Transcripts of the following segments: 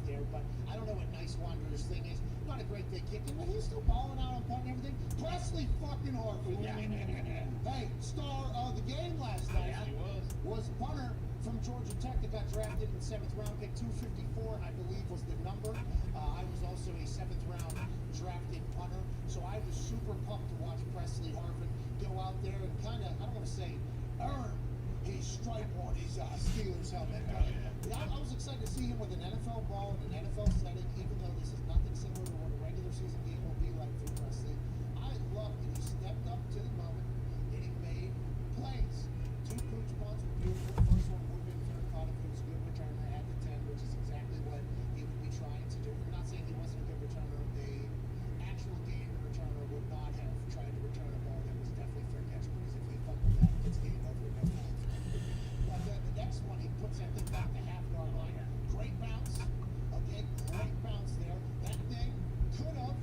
there, but I don't know what Nice Wanderer's thing is. Not a great day kicking, but he's still balling out on punt and everything. Presley fucking Harvard. Hey, star of the game last night was punter from Georgia Tech that got drafted in the 7th round, pick 254, I believe was the number. I was also a 7th round drafted punter, so I was super pumped to watch Presley Harvin go out there and kind of, I don't want to say earn his stripe on his Steelers helmet. I was excited to see him with an NFL ball in an NFL setting, even though this is nothing similar to what a regular season game will be like for Presley. I love that he stepped up to the moment and he made plays. 2 pooch punts were beautiful. The first one would have been fair caught if it was a good returner at the 10, which is exactly what he would be trying to do. I'm not saying he wasn't a good returner. The actual game returner would not have tried to return a ball that was definitely fair catch, because if they fumbled that, it's game over. No time. But the next one, he puts that thing back to half-yard line. Great bounce. Okay, great bounce there. That thing could have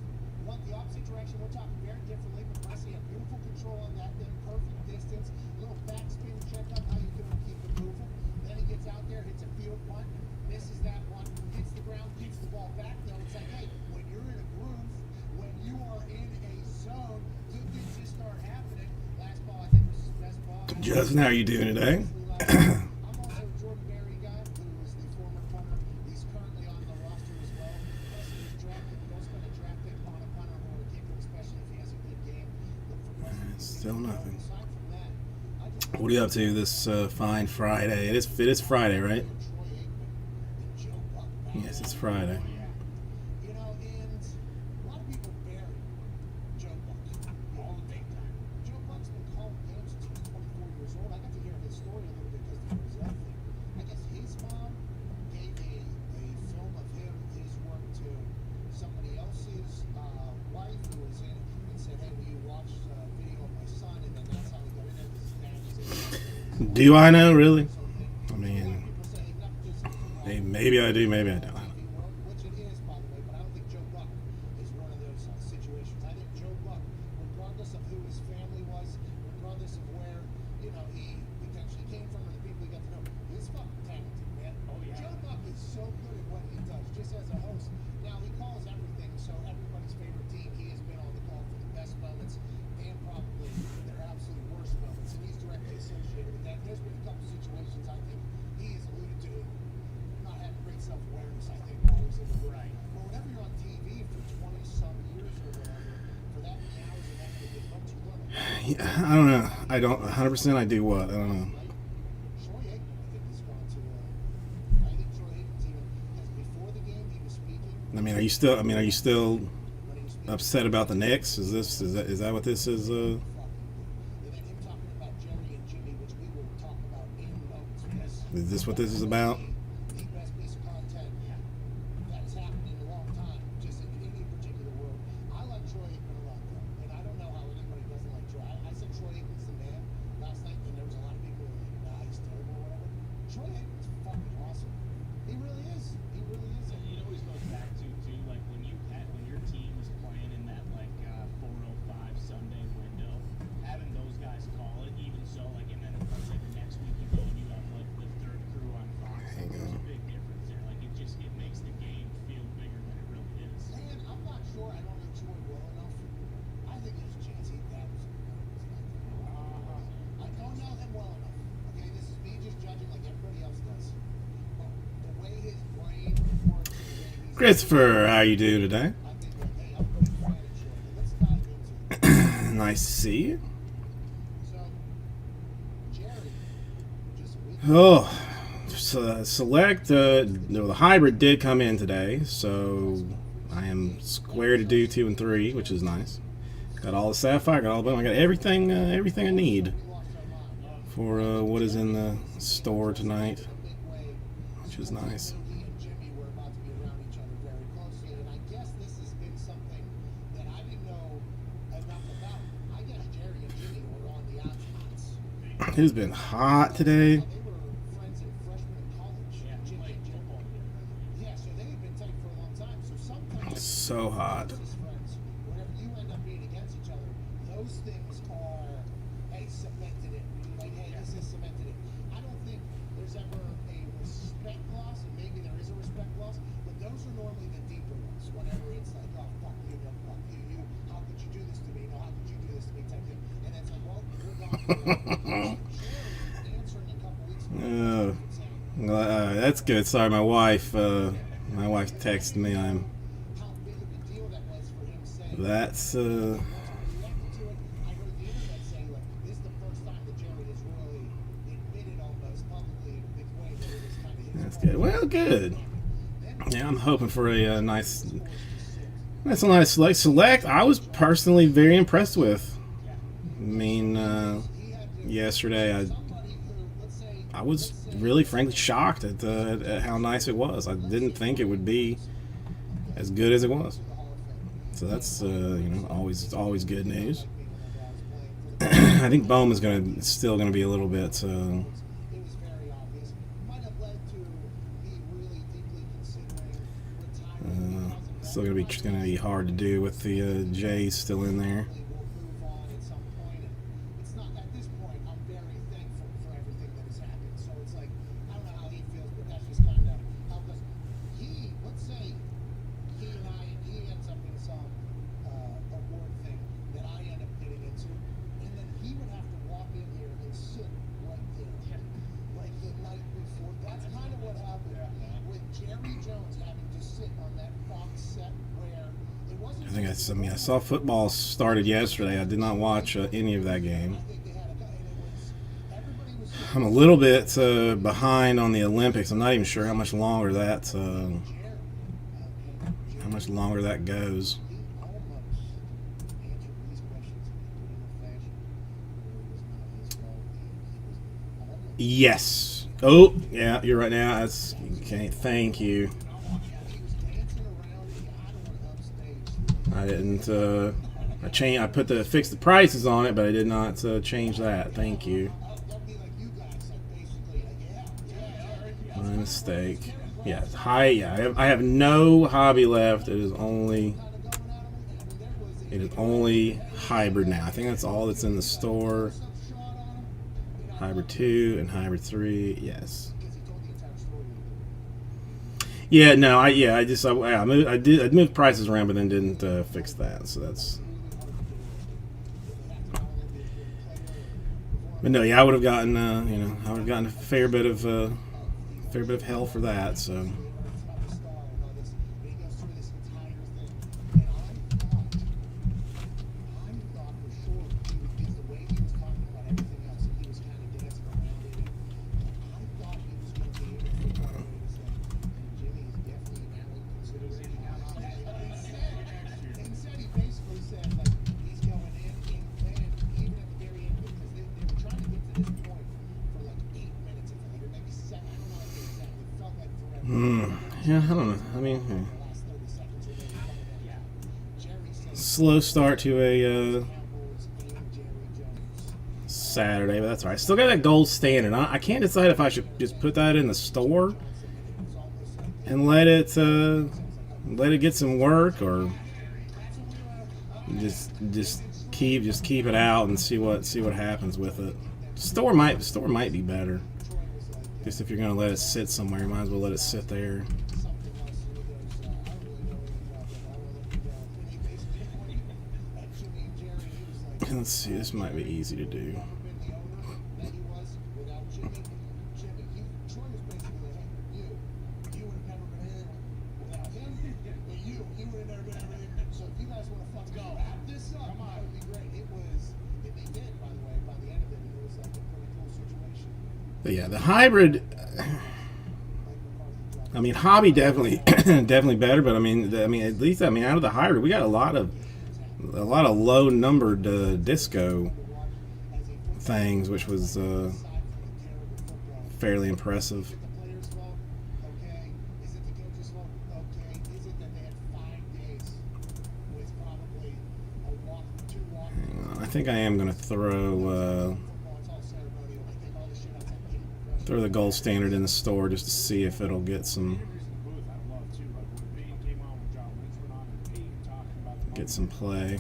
went the opposite direction. We're talking very differently, but Presley had beautiful control on that thing. Perfect distance. Little backspin check up how you can keep it moving. Then he gets out there, hits a field punt, misses that one, hits the ground, kicks the ball back. Though it's like, hey, when you're in a groove, when you are in a zone, good things just start happening. Last ball, I think, was his best ball. Justin, how are you doing today? I'm also a Jordan Berry guy, who was the former punter. He's currently on the roster as well. Presley was drafted. Don't spend a draft pick on a punter or a kicker, especially if he has a good game. Look for Presley. Still nothing. Aside from that, I just What are you up to this fine Friday? It is Friday, right? Troy Aikman and Joe Buck back. Yes, it's Friday. You know, and a lot of people bury Joe Buck all the big time. Joe Buck's been calling games since he was 24 years old. I got to hear his story a little bit because the Brazil thing. I guess his mom gave a film of him, his work, to somebody else's wife who was in it, and said, hey, will you watch a video of my son? And then that's how he got in there, because his dad was in it. Do I know, really? I mean, People say, not just maybe I do, maybe I don't. which it is, by the way, but I don't think Joe Buck is one of those situations. I think Joe Buck, regardless of who his family was, regardless of where, you know, he potentially came from or the people he got to know, he's fucking talented, man. Oh, yeah. Joe Buck is so good at what he does, just as a host. Now, he calls everything, so everybody's favorite team, he has been on the call for the best moments and probably their absolute worst moments, and he's directly associated with that. There's been a couple situations I think he has alluded to not having great self-awareness, I think, while he's in the room. Right. But whenever you're on TV for 20-some years or whatever, for that many hours and that many big bumps, you learn a lot. Yeah, I don't know. I don't 100%. I do what? I don't know. Troy Aikman, I think, has gone to. I think Troy Aikman's even, because before the game he was speaking. I mean, are you still When he was speaking, upset about the Knicks? Is that what this is? and then him talking about Jerry and Jimmy, which we will talk about in moments. Because Is this what this is about? the best piece of content that has happened in a long time, just in any particular world. I like Troy Aikman a lot, though, and I don't know how anybody doesn't like Troy. I said Troy Aikman's the man last night, and there was a lot of people who were like, nah, he's terrible or whatever. Troy Aikman's fucking awesome. He really is. He really is. It always goes back to too, like when your team is playing in that 4:05 Sunday window, having those guys call it, even so, like, and then let's say the next week you go and you have like the third crew on Fox. There you There's go. a big difference there. Like it makes the game feel bigger than it really is. Man, I'm not sure. I don't know Troy well enough. I think there's a chance he dabbles in I don't know him well enough. Okay, this is me just judging like everybody else does. But the way his brain works, and the way he's Christopher, how you doing today? I think that, hey, I'm pretty fan of Troy. But let's dive into it. Nice to see you. So, Jerry, just a week Oh, select. The hybrid did come in today, so I am square to do 2 and 3, which is nice. Got all the sapphire, got all the. I got everything I need we lost our mind. for what is in the store tonight, Big way. which is nice. He and Jimmy were about to be around each other very closely, and I guess this has been something that I didn't know enough about. I guess Jerry and Jimmy were on the outside. It's been hot today. They were friends in freshman in college. Yeah, Jimmy played and Jim. football together. Yeah, so they had been tight for a long time. So sometimes So hot. closest friends, whenever you end up being against each other, those things are, hey, cemented in. Like, hey, this is cemented in. I don't think there's ever a respect loss, and maybe there is a respect loss, but those That's good. Sorry, my wife texted me. That's That's good. Well, good. Yeah, I'm hoping for a nice select. I was personally very impressed with. I mean, yesterday I was really, frankly, shocked at how nice it was. I didn't think it would be as good as it was. So that's always good news. I think Bowman's still gonna be a little bit. Still gonna be hard to do with the Jays still in there. I saw football started yesterday. I did not watch any of that game. I'm a little bit behind on the Olympics. I'm not even sure how much longer that goes. Yes. Oh, yeah. You're right now. That's okay. Thank you. I didn't. I fixed the prices on it, but I did not change that. Thank you. My mistake. Yeah, I have no hobby left. It is only hybrid now. I think that's all that's in the store. Hybrid 2 and Hybrid 3. Yes. Yeah, no, I moved prices around, but then didn't fix that. So that's. But no, yeah, I would have gotten, a fair bit of hell for that. So. Yeah, I don't know. I mean, slow start to a Saturday, but that's all right. Still got that gold standard. I can't decide if I should just put that in the store and let it get some work, or just keep it out and see what happens with it. Store might be better. Just if you're gonna let it sit somewhere, you might as well let it sit there. Let's see, this might be easy to do. But yeah, the hybrid. I mean, hobby definitely better, but I mean, at least out of the hybrid, we got a lot of low numbered disco things, which was fairly impressive. Hang on, I think I am going to throw the gold standard in the store just to see if it'll get some play.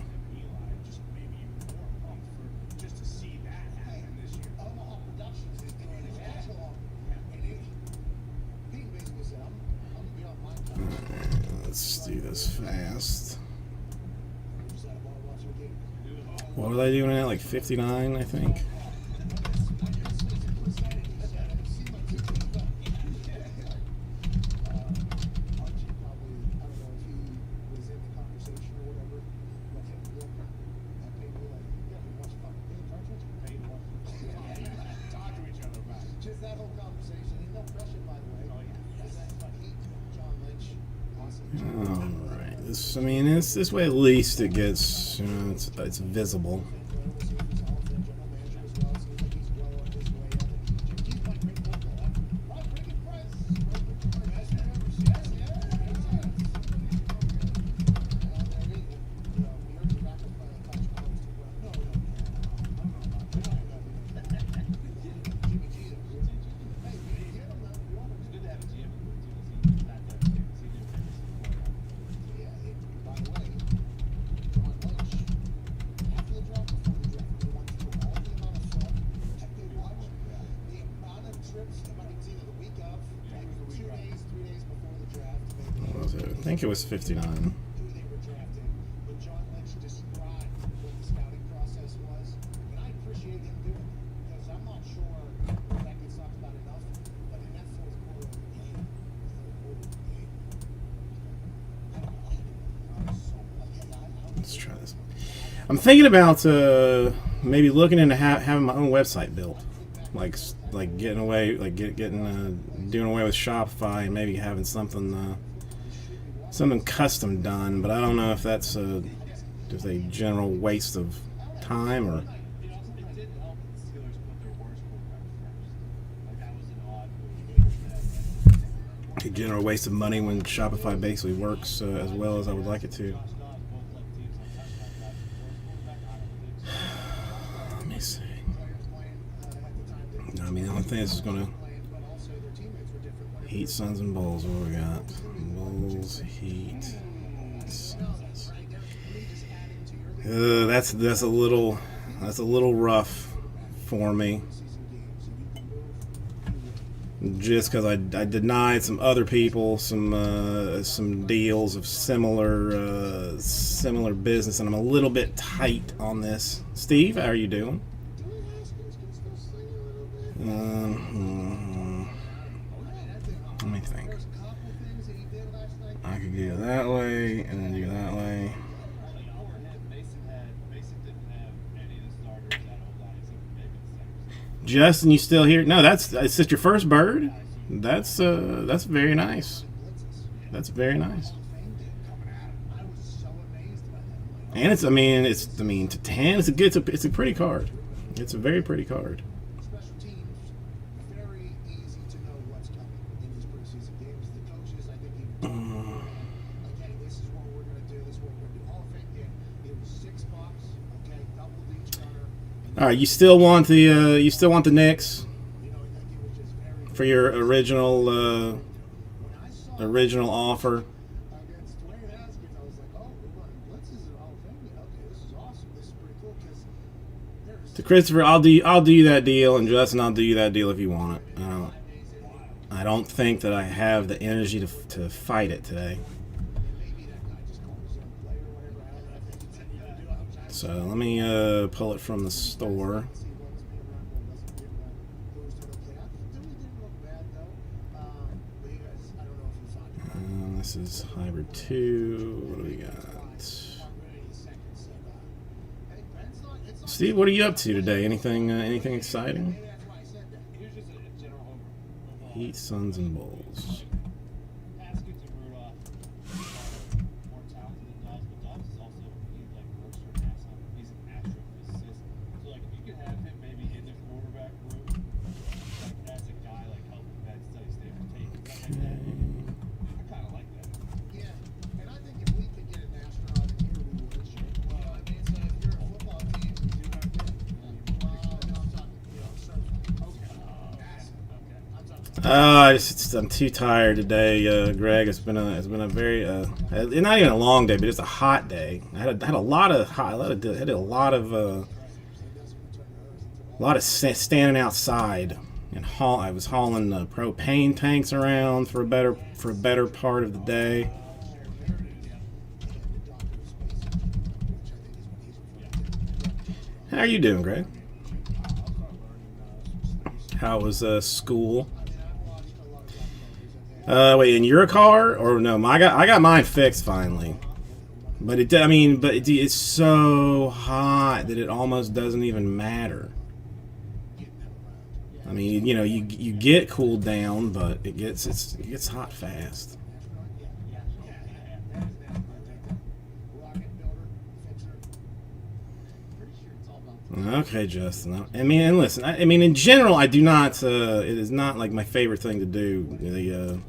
Let's do this fast. What are they doing at? Like 59, I think. Alright. This, I mean, this way at least it gets, you know, it's visible. I think it was 59. Who they were drafting, but John Lynch described what the scouting process was, and I appreciate him doing it because I'm not sure that gets talked about enough. But in that fourth quarter of the game, Let's try this. I'm thinking about maybe looking into having my own website built, like getting away, like doing away with Shopify and maybe having something custom done. But I don't know if that's just a general waste of time or. It did help the Steelers put their worst quarterback first. Like, that was an odd move. A general waste of money when Shopify basically works as well as I would like it to. Let me see. I mean, the only thing this is going to Heat, Suns, and Bulls. What do we got? Bulls, Heat, Suns. That's a little rough for me. Just because I denied some other people some deals of similar business, and I'm a little bit tight on this. Steve, how are you doing? Let me think. I could go that way and then do that way. Justin, you still here? No, it's just your first bird. That's very nice. That's very nice. And to 10, it's a pretty card. It's a very pretty card. Special teams, very easy to know what's coming in these preseason games. The coaches, I think, okay, this is what we're going to do. This is what we're going to do. Hall of Fame game, it was $6. Okay, doubled each runner. All right, you still want the Knicks You know, I think it was just very for your original when I saw offer. against Dwayne Haskins, I was like, oh, we're running blitzes in Hall of Fame game. Okay, this is awesome. This is pretty cool because there's To Christopher, I'll do you that deal, and Justin, I'll do you that deal if you want it. I don't think that I have the energy to fight it today. maybe that guy just called his own play or whatever. I don't know. I think he said, do it. I'm trying to So let me pull it from the store. see what's being run, what wasn't being run. Who's doing okay? I think Dewey didn't look bad though. But you guys, I don't know if you saw it. This is Hybrid 2. What do we got? Steve, what are you up to today? Anything exciting? Here's just a general overall. Heat, Suns, and Bulls. Haskins and Rudolph more talented than Dobbs, but Dobbs is also works for NASA. He's an astrophysicist. So if you could have him maybe in the quarterback room, as a guy helping Penn study Stanford tape, I kind of like that. Yeah, and I think if we could get an astronaut in here, we would. Well, I mean, so if you're a football team, you do not get. Well, no, I'm talking, surfing. Okay. I'm talking. I'm too tired today, Greg. It's been a very not even a long day, but it's a hot day. I had a lot of standing outside and I was hauling propane tanks around for a better part of the day. How are you doing, Greg? How was school? Wait, in your car or no? I got mine fixed finally, but it's so hot that it almost doesn't even matter. I mean, you get cooled down, but it gets hot fast. Okay, Justin. I mean, and listen. I mean, in general, I do not. It is not like my favorite thing to do.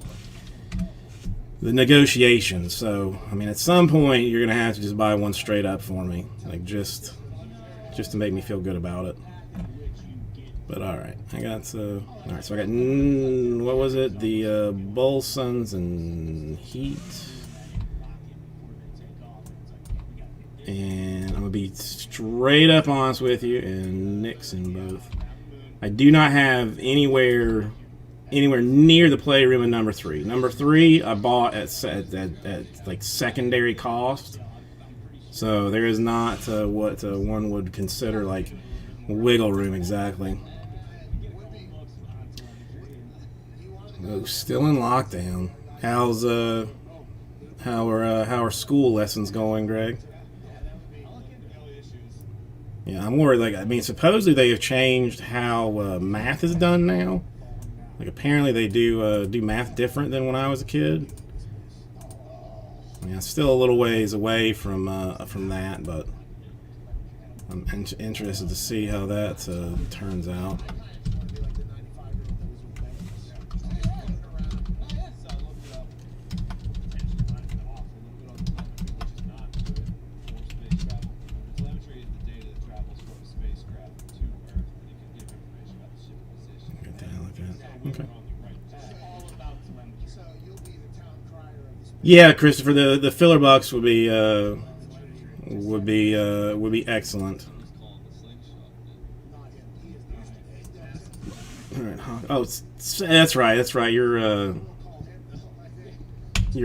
The negotiations. So, I mean, at some point, you're gonna have to just buy one straight up for me, like just to make me feel good about it. But all right, I got. All right, so I got. What was it? The Bulls, Suns, and Heat. And I'm gonna be straight up honest with you, and Knicks in both. I do not have anywhere near the playroom in number 3. Number 3 I bought at like secondary cost, so there is not what one would consider like wiggle room exactly. Oh, still in lockdown. How are school lessons going, Greg? Yeah, I'm worried. Like, I mean, supposedly they have changed how math is done now. Like, apparently they do math different than when I was a kid. I mean, it's still a little ways away from that, but I'm interested to see how that turns out. Okay. Yeah, Christopher, the filler box would be excellent. All right. Oh, that's right. That's right. You're a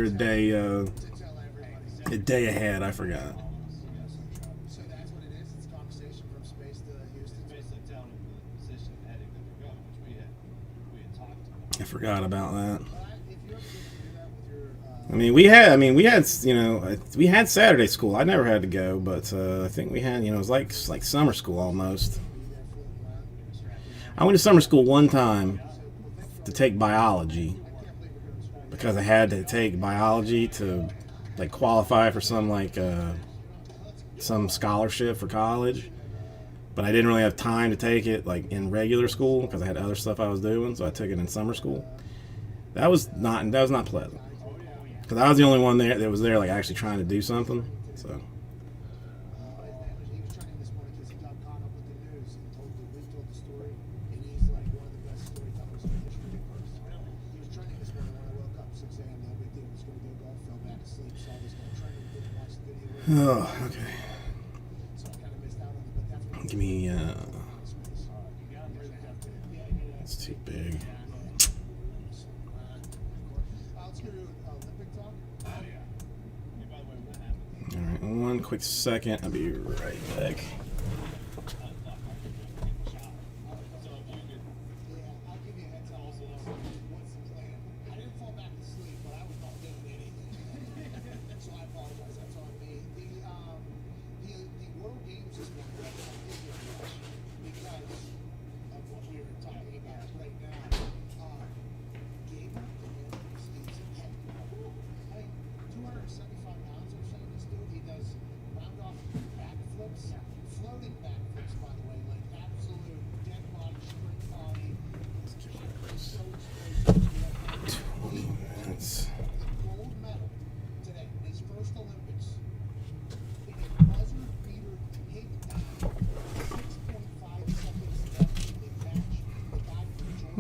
day ahead. I forgot. I forgot about that. I mean, we had Saturday school. I never had to go, but I think we had, it was like summer school almost. I went to summer school one time to take biology because I had to take biology to like qualify for some scholarship for college. But I didn't really have time to take it like in regular school because I had other stuff I was doing, so I took it in summer school. That was not pleasant because I was the only one there that was there like actually trying to do something. So. Oh, okay. Give me, it's too big. Alright, one quick second. I'll be right back.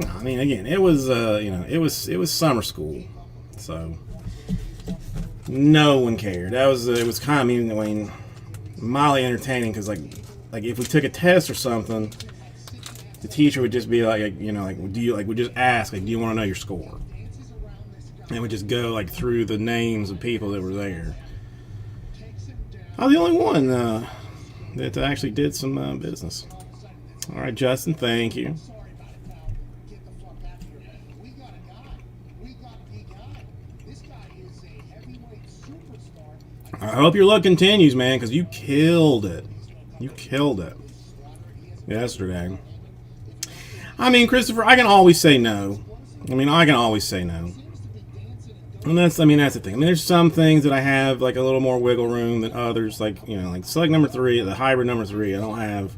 I mean, again, it was it was summer school, so no one cared. It was kind of mildly entertaining because like if we took a test or something, the teacher would just be like would just ask like, do you want to know your score? And would just go like through the names of people that were there. I was the only one that actually did some business. All right, Justin, thank you. I hope your luck continues, man, because you killed it. You killed it yesterday. I mean, Christopher, I can always say no. And that's the thing. I mean, there's some things that I have like a little more wiggle room than others. Like, like select number 3, the hybrid number 3. I don't have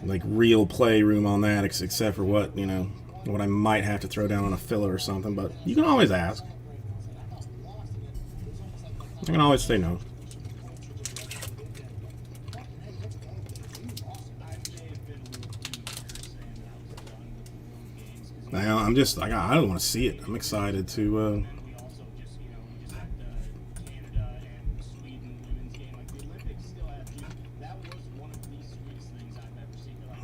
like real playroom on that, except for what what I might have to throw down on a filler or something. But you can always ask. I can always say no. Now I'm just I don't want to see it. I'm excited to. We also just, we just had Canada and Sweden women's game. Like the Olympics still have, that was one of the sweetest things I've ever seen. Like,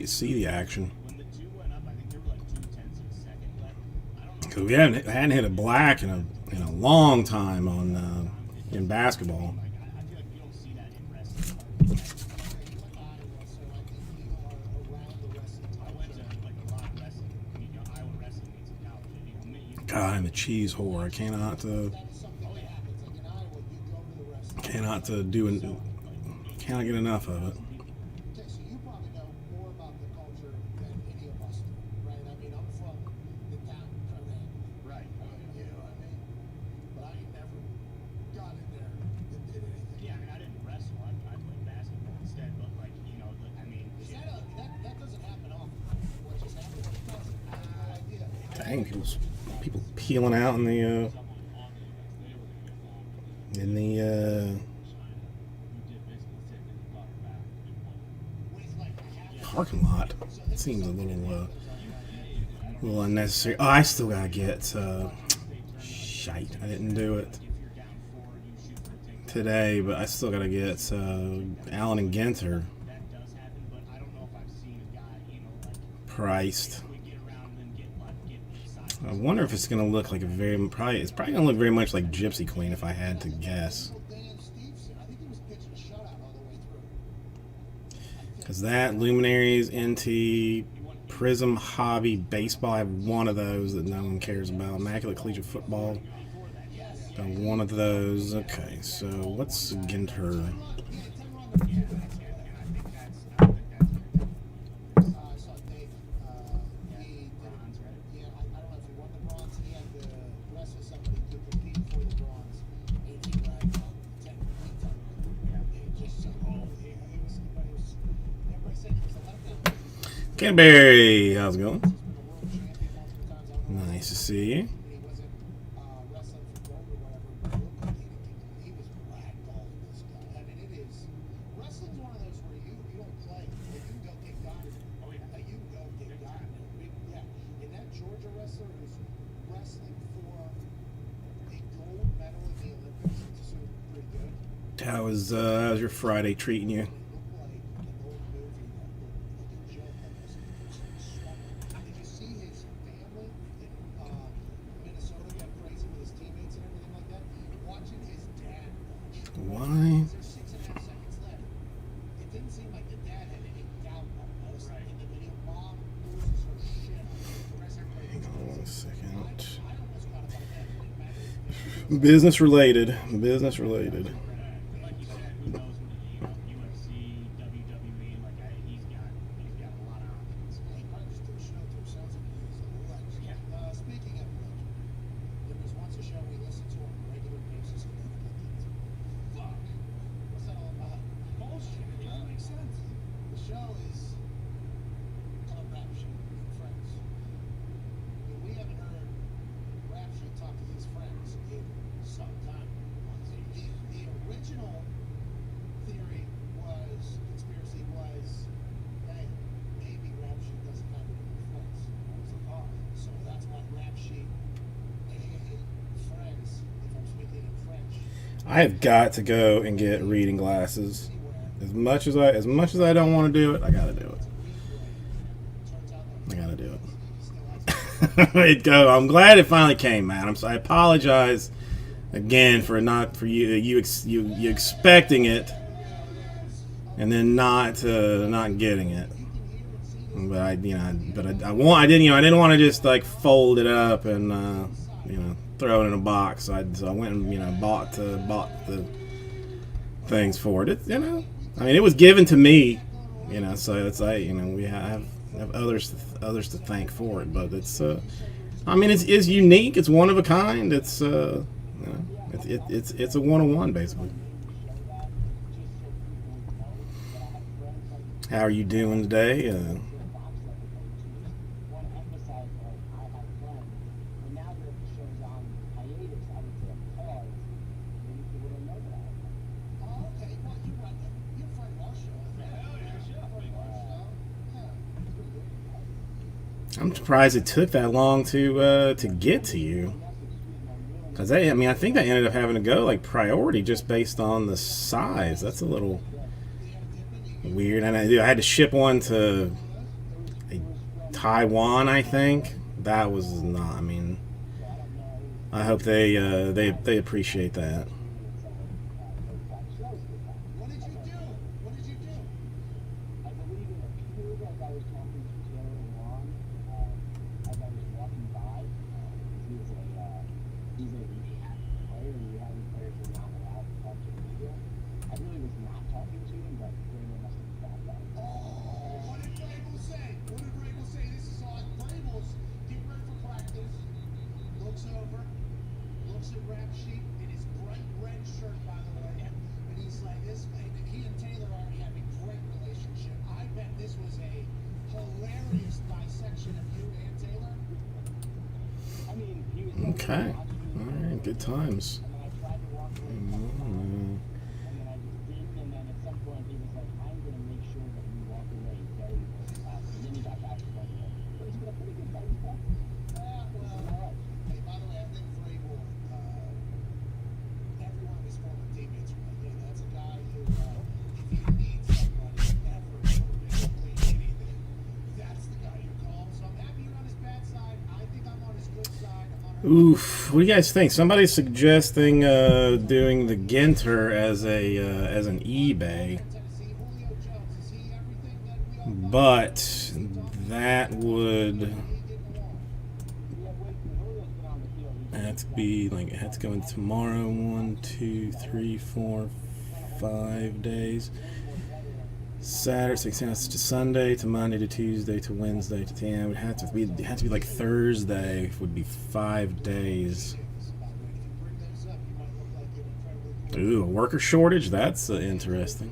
see the action. when the two went up, I think there were like 0.2 of a second left. I don't know. Because we hadn't hit a black in a long time on in basketball. Like, I feel like you don't see that in wrestling. I went to like a lot of wrestling. Iowa wrestling meets in college. God, I'm a cheese whore. I cannot cannot get enough of it. Okay, so you probably know more about the culture than any of us do, right? I mean, I'm from the town of Right. you know what I mean? But I ain't never got in there and did anything. Yeah, I mean, I didn't wrestle. I played basketball instead. But like, I mean, Is shit. that doesn't happen often. What just happened? It doesn't. I have no idea. Dang, people peeling out in the parking lot. It seems a little unnecessary. Oh, I still gotta get shite. I didn't do it today, but I still gotta get Allen and Ginter That does happen, but I don't know if I've seen a guy, like priced. we get around and get beside. I wonder if it's gonna look like it's probably gonna look very much like Gypsy Queen if I had to guess. Dan Stevenson, I think he was pitching a shutout all the way through. Because that Luminaries, NT, Prism, Hobby, Baseball, I have one of those that no one cares about. Immaculate Collegiate Football, got one of those. Okay, so what's Ginter? I saw Dave. He did yeah, I don't know if he won the bronze. He had to wrestle somebody to compete for the bronze. And he ragged on 10 feet. It just so he was, but it was, everybody said he was a letdown. Canterbury, how's it going? He's been a world champion multiple times over. Nice to see you. He wasn't wrestling for gold or whatever, but looked like he was ragdolling this guy. I mean, it is, wrestling's one of those where you don't play, but you can go get got. Oh yeah, you can go get got. Yeah, and that Georgia wrestler who's wrestling for a gold medal in the Olympics, it's pretty good. How's your Friday treating you? It looked like an old movie, like a joke almost. Did you see his family in Minnesota got crazy with his teammates and everything like that? Watching his dad watch. Why? There's 6.5 seconds left. It didn't seem like the dad had any doubt almost in the video. Mom loses her shit. The rest of everybody Hang on one second. I almost got about that. It didn't matter. Business related. Business related. Like you said, who knows what UFC, WWE, like he's got a lot of options. He probably just did a show to himself and he was a legend. Speaking of legend, there was once a show we listened to on a regular basis. Fuck. What's that all about? Bullshit. It doesn't make sense. The show is called Rap Sheet with Friends. And we haven't heard Rap Sheet talk to his friends in some time. The original theory conspiracy was, hey, maybe Rap Sheet doesn't have any friends. I was like, oh, so that's why Rap Sheet, aka Friends, if I'm speaking in French, I have got to go and get reading glasses. anywhere. As much as I don't want to do it, I gotta do it. Turns out that I gotta do it. he still has It go. I'm glad it finally came, man. I apologize again for you expecting it and then not getting it. But I didn't want to just like fold it up and throw it in a box. So I went and bought the things for it. I mean, it was given to me, so it's like we have others to thank for it. But it's it's unique. It's one of a kind. It's it's a 101 basically. How are you doing today? Want to emphasize, like, I have friends, but now that the show's on hiatus, I would say a pause. Maybe people don't know that I have friends. Oh, okay. Well, you run it. You're Fred Marshall. Hell yeah, sure. Fred Marshall. Yeah, that's pretty good. I'm surprised it took that long to get to you. Cause I mean, I think they ended up having to go like priority just based on the size. That's a little weird. And I had to ship one to Taiwan, I think. That was not. I mean, I hope they appreciate that. What did you do? What did you do? I believe in a few, like I was talking to Taylor Wan, as I was walking by. He's a rehab player, and rehabbing players are not allowed to talk to the media. I really was not talking to him, but Vrabel must have thought that. Oh, what did Vrabel say? What did Vrabel say? This is all Vrabel's getting ready for practice. Looks over, looks at rap sheet in his bright red shirt, by the way, and he's like, "This." He and Taylor already have a great relationship. I bet this was a hilarious dissection of you and Taylor. I mean, he was Okay. All right. Good times. and then I tried to walk away from him, and then I just didn't, and then at some point he was like, I'm going to make sure that you walk away very, very fast. And then he got back to running it. But he's been a pretty good fighting back. Well, hey, by the way, I think Vrabel, every one of his former teammates are like, yeah, that's a guy who, if you need somebody ever to anything, that's the guy you call. So I'm happy you're on his bad side. I think I'm on his good side. I'm on Oof. What do you guys think? Somebody's suggesting doing the Ginter as an eBay, Tennessee. Julio Jones, is he everything that we all but that would We have wait, Julio's been on the field. He's have to be like it had to go in tomorrow. 1, 2, 3, 4, 5 days. Saturday, 16 hours to Sunday to Monday to Tuesday to Wednesday to 10. It would have to be. It had to be like Thursday. Would be 5 days. bring those up, you might look like you're incredibly Ooh, a worker shortage. That's interesting.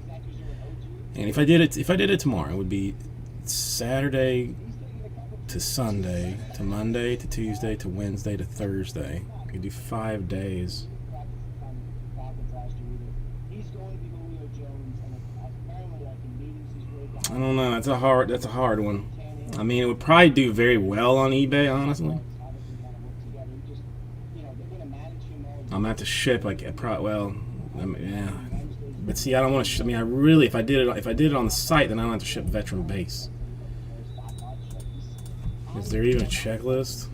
And if I did it tomorrow, it would be Saturday to Sunday to Monday to Tuesday to Wednesday to Thursday. I could do 5 days. Falcons last year either. He's going to be Julio Jones, and apparently, like in meetings, he's really got I don't know. That's a hard one. I mean, it would probably do very well on eBay, honestly. obviously kind of work together. He just, they're going to manage him all I'm gonna have to ship like I mean, yeah. But see, I don't want to. I mean, I really, if I did it on the site, then I don't have to ship veteran base. Is there even a checklist?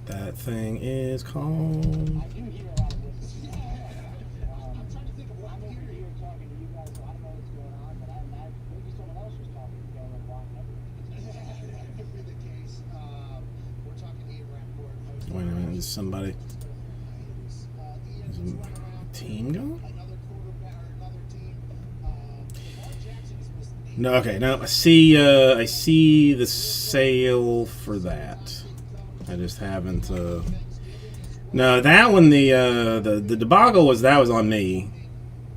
That thing is called. I do hear a lot of this. I'm trying to think of what I'm I'm over hearing. here talking to you guys, so I don't know what's going on, but I imagine maybe someone else was talking to Taylor and Watt. That could be the case. We're talking Ian Rapport. Wait a minute, is somebody? Ian Is is a running around team going? another quarterback or another team. Lamar Jackson has missed 8 No, okay, no. I see the sale for that. I just haven't. No, that one. The debacle was on me.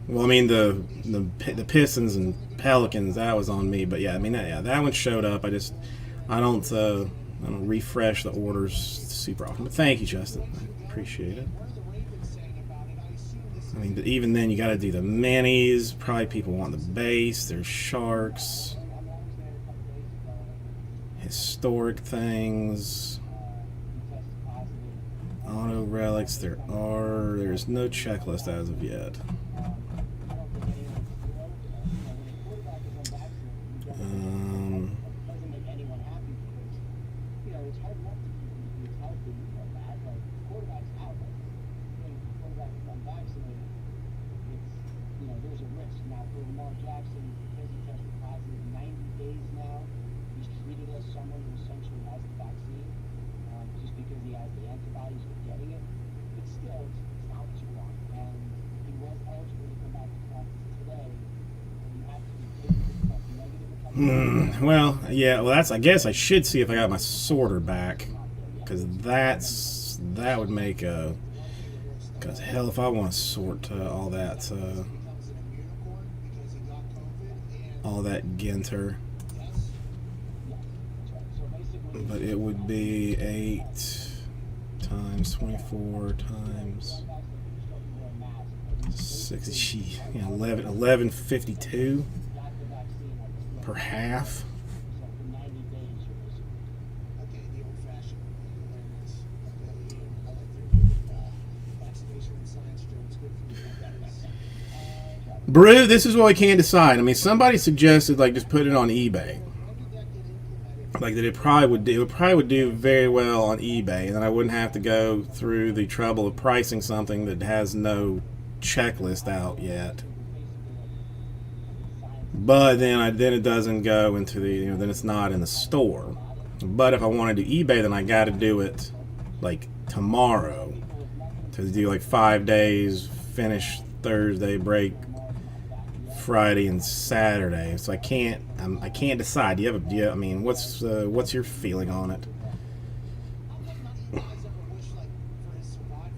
Well, I mean the Pistons and Pelicans, that was on me. But yeah, I mean that one showed up. I don't refresh the orders super often. But thank you, Justin. I appreciate it. What are the Ravens saying about it? I assume this I mean, even then, you got to do the minis. Probably people want the base. There's sharks, historic things, auto relics. There's no checklist as of yet. Doesn't make anyone happy because, it's hard enough to keep these healthy like that. Like, quarterback's out. Like, when quarterback is unvaccinated, there's a risk. Now, for Lamar Jackson, because he tested positive 90 days now, he's treated as someone who essentially has the vaccine, just because he has the antibodies for getting it. But still, it's not what you want. And he was eligible to come back to practice today, and you have to be taking this stuff negative a couple of Well, yeah. Well, I guess I should see if I got my sorter back, because that would make Because hell, if I want to sort all that, becomes an unicorn because he got COVID and all that Ginter, yes, That's right. So basically, but it would be 8 times 24 times 60, 1152 per half. So for 90 days, you're basically okay, the old-fashioned awareness. Okay, I like their vaccination and science jokes. Good for you guys. Brew, this is what we can't decide. I mean, somebody suggested like just put it on eBay. When did that get implemented? Like that, it probably would do very well on eBay, and then I wouldn't have to go through the trouble of pricing something that has no checklist out yet. But then it doesn't go into the, then it's not in the store. But if I want to do eBay, then I got to do it like tomorrow to do like 5 days, finish Thursday, break Friday and Saturday. So I can't decide. I mean, what's your feeling on it? How much money you guys ever wish, like, for his survival?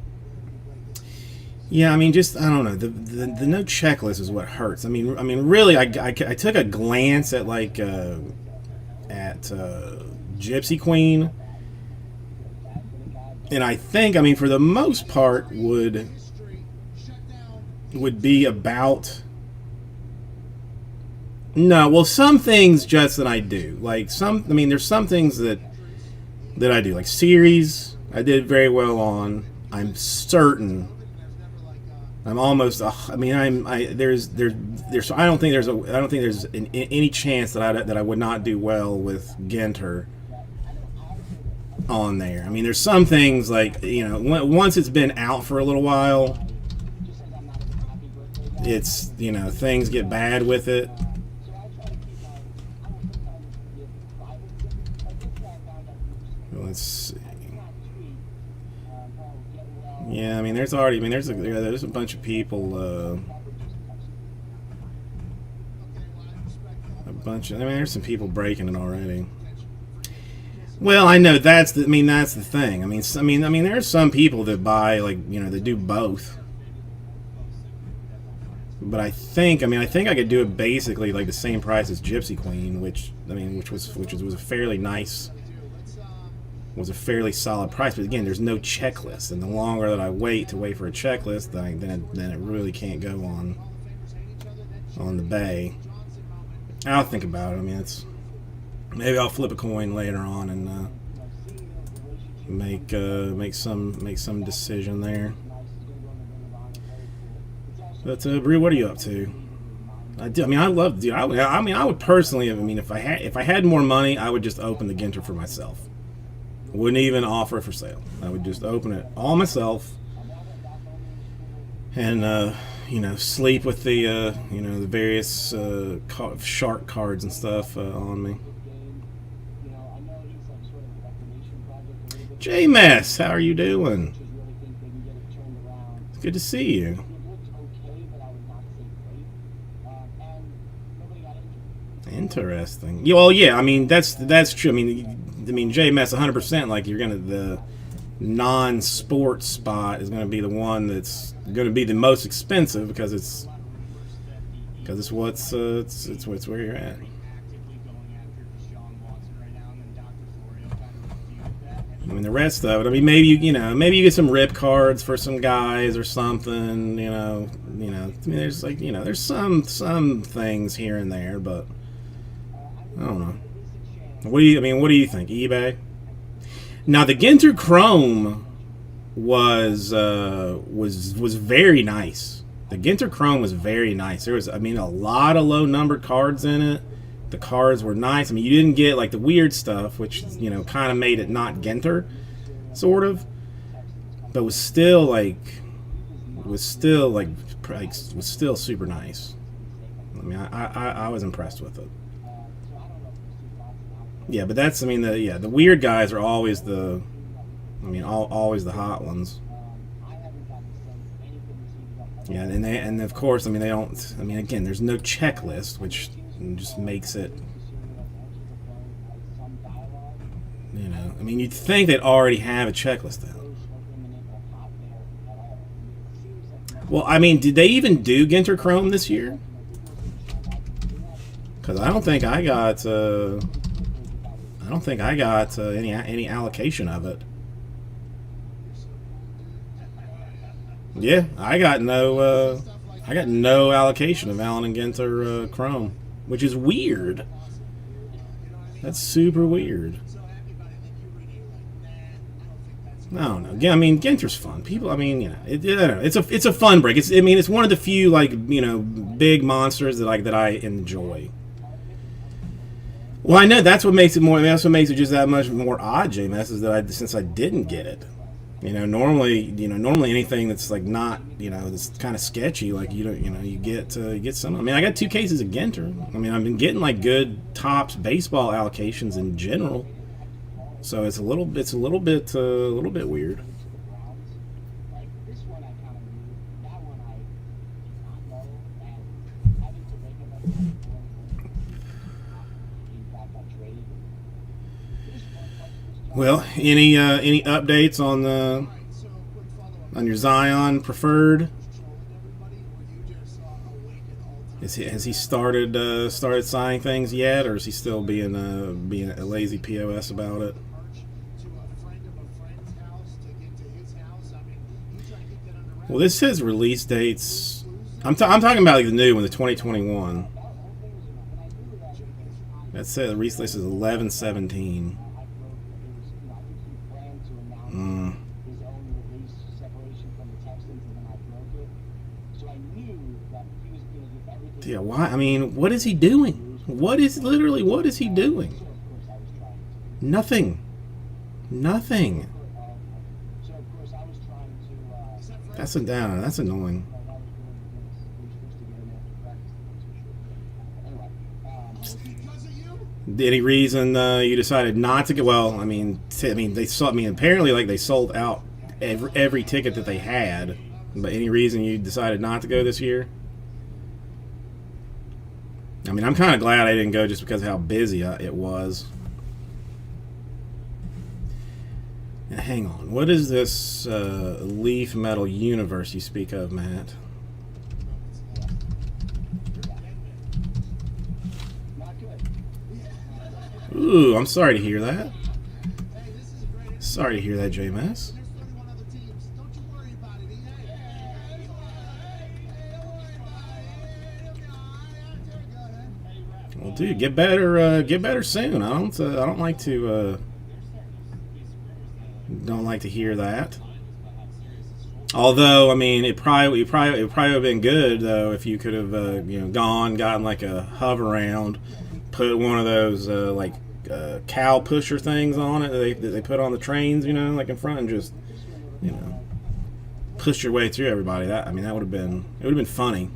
Where he played this? Yeah, I mean, just I don't know. The no checklist is what hurts. I mean, really, I took a glance at like Gypsy Queen, and I think, I mean, for the most part, would be about. No, well, some things just that I do, like there's some things that I do, like series. I did very well on. I'm certain. I'm almost. I mean, there's. I don't think there's any chance that I would not do well with Ginter on there. I mean, there's some things like, once it's been out for a little while, it's, things get bad with it. Let's see. Yeah, I mean, there's a bunch of people. There's some people breaking it already. Well, I know that's the thing. I mean, there's some people that buy, like, that do both. But I think I could do it basically like the same price as Gypsy Queen, which was a fairly nice. Was a fairly solid price, but again, there's no checklist, and the longer that I wait for a checklist, then it really can't go on the bay. I'll think about it. I mean, maybe I'll flip a coin later on and make some decision there. But Brew, what are you up to? I would personally. I mean, if I had more money, I would just open the Ginter for myself. Wouldn't even offer it for sale. I would just open it all myself, and sleep with the the various shark cards and stuff on me. J-Mess, how are you doing? It's good to see you. Interesting. Yeah, well, yeah. I mean, that's true. I mean, J-Mess 100%. Like, the non-sport spot is gonna be the one that's gonna be the most expensive because it's what's where you're at. I mean, the rest of it. I mean, maybe you get some rip cards for some guys or something. I mean, there's there's some things here and there, but I don't know. What do you think? eBay? Now the Ginter Chrome was very nice. The Ginter Chrome was very nice. There was, a lot of low numbered cards in it. The cards were nice. I mean, you didn't get like the weird stuff, which kind of made it not Ginter, sort of. But was still super nice. I mean, I was impressed with it. Yeah, but that's, the weird guys are always always the hot ones. Yeah, and of course, they don't, again, there's no checklist, which just makes it, you'd think they'd already have a checklist out. Well, I mean, did they even do Ginter Chrome this year? Because I don't think I got. I don't think I got any allocation of it. Yeah, I got no. I got no allocation of Allen and Ginter Chrome, which is weird. That's super weird. No, no. Yeah, I mean, Ginter's fun. People, I mean, you know, I don't know. It's a fun break. I mean, it's one of the few like big monsters that I enjoy. Well, I know that's what makes it more. That's what makes it just that much more odd, JMS, is that since I didn't get it. Normally anything that's like not, that's kind of sketchy, like you get some. I mean, I got 2 cases of Ginter. I mean, I've been getting like good Topps baseball allocations in general, so it's a little bit weird. Like this one, I kind of knew. That one, I did not know. And having to wake up every morning got that trade. Well, any updates on your Zion preferred? Has he started signing things yet, or is he still being a lazy POS about it? Well, this says release dates. I'm talking about like the new one, the 2021. That says the release list is 11/17. Yeah, why? I mean, what is he doing? What is he doing? Nothing. That's annoying. Any reason you decided not to go? Well, I mean, they saw. I mean, apparently, like they sold out every ticket that they had. But any reason you decided not to go this year? I mean, I'm kind of glad I didn't go just because of how busy it was. Now, hang on. What is this Leaf Metal universe you speak of, Matt? Ooh, I'm sorry to hear that. Sorry to hear that, JMS. Well, dude, get better soon. I don't like to hear that. Although, I mean, it probably would have been good though if you could have gotten like a hover round, put one of those cow pusher things on it that they put on the trains, like in front, and just push your way through everybody. That would have been funny.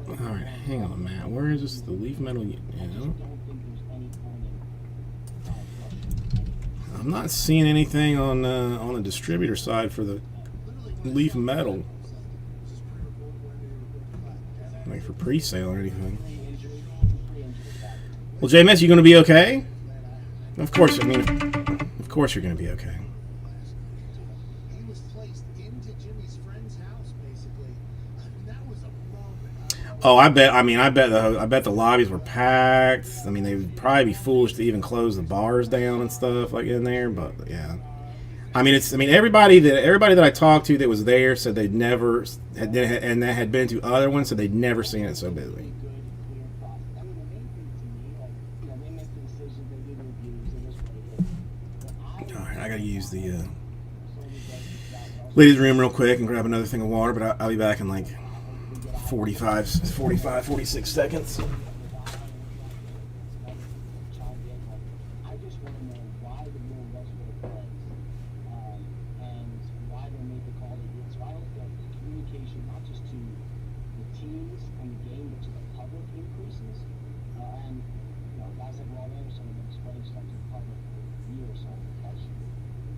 Alright, hang on, Matt. Where is this? The Leaf Metal? I'm not seeing anything on the distributor side for the Leaf Metal, like for pre-sale or anything. Well, JMS, you going to be okay? Of course. I mean, of course you're going to be okay. Oh, I bet the lobbies were packed. I mean, they would probably be foolish to even close the bars down and stuff like in there. But yeah, I mean, everybody that I talked to that was there said they'd never and that had been to other ones, said they'd never seen it so busy. All right, I gotta use the ladies' room real quick and grab another thing of water, but I'll be back in like 46 seconds.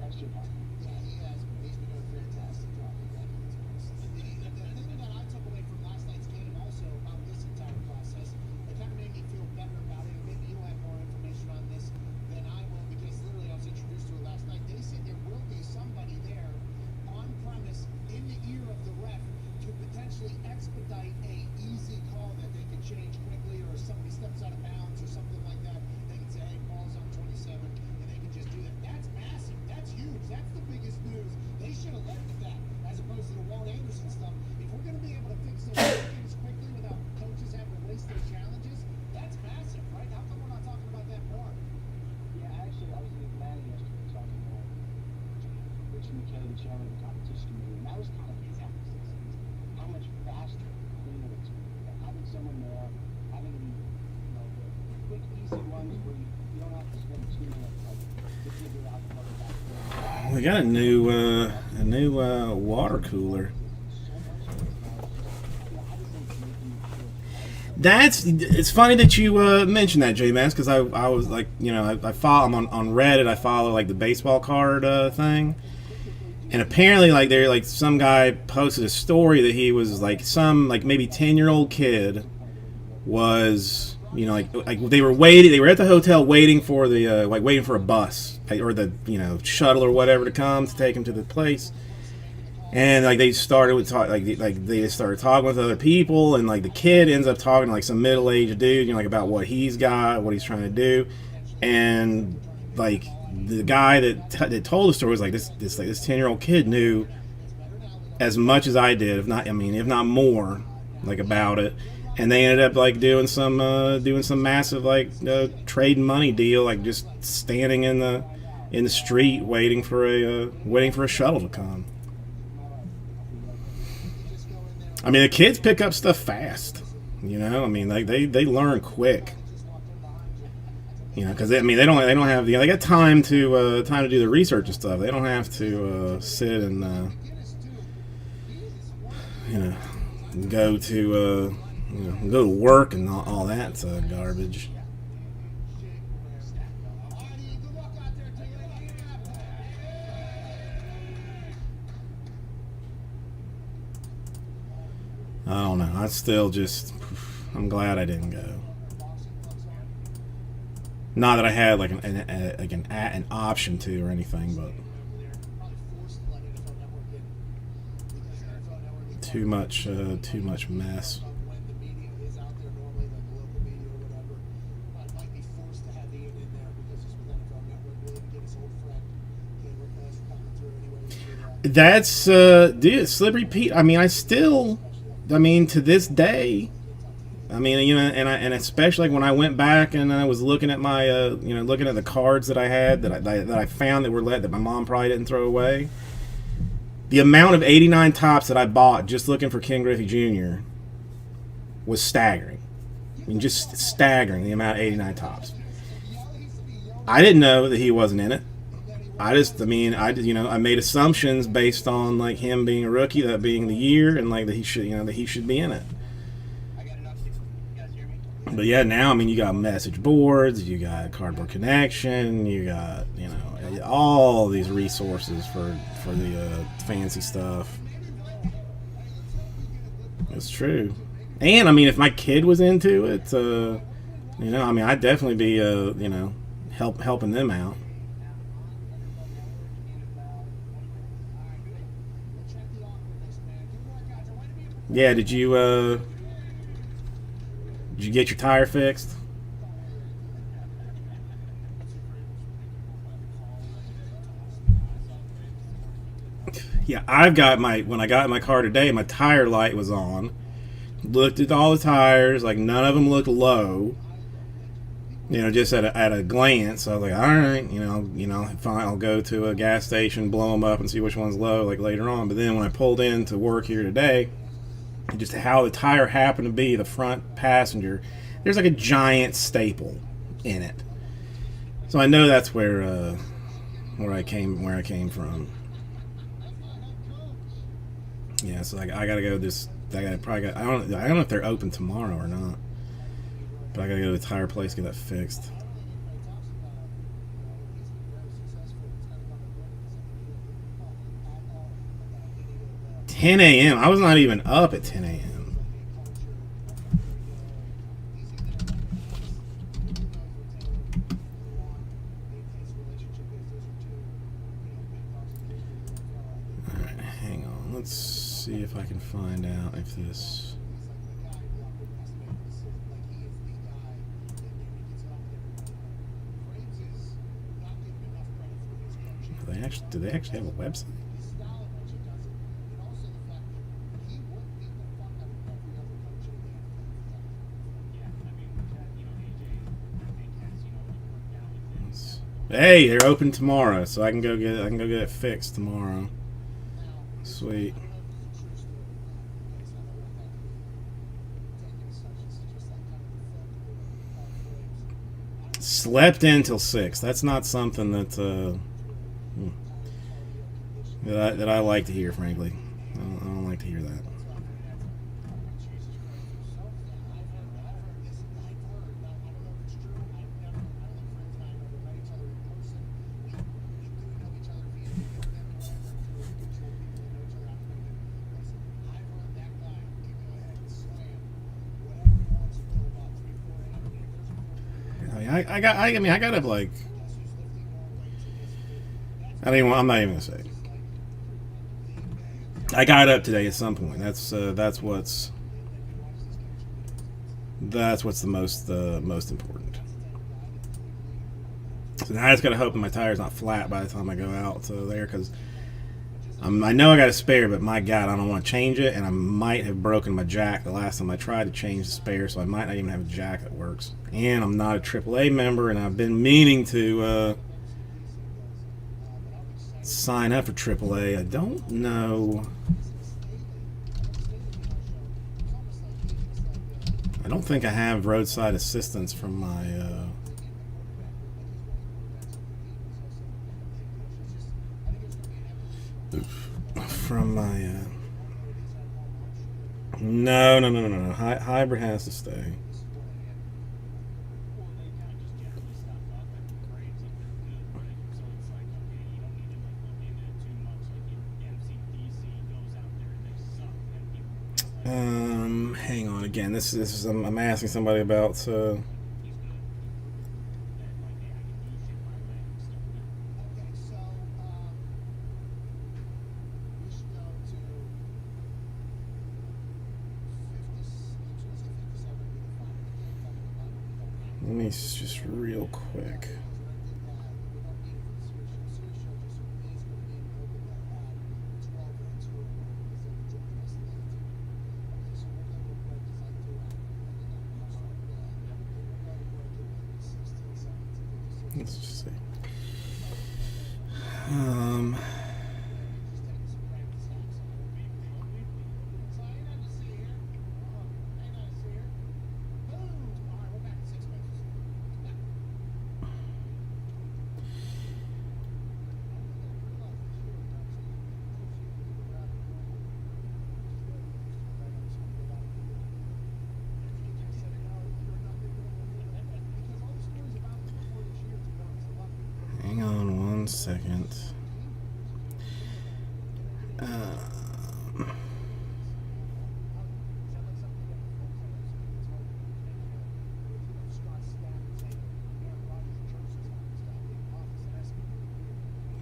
That's just We got a new water cooler. It's funny that you mentioned that, J-Mass, because I was like, you know, I follow, I'm on Reddit. I follow like the baseball card thing, and apparently like some guy posted a story that he was like some like maybe 10-year-old kid was, you know, like they were at the hotel waiting for the waiting for a bus or the, you know, shuttle or whatever to come to take him to the place. And like they started with they started talking with other people, and like the kid ends up talking to like some middle-aged dude, you know, like about what he's got, what he's trying to do, and like the guy that told the story was like this 10-year-old kid knew as much as I did, if not more, like about it, and they ended up like doing some massive like trade money deal, like just standing in the street waiting for a shuttle to come. I mean, the kids pick up stuff fast, you know. I mean, like they learn quick, you know, because they don't have, you know, they got time to do the research and stuff. They don't have to sit and you know, go to work and all that garbage. I don't know. I'm glad I didn't go. Not that I had like an option to or anything, but too much mess. That's dude, Slippery Pete. I mean, to this day, I mean, you know, and especially like when I went back and I was looking at my, you know, looking at the cards that I had that I found that my mom probably didn't throw away. The amount of 89 tops that I bought just looking for Ken Griffey Jr. was staggering. I mean, just staggering, the amount of 89 tops. I didn't know that he wasn't in it. I made assumptions based on like him being a rookie, that being the year, and like that he should be in it. But yeah, now I mean, you got message boards, you got Cardboard Connection, you got, you know, all these resources for the fancy stuff. It's true. And I mean, if my kid was into it, you know, I mean, I'd definitely be you know, helping them out. Yeah, did you get your tire fixed? Yeah, when I got in my car today, my tire light was on. Looked at all the tires, like none of them looked low. You know, just at a glance, I was like, all right, you know, fine, I'll go to a gas station, blow them up, and see which one's low, like later on. But then when I pulled in to work here today, just how the tire happened to be the front passenger, there's like a giant staple in it. So I know that's where I came from. Yeah, so I gotta go. I don't know if they're open tomorrow or not, but I gotta go to the tire place, get that fixed. 10 a.m. I was not even up at 10 a.m. Alright, hang on. Let's see if I can find out if this... Do they actually have a website? Hey, they're open tomorrow, so I can go get it fixed tomorrow. Sweet. Slept in till 6. That's not something that that I like to hear, frankly. I don't like to hear that. I gotta like. I'm not even gonna say. I got up today at some point. That's what's the most important. So now I just gotta hope that my tire's not flat by the time I go out there, because I know I got a spare, but my God, I don't want to change it, and I might have broken my jack the last time I tried to change the spare, so I might not even have a jack that works. And I'm not a AAA member, and I've been meaning to sign up for AAA. I don't know. I don't think I have roadside assistance from my no. Hybrid has to stay. Well, they kind of just generally stock up at the grades if they're good, right? So it's like, okay, you don't need to like look into it too much. Like if MCDC goes out there and they suck, then people. Hang on again. This is I'm asking somebody about. He's good. And like, hey, I can do shit my way. I'm still good. Okay, so we should go to 57. Let me just real quick. Let's just see. Hang on one second.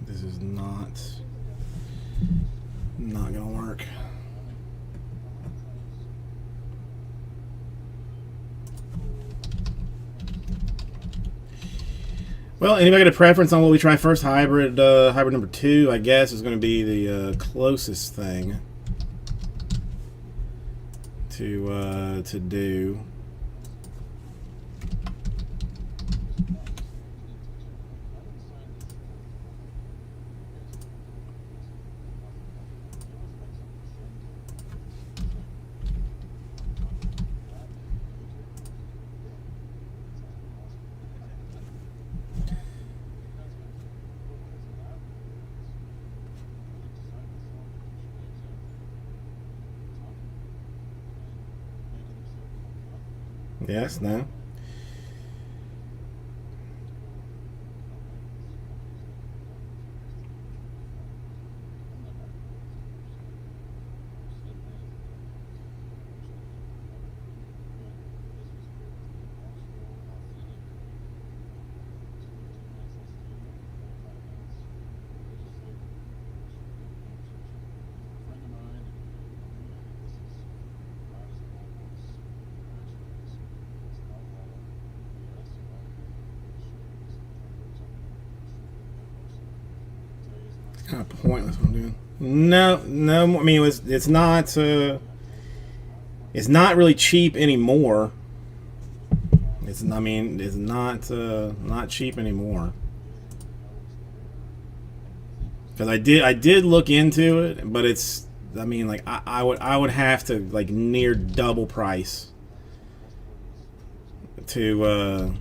This is not gonna work. Well, anybody got a preference on what we try first? Hybrid number 2, I guess, is going to be the closest thing to do. Yes, no. Kind of pointless what I'm doing. No. I mean, it's not really cheap anymore. It's not cheap anymore. Because I did look into it, but it's, I mean, like I would have to like near double price to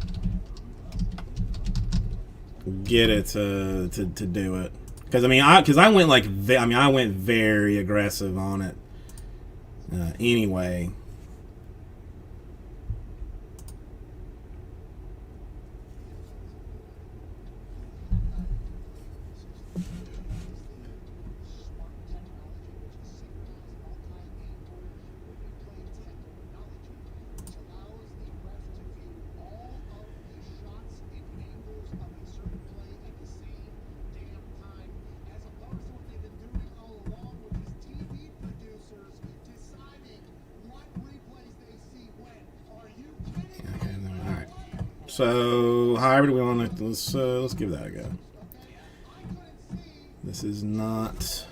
get it to do it. Because I mean, I went like, I went very aggressive on it. Anyway. So hybrid, we want to let's give that a go. This is not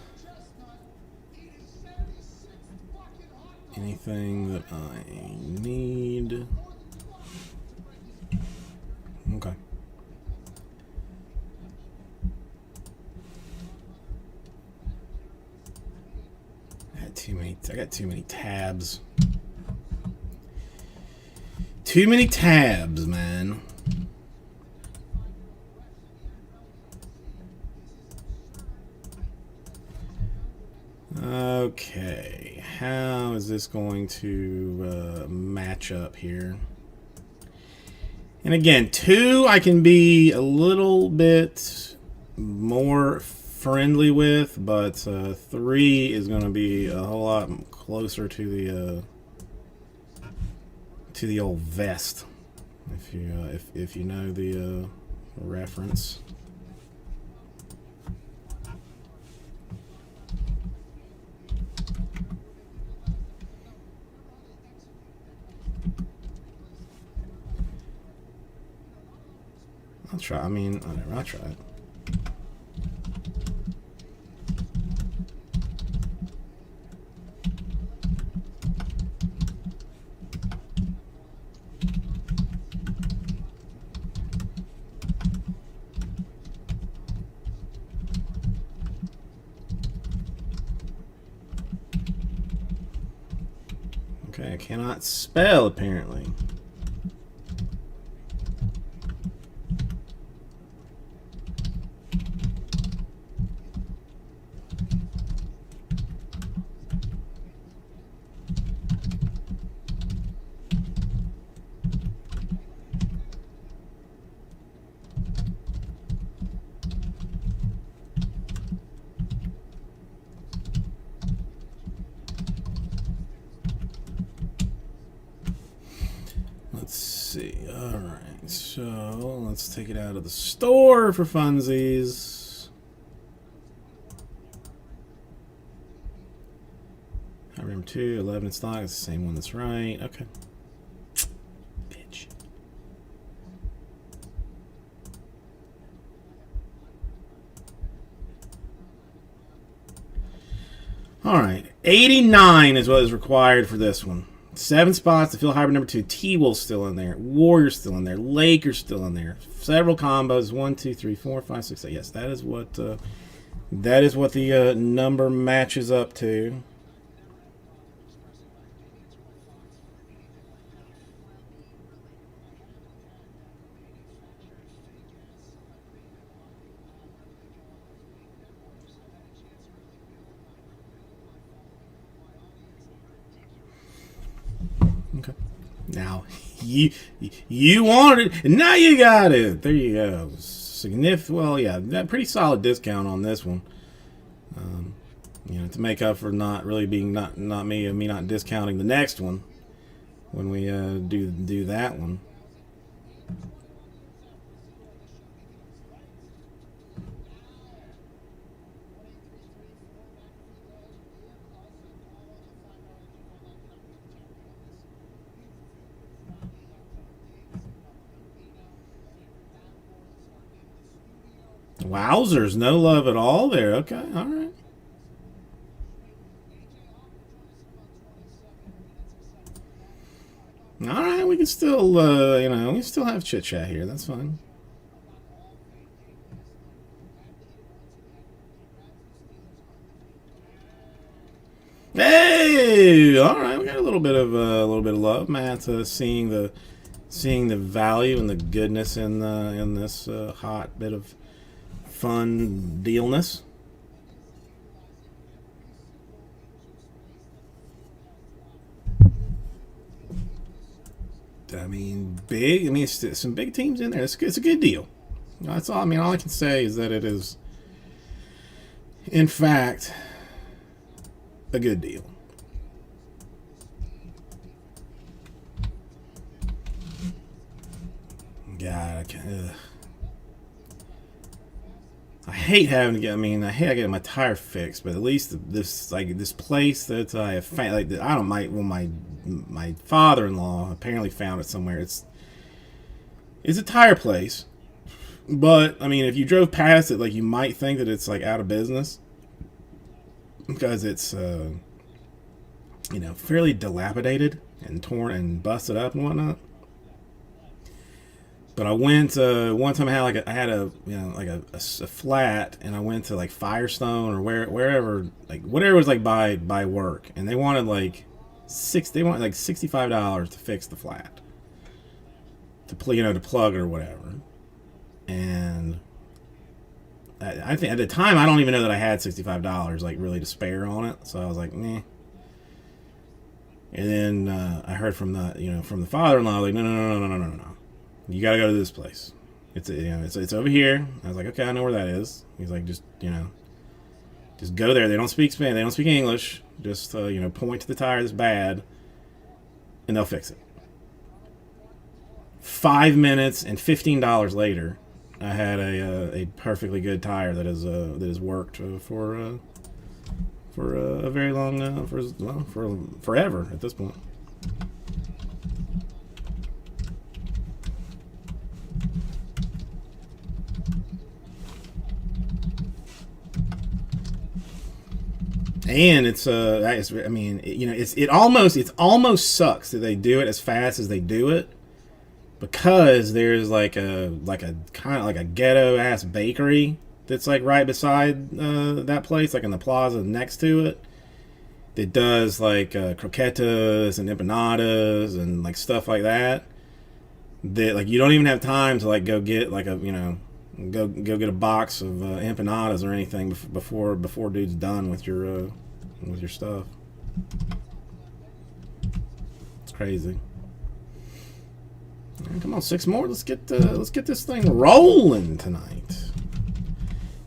anything that I need. Okay. I got too many tabs. Too many tabs, man. Okay, how is this going to match up here? And again, 2 I can be a little bit more friendly with, but 3 is going to be a whole lot closer to the old vest, if you know the reference. I'll try. I mean, whatever. I'll try it. Okay, I cannot spell apparently. Let's see. All right, so let's take it out of the store for funsies. I remember 2, 11 in stock. It's the same one that's right. Okay. Bitch. All right, 89 is what is required for this one. 7 spots to fill hybrid number 2. T-Wolf's still in there. Warrior's still in there. Laker's still in there. Several combos. 1, 2, 3, 4, 5, 6, 8. Yes, that is what the number matches up to. Okay. Now you wanted it, and now you got it. There you go. Significant. Well, yeah, that pretty solid discount on this one. You know, to make up for not really being not me not discounting the next one when we do that one. Wowzers, no love at all there. Okay, all right. All right, we can still, you know, we still have chit chat here. That's fine. Hey, all right, we got a little bit of love, Matt. Seeing the value and the goodness in this hot bit of fun dealness. I mean, big. I mean, it's some big teams in there. It's a good deal. That's all. I mean, all I can say is that it is, in fact, a good deal. God, I hate having to get. I mean, I hate getting my tire fixed, but at least this place that I have found, like I don't my father-in-law apparently found it somewhere. It's a tire place, but I mean, if you drove past it, like you might think that it's like out of business because it's fairly dilapidated and torn and busted up and whatnot. But I went one time. I had a flat, and I went to like Firestone or wherever, like whatever was like by work, and they wanted like $65 to fix the flat, to plug it or whatever. And I think at the time I don't even know that I had $65 like really to spare on it, so I was like, nah. And then I heard from the father-in-law, like, no. You gotta go to this place. It's over here. I was like, okay, I know where that is. He's like, just go there. They don't speak Spanish. They don't speak English. Just point to the tire that's bad, and they'll fix it. 5 minutes and $15 later, I had a perfectly good tire that has worked for a very long for forever at this point. And it's I mean, it almost sucks that they do it as fast as they do it, because there's like a kind of like a ghetto ass bakery that's like right beside that place, like in the plaza next to it, that does like croquetas and empanadas and like stuff like that. That like you don't even have time to like go get like go get a box of empanadas or anything before dude's done with your stuff. It's crazy. Right, come on, 6 more. Let's get this thing rolling tonight.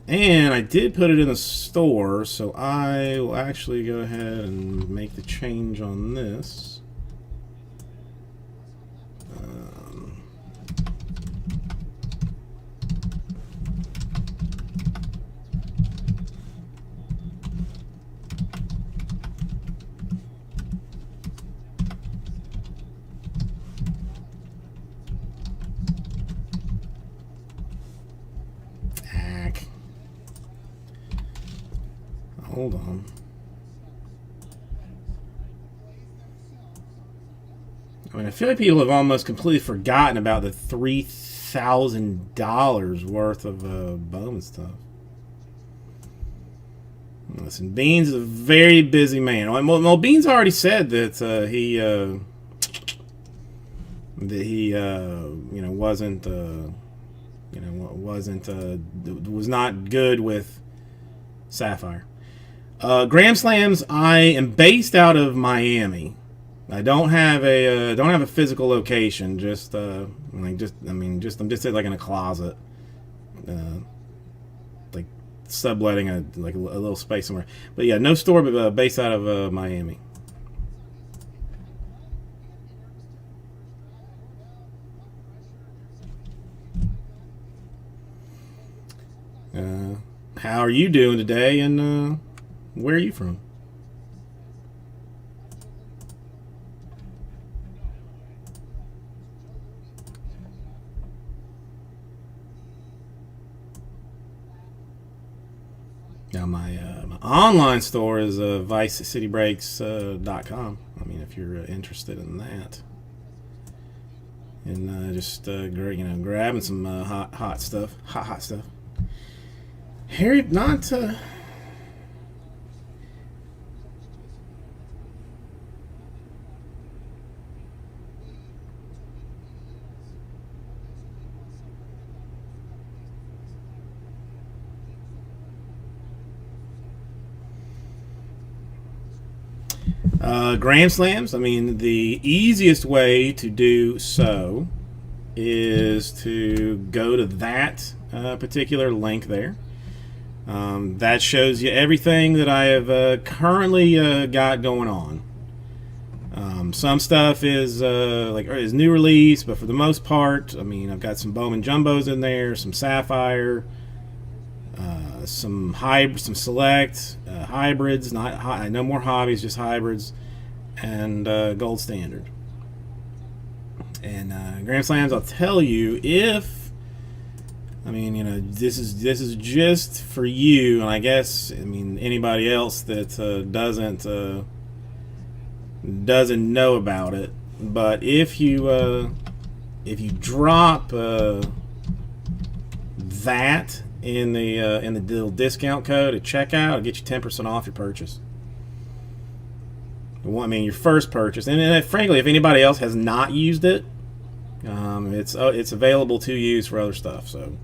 And I did put it in the store, so I will actually go ahead and make the change on this. Hold on. I mean, I feel like people have almost completely forgotten about the $3,000 worth of Bowman stuff. Listen, Beans is a very busy man. Well, Beans already said that he was not good with Sapphire. Grand Slams. I am based out of Miami. I don't have a physical location. I'm just like in a closet, like subletting a little space somewhere. But yeah, no store, but based out of Miami. How are you doing today, and where are you from? Now my online store is vicecitybreaks.com. I mean, if you're interested in that, and just grabbing some hot stuff. Harry, not. Grand Slams, I mean, the easiest way to do so is to go to that particular link there. That shows you everything that I have currently got going on. Some stuff is is new release, but for the most part, I mean, I've got some Bowman Jumbos in there, some Sapphire, some select hybrids, no more hobbies, just hybrids, and gold standard. And Grand Slams, I'll tell you, if I mean, you know, this is just for you, and I guess, I mean, anybody else that doesn't know about it. But if you drop that in the little discount code at checkout, it'll get you 10% off your purchase. I mean, your first purchase, and frankly, if anybody else has not used it, it's available to use for other stuff. So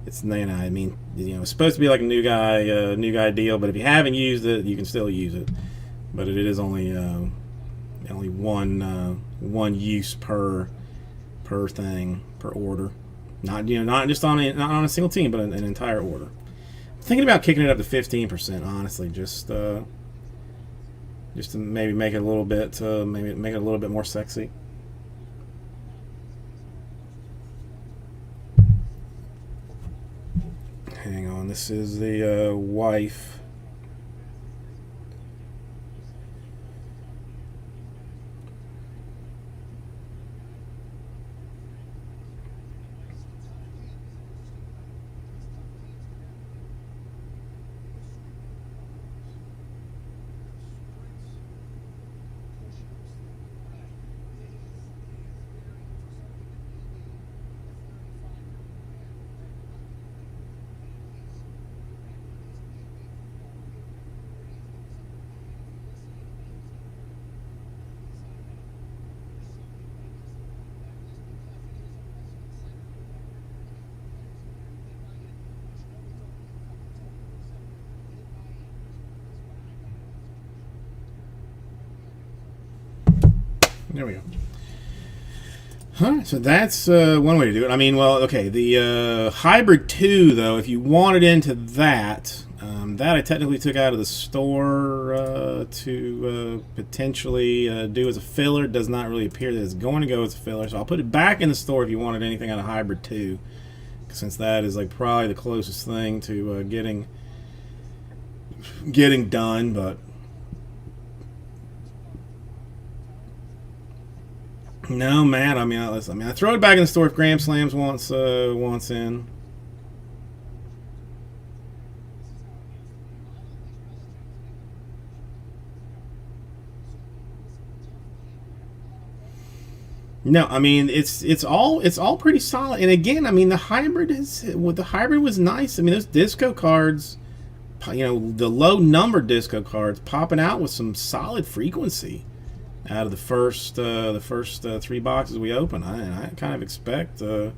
it's, you know, I mean, you know, it's supposed to be like a new guy deal, but if you haven't used it, you can still use it. But it is only one use per thing, per order. Not just on a single team, but an entire order. I'm thinking about kicking it up to 15%, honestly, just to maybe make it a little bit more sexy. Hang on, this is the wife. There we go. So that's one way to do it. I mean, well, okay, the Hybrid 2, though, if you wanted into that, that I technically took out of the store to potentially do as a filler. It does not really appear that it's going to go as a filler, so I'll put it back in the store if you wanted anything out of Hybrid 2, since that is like probably the closest thing to getting done, but no, Matt. I mean, I throw it back in the store if Grand Slams wants in. No, I mean it's all pretty solid. And again, I mean the hybrid was nice. I mean those disco cards, you know, the low number disco cards popping out with some solid frequency out of the first 3 boxes we open. I kind of expect the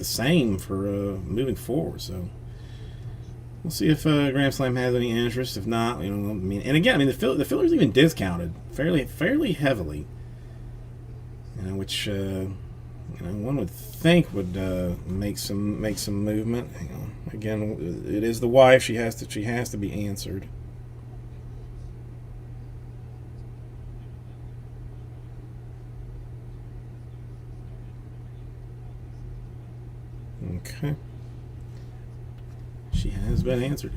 same for moving forward. So we'll see if Grand Slam has any interest. If not, you know, I mean, and again, I mean the filler's even discounted fairly heavily. You know, which you know, one would think would make some movement. Hang on. Again, it is the wife. She has to be answered. Okay. She has been answered.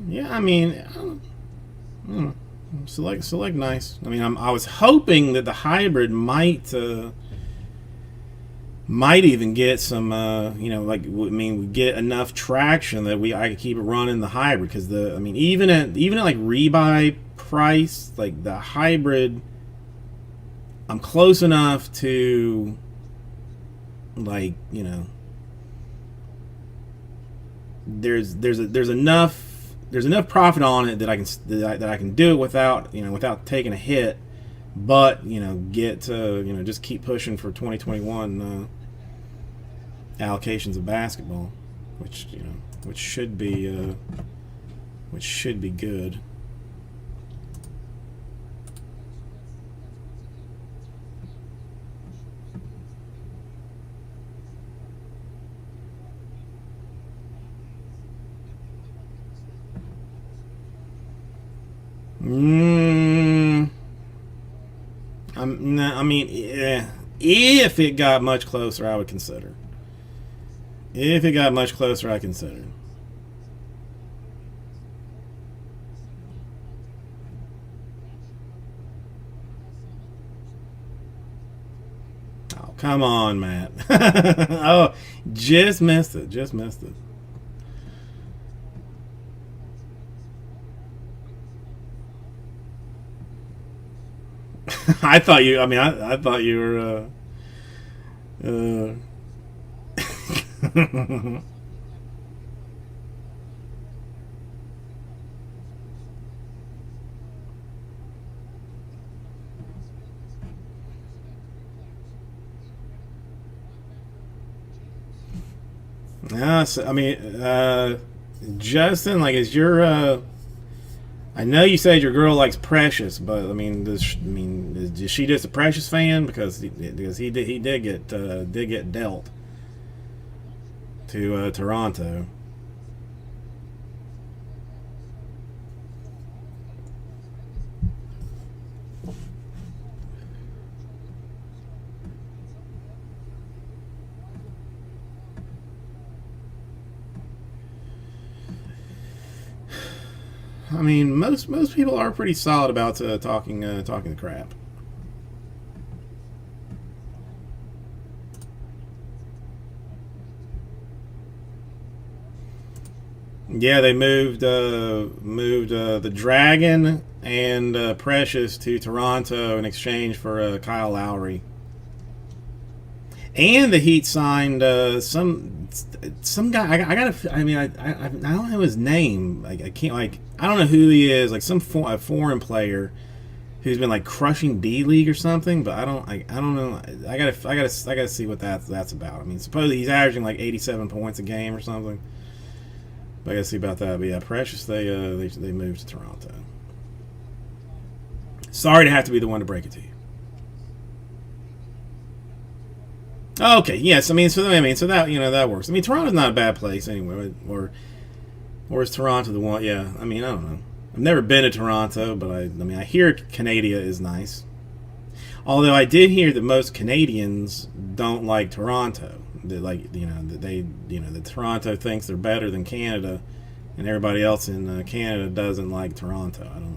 Yeah, I mean, I don't know. Select nice. I mean, I was hoping that the hybrid might even get some, you know, like, I mean, we get enough traction that I could keep it running the hybrid, because I mean, even at like rebuy price, like the hybrid, I'm close enough to, like, you know, there's enough profit on it that I can do it without taking a hit but get to just keep pushing for 2021 allocations of basketball, which which should be good. I mean, yeah, if it got much closer, I would consider. If it got much closer, I consider. Oh, come on, Matt. Oh, just missed it. Just missed it. I thought you. I mean, I thought you were. Yeah, so, I mean, Justin, like, is your I know you said your girl likes Precious, but I mean, is she just a Precious fan because he did get dealt to Toronto. I mean, most people are pretty solid about talking the crap. Yeah, they moved the Dragon and Precious to Toronto in exchange for Kyle Lowry. And the Heat signed some guy. I don't know his name. Like, I can't, like, I don't know who he is. Like, some foreign player who's been like crushing D League or something. But I don't know. I gotta see what that's about. I mean, supposedly he's averaging like 87 points a game or something. But I gotta see about that. But yeah, Precious, they moved to Toronto. Sorry to have to be the one to break it to you. Okay, yes, so that that works. I mean, Toronto's not a bad place anyway, or is Toronto the one? Yeah, I mean, I don't know. I've never been to Toronto, but I hear Canada is nice. Although I did hear that most Canadians don't like Toronto. That Toronto thinks they're better than Canada, and everybody else in Canada doesn't like Toronto. I don't know.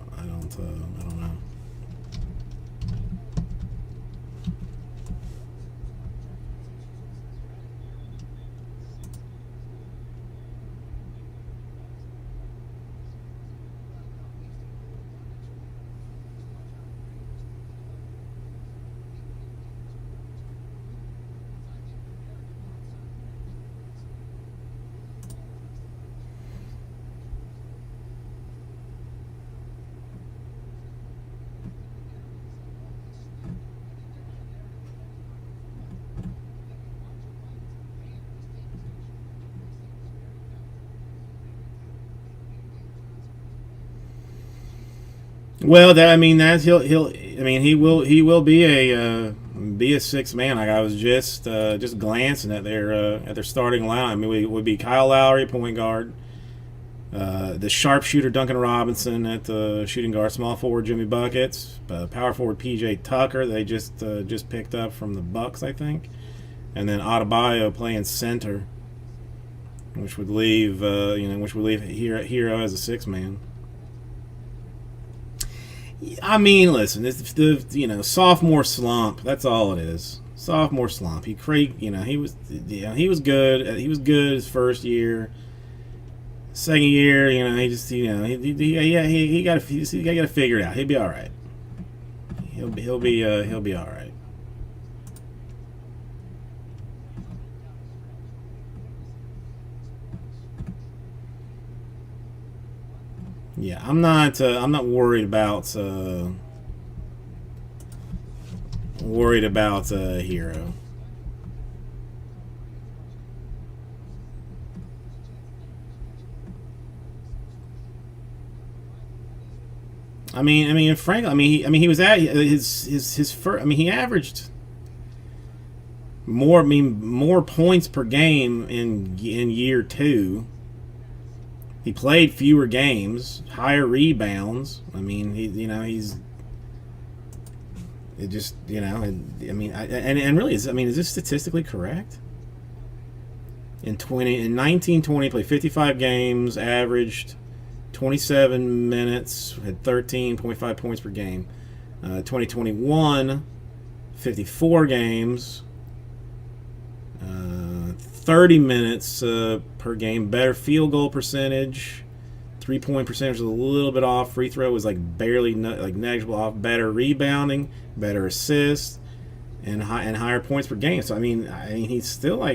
Well, he will be a sixth man. Like, I was just glancing at their starting line. I mean, it would be Kyle Lowry, point guard, the sharpshooter Duncan Robinson at the shooting guard, small forward Jimmy Buckets, power forward PJ Tucker. They just picked up from the Bucks, I think, and then Adebayo playing center, which would leave Hero as a sixth man. I mean, listen, it's the sophomore slump. That's all it is. Sophomore slump. He was good. He was good his first year. Second year, he got to figure it out. He'll be all right. He'll be all right. Yeah, I'm not worried about worried about Hero. Frankly, he was at his first. He averaged more points per game in year 2. He played fewer games, higher rebounds. He's it just really is this statistically correct? In 1920, played 55 games, averaged 27 minutes, had 13.5 points per game. 2021, 54 games, 30 minutes per game, better field goal percentage, 3-point percentage was a little bit off, free throw was barely negligible off, better rebounding, better assists, and higher points per game. So he's still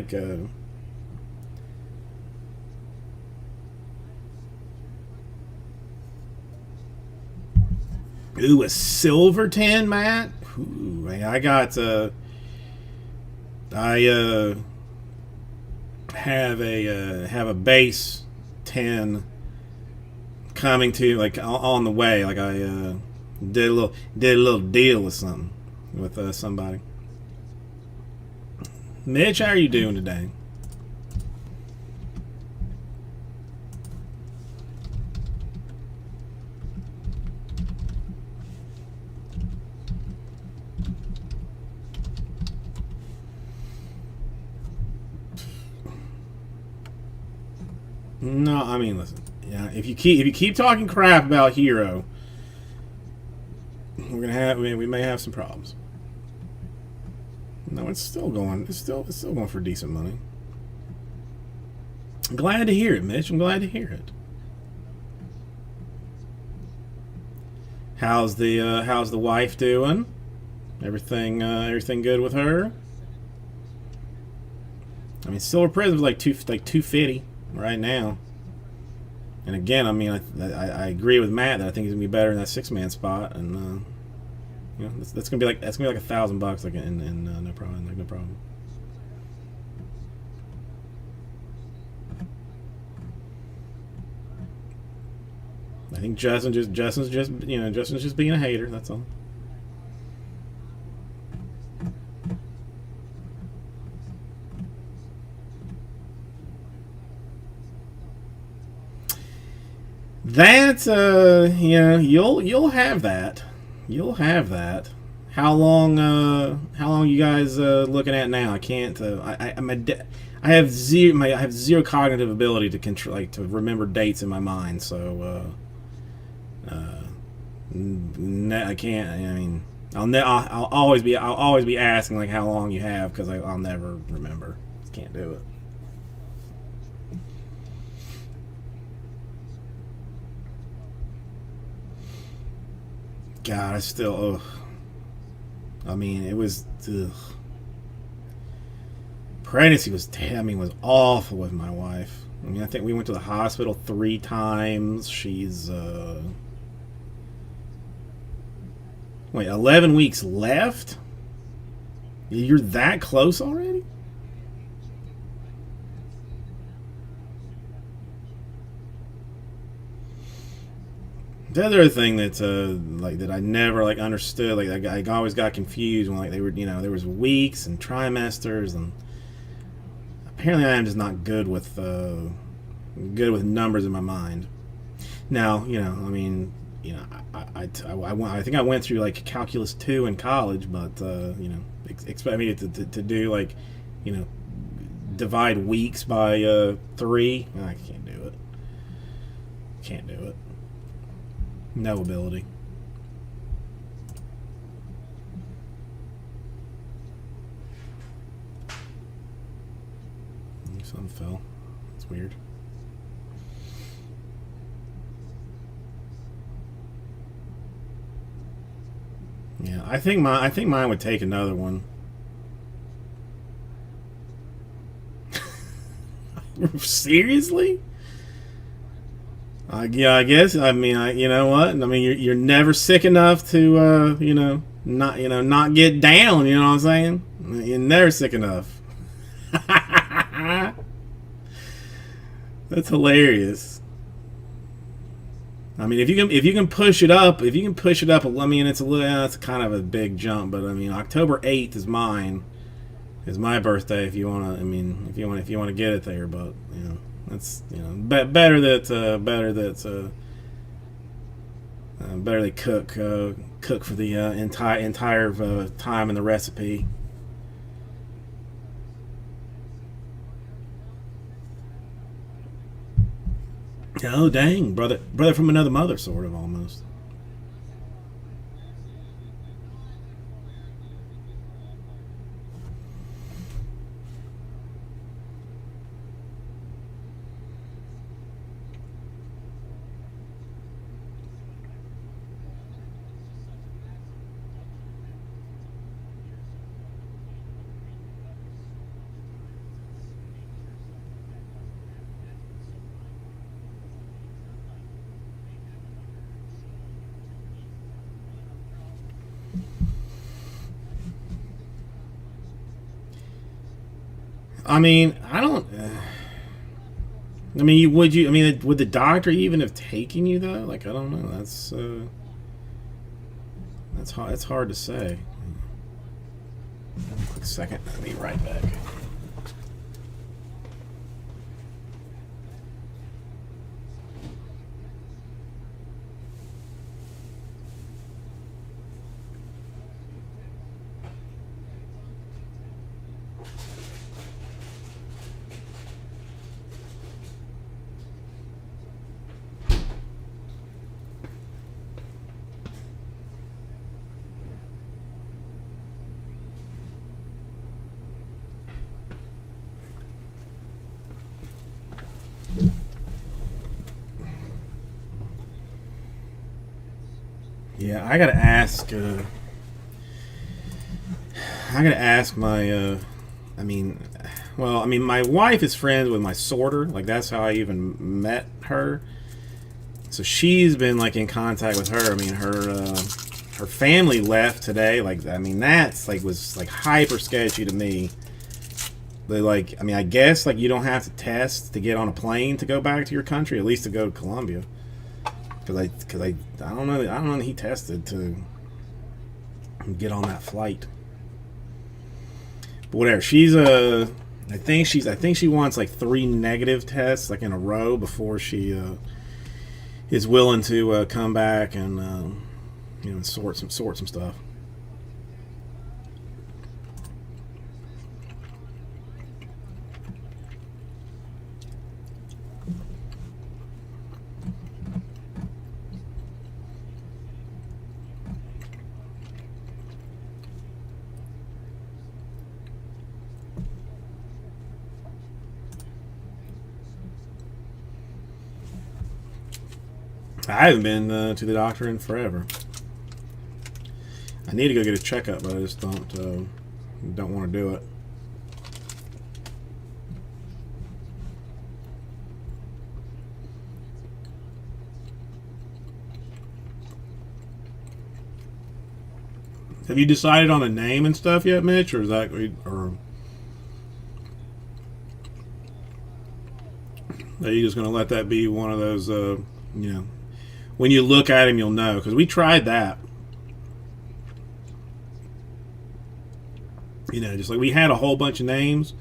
ooh, a silver 10, Matt. Ooh, I got have a base 10 coming to on the way. I did a little deal with somebody. Mitch, how are you doing today? No, listen. Yeah, if you keep talking crap about Hero, we may have some problems. No, it's still going. It's still going for decent money. I'm glad to hear it, Mitch. I'm glad to hear it. How's the wife doing? Everything good with her? Silver Prism's like 250 right now. And again, I agree with Matt that I think he's gonna be better in that 6-man spot, and that's gonna be like $1,000 and no problem, no problem. I think Justin's just being a hater. That's all. That you'll have that. You'll have that. How long you guys looking at now? I can't. I have zero cognitive ability to control, to remember dates in my mind. So I can't. I'll always be asking how long you have, because I'll never remember. Just can't do it. God, I still. It was. Ugh. Pregnancy was awful with my wife. I think we went to the hospital 3 times. She's 11 weeks left? You're that close already? The other thing that that I never understood, I always got confused when they were, there was weeks and trimesters, and apparently I am just not good with numbers in my mind. Now, I think I went through calculus 2 in college, but expect me to do divide weeks by 3. I can't do it. Can't do it. No ability. Something fell. That's weird. Yeah, I think mine would take another one. Seriously? Yeah, I guess. You know what? You're never sick enough to not get down. You know what I'm saying? You're never sick enough. That's hilarious. I mean, if you can push it up, I mean, it's kind of a big jump, but I mean, October 8th is my birthday. If you want to, I mean, if you want to get it there, but that's better they cook for the entire time in the recipe. Oh dang, brother from another mother, sort of almost. I mean, I don't. I mean, would you? I mean, would the doctor even have taken you though? Like, I don't know. That's hard to say. Quick second. I'll be right back. Yeah, I gotta ask. My. I mean, my wife is friends with my sorter. Like, that's how I even met her. So she's been like in contact with her. I mean, her family left today. Like, I mean, that's like was like hyper sketchy to me. They like, I mean, I guess like you don't have to test to get on a plane to go back to your country, at least to go to Colombia. Because I don't know that he tested to get on that flight. But whatever, I think she wants like 3 negative tests like in a row before she is willing to come back and sort some stuff. I haven't been to the doctor in forever. I need to go get a checkup, but I just don't want to do it. Have you decided on a name and stuff yet, Mitch, or is that or are you just going to let that be one of those when you look at him, you'll know, because we tried that. Just like we had a whole bunch of names,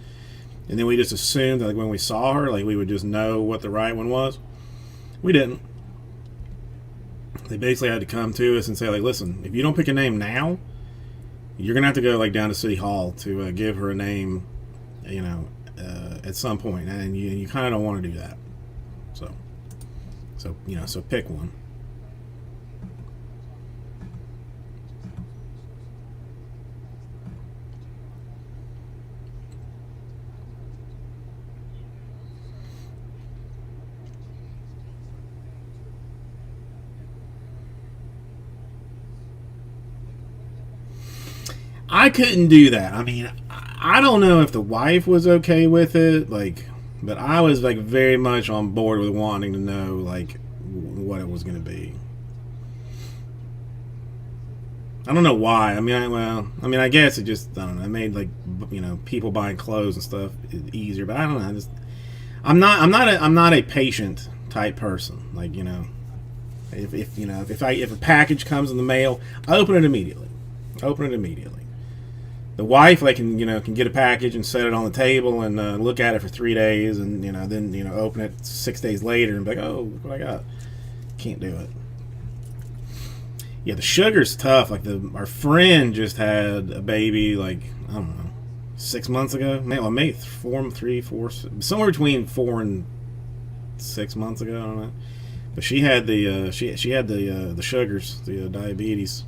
and then we just assumed that like when we saw her, like we would just know what the right one was. We didn't. They basically had to come to us and say, like, listen, if you don't pick a name now, you're gonna have to go like down to City Hall to give her a name, at some point, and you kind of don't want to do that. So pick one. I couldn't do that. I mean, I don't know if the wife was okay with it, like, but I was like very much on board with wanting to know like what it was going to be. I don't know why. I mean, I guess it just, I don't know. It made like, people buying clothes and stuff easier. But I don't know. I'm not a patient type person. Like, if a package comes in the mail, I open it immediately. The wife, like, can get a package and set it on the table and look at it for 3 days, and then open it 6 days later and be like, oh, look what I got. Can't do it. Yeah, the sugar's tough. Like, our friend just had a baby, like, I don't know, 6 months ago. Maybe 4, somewhere between 4 and 6 months ago. I don't know. But she had the she had the sugars, the diabetes.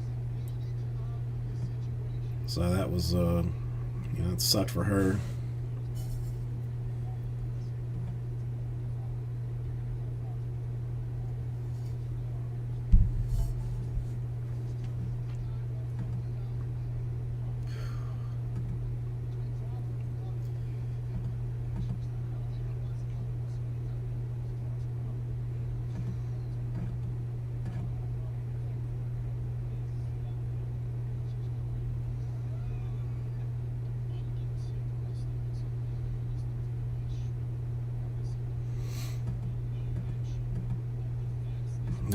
So that was it sucked for her.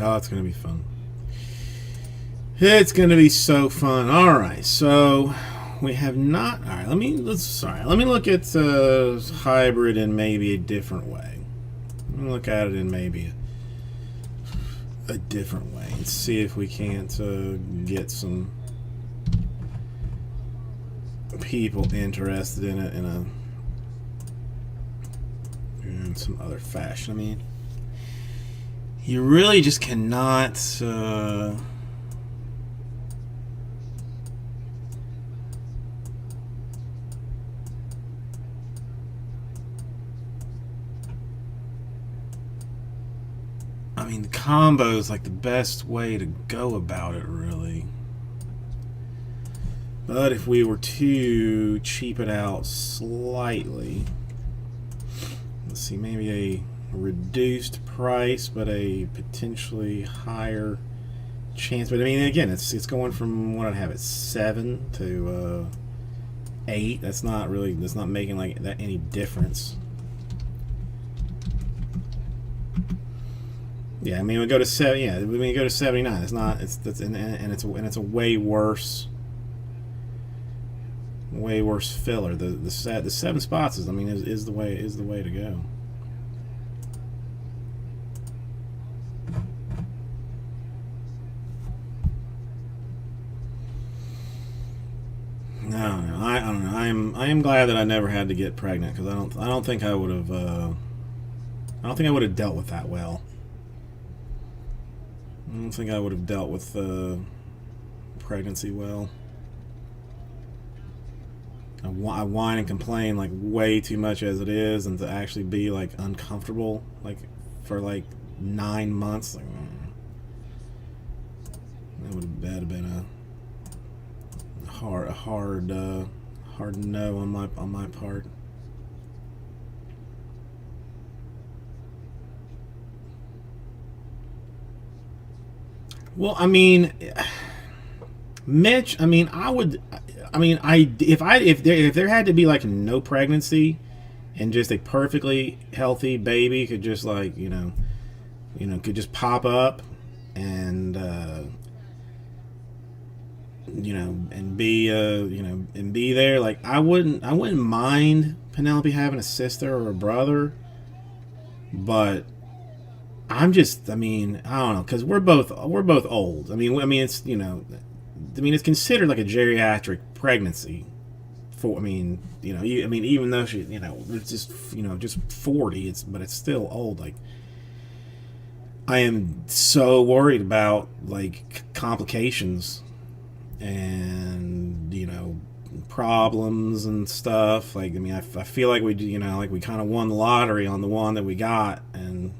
Oh, it's gonna be fun. It's gonna be so fun. All right, so we have not. All right, let me look at hybrid in maybe a different way. Let me look at it in maybe a different way and see if we can't get some people interested in it in some other fashion. I mean, you really just cannot I mean, the combo is like the best way to go about it, really. But if we were to cheap it out slightly, let's see, maybe a reduced price but a potentially higher chance. But I mean, again, it's going from what I'd have at 7 to 8. That's not making like that any difference. Yeah, I mean, we go to 7. Yeah, I mean, we go to 79. It's not. It's a way worse filler. The 7 spots is, I mean, is the way to go. No, I don't know. I am glad that I never had to get pregnant, because I don't think I would have. I don't think I would have dealt with that well. I don't think I would have dealt with pregnancy well. I whine and complain like way too much as it is, and to actually be like uncomfortable like for like 9 months, like, that'd have been a hard no on my part. Well, I mean, Mitch, I mean, if there had to be like no pregnancy and just a perfectly healthy baby could just like, could just pop up and and be there, like I wouldn't mind Penelope having a sister or a brother, but I mean, I don't know, because we're both old. I mean, it's it's considered like a geriatric pregnancy. Even though she, it's just 40, but it's still old. Like, I am so worried about like complications and problems and stuff. Like, I mean, I feel like we kind of won the lottery on the one that we got, and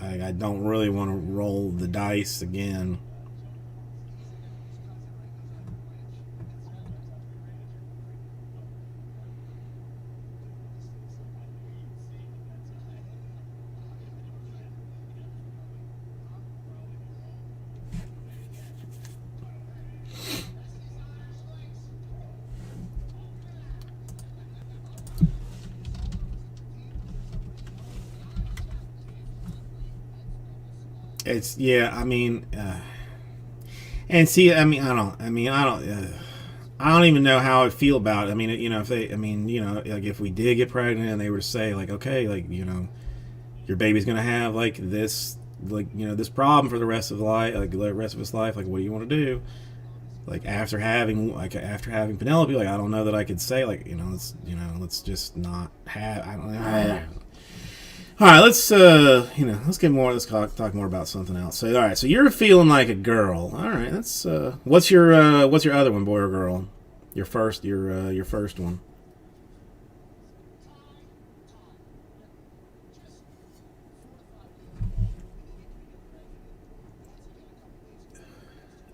I don't really want to roll the dice again. It's yeah. I mean, and see, I mean, I don't even know how I feel about it. I mean, you know, if they, I mean, you know, like if we did get pregnant and they were to say like, okay, like you know, your baby's gonna have like this, like you know, this problem for the rest of life, like the rest of his life. Like, what do you want to do? Like after having Penelope, like I don't know that I could say like let's just not have. I don't know. All right, let's get more. Let's talk more about something else. So, all right, so you're feeling like a girl. All right, that's what's your other one, boy or girl? Your first one.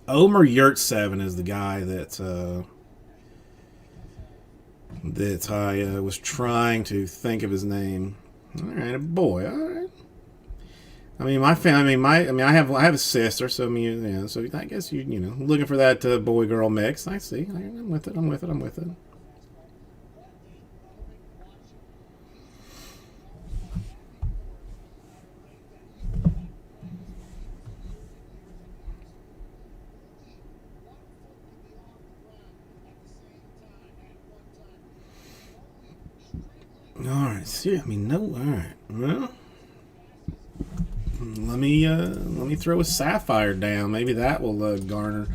Omer Yurtseven is the guy that I was trying to think of his name. All right, a boy. All right. I mean, my family. I have a sister, so so I guess you looking for that boy girl mix. I see. I'm with it. I'm with it. All right. See, I mean, no. All right. Well, let me throw a sapphire down. Maybe that will garner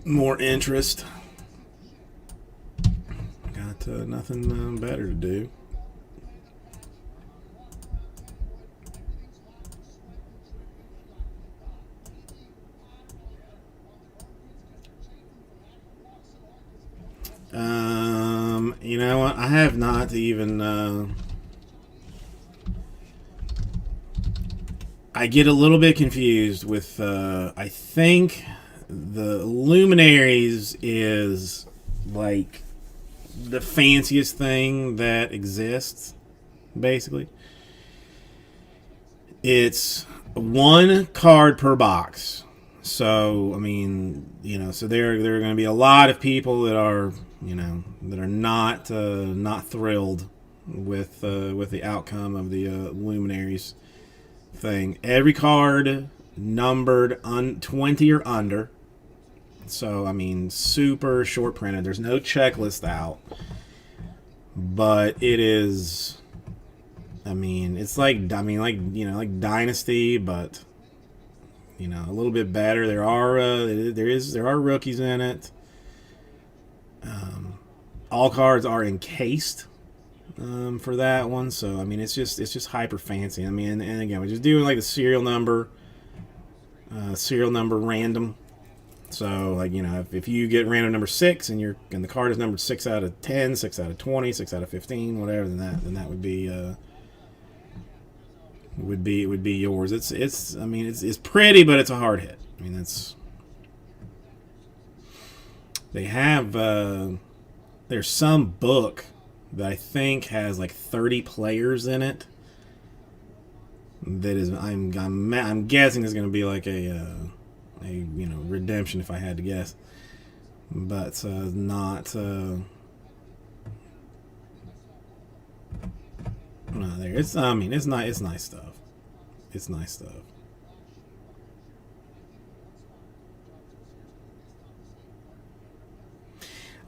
more interest. Got nothing better to do. You know what? I have not even. I get a little bit confused with. I think the Luminaries is like the fanciest thing that exists. Basically, it's one card per box. So I mean, so there are going to be a lot of people that are not thrilled with the outcome of the Luminaries thing. Every card numbered 20 or under. So I mean, super short printed. There's no checklist out, but it is. I mean, it's like Dynasty, but a little bit better. There are rookies in it. All cards are encased for that one, so I mean it's just hyper fancy. I mean, and again, we're just doing like the serial number random. So like if you get random number 6 and the card is numbered 6 out of 10, 6 out of 20, 6 out of 15, whatever, then that would be yours. It's pretty, but it's a hard hit. I mean they have there's some book that I think has like 30 players in it. That is, I'm guessing is going to be like a redemption if I had to guess, but not. No, there. It's it's nice stuff. It's nice stuff.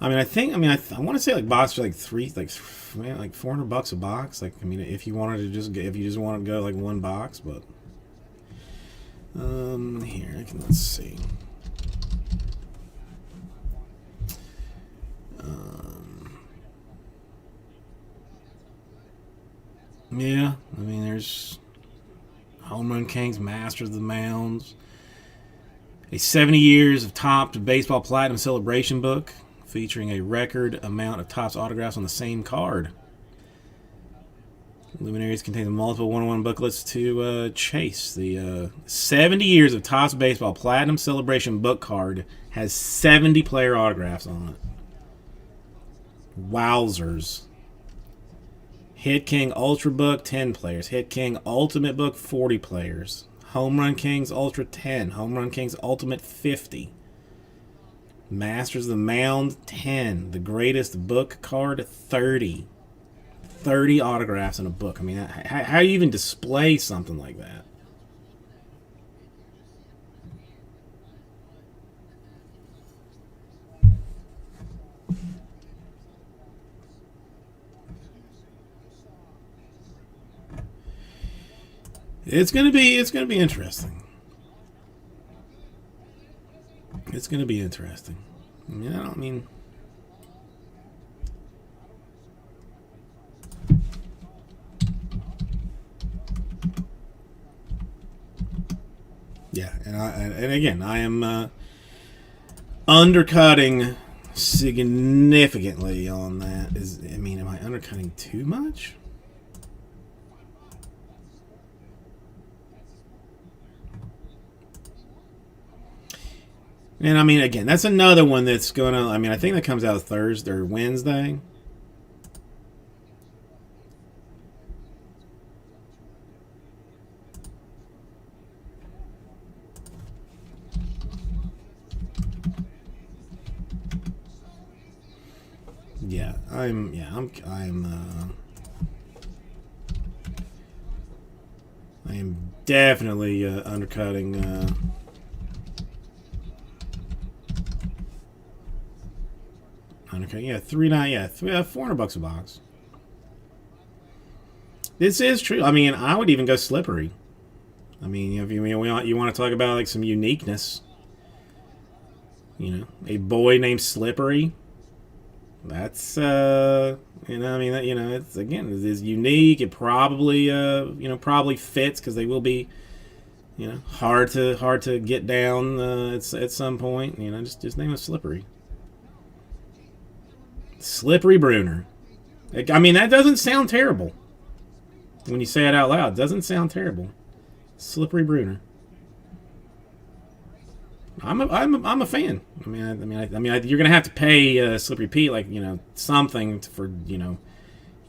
I want to say like box are like $400 a box. Like if you just want to go like one box, but here let's see. Yeah, there's Home Run Kings, Masters of the Mounds, a 70 years of Topps Baseball Platinum Celebration book featuring a record amount of Topps autographs on the same card. Luminaries contains multiple one-on-one booklets to chase. The 70 years of Topps Baseball Platinum Celebration book card has 70 player autographs on it. Wowzers. Hit King Ultra Book, 10 players. Hit King Ultimate Book, 40 players. Home Run Kings Ultra, 10. Home Run Kings Ultimate, 50. Masters of the Mound, 10. The Greatest Book card, 30. 30 autographs in a book. I mean, how do you even display something like that? It's gonna be interesting. It's gonna be interesting. I mean, yeah, and again, I am undercutting significantly on that. Am I undercutting too much? And I mean, again, that's another one that's gonna. I mean, I think that comes out Thursday or Wednesday. Yeah, I'm I am definitely undercutting. Undercutting, yeah, $400 a box. This is true. I mean, I would even go slippery. I mean, if you want to talk about like some uniqueness, a boy named Slippery. That's I mean, that, it's again, it is unique. It probably probably fits because they will be hard to get down at some point. Just name it Slippery. Slippery Bruner. I mean, that doesn't sound terrible when you say it out loud. It doesn't sound terrible. Slippery Bruner. I'm a fan. I mean, you're gonna have to pay Slippery Pete something for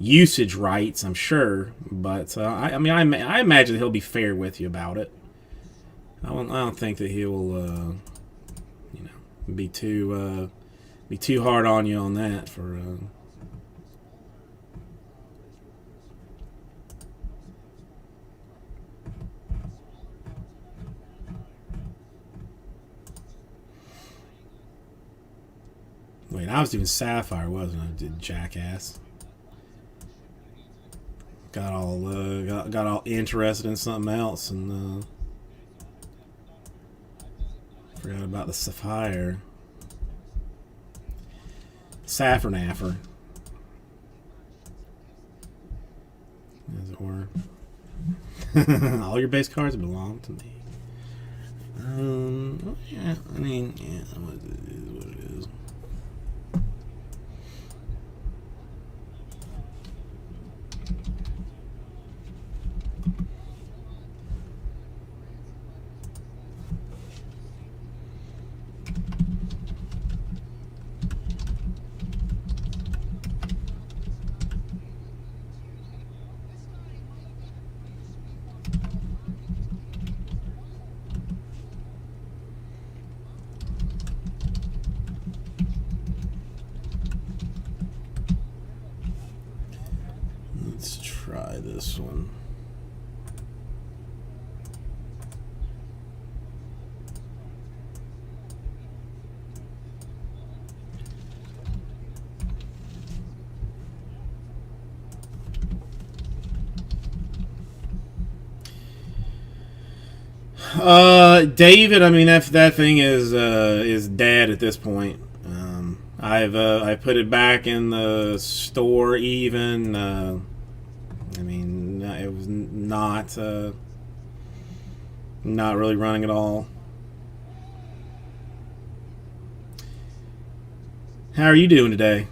usage rights, I'm sure. But I imagine he'll be fair with you about it. I don't think that he will be too hard on you on that for. Wait, I was doing Sapphire, wasn't I? Did jackass. Got all interested in something else and forgot about the Sapphire. Saffernaffer, as it were. All your base cards belong to me. Yeah, I mean, yeah, it is what it is. Let's try this one. David, I mean that thing is dead at this point. I put it back in the store even. I mean, it was not really running at all. How are you doing today?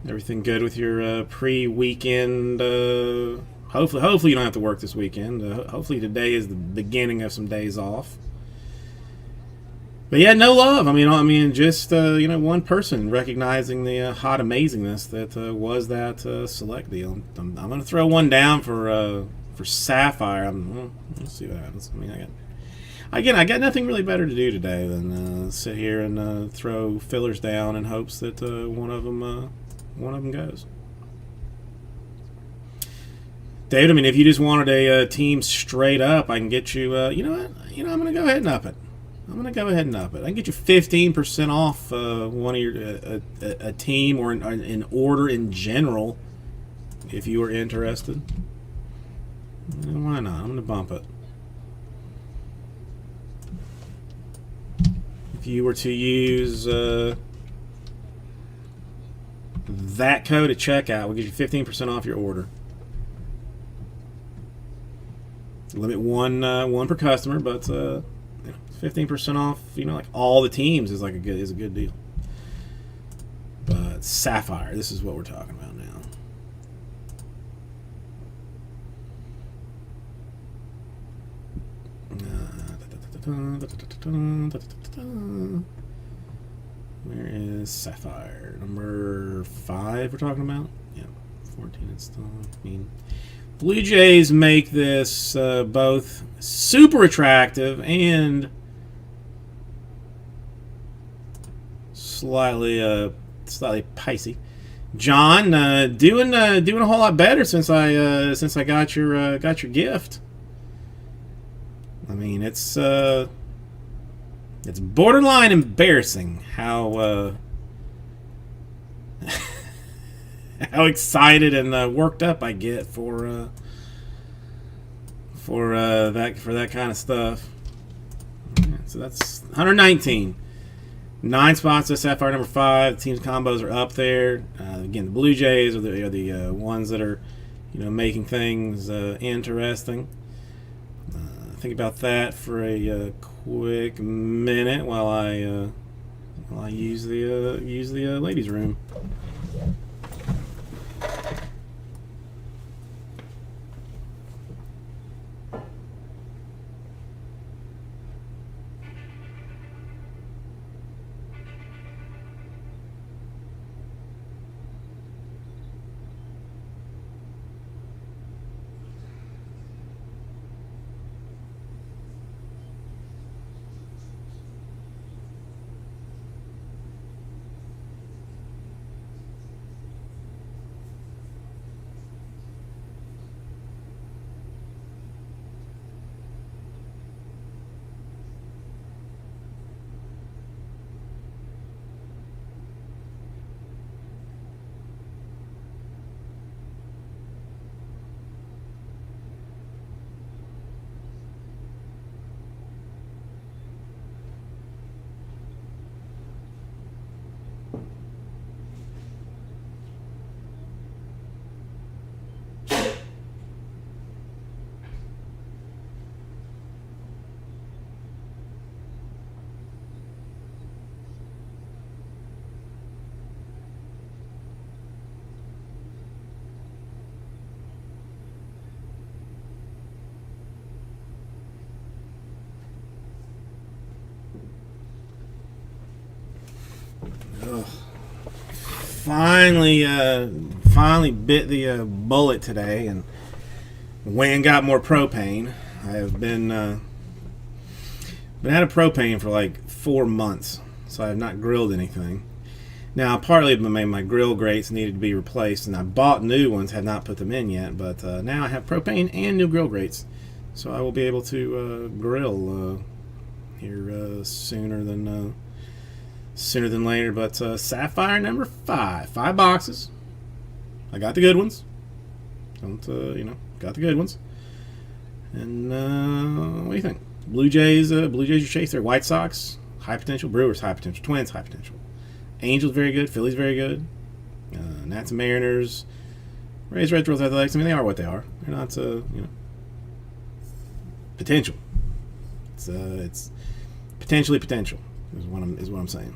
Everything good with your pre-weekend? Hopefully you don't have to work this weekend. Hopefully today is the beginning of some days off. But yeah, no love. I mean, just one person recognizing the hot amazingness that was that select deal. I'm gonna throw one down for Sapphire. Let's see what happens. I mean, I got nothing really better to do today than sit here and throw fillers down in hopes that one of them goes. David, I mean, if you just wanted a team straight up, I can get you. You know what? I'm gonna go ahead and up it. I can get you 15% off one of your a team or an order in general, if you are interested. Why not? I'm going to bump it. If you were to use that code at checkout, we'll give you 15% off your order. Limit one per customer, but 15% off. You know, like all the teams is like a good deal. But Sapphire, this is what we're talking about now. Where is Sapphire? Number 5 we're talking about? Yeah, 14 install. I mean, Blue Jays make this both super attractive and slightly pricey. John, doing a whole lot better since I got your gift. I mean, it's borderline embarrassing how how excited and worked up I get for that kind of stuff. Yeah, so that's 119. 9 spots to Sapphire number 5. The team's combos are up there. Again, the Blue Jays are the ones that are, you know, making things interesting. Think about that for a quick minute while I use the ladies' room. Finally bit the bullet today and went and got more propane. I have been out of propane for like 4 months, so I have not grilled anything. Now, partly my grill grates needed to be replaced, and I bought new ones, have not put them in yet, but now I have propane and new grill grates, so I will be able to grill here sooner than later. But Sapphire number 5, 5 boxes. I got the good ones. Got the good ones. And what do you think? Blue Jays your chase there. White Sox, high potential. Brewers, high potential. Twins, high potential. Angels, very good. Phillies, very good. Nats and Mariners. Rays, Reds, Royals, Athletics. I mean, they are what they are. They're not, potential. It's potentially potential is what I'm saying.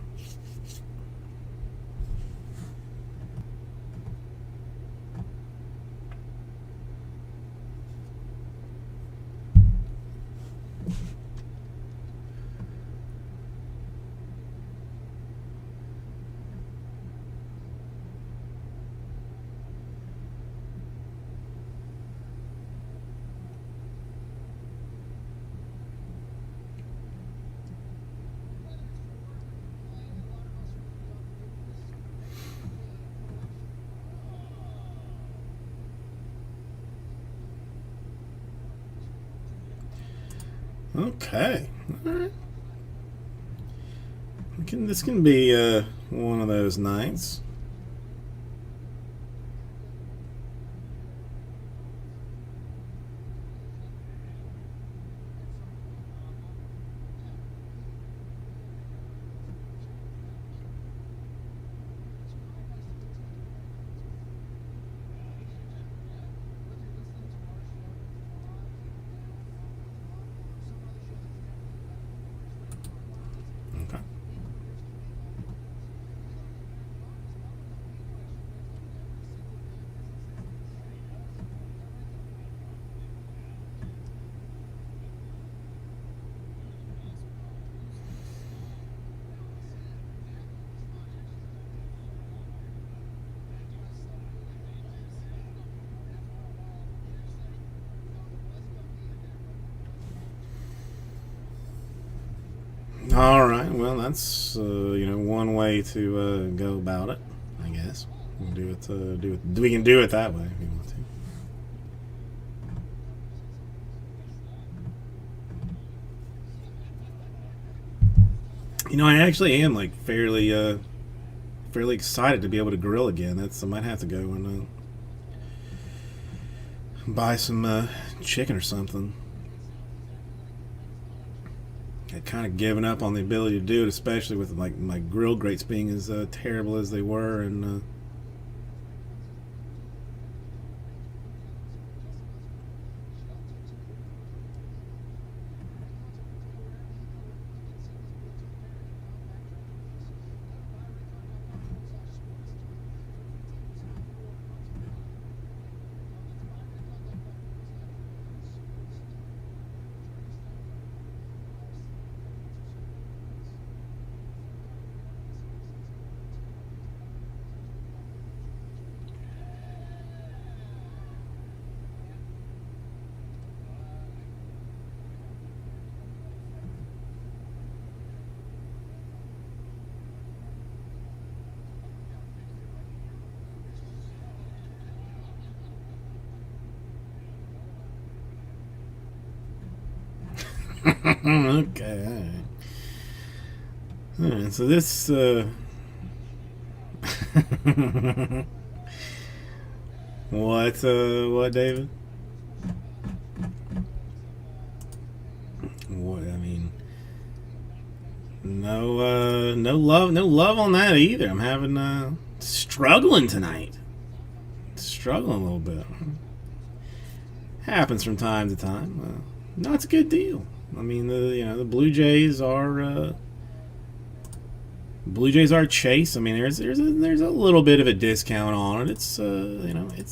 Okay. All right. This can be one of those nights. All right. Well, that's one way to go about it. I guess we'll do it. We can do it that way if you want to. I actually am like fairly excited to be able to grill again. I might have to go and buy some chicken or something. I'd kind of given up on the ability to do it, especially with like my grill grates being as terrible as they were, and okay, all right. So this what, David? What, I mean, no love on that either. I'm having struggling tonight. Struggling a little bit. Happens from time to time. No, it's a good deal. I mean, the Blue Jays are chase. I mean, there's a little bit of a discount on it. It's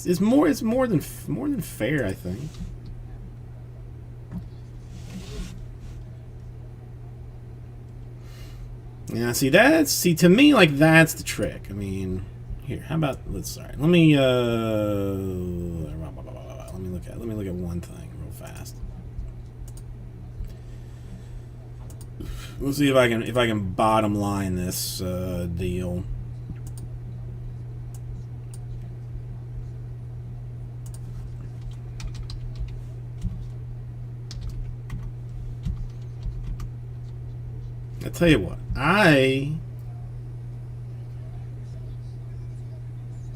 it's more than fair, I think. Yeah, see to me, like, that's the trick. I mean, here, how about let me look at one thing real fast. We'll see if I can bottom line this deal. I tell you what,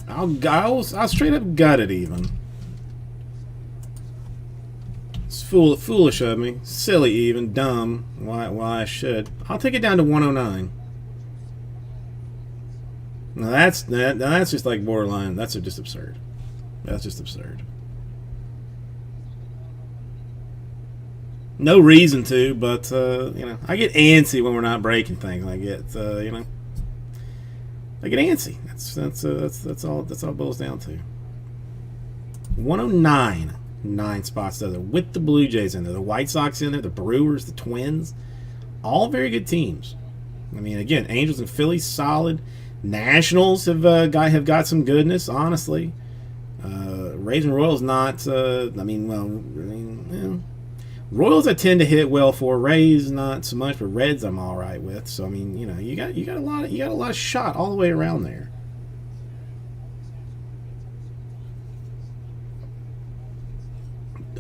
I'll straight up gut it even. It's foolish of me, silly even, dumb. Why I should. I'll take it down to 109. Now that's just like borderline. That's just absurd. That's just absurd. No reason to, but I get antsy when we're not breaking things. I get I get antsy. That's all it boils down to. 109, 9 spots does it with the Blue Jays in there, the White Sox in there, the Brewers, the Twins, all very good teams. I mean, again, Angels and Phillies solid. Nationals have got some goodness, honestly. Rays and Royals not. Royals I tend to hit well for. Rays not so much, but Reds I'm all right with. So I mean, you got a lot of shot all the way around there.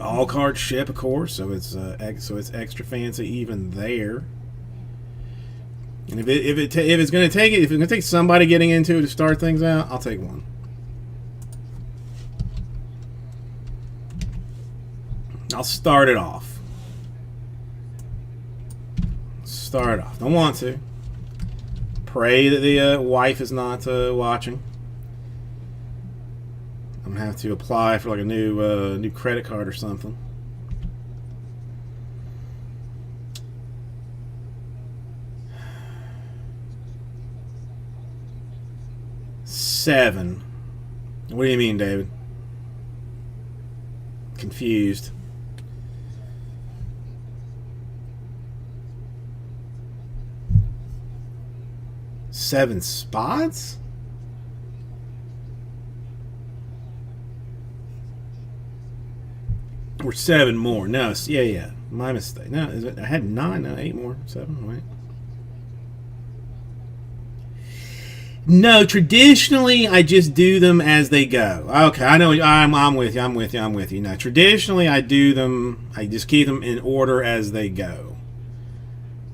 All card ship, of course, so it's extra fancy even there. And if it's going to take somebody getting into it to start things out, I'll take one. I'll start it off. Don't want to. Pray that the wife is not watching. I'm gonna have to apply for like a new credit card or something. $7. What do you mean, David? Confused. $7 spots? Or 7 more? No, yeah. My mistake. No, I had 9, now 8 more. 7. Wait. No, traditionally I just do them as they go. Okay, I know. I'm with you. I'm with you. I'm with you. Now, traditionally I do them. I just keep them in order as they go.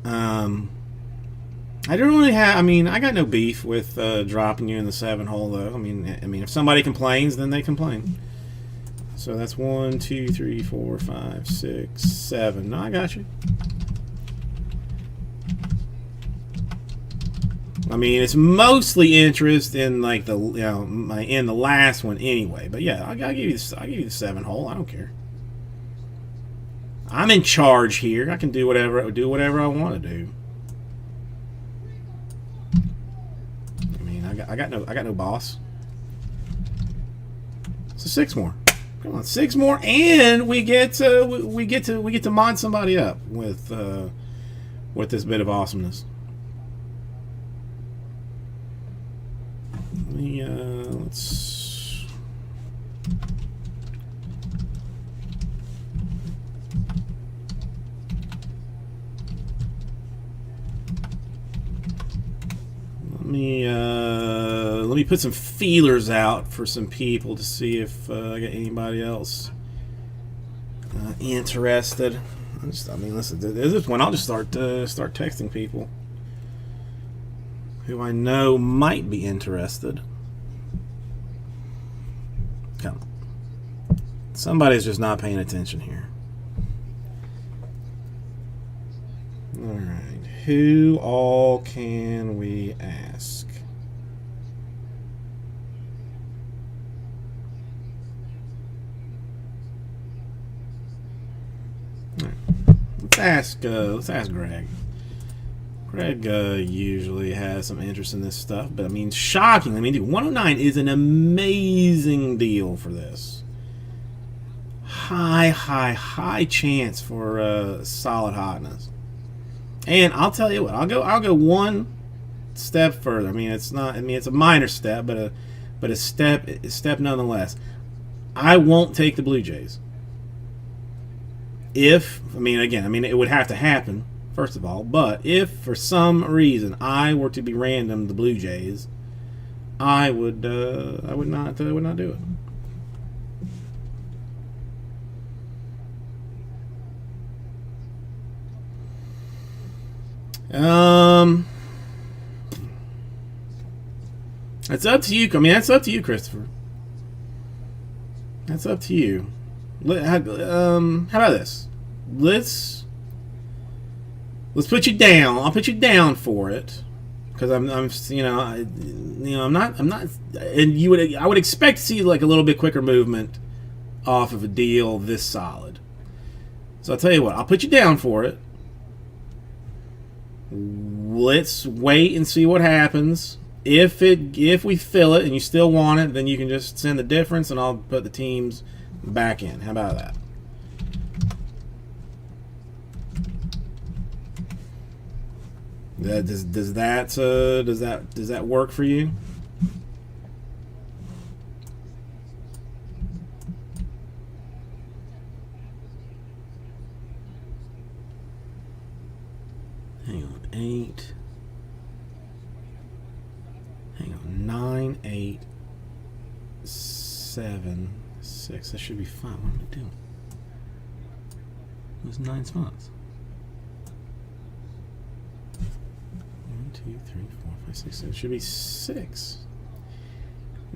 I don't really have. I mean, I got no beef with dropping you in the 7 hole, though. I mean, if somebody complains, then they complain. So that's 1, 2, 3, 4, 5, 6, 7. No, I got you. I mean, it's mostly interest in like the in the last one anyway. But yeah, I'll give you the 7 hole. I don't care. I'm in charge here. I can do whatever I want to do. I mean, I got no boss. So 6 more. Come on, 6 more, and we get to mod somebody up with this bit of awesomeness. Let's. Let me put some feelers out for some people to see if I got anybody else interested. I mean, listen, this one I'll just start texting people who I know might be interested. Come on. Somebody's just not paying attention here. Alright. Who all can we ask? Alright. Let's ask Greg. Greg usually has some interest in this stuff, but I mean, shockingly, I mean, dude, 109 is an amazing deal for this. High chance for solid hotness. And I'll tell you what, I'll go one step further. I mean, it's a minor step, but a step nonetheless. I won't take the Blue Jays. It would have to happen. First of all, but if for some reason I were to be random the Blue Jays, I would not do it. It's up to you. I mean, that's up to you, Christopher. That's up to you. How about this? Let's put you down. I'll put you down for it, because I'm not. And I would expect to see like a little bit quicker movement off of a deal this solid. So I'll tell you what. I'll put you down for it. Let's wait and see what happens. If we fill it and you still want it, then you can just send the difference, and I'll put the teams back in. How about that? Does that work for you? Hang on, 8. Hang on, 9, 8, 7, 6. That should be fine. What am I doing? There's 9 spots. 1, 2, 3, 4, 5, 6, 7. It should be 6.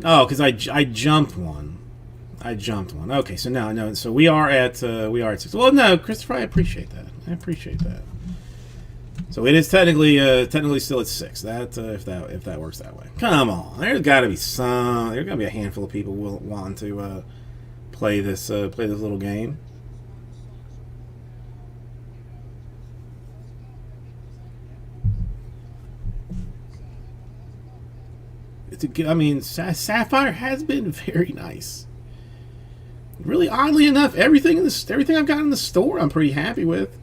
Oh, because I jumped one. Okay, so now no. So we are at 6. Well, no, Christopher, I appreciate that. So it is technically still at 6. That if that works that way. Come on, there's got to be a handful of people wanting to play this little game. Sapphire has been very nice. Really, oddly enough, everything I've got in the store, I'm pretty happy with.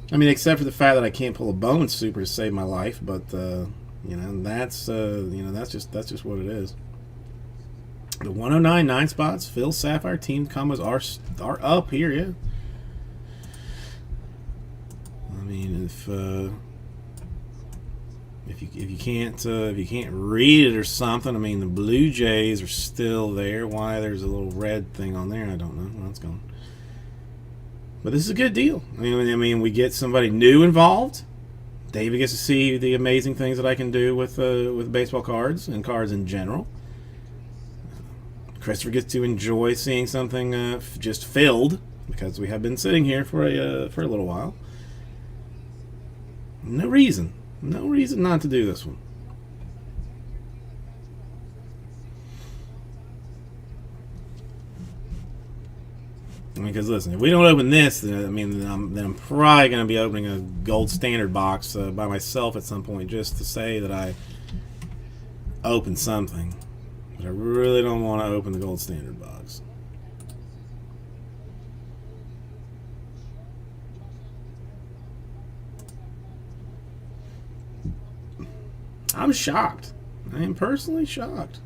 I mean, except for the fact that I can't pull a bone super to save my life, but that's just what it is. The 109 9 spots, Phil Sapphire team combos are up here, yeah. I mean, if you can't read it or something, I mean the Blue Jays are still there. Why there's a little red thing on there, I don't know. Well, it's gone. But this is a good deal. I mean, we get somebody new involved. David gets to see the amazing things that I can do with baseball cards and cards in general. Christopher gets to enjoy seeing something just filled, because we have been sitting here for a little while. No reason not to do this one. I mean, because listen, if we don't open this, then I'm probably going to be opening a gold standard box by myself at some point, just to say that I opened something. But I really don't want to open the gold standard box. I'm shocked. I am personally shocked.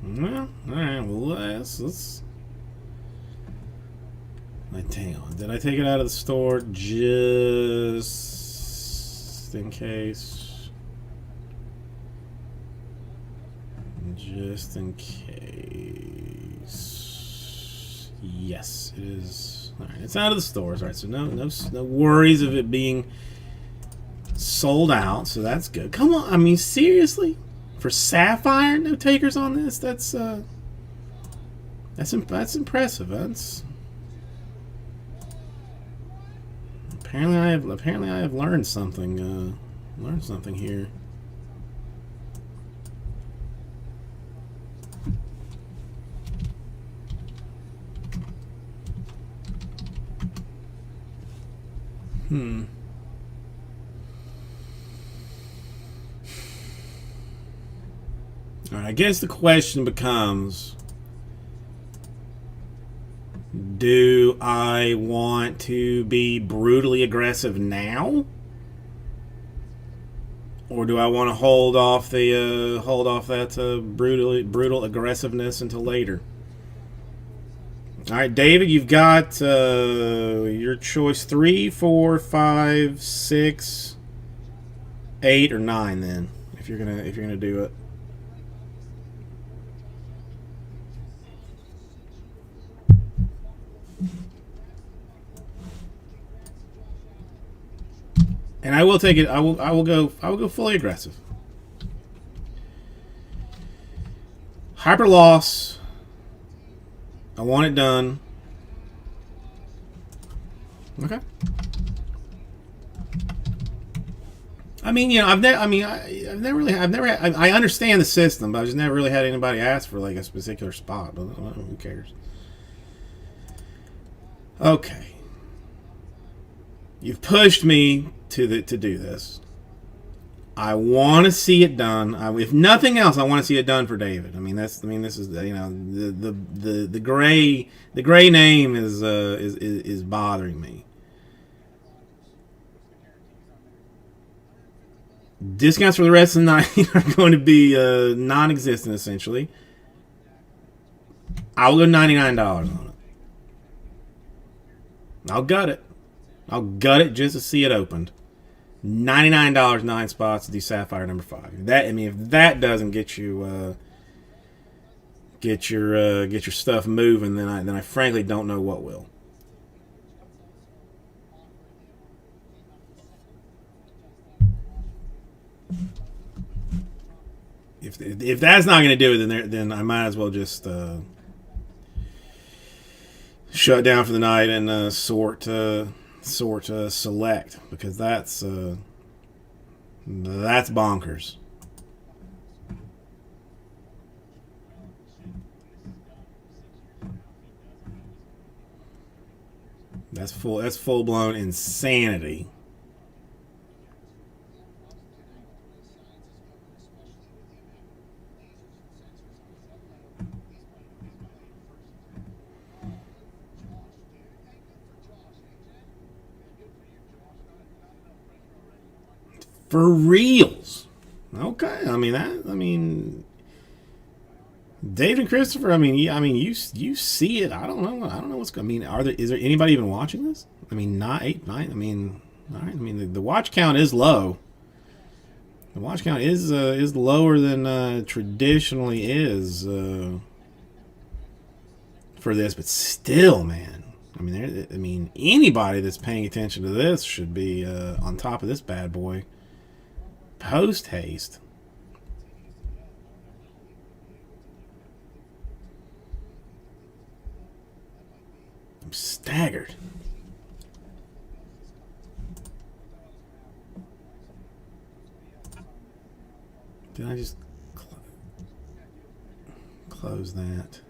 Well, alright, well, let's hang on. Did I take it out of the store just in case? Just in case. Yes, it is. Alright, it's out of the stores. Alright, so no worries of it being sold out, so that's good. Come on, I mean, seriously? For Sapphire, no takers on this. That's impressive. That's apparently I have learned something. Learned something here. All right, I guess the question becomes, do I want to be brutally aggressive now? Or do I want to hold off that brutal aggressiveness until later? All right, David, you've got your choice: 3, 4, 5, 6, 8, or 9. Then, if you're gonna do it. And I will take it. I will go fully aggressive. Hyper loss. I want it done. Okay. I mean, you know, I've never I understand the system, but I've just never really had anybody ask for like a particular spot. Who cares? Okay. You've pushed me to do this. I want to see it done. If nothing else, I want to see it done for David. This is, you know, the gray name is bothering me. Discounts for the rest of the night are going to be non-existent, essentially. I'll go $99 on it. I'll gut it. I'll gut it just to see it opened. $99, 9 spots to do Sapphire number 5. If that doesn't get you get your stuff moving, then I frankly don't know what will. If that's not going to do it, then I might as well just shut down for the night and sort select, because that's bonkers. That's full blown insanity. For reals. Okay, I mean, Dave and Christopher. You see it. I don't know what's going. Is there anybody even watching this? Not 8, 9. All right. The watch count is low. The watch count is lower than traditionally is for this, but still, man. Anybody that's paying attention to this should be on top of this bad boy. Post haste. I'm staggered. Did I just close that?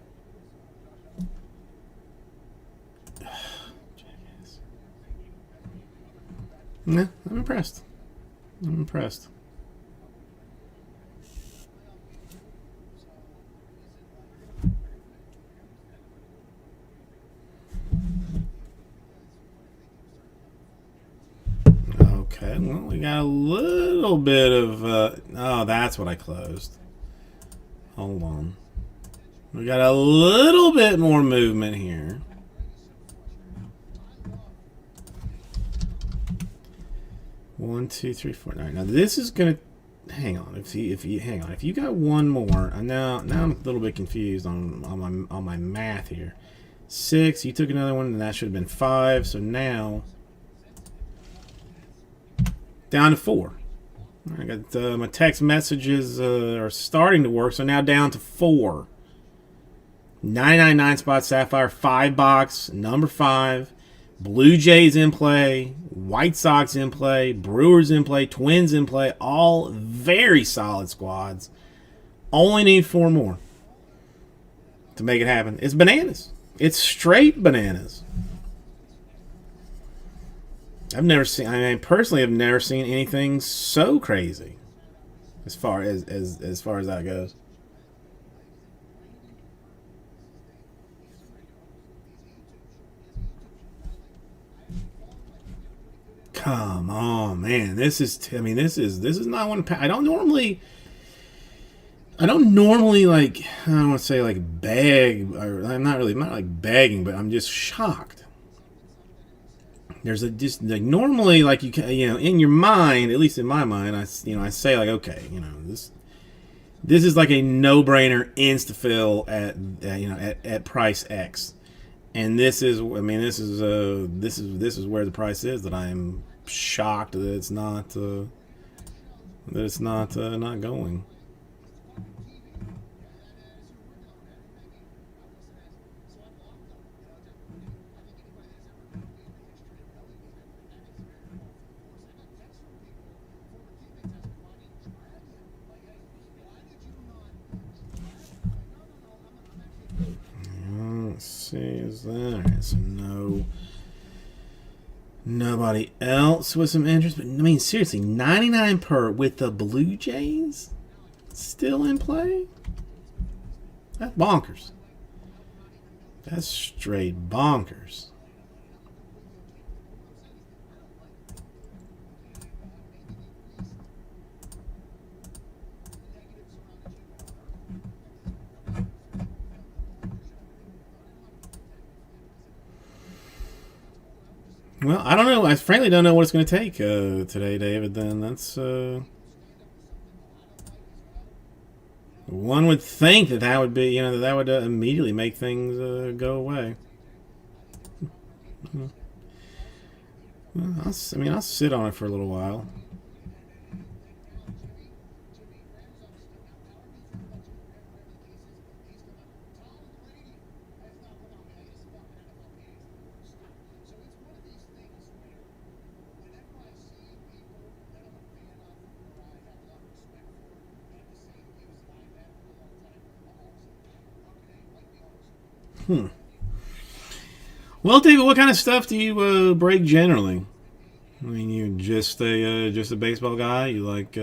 Jackass. Nah, I'm impressed. Okay, well, we got a little bit of... oh, that's what I closed. Hold on. We got a little bit more movement here. One, two, three, four. All right, now this is gonna... Hang on. If you got one more... Now I'm a little bit confused on my math here. 6, you took another one, and that should have been 5. So now... down to 4. I got my text messages are starting to work, so now down to 4. 999 spot Sapphire 5 box number 5. Blue Jays in play, White Sox in play, Brewers in play, Twins in play. All very solid squads. Only need 4 more to make it happen. It's bananas. It's straight bananas. Personally, I've never seen anything so crazy as far as that goes. Come on, man. This is not one. I don't normally like, I don't want to say like beg, or I'm not like begging, but I'm just shocked. There's normally, like, in your mind, at least in my mind, I say like, okay, this is like a no-brainer insta-fill at price X, and this is where the price is, that I am shocked that it's not not going. Let's see, is that alright? So nobody else with some interest, but seriously, 99 per with the Blue Jays still in play? That's bonkers. That's straight bonkers. Well, I don't know. I frankly don't know what it's going to take today, David. Then that's one would think that would be, that would immediately make things go away. Well, I'll sit on it for a little while. Well, David, what kind of stuff do you break generally? You just a baseball guy. You like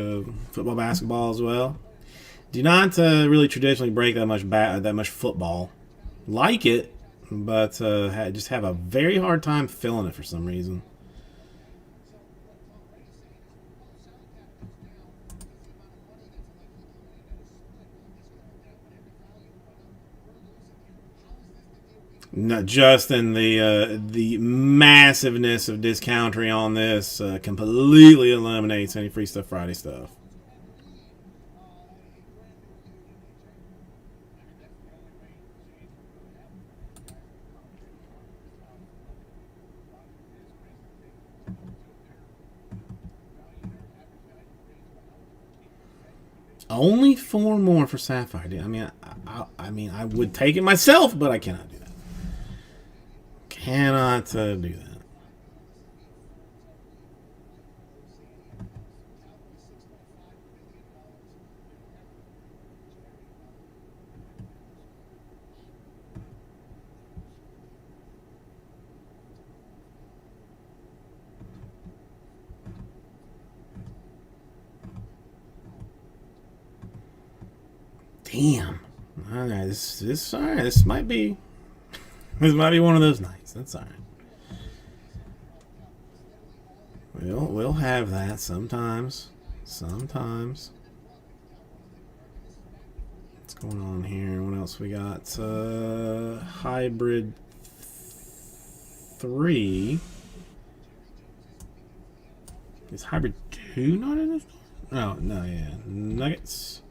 football, basketball as well. Do not really traditionally break that much football. Like it, but just have a very hard time filling it for some reason. Not just in the massiveness of discountery on this completely eliminates any Free Stuff Friday stuff. Only 4 more for Sapphire. I mean, I would take it myself, but I cannot do that. Cannot do that. Damn. All right, this all right. This might be one of those nights. That's all right. We'll have that sometimes. Sometimes. What's going on here? What else we got? Hybrid 3. Is Hybrid 2 not in this? Oh, no, yeah. Nuggets.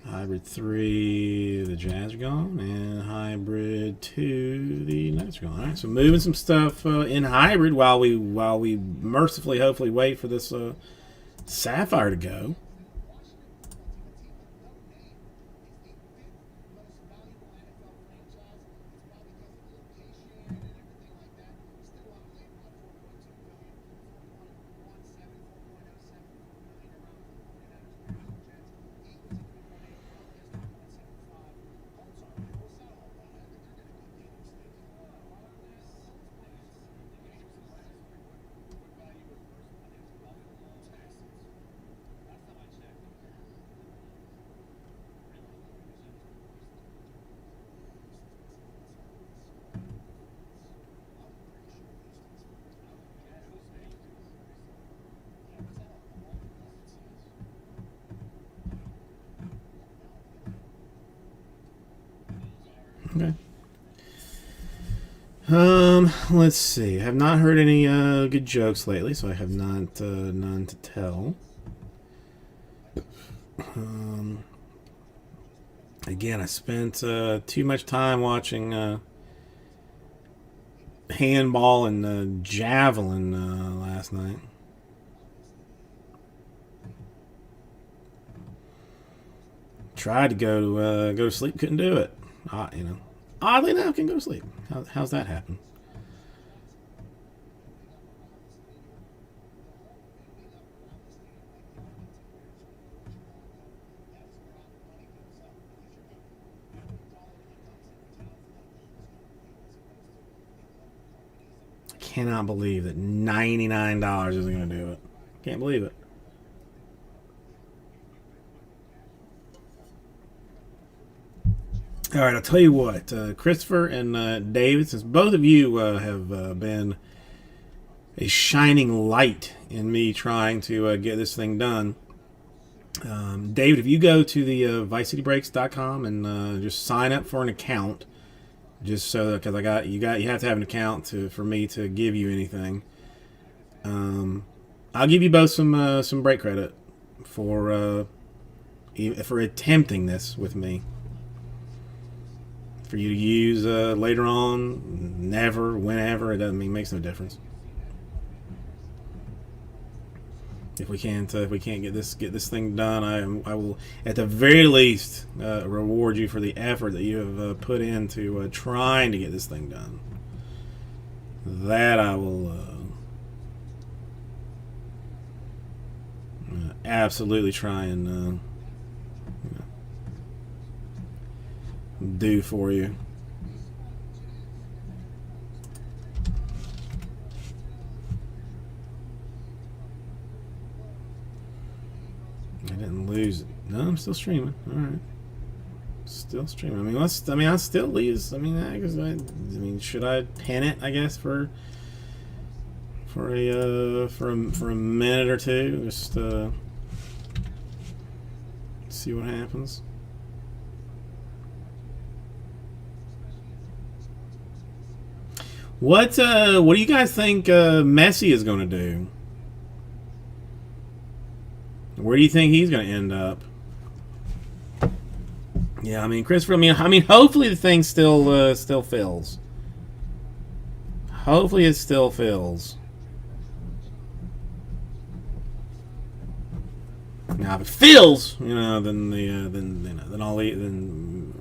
Hybrid 3, the Jazz are gone, and Hybrid 2, the Nuggets are gone. All right, so moving some stuff in Hybrid while we mercifully, hopefully, wait for this Sapphire to go. Okay. Let's see. I have not heard any good jokes lately, so I have not none to tell. Again, I spent too much time watching handball and javelin last night. Tried to go to sleep, couldn't do it. Oddly enough, can go to sleep. How's that happen? I cannot believe that $99 isn't going to do it. Can't believe it. All right, I'll tell you what, Christopher and David, since both of you have been a shining light in me trying to get this thing done, David, if you go to the ViceCityBreaks.com and just sign up for an account, just so because you have to have an account for me to give you anything. I'll give you both some break credit for attempting this with me. For you to use later on, never, whenever, it makes no difference. If we can't get this thing done, I will at the very least reward you for the effort that you have put into trying to get this thing done. That I will absolutely try and do for you. I didn't lose it. No, I'm still streaming. All right, still streaming. I I still lose. Should I pin it? I guess for a minute or two, just see what happens. What do you guys think Messi is going to do? Where do you think he's going to end up? Yeah, I mean, Christopher. I mean, hopefully the thing still fills. Hopefully it still fills. Now, if it fills, you know, then I'll eat. Then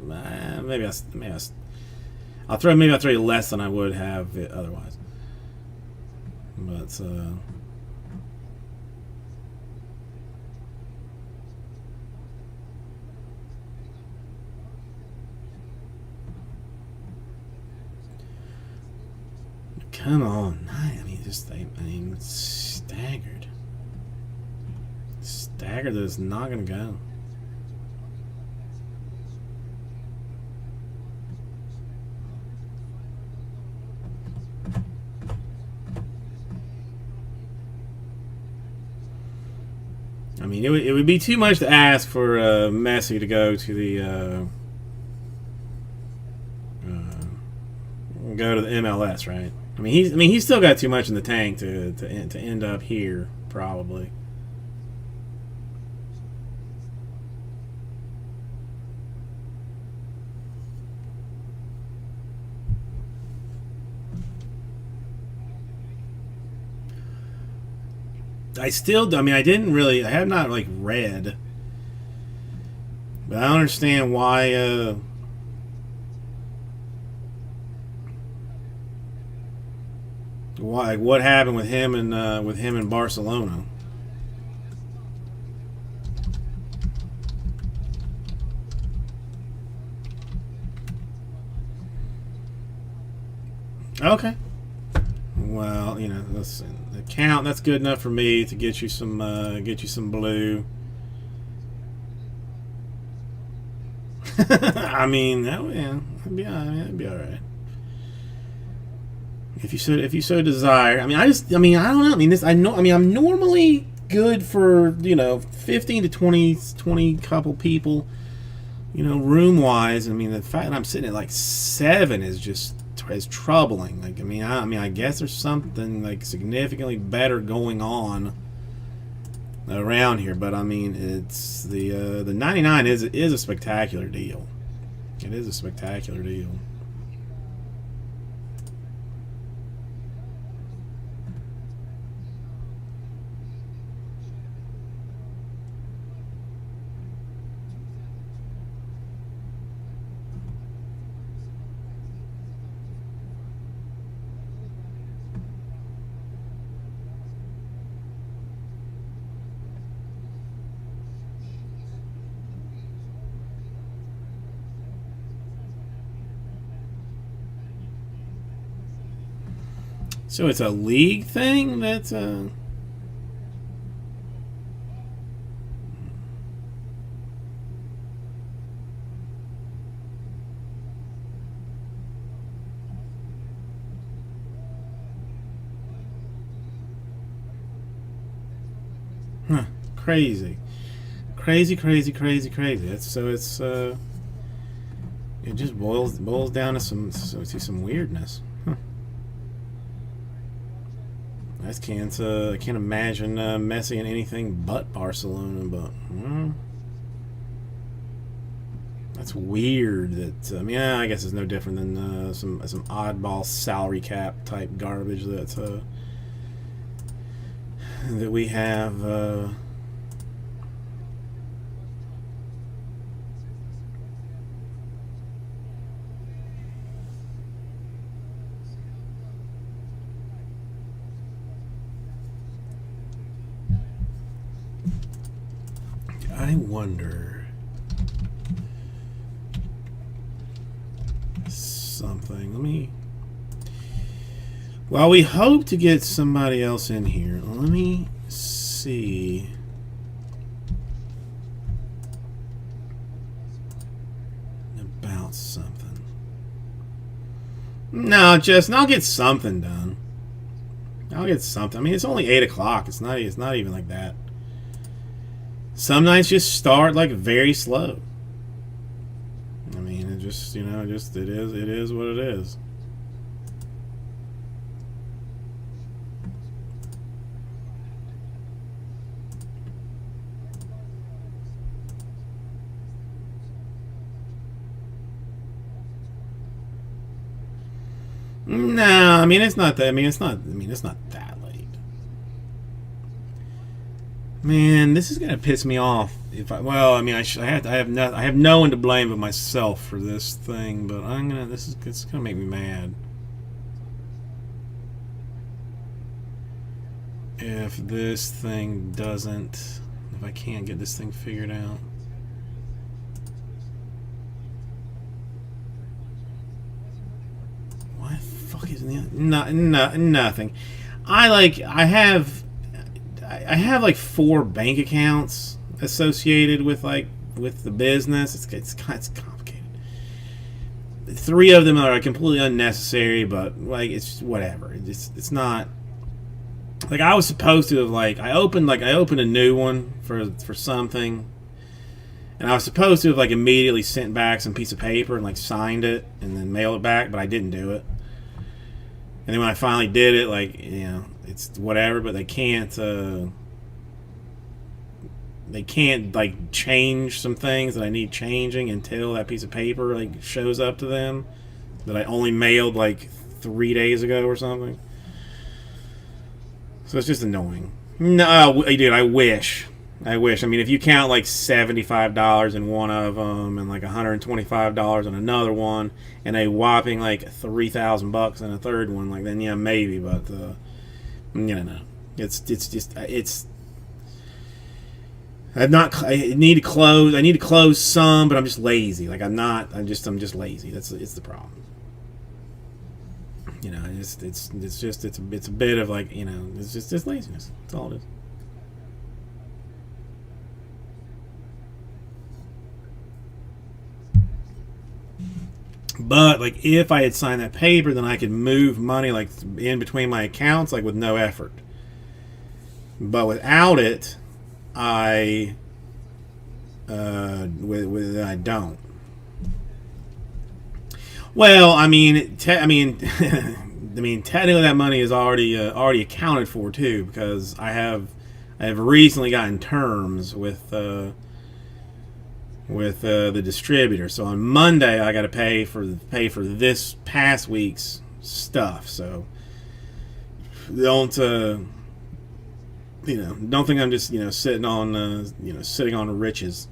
maybe I'll throw you less than I would have it otherwise. But come on, I mean, staggered. Staggered is not going to go. I mean, it would be too much to ask for Messi to go to the MLS, right? I mean, he's still got too much in the tank to end up here, probably. I have not like read, but I don't understand why. What happened with him and Barcelona? Okay. Well, you know, the count, that's good enough for me to get you some blue. I mean, that'd be all right. If you so desire. I don't know. I'm normally good for, 15 to 20 couple people, room wise. I mean, the fact that I'm sitting at like 7 is troubling. Like, I guess there's something like significantly better going on around here, but I mean, it's the 99 is a spectacular deal. It is a spectacular deal. So it's a league thing that's crazy. It just boils down to some weirdness. I can't imagine Messi in anything but Barcelona, but that's weird. That I guess it's no different than some oddball salary cap type garbage that we have. I wonder something. While we hope to get somebody else in here, let me see. About something. No, Justin, I'll get something done. I'll get something. it's only 8 o'clock. It's not even like that. Some nights just start like very slow. It is what it is. No, I mean it's not that. I mean it's not that late. Man, this is gonna piss me off. If I well, I mean I have no one to blame but myself for this thing. But it's gonna make me mad. If this thing doesn't, if I can't get this thing figured out. Why the fuck isn't the nothing? I have like 4 bank accounts associated with the business. It's complicated. 3 of them are completely unnecessary, but like it's whatever. It's not. Like I was supposed to have I opened a new one for something, and I was supposed to have immediately sent back some piece of paper and signed it and then mailed it back, but I didn't do it. And then when I finally did it, it's whatever, but they can't change some things that I need changing until that piece of paper shows up to them that I only mailed 3 days ago or something. So it's just annoying. No, dude, I wish. I mean, if you count $75 in one of them and $125 in another one and a whopping $3,000 in a third one, then yeah, maybe. But no, it's. I need to close. I need to close some, but I'm just lazy. I'm just lazy. It's the problem. It's a bit of it's just laziness. That's all it is. But if I had signed that paper, then I could move money in between my accounts with no effort. But without it, I I don't. Well, I mean, technically that money is already accounted for too, because I have recently gotten terms with the distributor. So on Monday I got to pay for this past week's stuff. So don't think I'm just sitting on riches.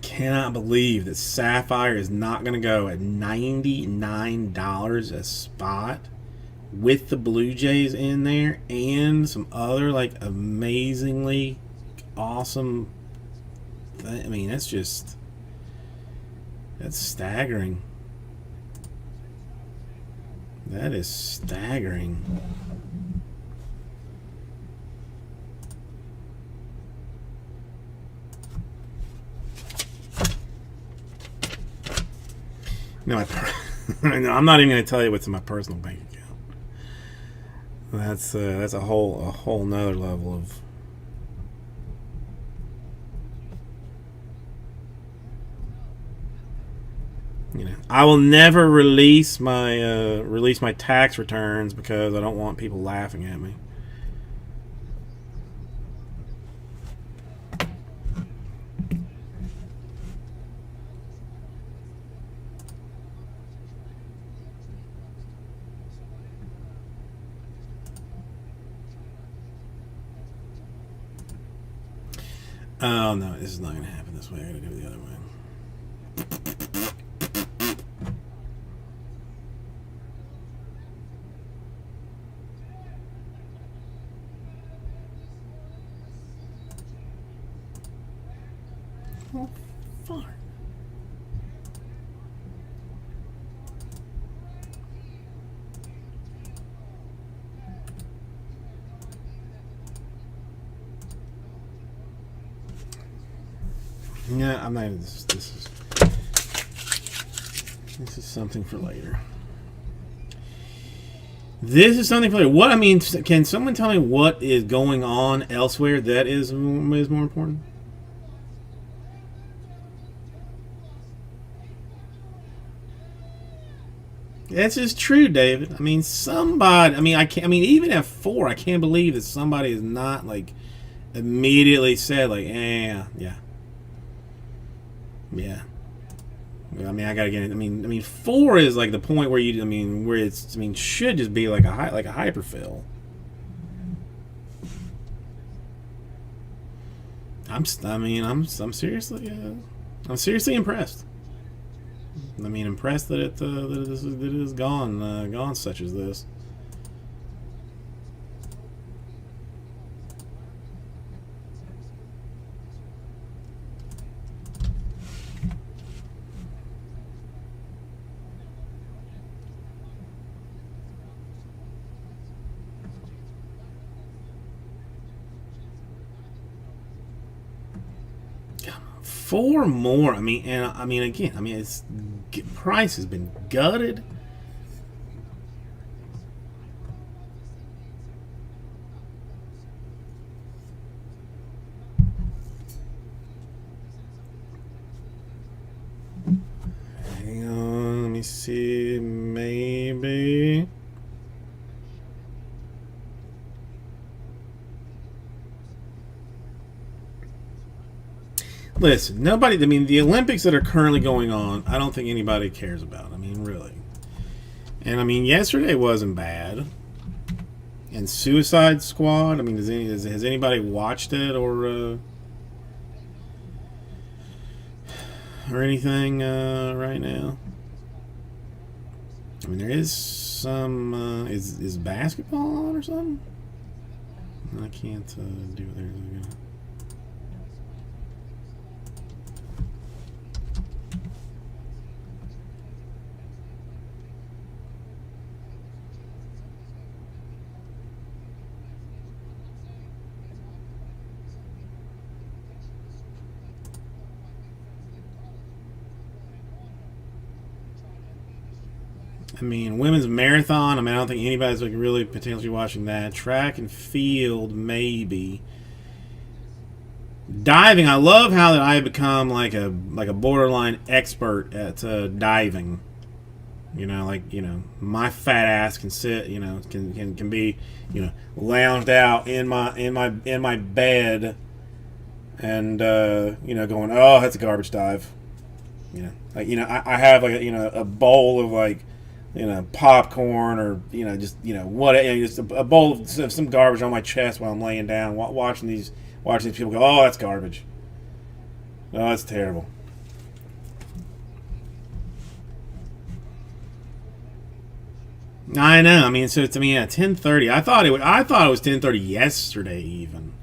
Cannot believe that Sapphire is not going to go at $99 a spot with the Blue Jays in there and some other amazingly awesome I mean, that's staggering. That is staggering. No, I'm not even going to tell you what's in my personal bank account. That's a whole nother level of. I will never release my tax returns because I don't want people laughing at me. Oh no, this is not going to happen this way. I got to do it the other way. Oh, fuck. Yeah, I'm not even. This is something for later. This is something for later. What I mean, can someone tell me what is going on elsewhere that is more important? That's just true, David. I mean, somebody. I mean, I can't. I mean, even at 4, I can't believe that somebody is not immediately said yeah. I mean, I gotta get it. I mean, 4 is like the point where you, I mean, where it's, I mean, should just be like a hyperfill. I'm seriously impressed. I mean, impressed that it is gone such as this. Four more. I mean, and I mean again. I mean, it's price has been gutted. Hang on. Let me see. Maybe. Listen, nobody. I mean, the Olympics that are currently going on, I don't think anybody cares about. I mean, really. And I mean, yesterday wasn't bad. And Suicide Squad. I mean, has anybody watched it or anything right now? I mean, there is some. Is basketball on or something? I can't do it there. I mean, women's marathon. I mean, I don't think anybody's like really potentially watching that. Track and field, maybe. Diving. I love how that I have become like a borderline expert at diving. You know, like, you know, my fat ass can sit. You know, can be, you know, lounged out in my bed, and you know, going, oh, that's a garbage dive. You know, like, you know, I have like a bowl of like, you know, popcorn, or, you know, just, you know, what, you know, just a bowl of some garbage on my chest while I'm laying down watching these people go, oh, that's garbage. Oh, that's terrible. I know. I mean, so it's, I mean, yeah, 10:30. I thought it was 10:30 yesterday even.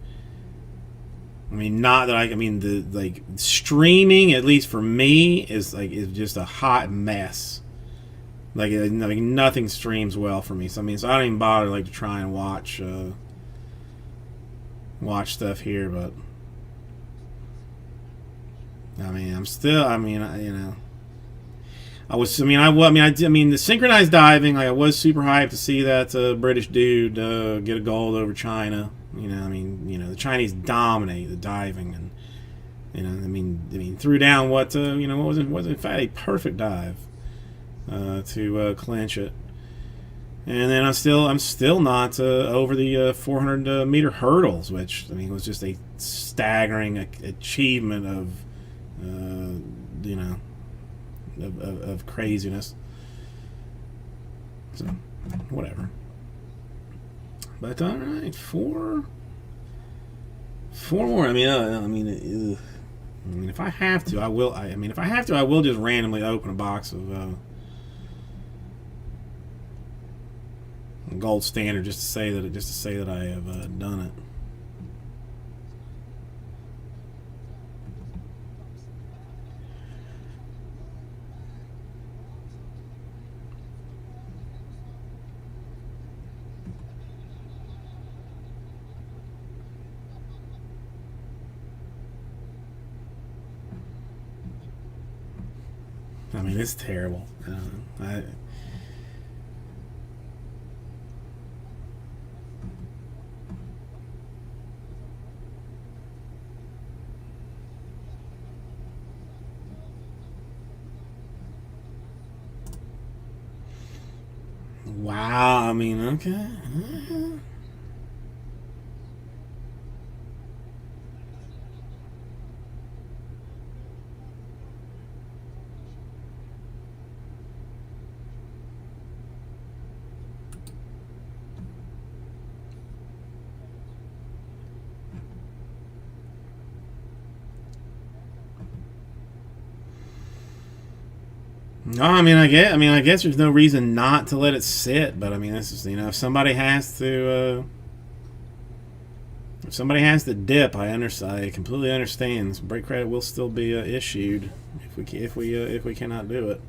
I mean, not that I mean, the like streaming, at least for me, is just a hot mess. Like nothing streams well for me. So I mean, so I don't even bother like to try and watch stuff here. But I mean, I'm still. I mean, you know, I mean, the synchronized diving. Like, I was super hyped to see that British dude get a gold over China. You know, I mean, you know, the Chinese dominate the diving, and, you know, I mean, threw down what you know, was in fact a perfect dive. To clinch it, and then I'm still not over the 400 meter hurdles, which I mean was just a staggering achievement of you know, of craziness. So whatever. But all right, four more. I mean, if I have to, I will. I mean, if I have to, I will just randomly open a box of. Gold standard, just to say that I have done it. I mean, it's terrible. Wow, I mean, okay. No, I guess there's no reason not to let it sit. But I mean, this is if somebody has to. If somebody has to dip, I completely understand. So break credit will still be issued if we cannot do it.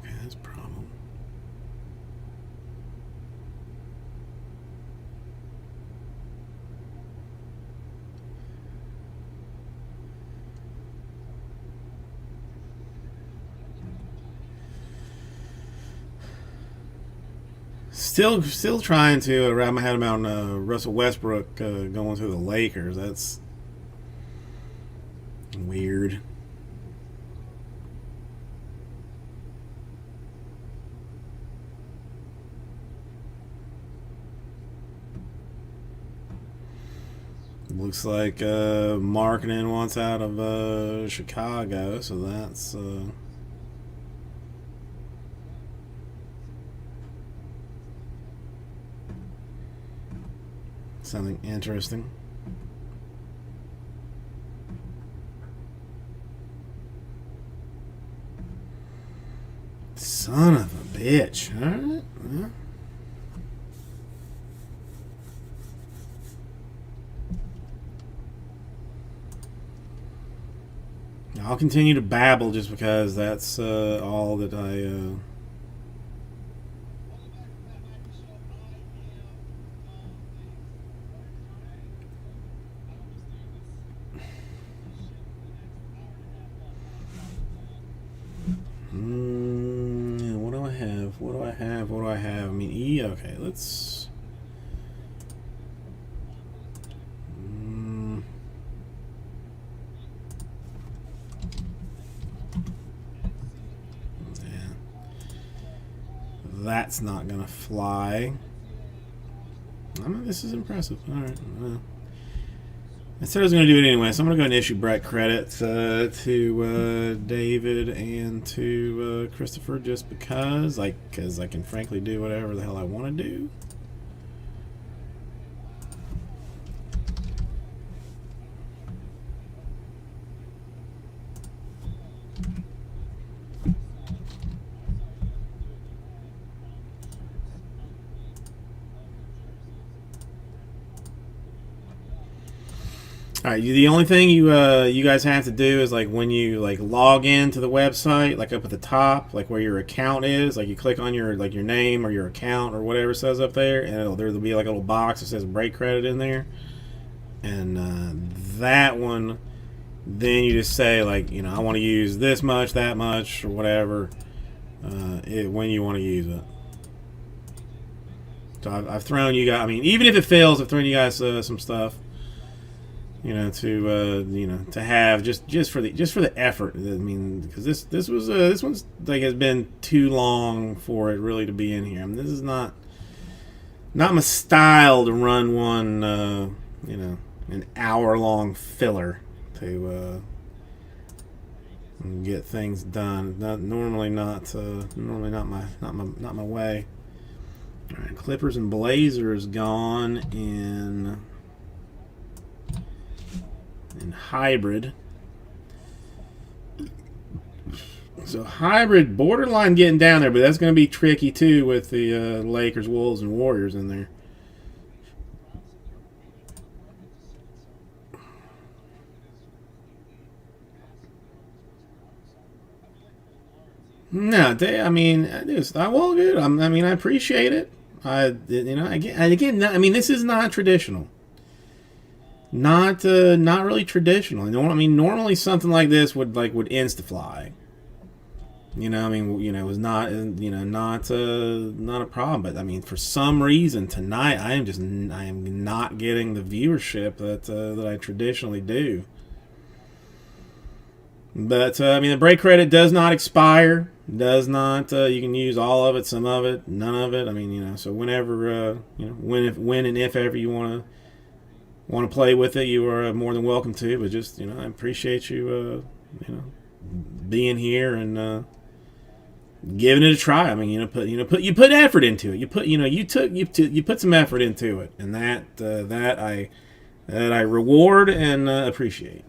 Okay, that's a problem. Still trying to wrap my head around Russell Westbrook going to the Lakers. That's weird. Looks like Markkanen wants out of Chicago, so that's something interesting. Son of a bitch. All right. Well. I'll continue to babble just because that's all that I. What do I have? What do I have? What do I have? I mean, E. Okay, let's. That's not gonna fly. I mean, this is impressive. All right. I said I was gonna do it anyway, so I'm gonna go and issue Brett credit to David and to Christopher, just because I can frankly do whatever the hell I want to do. All right, the only thing you guys have to do is like when you like log in to the website, like up at the top, like where your account is, like you click on your like your name or your account or whatever it says up there, and there'll be like a little box that says break credit in there, and that one, then you just say like I want to use this much, that much, or whatever, when you want to use it. So I've thrown you guys. I mean, even if it fails, I've thrown you guys some stuff. To have just for the effort. I mean, because this one's like has been too long for it really to be in here. I mean, this is not my style to run one, an hour-long filler to get things done. Normally not my way. All right, Clippers and Blazers gone in hybrid. So hybrid, borderline getting down there, but that's going to be tricky too with the Lakers, Wolves, and Warriors in there. No, well, good. I appreciate it. Again, this is not traditional. Not really traditional. Normally something like this would insta-fly. It was not not a problem. But for some reason tonight I am not getting the viewership that I traditionally do. But the break credit does not expire. Does not. You can use all of it, some of it, none of it. So whenever when and if ever you want to want to play with it, you are more than welcome to. But just, I appreciate you, being here and giving it a try. I mean, you put effort into it. You put some effort into it, and that I reward and appreciate.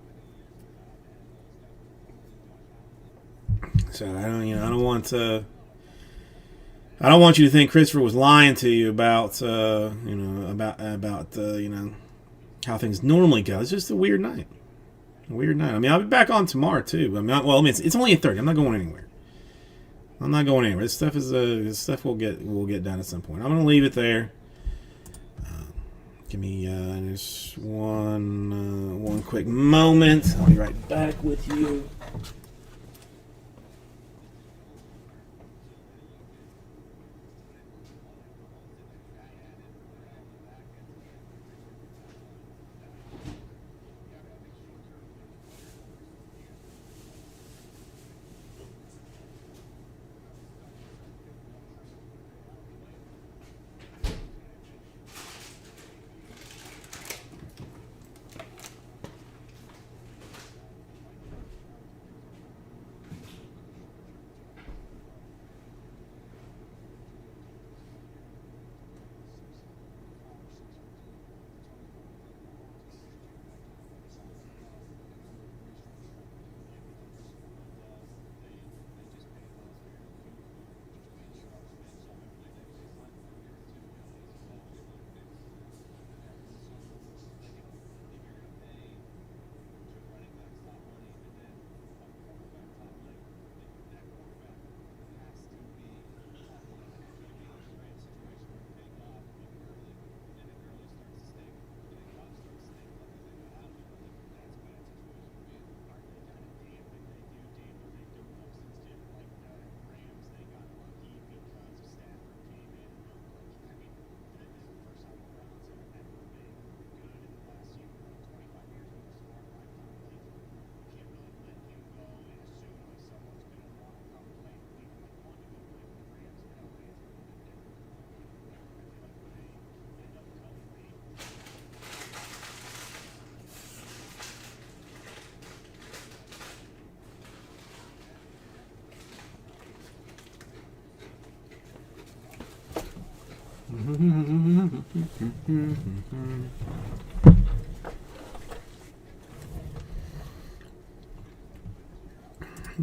So I don't want you to think Christopher was lying to you about how things normally go. It's just a weird night. I mean, I'll be back on tomorrow too. It's only at 30. I'm not going anywhere. This stuff we'll get done at some point. I'm gonna leave it there. Give me just one quick moment. I'll be right back with you.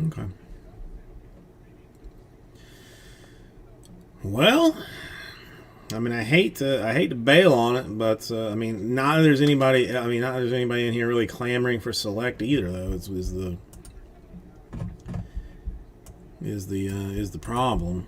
Okay. Well, I mean, I hate to bail on it, but I mean, not that there's anybody in here really clamoring for Select either, though. Is the problem.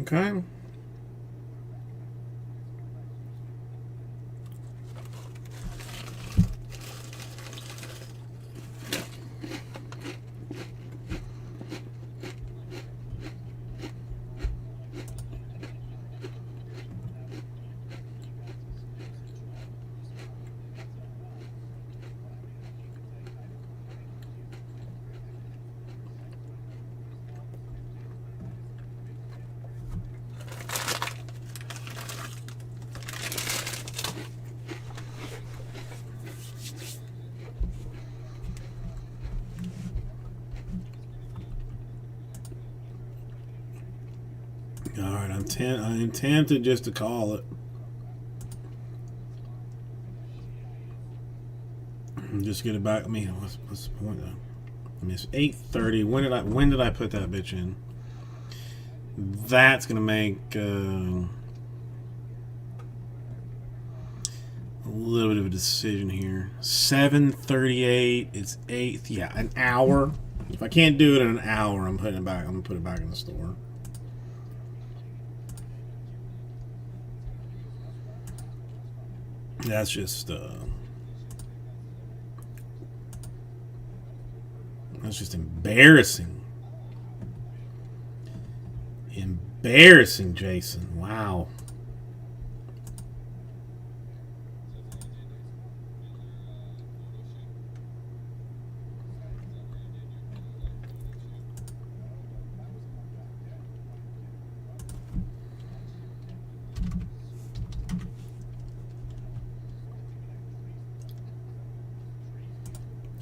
Okay. All right, I'm tempted just to call it. Just get it back. I mean, what's the point though? I mean, it's 8:30. When did I put that bitch in? That's gonna make a little bit of a decision here. 7:38. It's 8th. Yeah, an hour. If I can't do it in an hour, I'm putting it back. I'm gonna put it back in the store. That's just embarrassing. Embarrassing, Jason. Wow.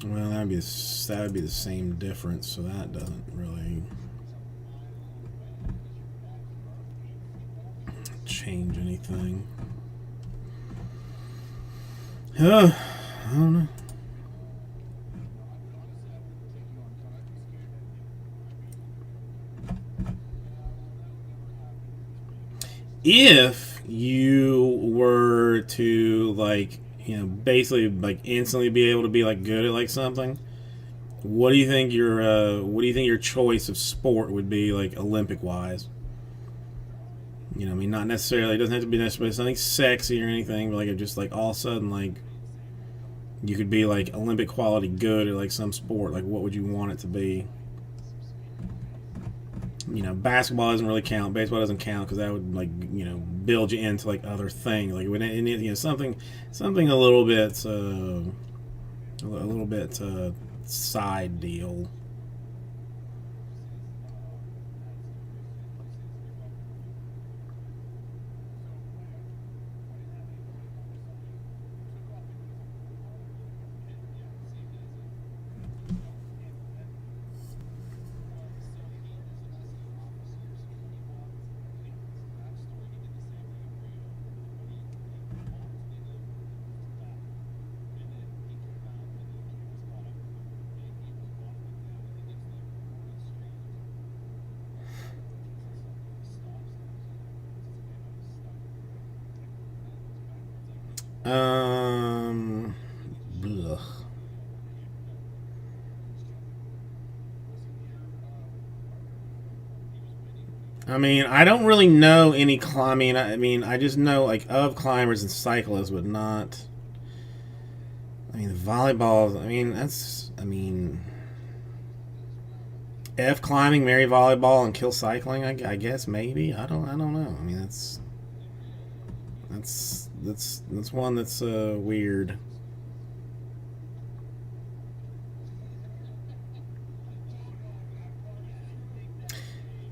Well, that'd be the same difference, so that doesn't really change anything. I don't know. If you were to basically instantly be able to be good at something, what do you think your choice of sport would be Olympic wise? I mean, not necessarily, it doesn't have to be necessarily something sexy or anything, but just all of a sudden you could be Olympic quality good at some sport. What would you want it to be? Basketball doesn't really count. Baseball doesn't count because that would build you into other things. Something a little bit side deal. Blech. I mean, I don't really know any climbing. I mean, I just know of climbers and cyclists, but not. I mean, volleyball. F climbing, marry volleyball, and kill cycling. I guess maybe. I don't know. I mean, that's one that's weird.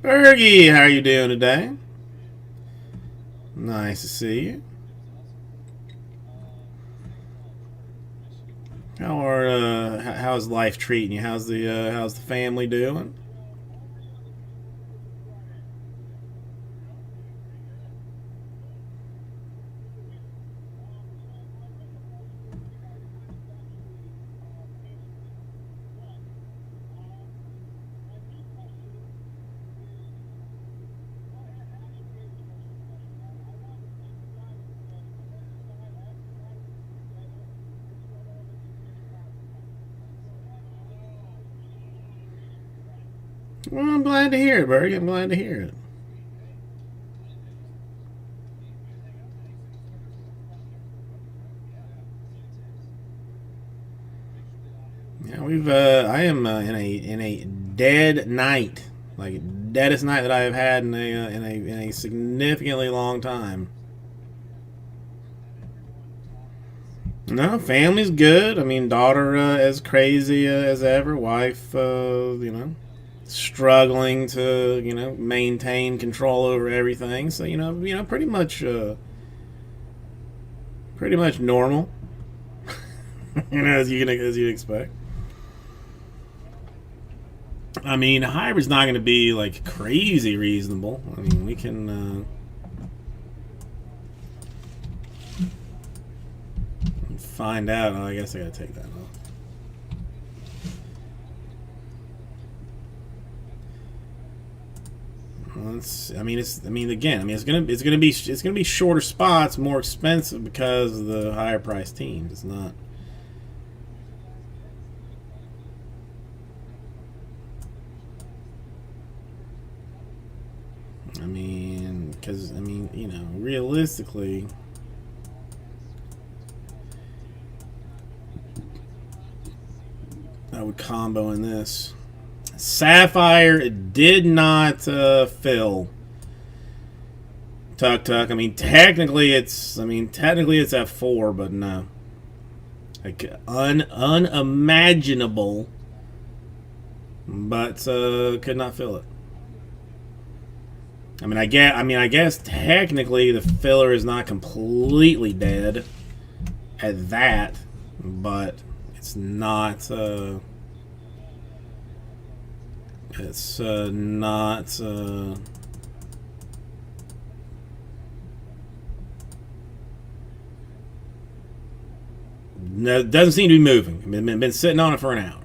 Bergie, how are you doing today? Nice to see you. How's life treating you? How's the family doing? Well, I'm glad to hear it, Berg. I'm glad to hear it. Yeah, I am in a dead night, deadest night that I have had in a significantly long time. No, family's good. I mean, daughter as crazy as ever. Wife, struggling to maintain control over everything. So pretty much normal. As you'd expect. I mean, hybrid's not going to be crazy reasonable. I mean, we can find out. Oh, I guess I gotta take that off. Well, I mean, again, it's gonna be shorter spots, more expensive because of the higher priced teams. It's not. I mean, because you know, realistically, I would combo in this. Sapphire did not fill. Tuk Tuk. I mean, technically it's at 4, but no. Like unimaginable. But could not fill it. I guess technically the filler is not completely dead at that, but it's not. It's not. No, it doesn't seem to be moving. Been sitting on it for an hour.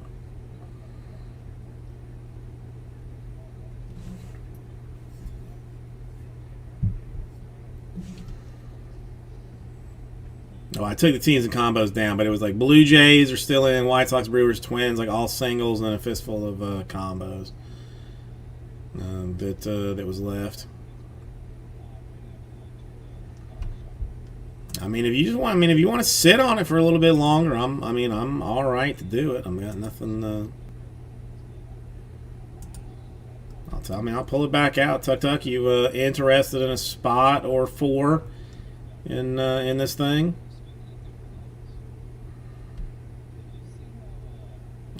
Oh, I took the teams and combos down, but it was like Blue Jays are still in, White Sox, Brewers, Twins, like all singles and a fistful of combos that was left. I mean, if you want to sit on it for a little bit longer, I'm all right to do it. I've got nothing. I'll pull it back out. Tuk Tuk, you interested in a spot or 4 in this thing?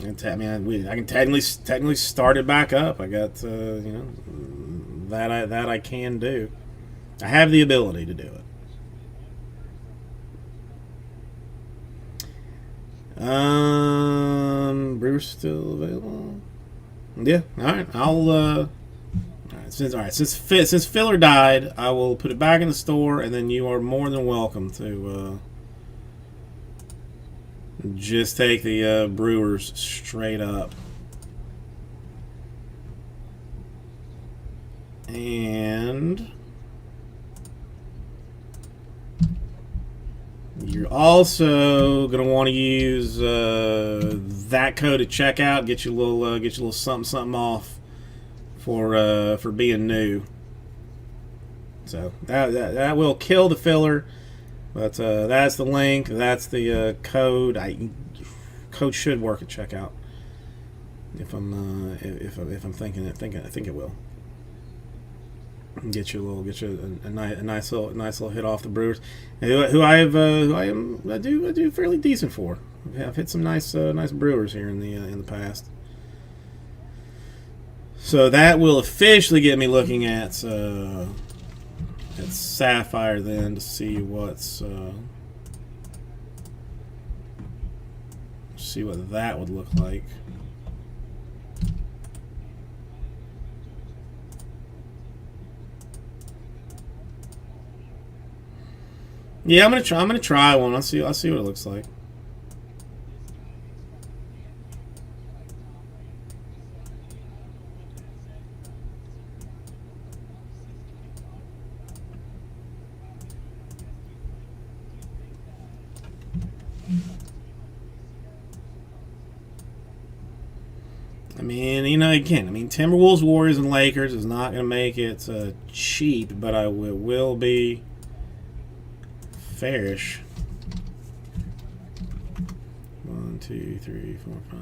I can technically start it back up. I got that I can do. I have the ability to do it. Brewers still available? Yeah. All right. All right. Since filler died, I will put it back in the store, and then you are more than welcome to just take the Brewers straight up. And you're also gonna want to use that code at checkout. Get you a little something off for being new. So that will kill the filler. But that's the link. That's the code. Code should work at checkout. If I'm thinking it, I think it will. Get you a nice little hit off the Brewers, who I do fairly decent for. I've hit some nice Brewers here in the past. So that will officially get me looking at Sapphire then to see what that would look like. Yeah, I'm gonna try one. I'll see what it looks like. I mean, again, Timberwolves, Warriors, and Lakers is not going to make it cheap, but it will be fairish. 1, 2, 3, 4, 5.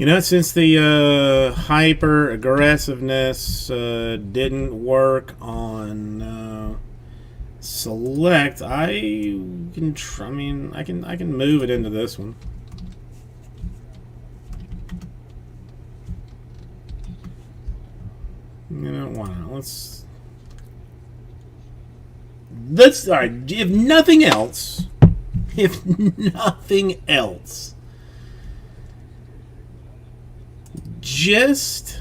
You know, since the hyper aggressiveness didn't work on select, I can. I mean, I can move it into this one. You know, why not? Let's. All right. If nothing else, just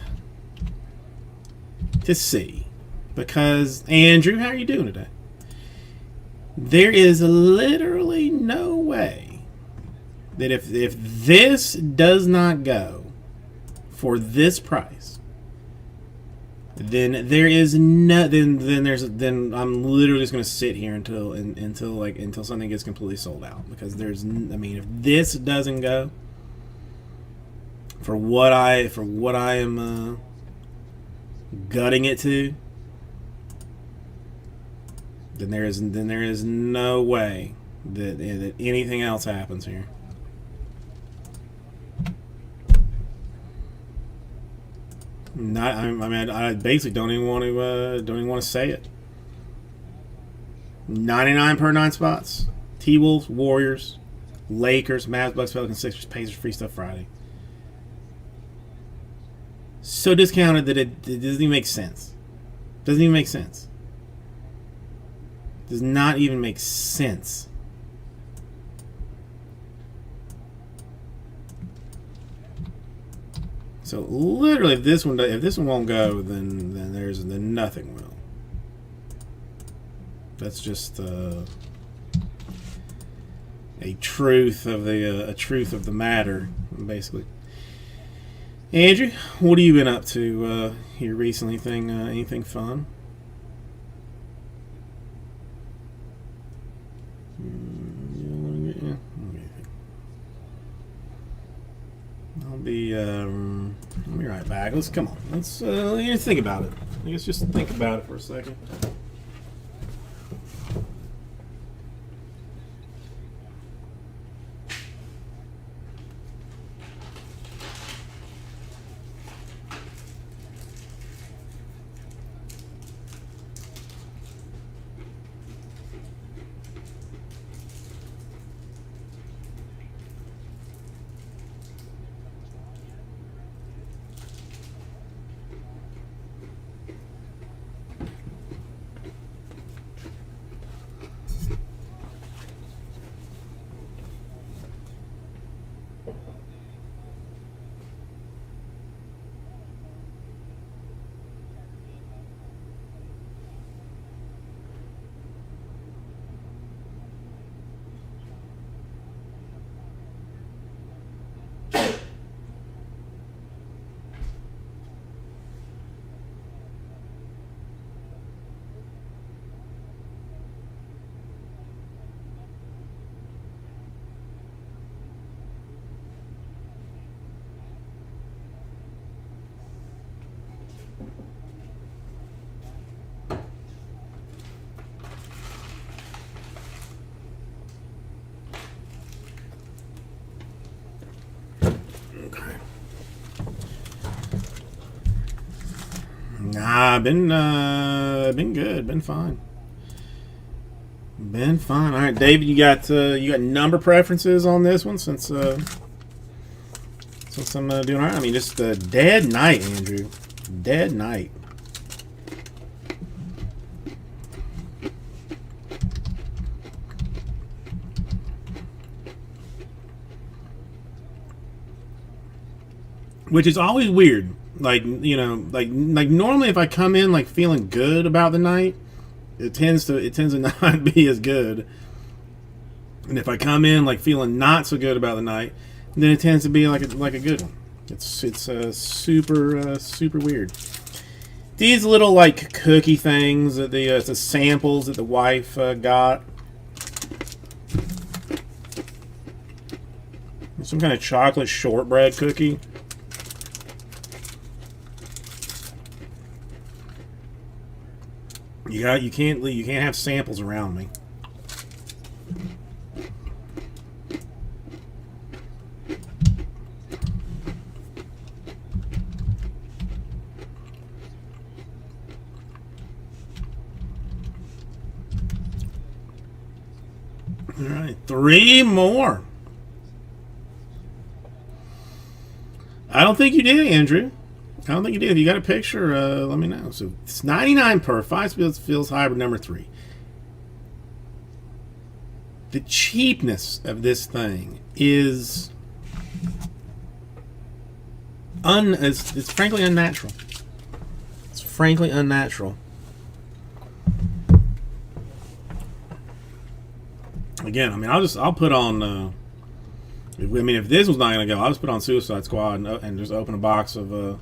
to see, because Andrew, how are you doing today? There is literally no way that if this does not go for this price, then there is no then I'm literally just going to sit here until something gets completely sold out, because I mean, if this doesn't go for what I am gutting it to, then there is no way that anything else happens here. I basically don't even want to say it. 99 per 9 spots. T-Wolves, Warriors, Lakers, Mavs, Bucks, Pelicans, Sixers, Pacers, Free Stuff Friday. So discounted that it doesn't even make sense. Doesn't even make sense. Does not even make sense. So literally, if this one won't go, then nothing will. That's just a truth of the matter, basically. Andrew, what have you been up to here recently? Anything fun? I'll be right back. Let's think about it. Let's just think about it for a second. Nah, been good, been fine. All right, David, you got number preferences on this one since I'm doing all right. I mean, just dead night, Andrew. Dead night. Which is always weird. Like, you know, like normally if I come in like feeling good about the night, it tends to not be as good. And if I come in like feeling not so good about the night, then it tends to be like a good one. It's super weird. These little like cookie things that the samples that the wife got. Some kind of chocolate shortbread cookie. You can't have samples around me. All right, 3 more. I don't think you did, Andrew. I don't think you did. If you got a picture, let me know. So it's 99 per 5 Fields hybrid number 3. The cheapness of this thing is it's frankly unnatural. It's frankly unnatural. Again, I mean, I'll put on. If this was not gonna go, I'll just put on Suicide Squad and just open a box of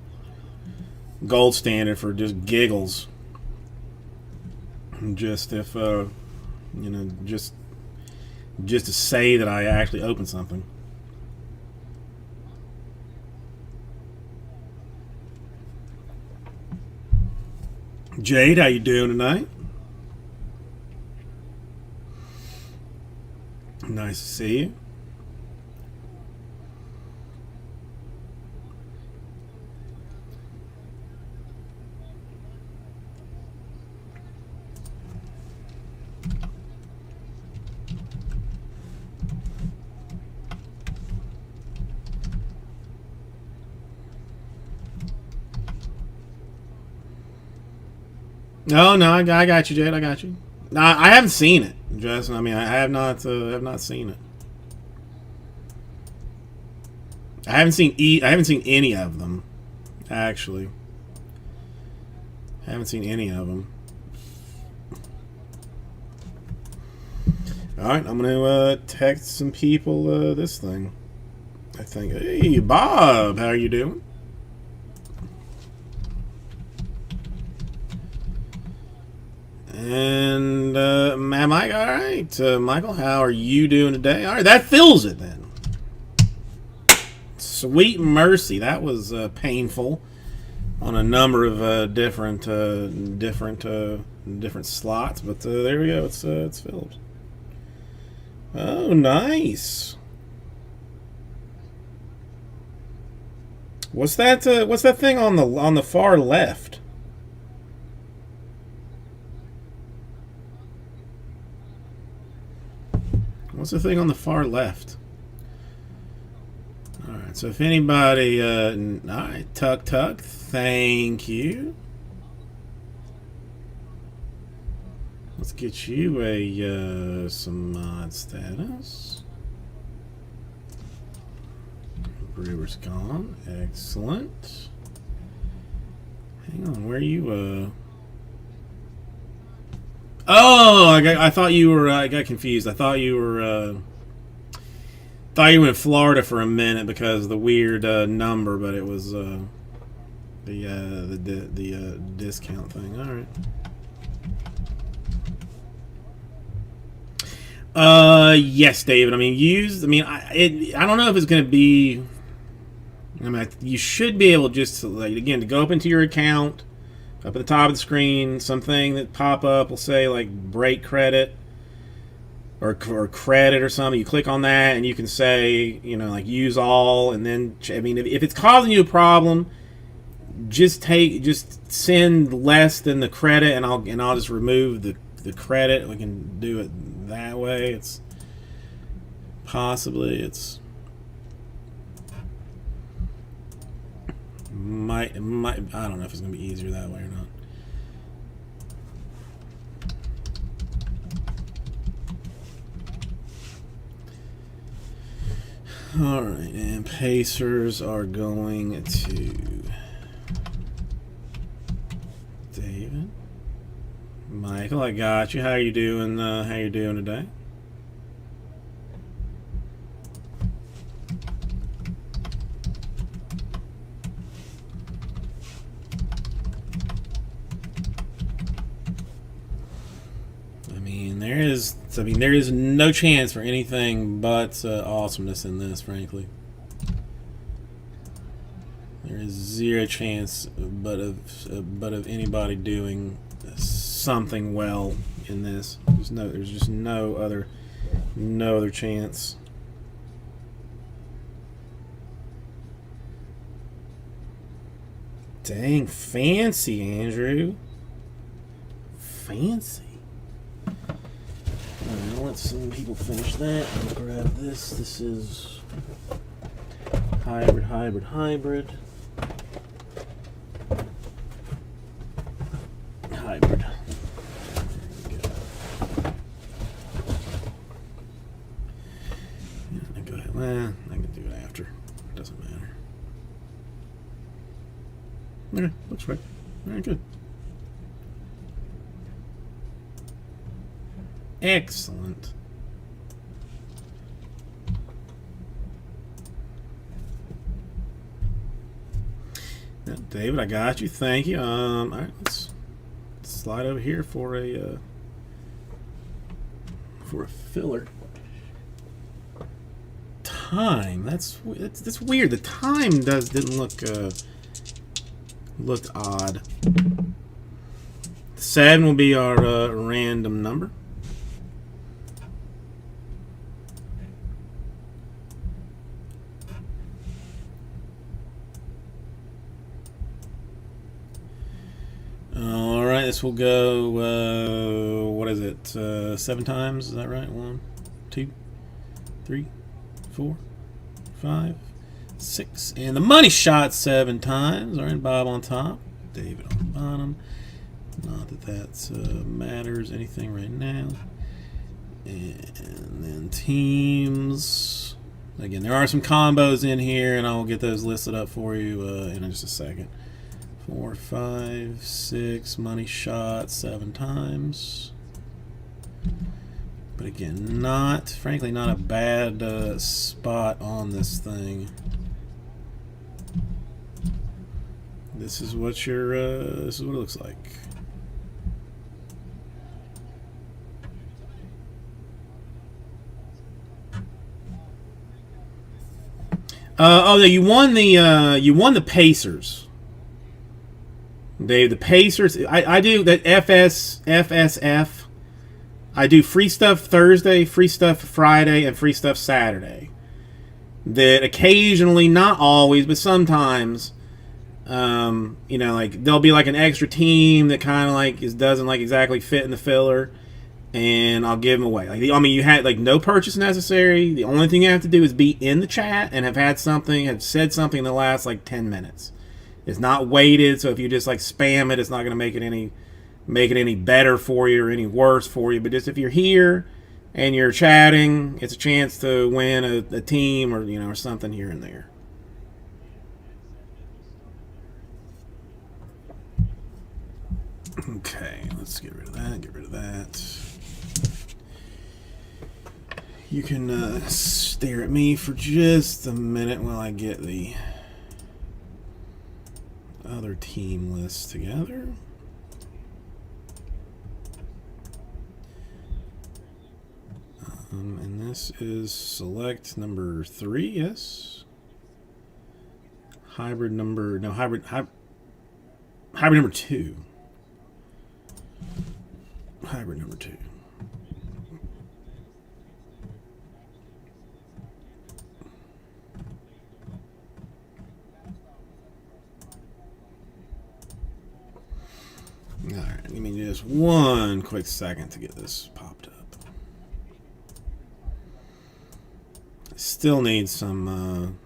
Gold Standard for just giggles. Just if just to say that I actually opened something. Jade, how you doing tonight? Nice to see you. No, I got you, Jade. I got you. No, I haven't seen it, Justin. I mean, I have not seen it. I haven't seen any of them, actually. I haven't seen any of them. All right, I'm gonna text some people this thing. I think. Hey, Bob, how are you doing? And Mike, all right, Michael, how are you doing today? All right, that fills it then. Sweet mercy, that was painful on a number of different slots, but there we go. It's filled. Oh, nice. What's that thing on the far left? What's the thing on the far left? All right, so if anybody, all right, Tuck, thank you. Let's get you some mod status. Brewer's gone. Excellent. Hang on, where are you? Oh, I thought you were. I got confused. I thought you were. Thought you were in Florida for a minute because of the weird number, but it was the discount thing. All right. Yes, David. I mean, I don't know if it's going to be. I mean, you should be able just to, like, again, to go up into your account. Up at the top of the screen, something that pop up will say like break credit or credit or something. You click on that and you can say, like use all, and then if it's causing you a problem, just send less than the credit, and I'll just remove the credit. We can do it that way. It's might I don't know if it's gonna be easier that way or not. All right, and Pacers are going to David. Michael, I got you. How you doing? How you doing today? There is no chance for anything but awesomeness in this, frankly. There is zero chance but of anybody doing something well in this. There's just no other chance. Dang, fancy, Andrew. Fancy. Alright, some people finish that. I'll grab this. This is hybrid. Hybrid. Yeah, go ahead. Well, I can do it after. It doesn't matter. Okay, looks right. Very good. Excellent. Now, David, I got you. Thank you. All right, let's slide over here for a filler. Time. That's weird. The time didn't looked odd. 7 will be our random number. All right, this will go. What is it? 7 times? Is that right? 1, 2, 3, 4, 5, 6, and the money shot 7 times. All right, Bob on top, David on the bottom. Not that that matters anything right now. And then teams. Again, there are some combos in here, and I'll get those listed up for you in just a second. 4, 5, 6, money shot 7 times. But again, frankly, not a bad spot on this thing. This is what this is what it looks like. Oh, you won the Pacers. Dave, the Pacers. I do that FSF. I do free stuff Thursday, free stuff Friday, and free stuff Saturday. That occasionally, not always, but sometimes, like there'll be like an extra team that kind of like doesn't like exactly fit in the filler, and I'll give them away. Like you had like no purchase necessary. The only thing you have to do is be in the chat and have said something in the last like 10 minutes. It's not weighted, so if you just like spam it, it's not going to make it any better for you or any worse for you. But just if you're here and you're chatting, it's a chance to win a team or something here and there. Okay, let's get rid of that. Get rid of that. You can stare at me for just a minute while I get the other team list together. And this is select number 3, yes. Hybrid number 2. Hybrid number 2. Alright, give me just one quick second to get this popped up. Still need some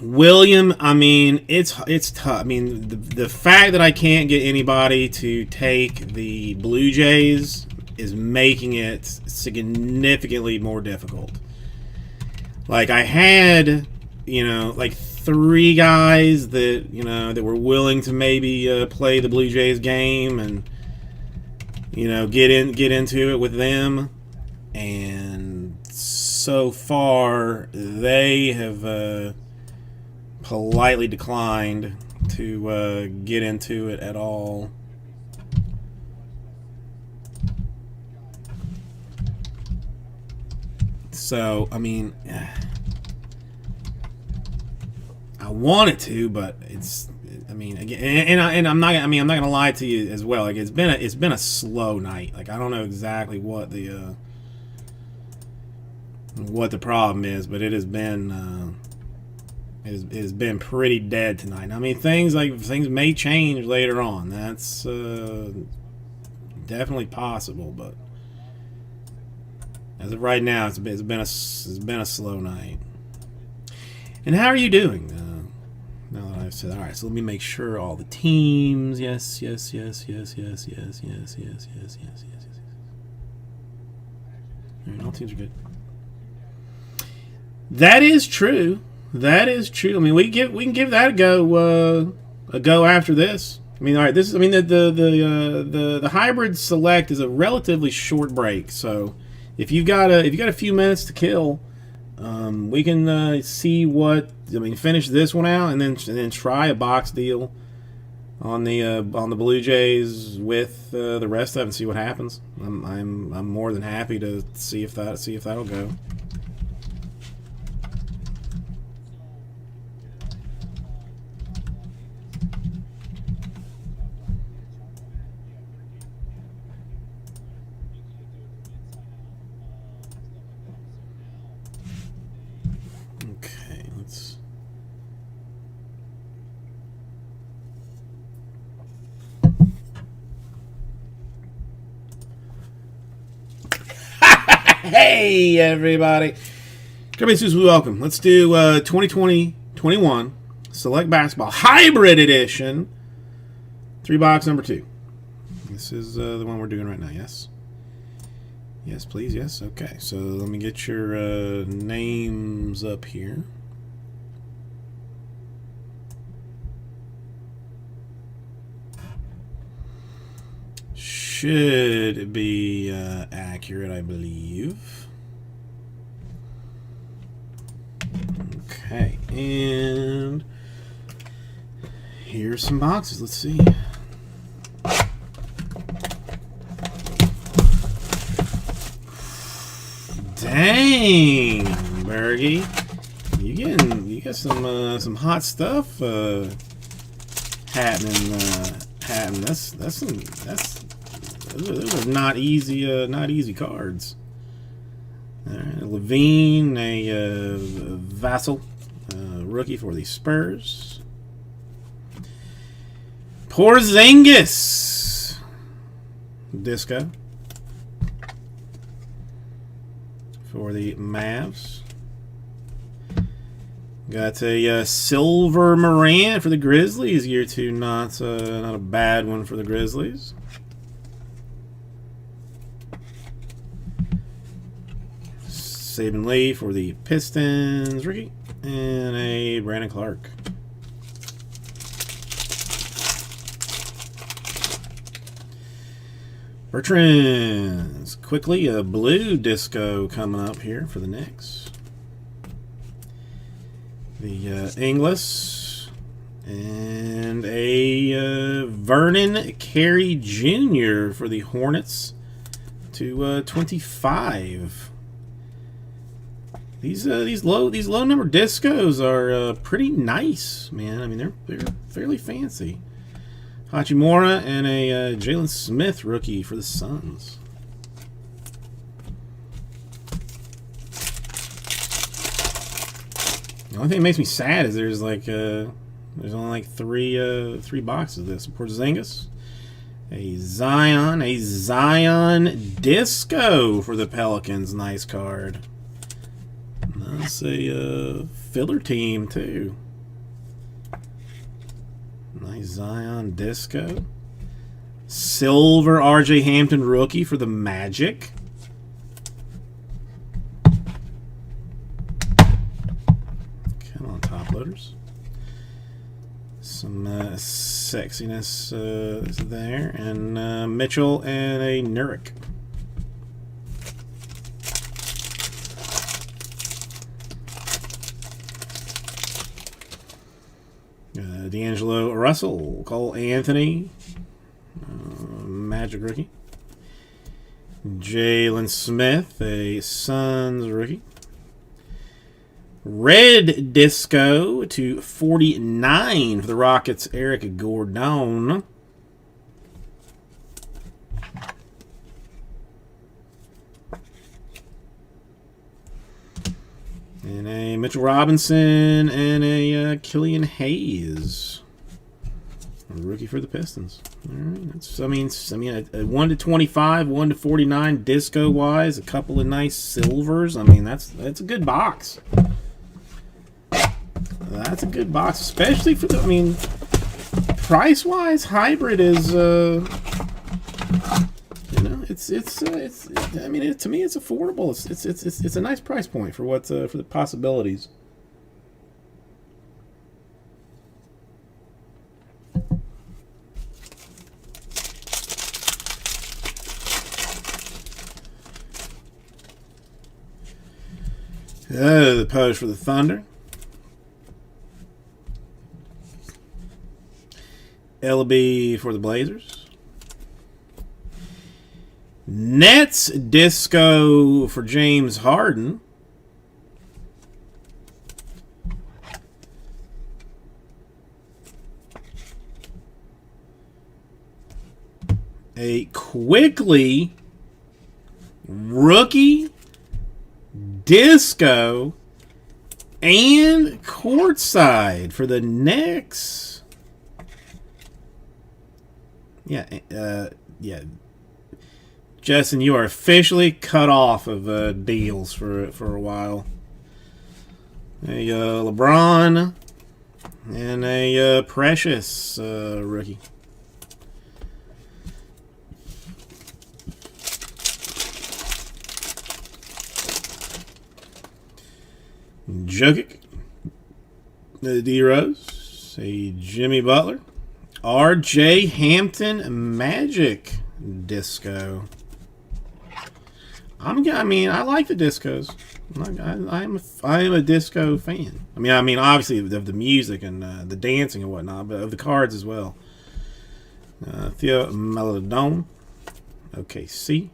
William, I mean, it's tough. I mean, the fact that I can't get anybody to take the Blue Jays is making it significantly more difficult. Like I had, like 3 guys that that were willing to maybe play the Blue Jays game and get into it with them, and so far they have politely declined to get into it at all. So I mean, I wanted to, but it's. I mean, again, and I'm not. I mean, I'm not gonna lie to you as well. Like it's been a slow night. Like I don't know exactly what the problem is, but it has been has been pretty dead tonight. I mean, things may change later on. That's definitely possible, but as of right now, it's been a slow night. And how are you doing? Now that I've said, all right, so let me make sure all the teams. Yes. All right, all teams are good. That is true. That is true. I mean, we can give that a go after this. I mean, all right. The hybrid select is a relatively short break, so if you've got a few minutes to kill, we can see what finish this one out and then try a box deal on the Blue Jays with the rest of it and see what happens. I'm more than happy to see if that'll go. Okay, let's. Hey, everybody. Kirby Suzu, welcome. Let's do 2020-21 Select Basketball Hybrid Edition. 3-box number 2. This is the one we're doing right now, yes? Yes, please, yes. Okay, so let me get your names up here. Should be accurate, I believe. Okay, and here's some boxes. Let's see. Dang, Bergie, you got some hot stuff happening. Those are not easy cards. All right, Levine, a Vassell, rookie for the Spurs. Porzingis, Disco for the Mavs. Got a Silver Morant for the Grizzlies. Year 2, not a bad one for the Grizzlies. Saban Lee for the Pistons, rookie, and a Brandon Clark. Bertrand's quickly a blue disco coming up here for the Knicks. The Inglis and a Vernon Carey Jr. for the Hornets to 25. These low number discos are pretty nice, man. I mean, they're fairly fancy. Hachimura and a Jalen Smith rookie for the Suns. The only thing that makes me sad is there's only like three boxes of this. Porzingis, a Zion disco for the Pelicans. Nice card. That's a filler team too. Nice Zion disco. Silver RJ Hampton rookie for the Magic. Come on, top loaders. Some sexiness there. And Mitchell and a Nurkic. D'Angelo Russell, Cole Anthony, Magic rookie. Jalen Smith, a Suns rookie. Red disco to 49 for the Rockets, Eric Gordon. And a Mitchell Robinson and a Killian Hayes. A rookie for the Pistons. All right, that's, I mean, a 1 to 25, 1 to 49 disco wise, a couple of nice silvers. I mean, that's a good box. That's a good box, especially for the. I mean, price wise, hybrid is. You know, it's. I mean, to me, it's affordable. It's a nice price point for what for the possibilities. The pose for the Thunder. LB for the Blazers. Nets disco for James Harden. A quickly rookie disco and courtside for the Knicks. Yeah. Justin, you are officially cut off of deals for a while. A LeBron and a Precious rookie. Jokic, D-Rose, a Jimmy Butler, R.J. Hampton Magic disco. I like the discos. I am a disco fan. I mean, obviously of the music and the dancing and whatnot, but of the cards as well. Theo Maledon, OKC.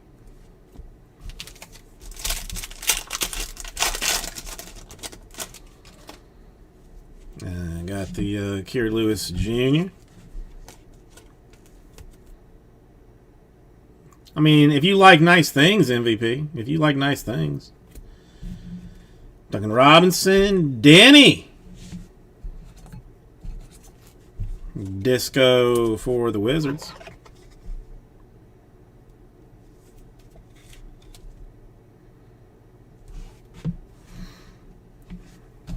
Got the Kira Lewis Jr. I mean, if you like nice things, MVP. If you like nice things. Duncan Robinson. Denny. Disco for the Wizards.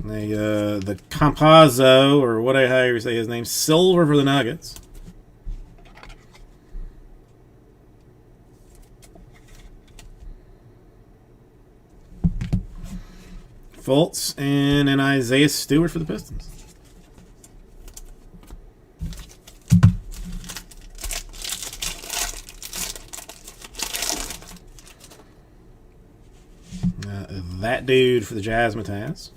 The Campazzo, or however you say his name, silver for the Nuggets. Fultz and an Isaiah Stewart for the Pistons. That dude for the Jazzmatazz.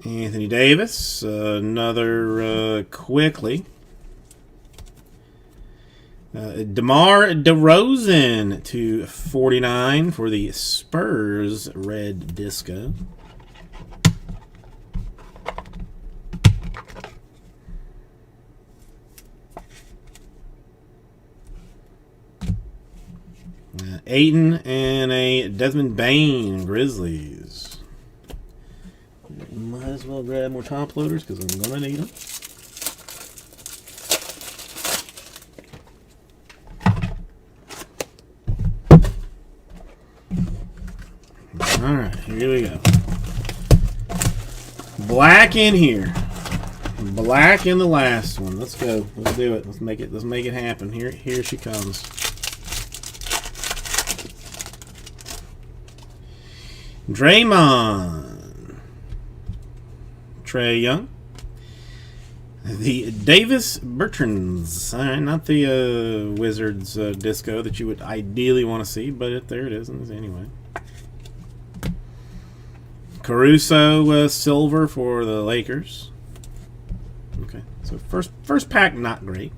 Anthony Davis, another quickly. DeMar DeRozan to 49 for the Spurs red disco. Ayton and a Desmond Bane Grizzlies. Might as well grab more top loaders because I'm going to need them. Alright, here we go. Black in here. Black in the last one. Let's go. Let's do it. Let's make it happen. Here she comes. Draymond. Trae Young. The Davis Bertrands. Not the Wizards disco that you would ideally want to see, but there it is anyway. Caruso silver for the Lakers. Okay, so first pack not great.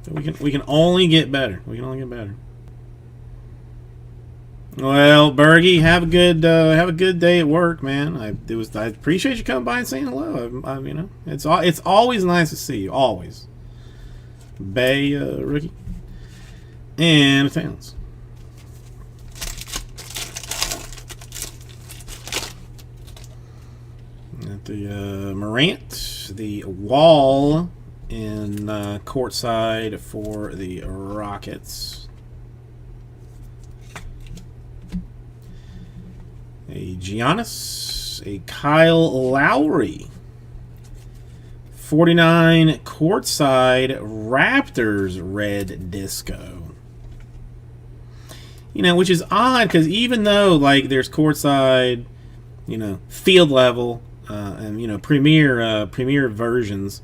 So we can only get better. We can only get better. Well, Bergie, have a good day at work, man. I appreciate you coming by and saying hello. It's always nice to see you, always. Bay rookie and Towns. The Morant, the Wall in courtside for the Rockets. A Giannis, a Kyle Lowry. 49 courtside Raptors red disco. You know, which is odd because even though like there's courtside, you know, field level and you know premier versions,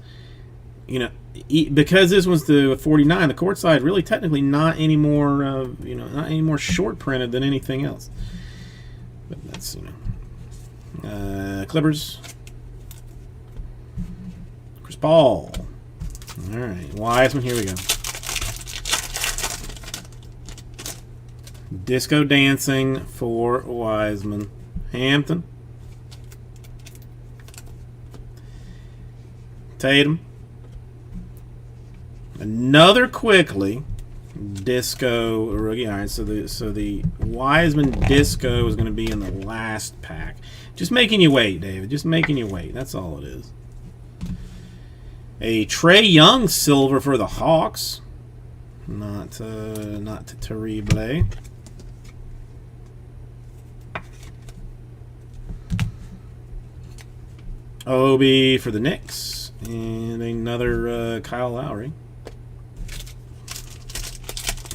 you know, because this was the 49, the courtside really technically not any more you know, not any more short printed than anything else. But that's, you know, Clippers. Chris Paul. All right, Wiseman. Here we go. Disco dancing for Wiseman. Hampton. Tatum. Another quickly. Disco rookie. All right, so the Wiseman disco is going to be in the last pack. Just making you wait, David. Just making you wait. That's all it is. A Trae Young silver for the Hawks. Not terrible. Obi for the Knicks. And another Kyle Lowry.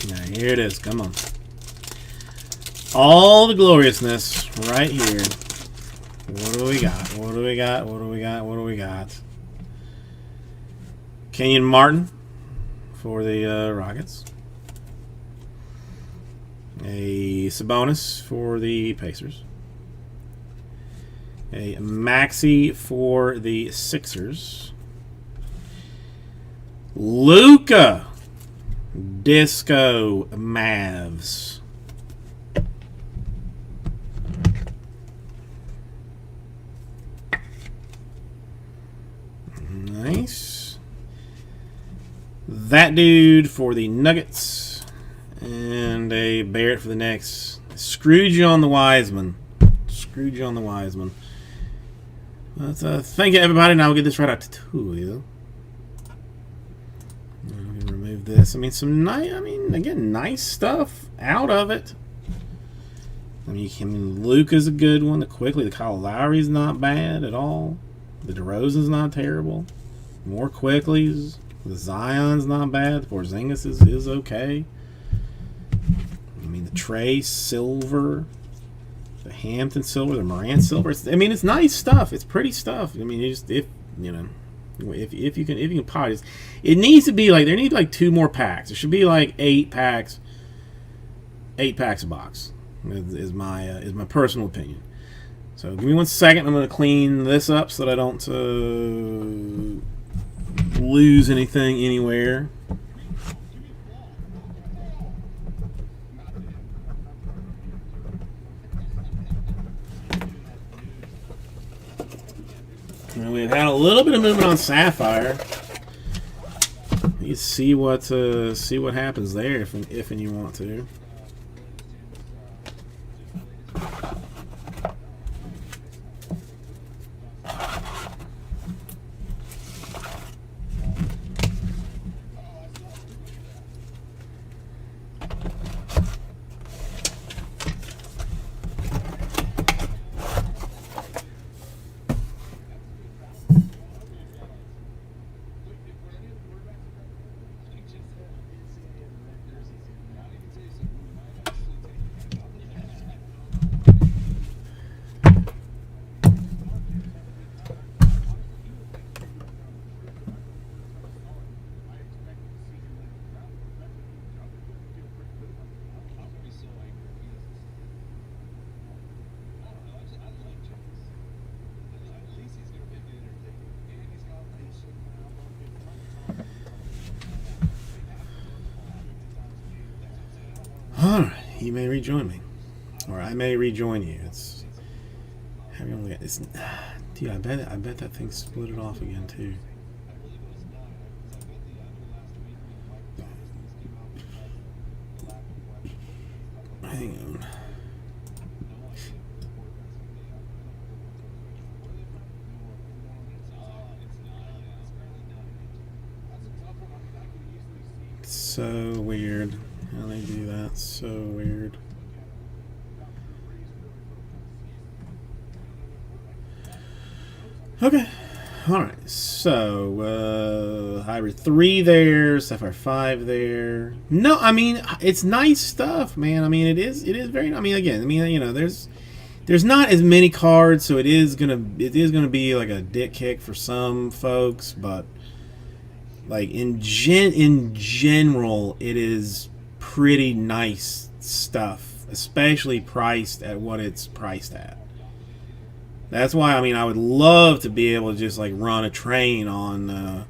Now, here it is. Come on. All the gloriousness right here. What do we got? What do we got? What do we got? What do we got? Kenyon Martin for the Rockets. A Sabonis for the Pacers. A Maxey for the Sixers. Luka Disco Mavs. Nice. That dude for the Nuggets. And a Barrett for the Knicks. Screwed you on the Wiseman. Screwed you on the Wiseman. Let's, thank you, everybody. Now we'll get this right out to two of you. Remove this. I mean, some nice. I mean, again, nice stuff out of it. I mean, Luka's a good one. The Kyle Lowry's not bad at all. The DeRozan's not terrible. More Quickly's. The Zion's not bad. The Porzingis is okay. I mean, the Trae silver. The Hampton silver, the Morant silver. It's nice stuff. It's pretty stuff. I mean, if you can pot it, it needs to be like there need like 2 more packs. There should be like 8 packs. 8 packs a box is my personal opinion. So give me 1 second. I'm going to clean this up so that I don't lose anything anywhere. And we've had a little bit of movement on Sapphire. You see what happens there if and you want to. Alright, you may rejoin me. Or I may rejoin you. Dude, I bet that thing split it off again too. Hang on. So weird how they do that. So weird. Okay. Alright. So, Hybrid 3 there. Sapphire 5 there. No, I mean, it's nice stuff, man. I mean, it is very, I mean, again, I mean, you know, there's not as many cards, so it is gonna be like a dick kick for some folks, but like in general, it is pretty nice stuff, especially priced at what it's priced at. That's why, I mean, I would love to be able to just like run a train on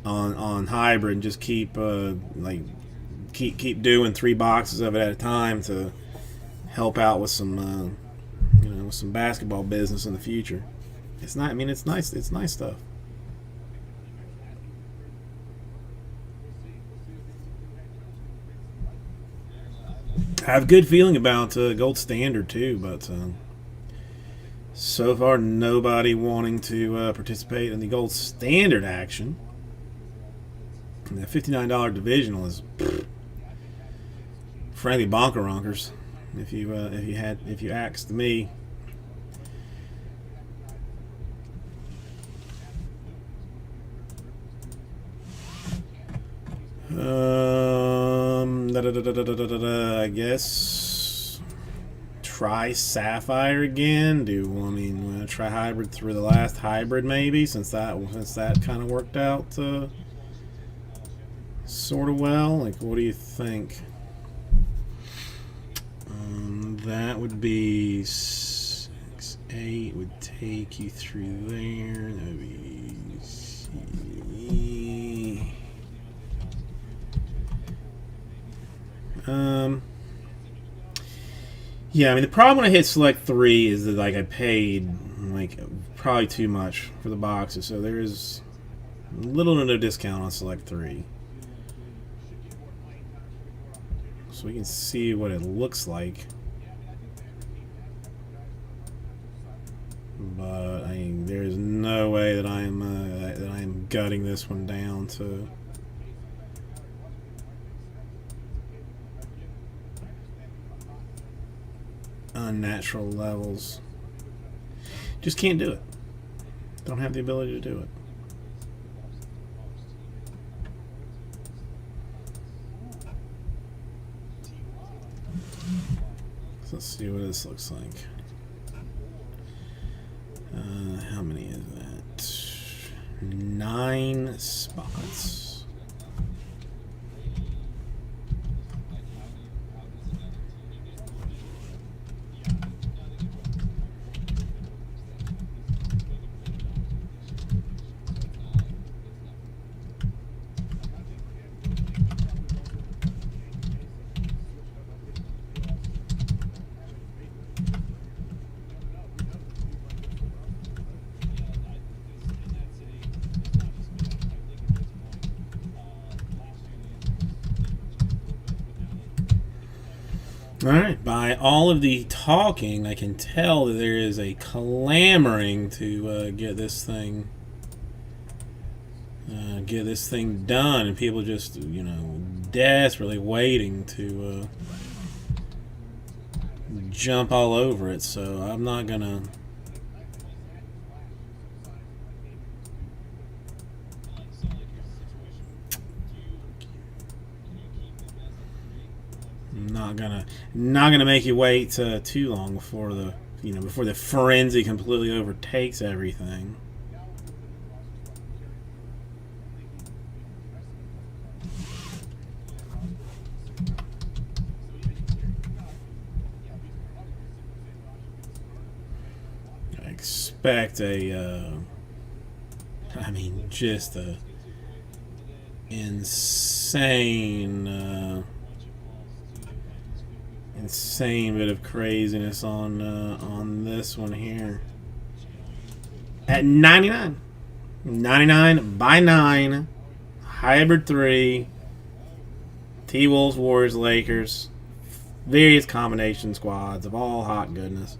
Hybrid and just keep doing 3 boxes of it at a time to help out with some you know, with some basketball business in the future. It's not, I mean, it's nice stuff. I have a good feeling about Gold Standard too, but so far nobody wanting to participate in the Gold Standard action. And that $59 divisional is frankly bonker-ronkers. If you asked me. I guess try Sapphire again. Want to try Hybrid through the last Hybrid maybe, since that kind of worked out sort of well. Like, what do you think? That would be 6, 8 would take you through there. That would be yeah, I mean, the problem when I hit select 3 is that like I paid like probably too much for the boxes, so there is little to no discount on select 3. So we can see what it looks like. But I mean, there's no way that I am gutting this one down to unnatural levels. Just can't do it. Don't have the ability to do it. So let's see what this looks like. How many is that? 9 spots. Alright, by all of the talking, I can tell that there is a clamoring to get this thing done, and people just, you know, desperately waiting to jump all over it, so I'm not gonna not gonna make you wait too long before the frenzy completely overtakes everything. I expect I mean, just a insane bit of craziness on this one here. At 99 by 9, Hybrid 3, T-Wolves, Warriors, Lakers, various combination squads of all hot goodness.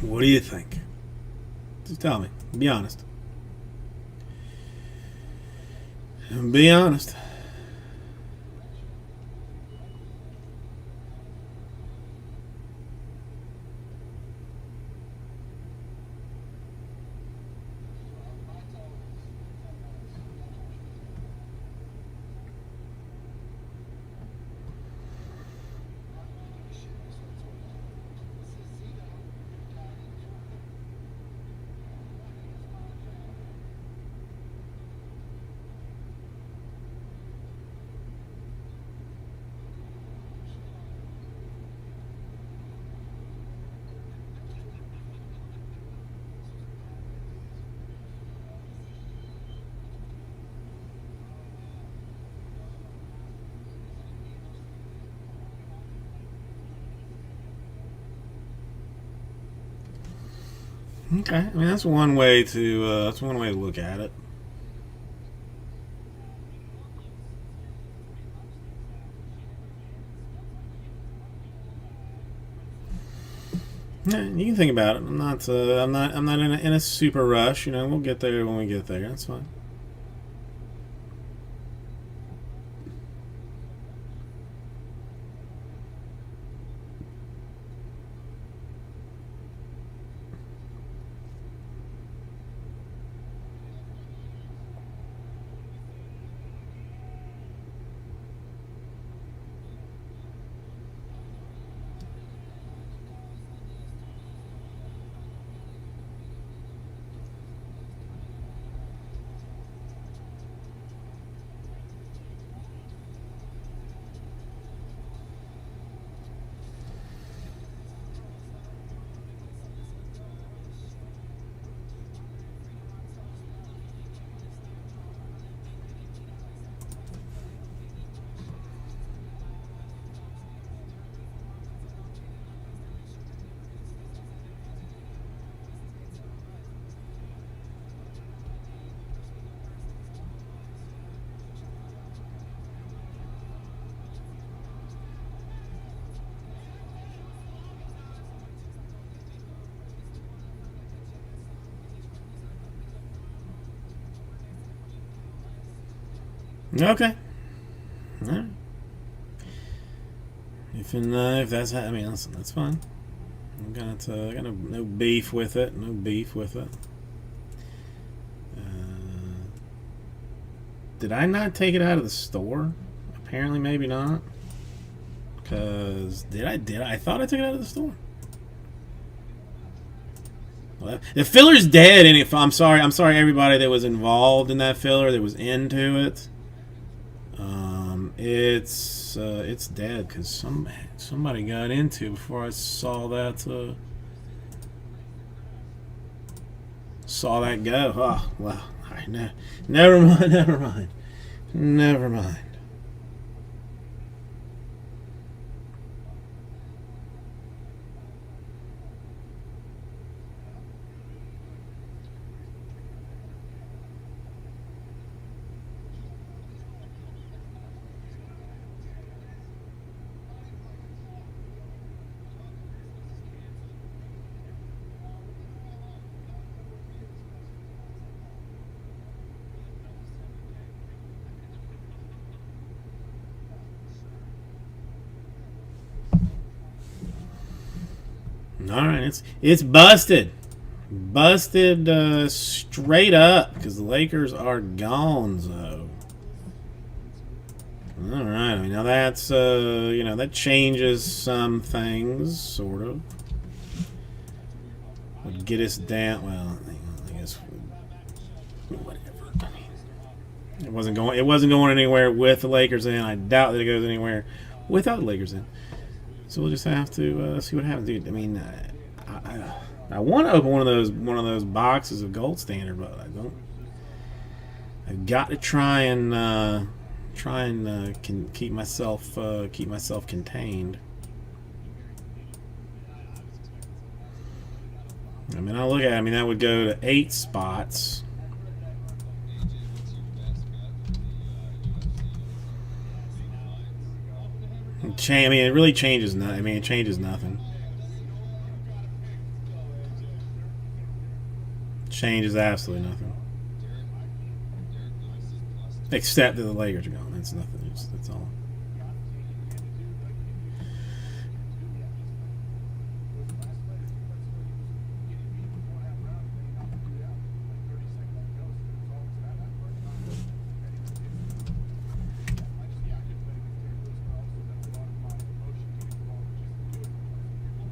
What do you think? Just tell me. Be honest. Be honest. Okay, I mean that's one way to look at it. Yeah, you can think about it. I'm not in a super rush. You know, we'll get there when we get there. That's fine. Okay. All right. If that's I mean that's fine. I got no beef with it. No beef with it. Did I not take it out of the store? Apparently, maybe not. Cause did I? I thought I took it out of the store. Well, the filler's dead, and if I'm sorry everybody that was involved in that filler that was into it. It's dead because somebody got into it before I saw that go. Oh well, all right, never mind. All right, it's busted straight up because the Lakers are gone. So, all right, I mean now that's that changes some things sort of. Would get us down. Well, I guess whatever. I mean, it wasn't going anywhere with the Lakers in. I doubt that it goes anywhere without the Lakers in. So we'll just have to see what happens, dude. I mean, I want to open one of those boxes of Gold Standard, but I don't. I've got to try and keep myself contained. I mean, I look at it. I mean, that would go to 8 spots. I mean, it really changes nothing. I mean, it changes nothing. Changes absolutely nothing. Except that the Lakers are gone. That's nothing. That's all.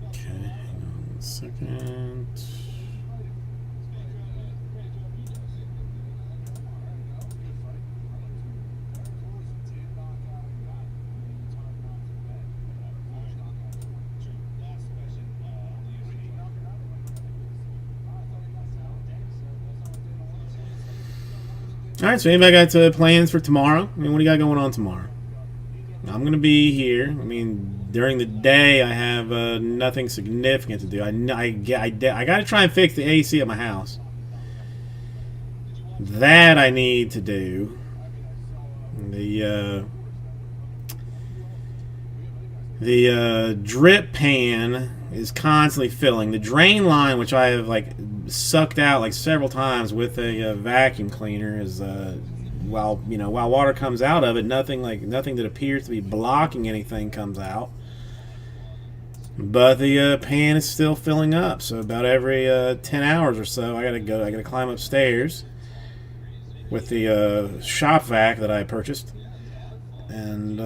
Okay, hang on a second. All right, so anybody got plans for tomorrow? I mean, what do you got going on tomorrow? I'm going to be here. I mean, during the day, I have nothing significant to do. I got to try and fix the AC at my house. That I need to do. The drip pan is constantly filling. The drain line, which I have like sucked out like several times with a vacuum cleaner, is while water comes out of it, nothing that appears to be blocking anything comes out. But the pan is still filling up. So about every 10 hours or so, I gotta climb upstairs with the shop vac that I purchased and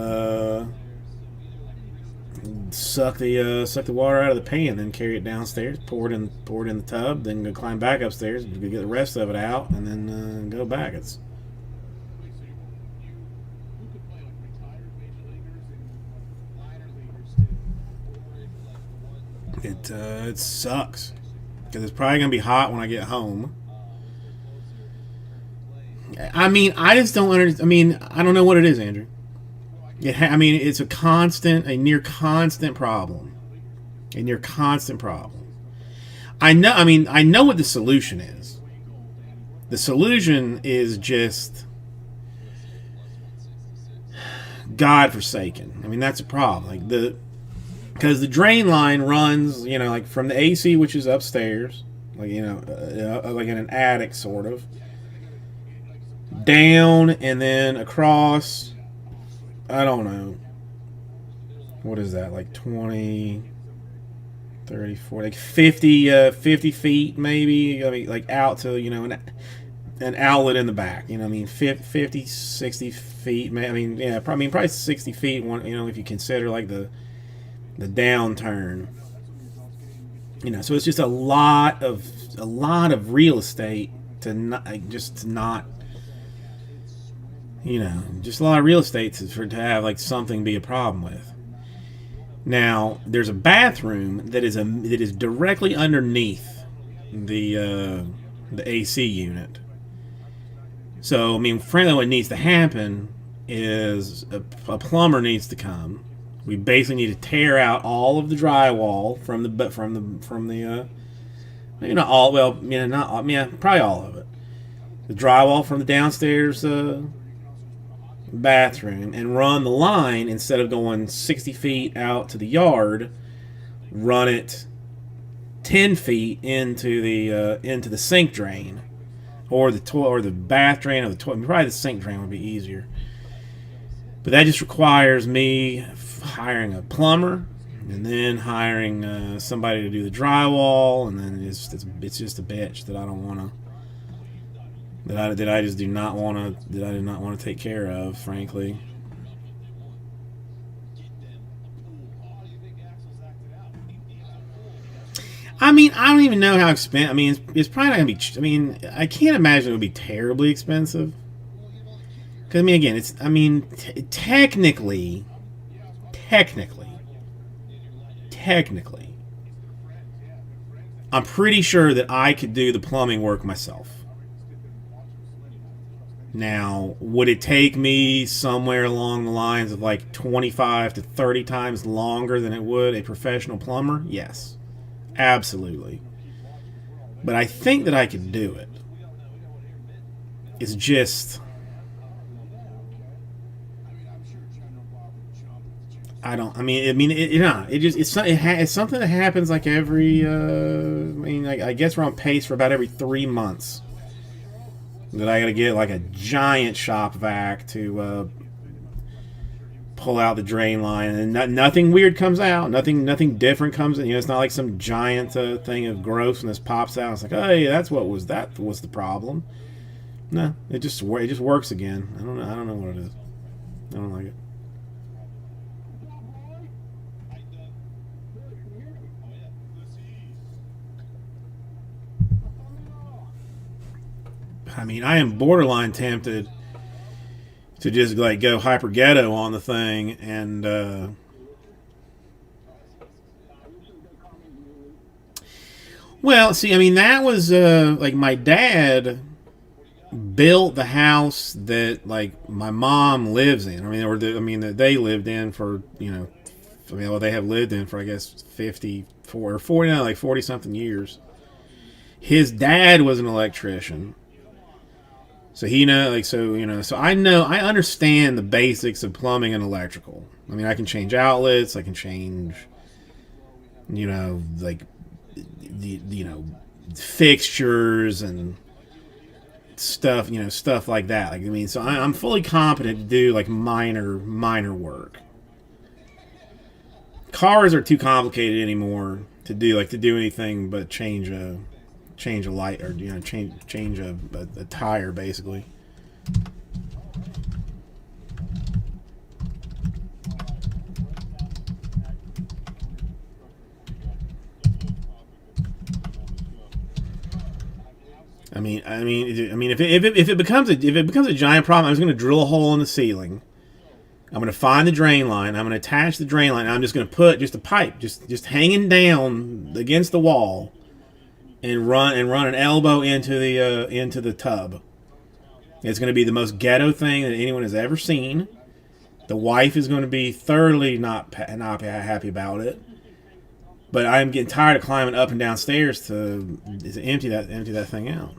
suck the water out of the pan, then carry it downstairs, pour it in the tub, then go climb back upstairs, get the rest of it out, and then go back. It sucks because it's probably gonna be hot when I get home. I mean, I just don't understand. I mean, I don't know what it is, Andrew. It's a near constant problem. A near constant problem. I know what the solution is. The solution is just godforsaken. I mean, that's a problem. Because the drain line runs, like from the AC, which is upstairs, like in an attic sort of, down and then across. I don't know. What is that? Like 20, 30, 40, like 50 feet maybe. I mean, like out to, an outlet in the back. 50, 60 feet. Probably 60 feet, if you consider like the downturn. So it's just a lot of real estate to not just a lot of real estate to have like something be a problem with. Now, there's a bathroom that is directly underneath the AC unit. So, frankly, what needs to happen is a plumber needs to come. We basically need to tear out all of the drywall from the maybe not all. Well, probably all of it. The drywall from the downstairs bathroom, and run the line, instead of going 60 feet out to the yard, run it 10 feet into the sink drain, or the bath drain, or the toilet. Probably the sink drain would be easier. But that just requires me hiring a plumber, and then hiring somebody to do the drywall, and then it's just a bitch that I don't want to. That I just do not want to take care of, frankly. I don't even know how expensive. It's probably not gonna be. I can't imagine it would be terribly expensive. Because again, it's. Technically, I'm pretty sure that I could do the plumbing work myself. Now, would it take me somewhere along the lines of like 25 to 30 times longer than it would a professional plumber? Yes, absolutely. But I think that I could do it. It's just, I don't. It's something that happens like every. I guess we're on pace for about every 3 months. that I got to get like a giant shop vac to pull out the drain line, and nothing weird comes out. Nothing different comes in. You know, it's not like some giant thing of grossness pops out. It's like, oh, yeah, that was the problem. No, it just works again. I don't know what it is. I don't like it. I mean, I am borderline tempted to just like go hyper ghetto on the thing and well, see, I mean, that was like my dad built the house that like my mom lives in. I mean, that they lived in for, you know, I mean, well, they have lived in for, I guess, 54 or 40, no, like 40 something years. His dad was an electrician. So so I understand the basics of plumbing and electrical. I mean, I can change outlets, I can change, you know, like fixtures and stuff, you know, stuff like that. Like, I mean, so I'm fully competent to do like minor work. Cars are too complicated anymore to do anything but change a light, or, you know, change a tire, basically. I mean, if it becomes a giant problem, I'm just going to drill a hole in the ceiling. I'm going to find the drain line. I'm going to attach the drain line. I'm just going to put just a pipe, just hanging down against the wall, and run an elbow into the tub. It's going to be the most ghetto thing that anyone has ever seen. The wife is going to be thoroughly not happy about it. But I'm getting tired of climbing up and down stairs to empty that thing out.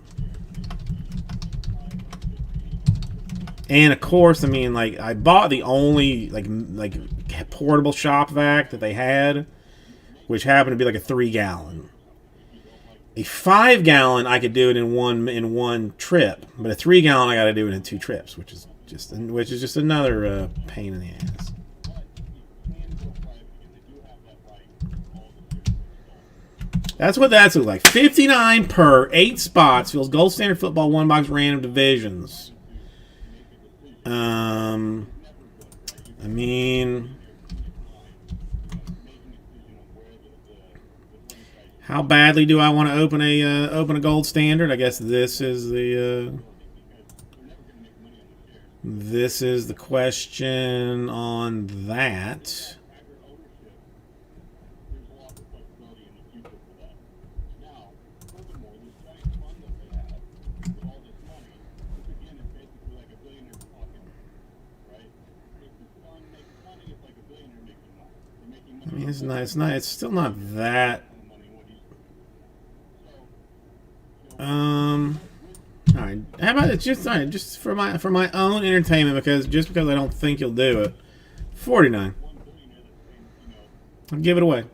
And of course, I mean, like, I bought the only like portable shop vac that they had, which happened to be like a 3-gallon. A 5-gallon, I could do it in one trip, but a 3-gallon, I got to do it in 2 trips, which is just another pain in the ass. That's what that's like. 59 per 8 spots. Feels gold standard football 1-box random divisions. I mean, how badly do I want to open a gold standard? I guess this is the question on that. I mean, it's nice. It's still not that. All right. How about it? Just for my own entertainment, because I don't think you'll do it. 49. I'll give it away.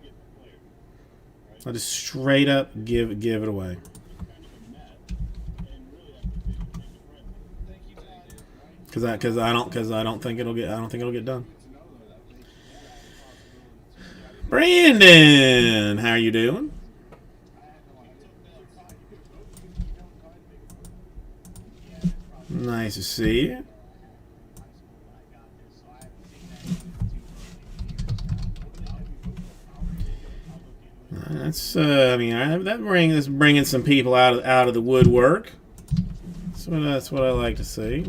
I'll just straight up give it away. Because I don't think it'll get done. Brandon, how are you doing? Nice to see you. That's I mean, that's bringing some people out of the woodwork. That's what I like to see.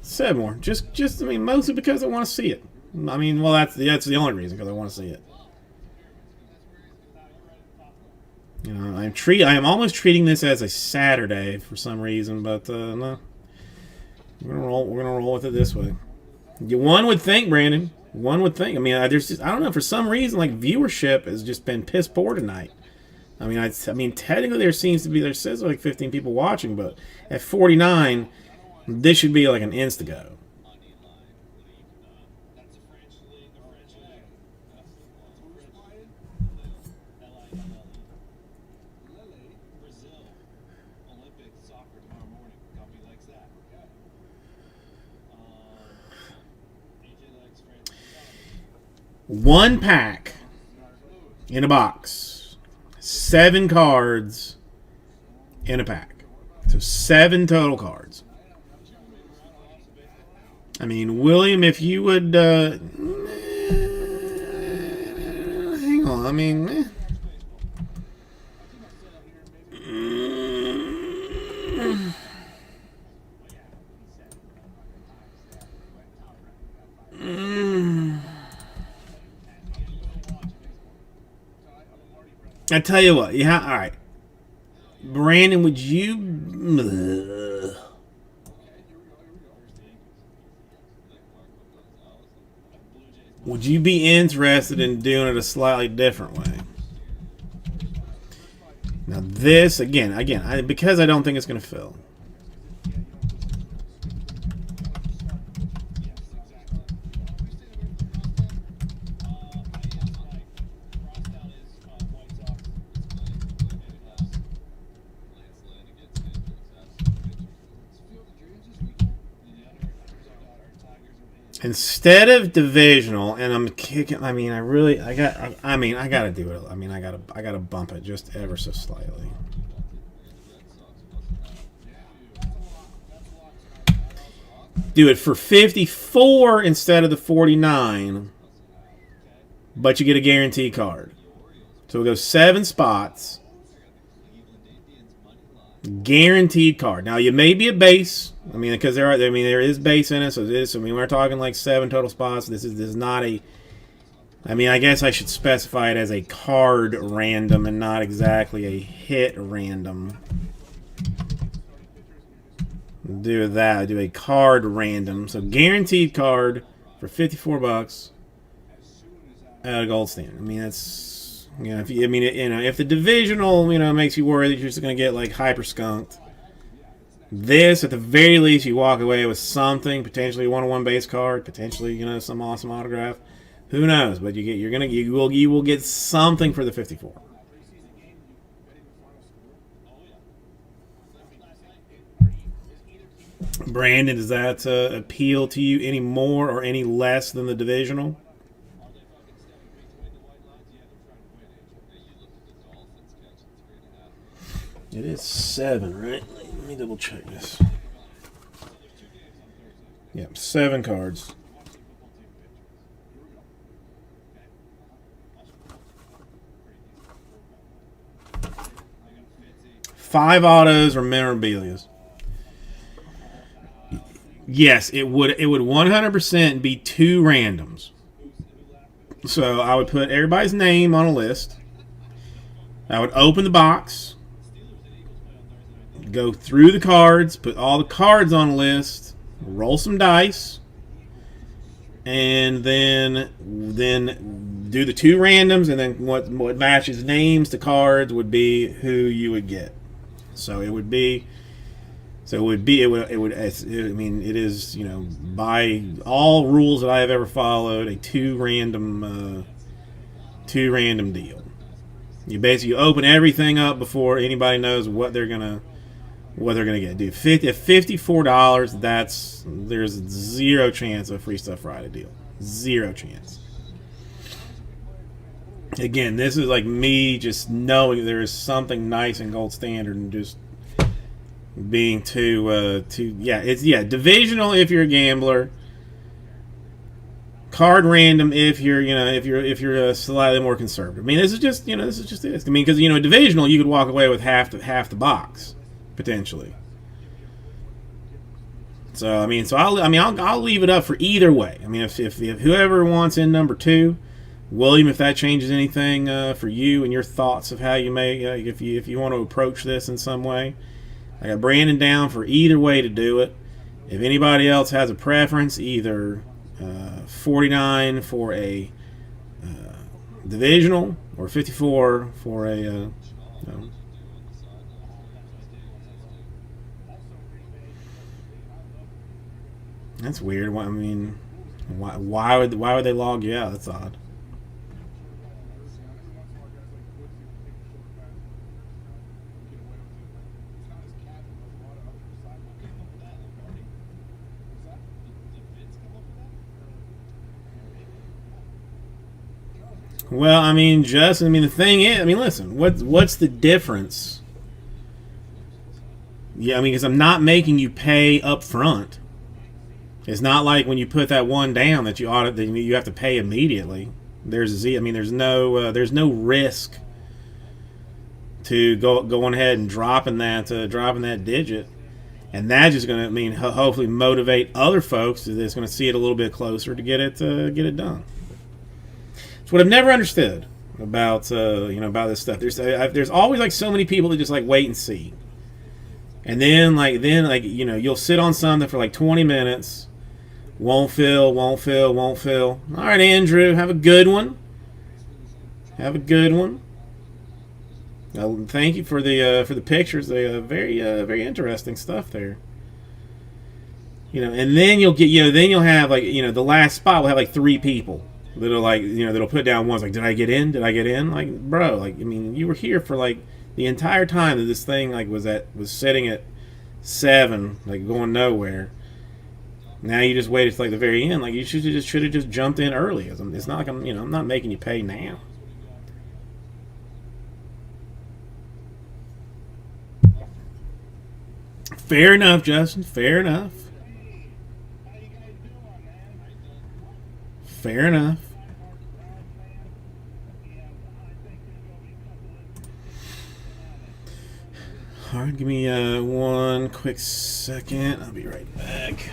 Said more. Just I mean, mostly because I want to see it. I mean, well, that's the only reason, because I want to see it. You know, I am almost treating this as a Saturday for some reason, but no. We're gonna roll with it this way. One would think, Brandon. One would think. I mean, I don't know, for some reason, like, viewership has just been piss poor tonight. I mean, technically there says like 15 people watching, but at 49, this should be like an insta-go. 1 pack in a box. 7 cards in a pack. So 7 total cards. I mean, William, if you would... hang on, I mean... I tell you what, yeah, all right. Brandon, would you be interested in doing it a slightly different way? Now this again, because I don't think it's going to fill. Instead of divisional, and I'm kicking. I mean, I gotta do it. I mean, I gotta bump it just ever so slightly. Do it for 54 instead of the 49, but you get a guaranteed card. So we'll go 7 spots. Guaranteed card. Now you may be a base. I mean, because there is base in it. So this. I mean, we're talking like 7 total spots. This is not a. I mean, I guess I should specify it as a card random and not exactly a hit random. Do that. Do a card random. So guaranteed card for $54 at a gold standard. I mean, that's. You know, if the divisional, makes you worry that you're just going to get like hyper skunked. This, at the very least, you walk away with something, potentially a 1-on-1 base card, potentially, some awesome autograph. Who knows? But you will get something for the 54. Brandon, does that appeal to you any more or any less than the divisional? It is 7, right? Let me double check this. Yep, 7 cards. Five autos or memorabilia. Yes, it would 100% be 2 randoms. So I would put everybody's name on a list. I would open the box. Go through the cards, put all the cards on a list, roll some dice, and then do the 2 randoms, and then what matches names to cards would be who you would get. So it would be. I mean, it is, by all rules that I have ever followed, a 2 random deal. You basically open everything up before anybody knows what they're gonna get. Dude, at $54, there's 0 chance of a free stuff Friday deal. 0 chance. Again, this is like me just knowing there is something nice in gold standard and just being divisional if you're a gambler. Card random if you're slightly more conservative. I mean, this is just it. I mean, because divisional you could walk away with half the box potentially. So I'll leave it up for either way. I mean, if whoever wants in number 2, William, if that changes anything for you and your thoughts of how you may if you want to approach this in some way, I got Brandon down for either way to do it. If anybody else has a preference, either 49 for a divisional or 54 for a That's weird. I mean, why would they log you out? That's odd. Well, I mean, Justin. I mean, the thing is, I mean, listen. What's the difference? Yeah, I mean, because I'm not making you pay up front. It's not like when you put that one down that you have to pay immediately. There's there's no risk to going ahead and dropping that digit, and that's just going to hopefully motivate other folks that's going to see it a little bit closer to get it done. It's what I've never understood about about this stuff. There's always like so many people that just like wait and see, and then you'll sit on something for like 20 minutes. Won't fill. All right, Andrew, have a good one. Thank you for the pictures. They very interesting stuff there. And then you'll have like the last spot will have like 3 people that'll that'll put down ones like, did I get in? Like, bro, like, I mean, you were here for like the entire time that this thing like was sitting at 7, like going nowhere. Now you just waited till like the very end. Like, you should have just jumped in early. It's not like I'm not making you pay now. Fair enough, Justin. Fair enough. All right, give me one quick second. I'll be right back.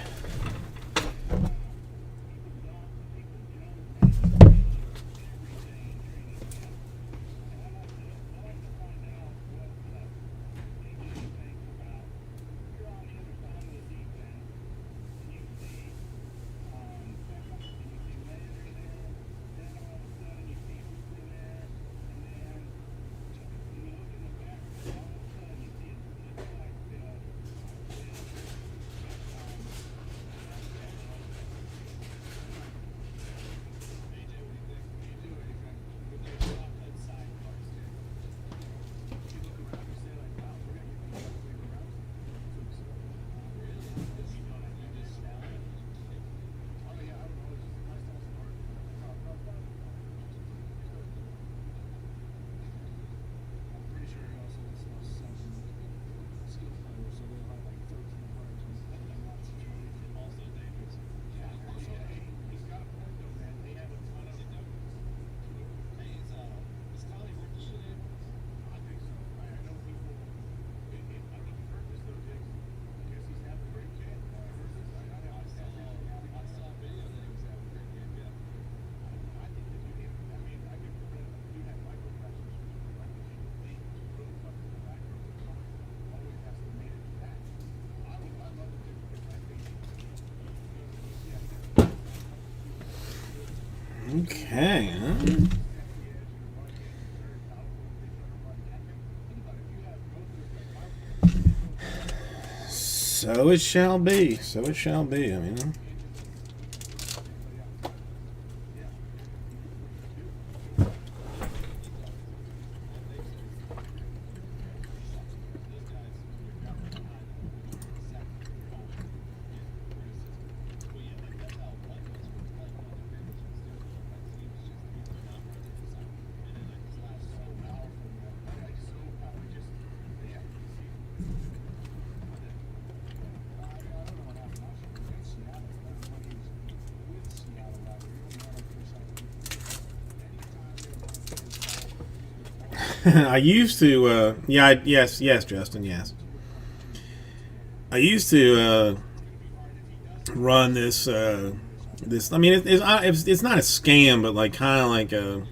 Okay. So it shall be. I mean. I used to, yes, Justin, yes. I used to run this. I mean, it's not a scam, but like kind of like a,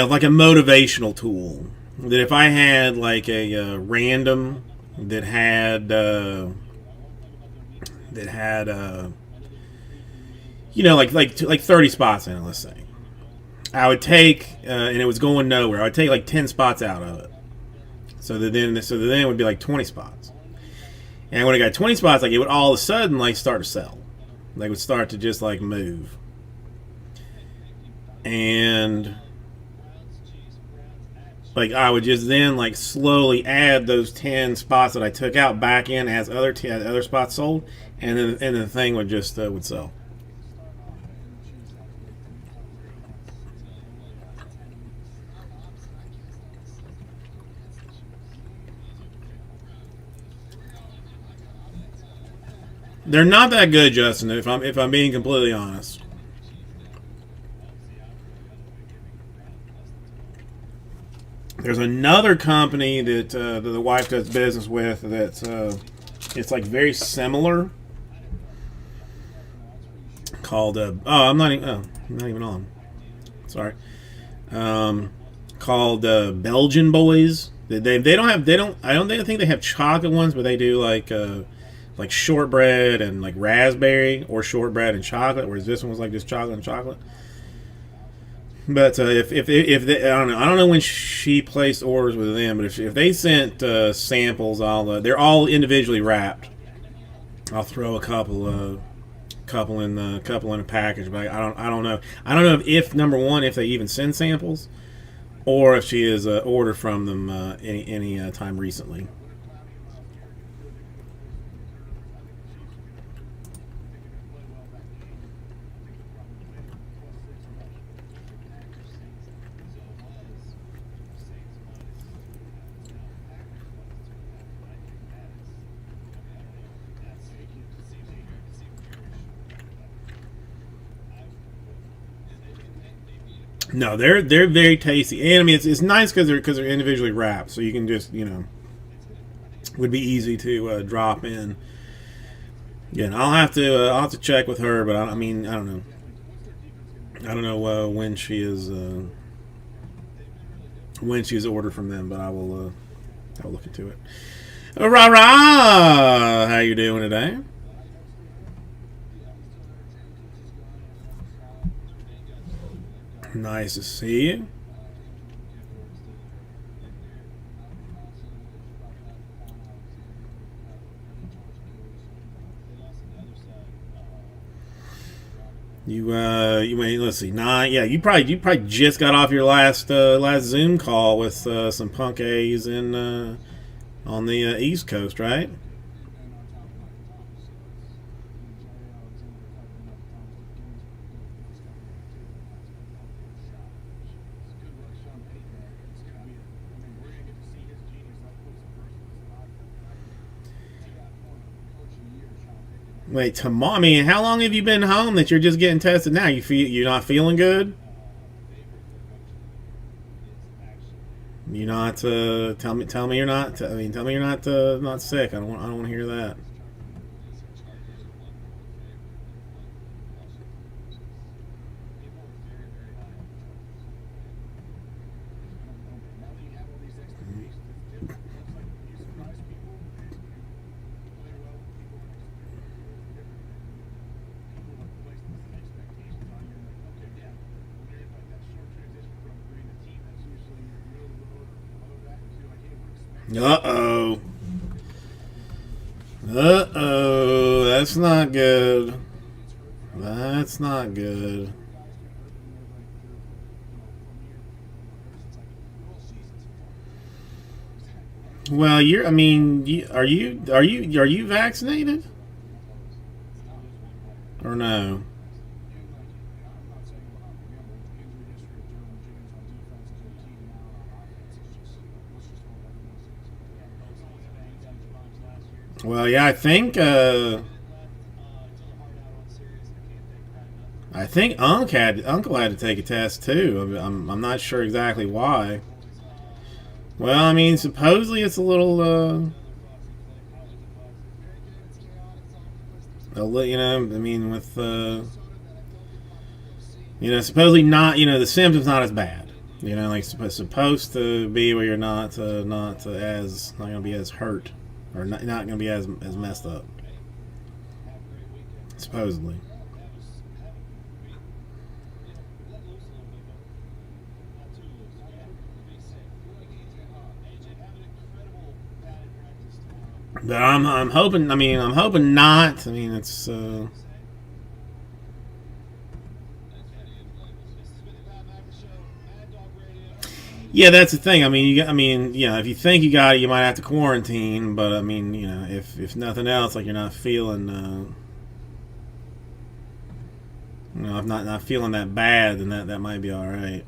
like a motivational tool. That if I had like a random that had like 30 spots in it, let's say. I would take, and it was going nowhere. I would take like 10 spots out of it, so then it would be like 20 spots. And when it got 20 spots, like it would all of a sudden like start to sell, like it would start to just like move. And like I would just then like slowly add those 10 spots that I took out back in as other spots sold, and then the thing would just would sell. They're not that good, Justin. If I'm being completely honest. There's another company that the wife does business with that's it's like very similar. Called I'm not even on. Sorry. Called Belgian Boys. They don't have I don't think they have chocolate ones, but they do like shortbread and like raspberry or shortbread and chocolate. Whereas this one was like just chocolate and chocolate. But if they, I don't know when she placed orders with them, but if they sent samples, they're all individually wrapped. I'll throw a couple in a package, but I don't know. I don't know if number one, if they even send samples, or if she has ordered from them any time recently. No, they're very tasty, and I mean it's nice because they're individually wrapped, so you can just would be easy to drop in. Again, I'll have to check with her, but I mean I don't know when she is ordered from them, but I'll look into it. Rah rah! How you doing today? Nice to see you. You wait. Let's see. Yeah. You probably just got off your last Zoom call with some punk A's in on the East Coast, right? Wait, tomorrow? I mean, how long have you been home that you're just getting tested now? You're not feeling good? You're not. Tell me you're not. Tell me you're not sick. I don't want to hear that. Uh-oh. Uh-oh. That's not good. That's not good. Well, I mean, are you vaccinated? Or no? Well, yeah, I think Uncle had to take a test too. I'm not sure exactly why. Well, I mean, supposedly it's a little I mean, with supposedly not, the symptoms not as bad. Like supposed to be where you're not gonna be as hurt. Or not going to be as messed up. Supposedly. But I'm hoping. I mean, I'm hoping not. I mean, it's. Yeah, that's the thing. I mean, if you think you got it, you might have to quarantine. But I mean, if nothing else, like you're not feeling, if not feeling that bad, then that might be all right.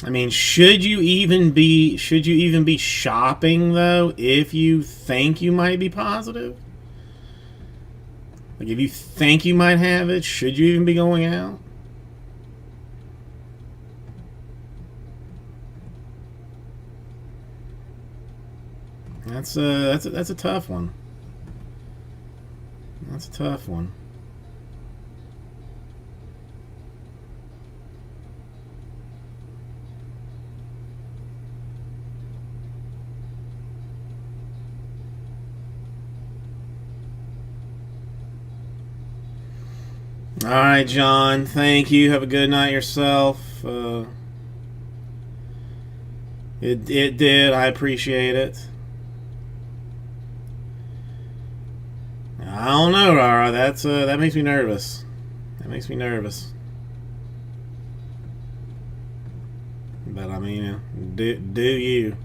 I mean, should you even be shopping though if you think you might be positive? Like if you think you might have it, should you even be going out? That's a tough one. That's a tough one. All right, John. Thank you. Have a good night yourself. It did. I appreciate it. I don't know, Rara. That makes me nervous. That makes me nervous. But I mean, do you?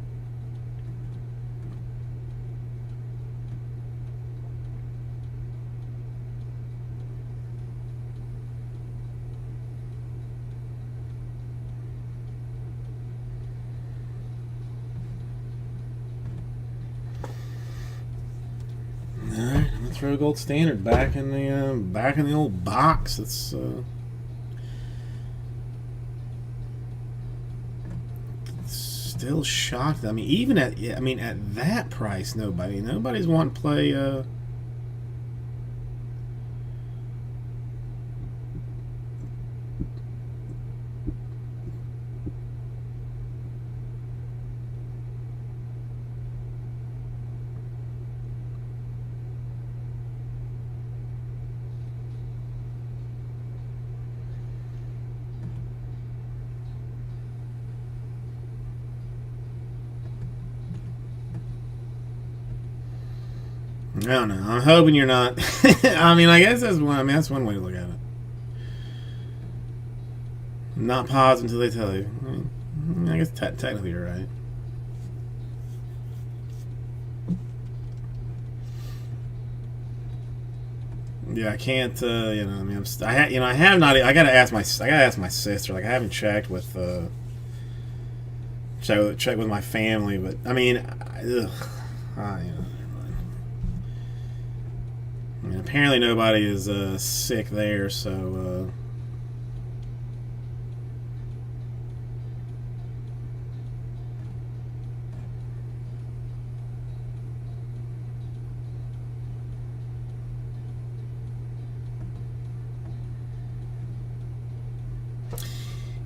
Alright, I'm gonna throw Gold Standard back in the old box. It's still shocked. I mean, even at that price, nobody's wanting to play. I don't know. I'm hoping you're not. I mean, I guess that's one. I mean, that's one way to look at it. Not pause until they tell you. I guess technically you're right. Yeah, I can't. You know, I mean, I have not. I gotta ask my sister. Like, I haven't checked with check with my family, but I mean, you know. I mean, apparently nobody is sick there, so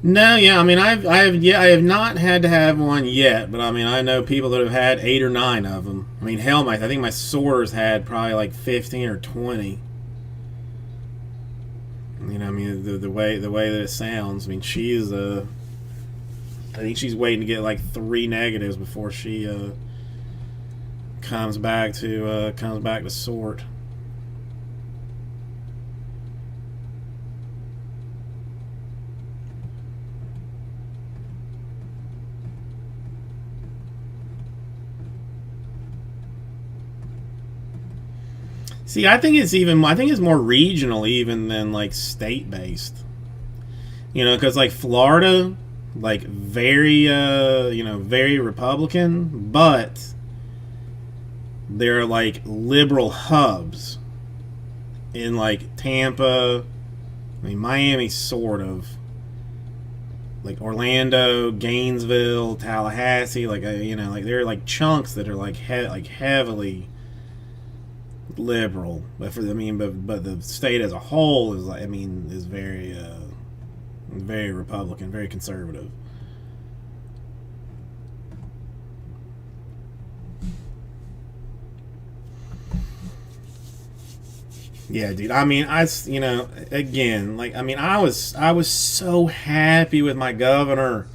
no, yeah, I mean, I have not had to have one yet, but I mean, I know people that have had 8 or 9 of them. I mean, hell, I think my soror's had probably like 15 or 20. You know, I mean, the way that it sounds. I mean, she's I think she's waiting to get like 3 negatives before she comes back to sort. See, I think it's more regional even than like state based. You know, because like Florida, like very very Republican, but they're like liberal hubs in like Tampa. I mean, Miami sort of, like Orlando, Gainesville, Tallahassee. Like like there are like chunks that are like heavily liberal, but but the state as a whole is like, is very very Republican, very conservative. Yeah, dude. I mean, again, like, I mean, I was so happy with my governor.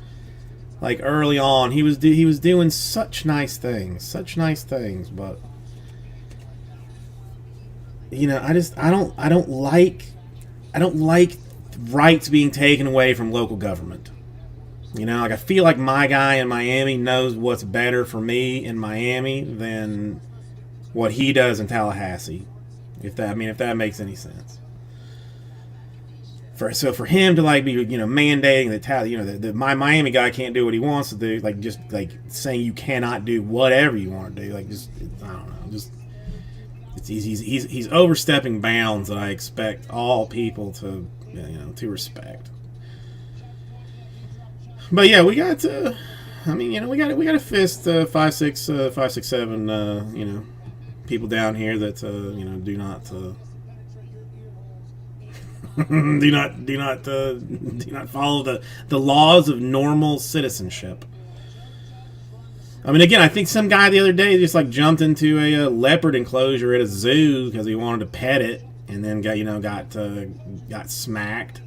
Like early on, he was doing such nice things, but you know, I don't like rights being taken away from local government. You know, like, I feel like my guy in Miami knows what's better for me in Miami than what he does in Tallahassee. If that makes any sense. for him to like be mandating that my Miami guy can't do what he wants to do, like just like saying you cannot do whatever you want to do, like just I don't know, just he's overstepping bounds that I expect all people to to respect. But yeah, we got we got to fist 5, 6, 5, 6, 7 people down here that do not do not follow the laws of normal citizenship. I mean, again, I think some guy the other day just like jumped into a leopard enclosure at a zoo because he wanted to pet it, and then got smacked.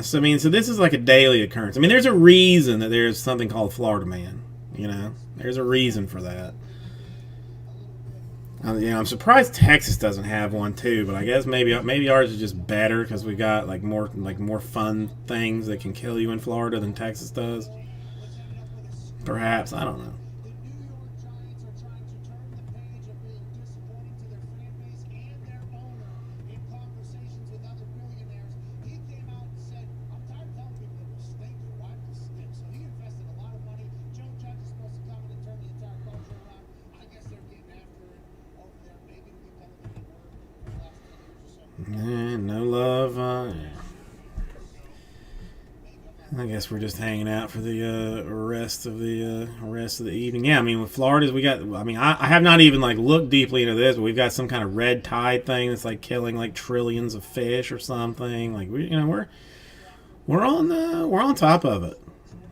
So I mean, so this is like a daily occurrence. I mean, there's a reason that there's something called Florida Man. There's a reason for that. I'm surprised Texas doesn't have one too, but I guess maybe ours is just better because we got more fun things that can kill you in Florida than Texas does. Perhaps, I don't know. The New York Giants are trying to turn the page of being disappointing to their fan base and their owner in conversations with other billionaires. He came out and said, I'm tired of telling people that we're stinking. Why do we stink? So he invested a lot of money. Joe Judge is supposed to come in and turn the entire culture around. I guess they're getting after it over there. Maybe it'll be better than they were for the last 10 years or so. No love. I guess we're just hanging out for the rest of the evening. Yeah, I mean, with Florida's, we got. I mean, I have not even like looked deeply into this, but we've got some kind of red tide thing that's like killing like trillions of fish or something. Like we're on top of it.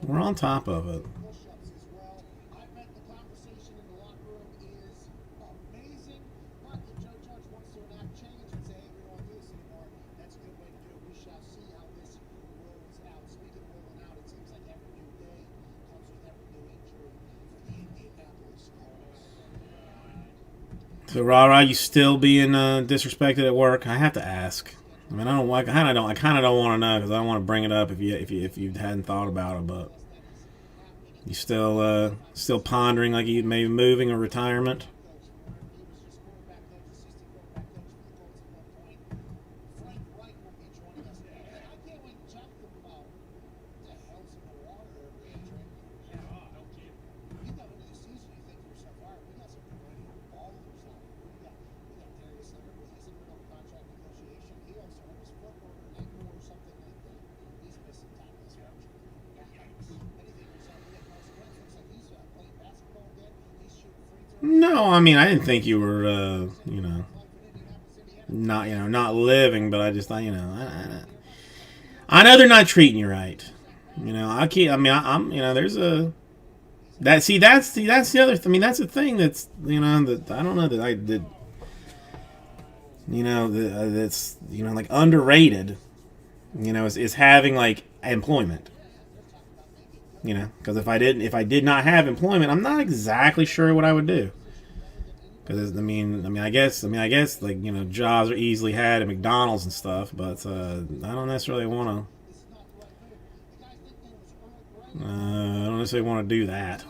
We're on top of it. Push-ups as well. I bet the conversation in the locker room is amazing. But if Joe Judge wants to enact change and say, hey, we don't want to do this anymore, that's a good way to do it. We shall see how this rolls out. Speaking of rolling out, it seems like every new day comes with every new injury for the Indianapolis Colts. So, Rara, you still being disrespected at work? I have to ask. I mean, I kind of don't want to know because I don't want to bring it up if you hadn't thought about it. But you still pondering like you maybe moving or retirement? Frank Reich will be joining us. I can't wait to chat with him about what the hell's in the water over there, Trent. You come into the season, you think to yourself, all right, we got some perennial ballers out here. We got Darius Leonard, but he's in the middle of contract negotiation. He also hurt his foot or an ankle or something like that. He's missing time this week. Anything you're saying, Carson Wentz looks like he's playing basketball again. He's shooting free throws. No, I mean I didn't think you were not living, but I just thought I know they're not treating you right. There's a that's the other. I mean, that's the thing that's that I don't know that I did. That's like underrated. Is having like employment. Because if I did not have employment, I'm not exactly sure what I would do. Because I guess like jobs are easily had at McDonald's and stuff, but I don't necessarily want to. I don't necessarily want to do that.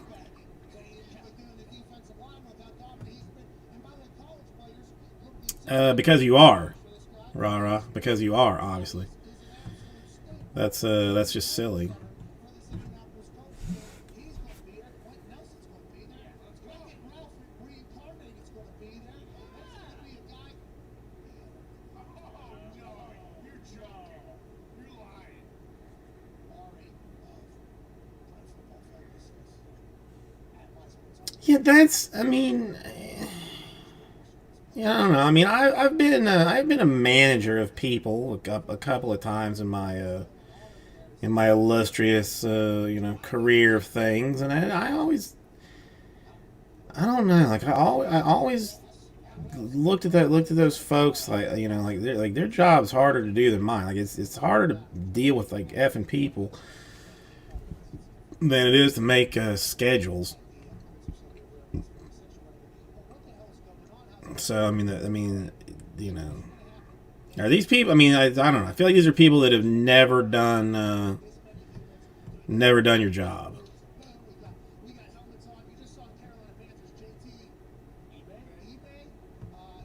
Because you are, rah. Because you are, obviously. That's just silly. Yeah, I don't know. I mean, I've been a manager of people a couple of times in my illustrious career of things, and I don't know. Like I always looked at those folks like their job's harder to do than mine. Like it's harder to deal with like effing people than it is to make schedules. So are these people? I mean, I don't know. I feel like these are people that have never done your job. We got helmets on. You just saw Carolina Panthers JT eBay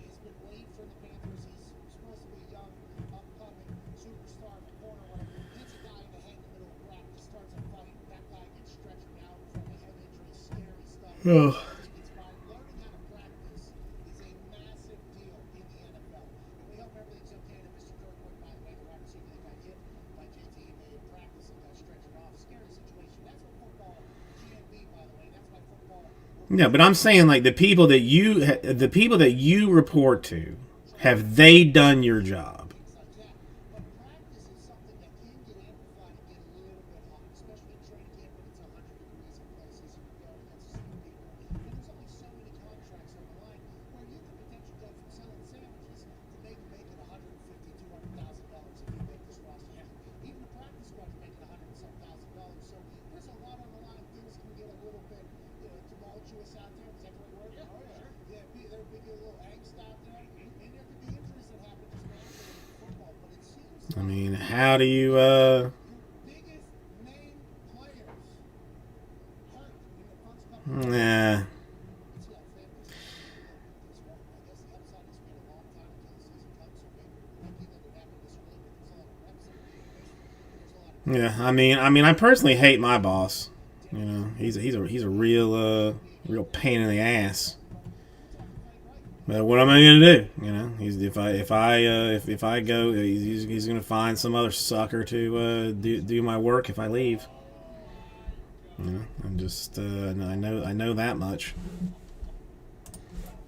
has been waived for the Panthers. He's supposed to be a young, upcoming superstar. Oh. It's why learning how to practice is a massive deal in the NFL. And we hope everything's okay to Mr. Kirkwood, by the way, the wide receiver that got hit by JT in practice and got stretched off. Scary situation. That's what football, GMB, by the way, that's why football. Yeah, but I'm saying like the people that you report to, have they done your job? Things like that. But practice is something that can get amplified and get a little bit hot, especially in training camp when it's 100 degrees in places and you're going against the same people. And there's only so many contracts on the line where you could potentially go from selling sandwiches to maybe making $150,000, $200,000 if you make this roster. Even the practice squad's making $100,000 and some $1,000. So there's a lot on the line. Things can get a little bit tumultuous out there. Is that the right word? Yeah, yeah. There'll be a little angst out there. And there could be injuries that happen just naturally in football. But it seems I mean, how do you your biggest name players hurt in the first couple of nah. It's not fair. It's wrong. I guess the upside has been a long time until the season comes, so maybe we're lucky that it happened this early, but there's a lot of reps that are being missed, and there's a lot of Yeah, I mean, I personally hate my boss. You know, he's a real pain in the ass. But what am I gonna do? You know, if I go, he's gonna find some other sucker to do my work if I leave. You know, I'm just I know that much.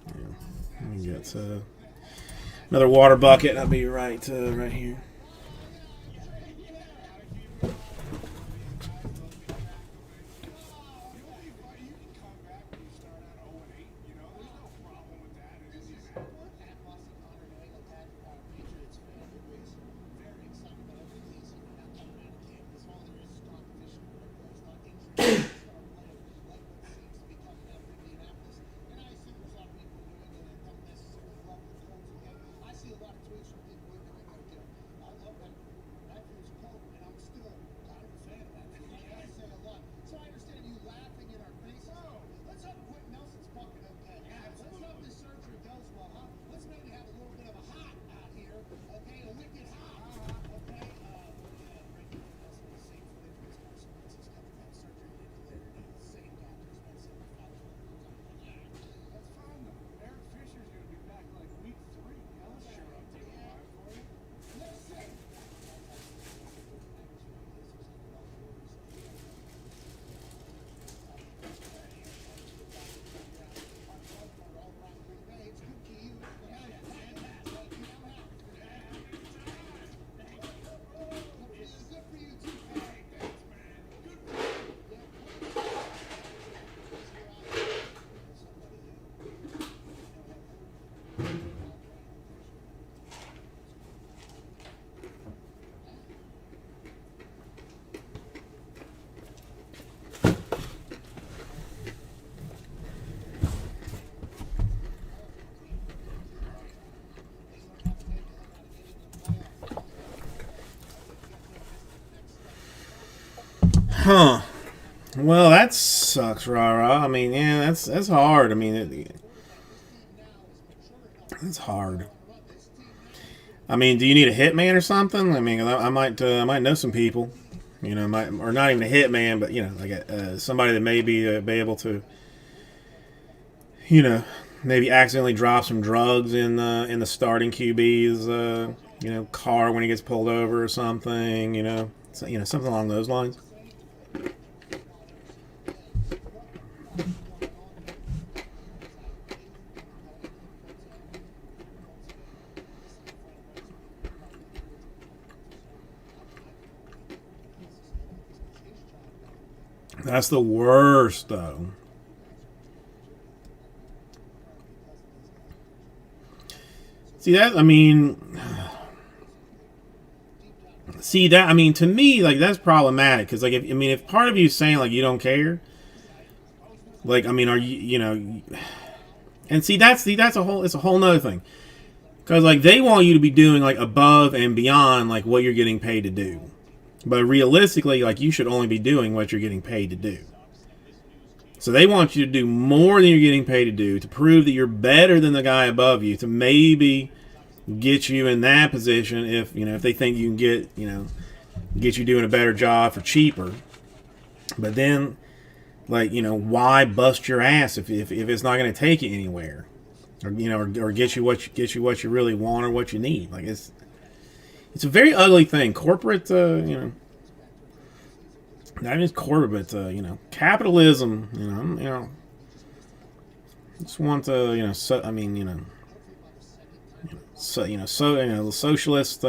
Yeah. Let me get another water bucket. I'll be right here. I see a lot of tweets from people in there that go, I love that Matthews quote, and I'm still kind of a fan of that. I say a lot. So I understand you laughing in our faces. Let's hope Quentin Nelson's fucking okay. Let's hope this surgery goes well, huh? Let's maybe have a little bit of a hot out here, okay? A wicked hot, okay? Quentin Nelson was safe for injuries. Carson Wentz is coming from surgery and later today. The same doctor spent $75 That's fine though. Eric Fisher's gonna be back like week 3. I'll sure I'll take a ride for you. Let's see. Good for you too. Huh. Well, that sucks, rah-rah. I mean, yeah, that's hard. I mean, that's hard. I mean, do you need a hitman or something? I mean, I might know some people, you know, or not even a hitman, but you know, like somebody that may be able to, you know, maybe accidentally drop some drugs in the starting QB's car when he gets pulled over or something, you know, something along those lines. That's the worst, though. See that? I mean, to me, like that's problematic because, like, if part of you is saying like you don't care, like, I mean, are you know? And that's a whole nother thing because like they want you to be doing like above and beyond like what you're getting paid to do. But realistically, like, you should only be doing what you're getting paid to do. So they want you to do more than you're getting paid to do to prove that you're better than the guy above you to maybe get you in that position if they think you can get you doing a better job for cheaper. But then Like, why bust your ass if it's not going to take you anywhere, or get you what you really want or what you need. Like, it's a very ugly thing. Corporate, not just corporate, but capitalism. Just want to, socialist.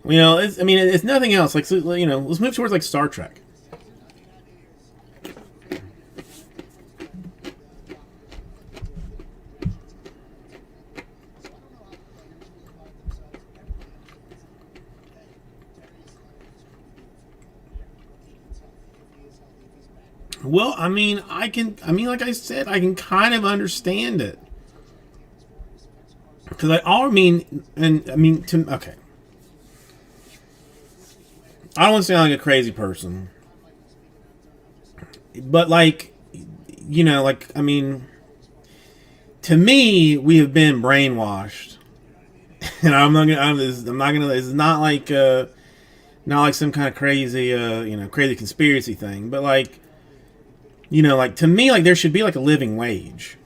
It's nothing else. Like, let's move towards like Star Trek. Well, like I said, I can kind of understand it. Because okay. I don't want to sound like a crazy person. But, to me, we have been brainwashed. And it's not like some kind of crazy, crazy conspiracy thing. But, to me, there should be a living wage.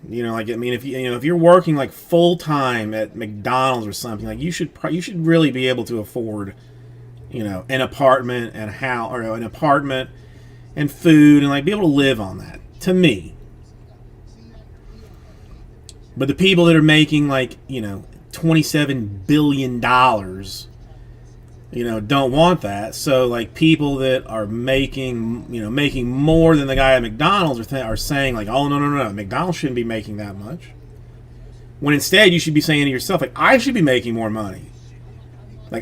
If you're working full time at McDonald's or something, you should really be able to afford, an apartment and a house, or an apartment and food, and be able to live on that. To me. But the people that are making $27 billion, don't want that. So people that are making more than the guy at McDonald's are saying oh, no, McDonald's shouldn't be making that much. When instead you should be saying to yourself, I should be making more money.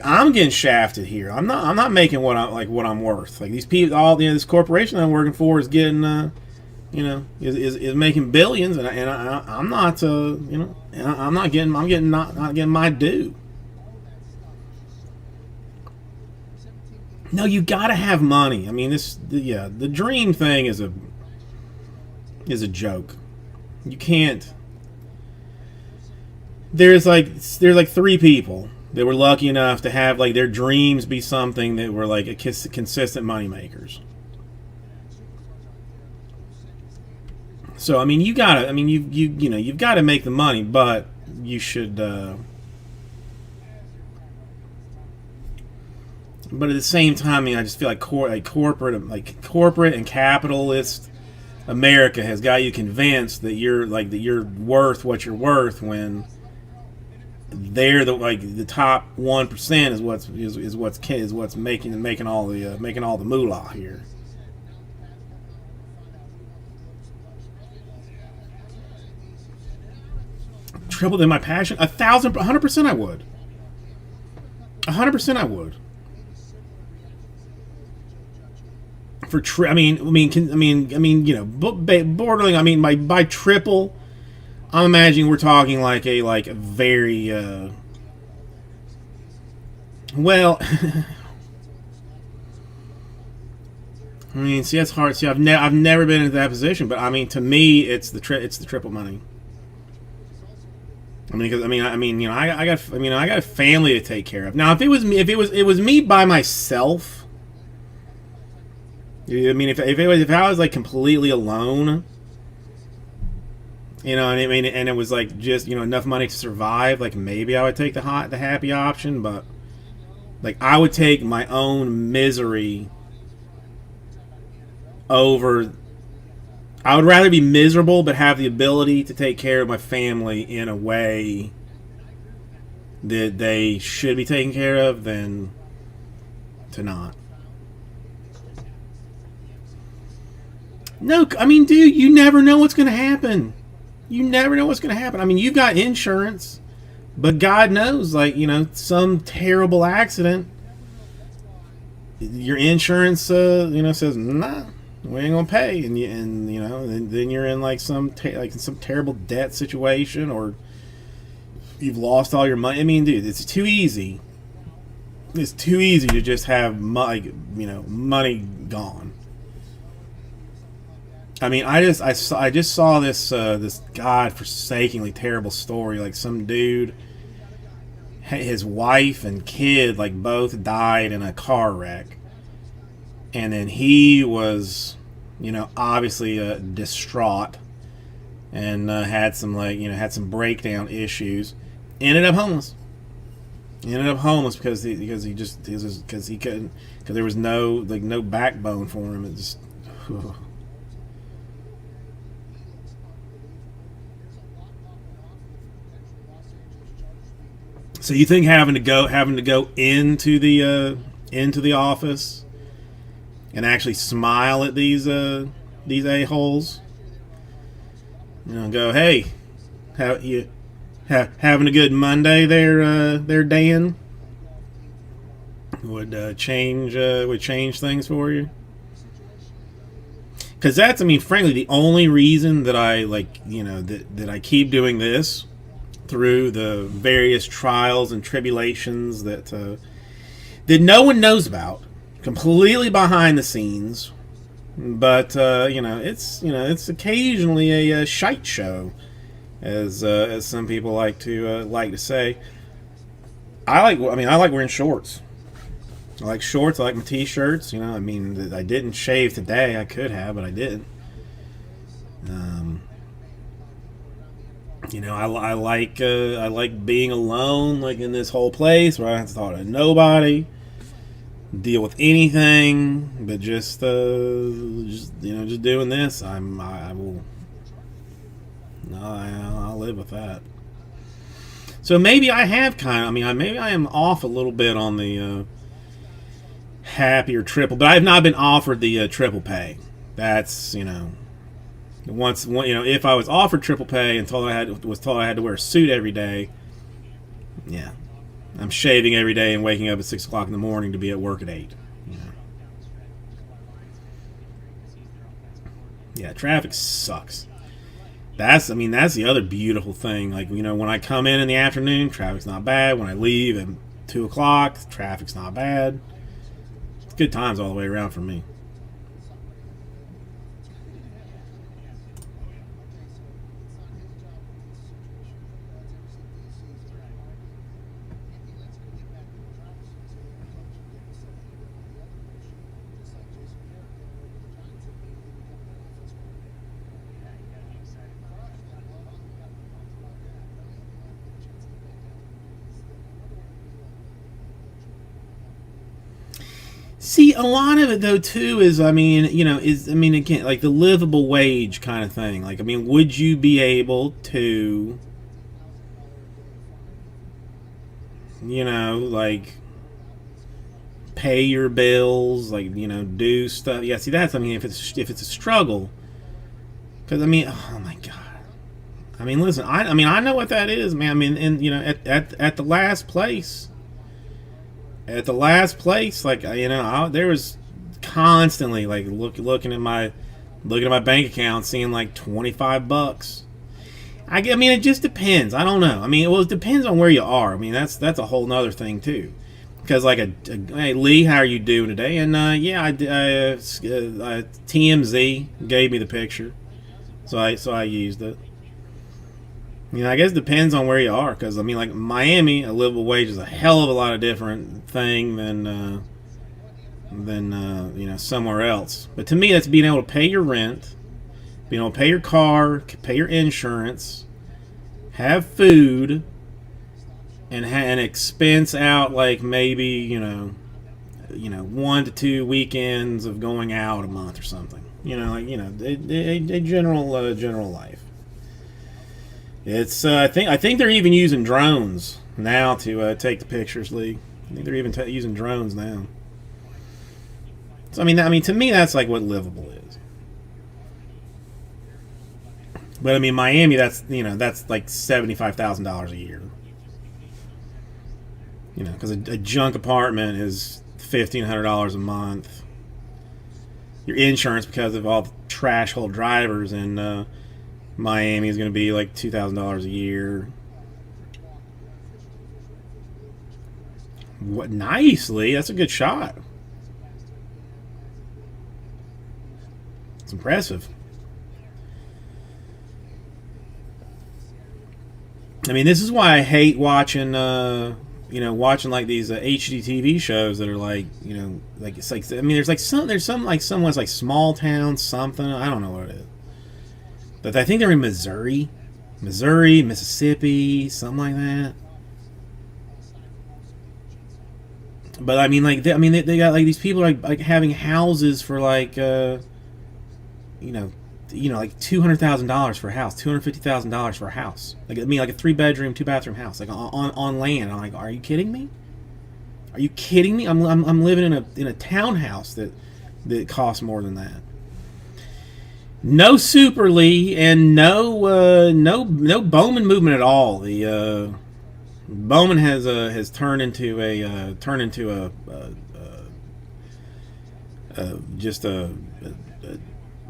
I'm getting shafted here. I'm not making what I'm worth. These people, this corporation I'm working for is getting, is making billions, and I'm not, I'm not getting my due. No, you gotta have money. The dream thing is a joke. You can't. There's three people that were lucky enough to have their dreams be something that were consistent money makers. So you gotta, you've got to make the money, but you should. But at the same time, I just feel corporate and capitalist America has got you convinced that you're worth what you're worth, when they're the top 1% is what's making all the moolah here. Triple than my passion, 100% I would. 100% I would. For borderline. By triple, I'm imagining we're talking a very well. See, that's hard. See, I've never been in that position, but to me, it's the triple money. I got a family to take care of. Now, if it was me by myself. If I was completely alone, and it was just enough money to survive, maybe I would take the happy option, but I would take my own misery over. I would rather be miserable but have the ability to take care of my family in a way that they should be taken care of than to not. No, dude, you never know what's going to happen. You never know what's going to happen. You've got insurance, but God knows, some terrible accident, your insurance, says, nah, we ain't going to pay. And then you're in some terrible debt situation, or you've lost all your money. Dude, it's too easy. It's too easy to just have, money gone. I just saw this godforsakingly terrible story. Some dude, his wife and kid both died in a car wreck, and then he was, obviously distraught, and had some had some breakdown issues. Ended up homeless. Because he couldn't, because there was no backbone for him. It just. So you think having to go into the office and actually smile at these a-holes, go, hey, having a good Monday there, Dan, would change things for you? Because that's, frankly, the only reason that I that I keep doing this through the various trials and tribulations that no one knows about, completely behind the scenes. But it's occasionally a shite show, as some people like to say. I like wearing shorts. I like shorts. I like my t-shirts. I didn't shave today. I could have, but I didn't. I like being alone, like in this whole place where I don't have to talk to nobody, deal with anything, but just doing this. I'll live with that. So maybe I have maybe I am off a little bit on the happier triple, but I have not been offered the triple pay. That's if I was offered triple pay and told I had to wear a suit every day, yeah, I'm shaving every day and waking up at 6 o'clock in the morning to be at work at 8. Yeah, traffic sucks. That's the other beautiful thing. Like, when I come in the afternoon, traffic's not bad. When I leave at 2 o'clock, traffic's not bad. It's good times all the way around for me. See, a lot of it though too is, again, like the livable wage kind of thing. Like, would you be able to, pay your bills, do stuff? Yeah, see, that's, if it's a struggle, because oh my god, listen, I know what that is, man. At the last place. There was constantly looking at my bank account, seeing like $25. It just depends. I don't know. It depends on where you are. That's a whole nother thing too. Because hey Lee, how are you doing today? And TMZ gave me the picture, so I used it. I guess it depends on where you are, because like Miami, a livable wage is a hell of a lot of different thing than somewhere else. But to me, that's being able to pay your rent, being able to pay your car, pay your insurance, have food, and expense out like maybe 1 to 2 weekends of going out a month or something. A general life. It's I think they're even using drones now to take the pictures, Lee. I think they're even using drones now. So to me, that's like what livable is. But Miami, that's like $75,000 a year. Because a junk apartment is $1,500 a month. Your insurance, because of all the trash hole drivers in Miami, is going to be like $2,000 a year. What? Nicely, that's a good shot. It's impressive. This is why I hate watching you know, watching like these HGTV shows that are like, you know, like it's like, I mean, there's some like someone's like small town something, I don't know what it is, but I think they're in Missouri, Mississippi, something like that. But I mean, like they got like these people like having houses for like you know, like $200,000 for a house, $250,000 for a house. Like, I mean, like a 3-bedroom, 2-bathroom house, like on land. I'm like, are you kidding me? Are you kidding me? I'm living in a townhouse that costs more than that. No Super Lee and no Bowman movement at all. The Bowman has turned into just a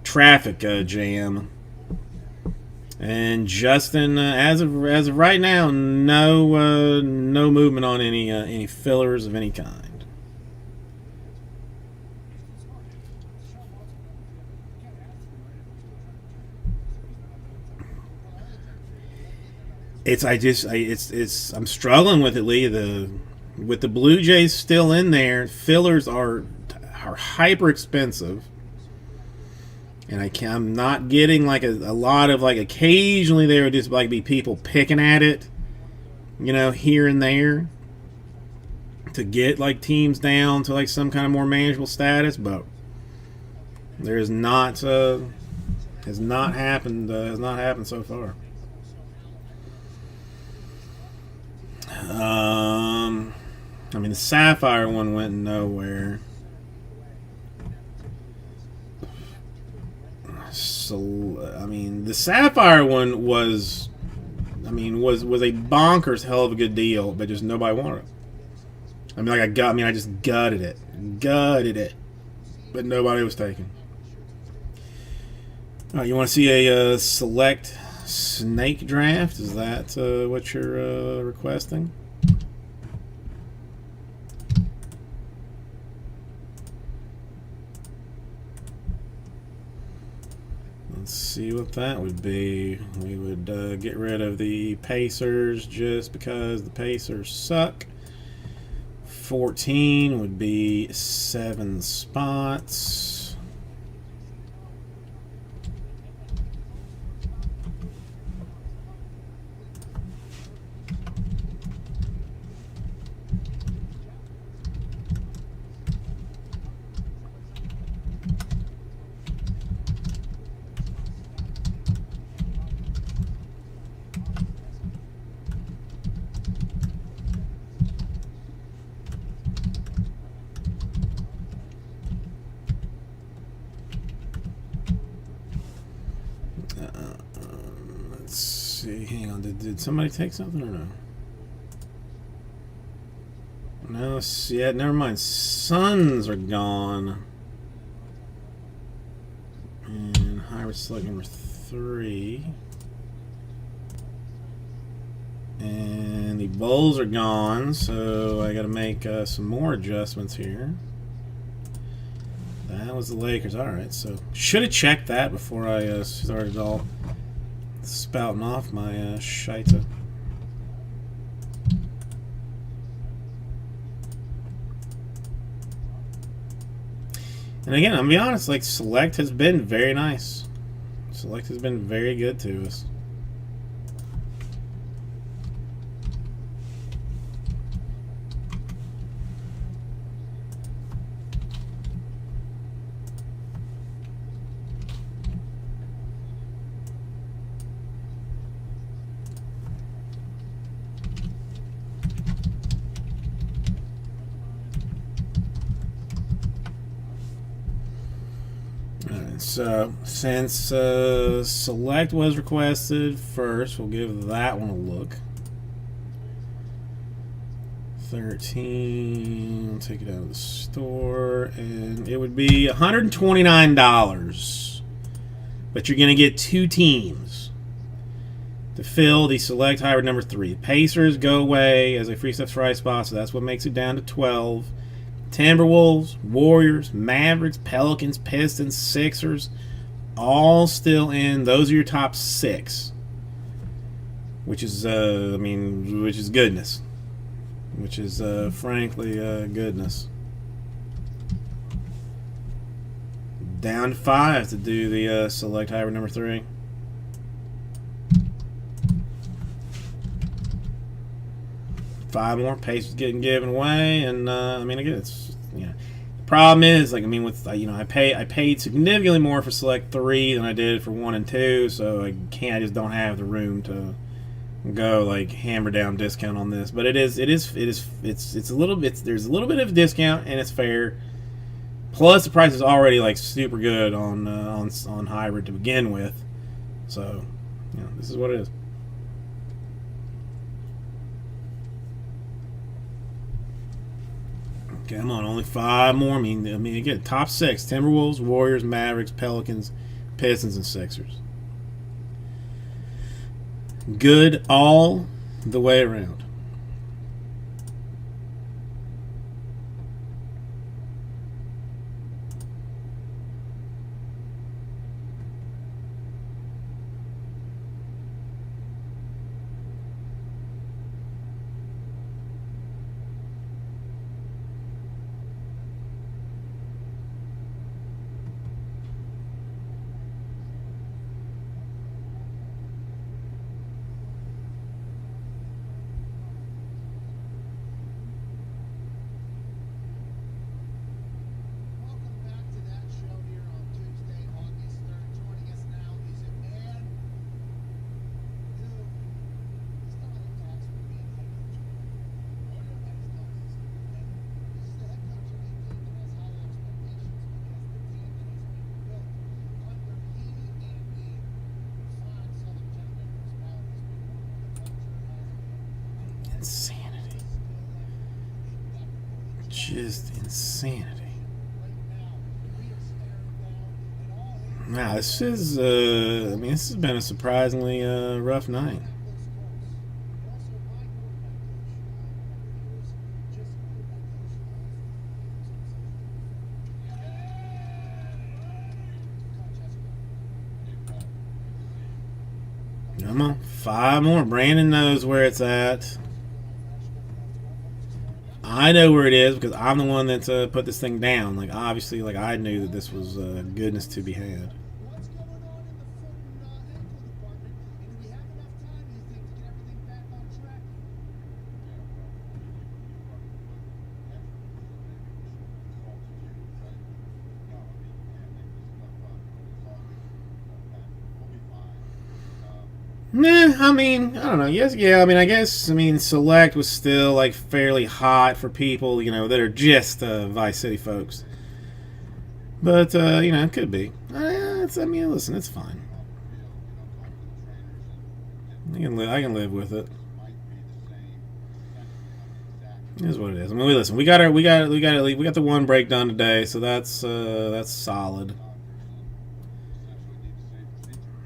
traffic jam. And Justin, as of right now, no movement on any fillers of any kind. I'm struggling with it, Lee. With the Blue Jays still in there, fillers are hyper expensive. And I'm not getting like a lot of, like, occasionally there would just like be people picking at it, you know, here and there to get like teams down to like some kind of more manageable status, but there has not happened so far. I mean, the Sapphire one went nowhere. So, I mean, the Sapphire one was a bonkers hell of a good deal, but just nobody wanted it. I mean, like I just gutted it, but nobody was taking. All right, you want to see a select snake draft? Is that what you're requesting? Let's see what that would be. We would get rid of the Pacers just because the Pacers suck. 14 would be 7 spots. Hang on, did somebody take something or no? No, yeah, never mind. Suns are gone. And hybrid select number 3. And the Bulls are gone, so I gotta make some more adjustments here. That was the Lakers. Alright, so should have checked that before I started all spouting off my shita. And again, I'm gonna be honest, like, Select has been very nice. Select has been very good to us. So, since Select was requested first, we'll give that one a look. 13, we'll take it out of the store, and it would be $129. But you're going to get 2 teams to fill the Select hybrid number 3. Pacers go away as a free stuff Friday spot, so that's what makes it down to 12. Timberwolves, Warriors, Mavericks, Pelicans, Pistons, Sixers, all still in. Those are your top 6, which is, which is goodness. which is frankly goodness. Down to 5 to do the select hybrid number 3. Five more. Pace is getting given away, and I mean, again, it's problem is, like, I mean, with I paid significantly more for select 3 than I did for 1 and 2, so I just don't have the room to go like hammer down discount on this. But it's a little bit, there's a little bit of a discount, and it's fair. Plus, the price is already like super good on hybrid to begin with, so this is what it is. Come on, only 5 more. I mean, again, top 6: Timberwolves, Warriors, Mavericks, Pelicans, Pistons, and Sixers. Good all the way around. Welcome back to that show here on Tuesday, August 3rd. Joining us now is a man who is not a tax for being head coach. Everyone has done this. And this is the head coach of a team that has high expectations because the team that has been built under he and the fine Southern gentleman whose palate has been one of the culture has been Insanity. still Just insanity. right now. We are staring down at all Wow, this is, I mean, this has been a surprisingly rough night. Come on, 5 more. Brandon knows where it's at. I know where it is because I'm the one that's put this thing down. Like, obviously, like, I knew that this was goodness to be had. What's going on in the foot and ankle department? And do we have enough time, you think, to get everything back on track? Nah, I mean, I don't know. Yes, yeah. I mean, I guess. I mean, Select was still like fairly hot for people, that are just Vice City folks. But it could be. I mean, listen, it's fine. I can live with it. It is what it is. I mean, listen. We got the one break done today, so that's solid.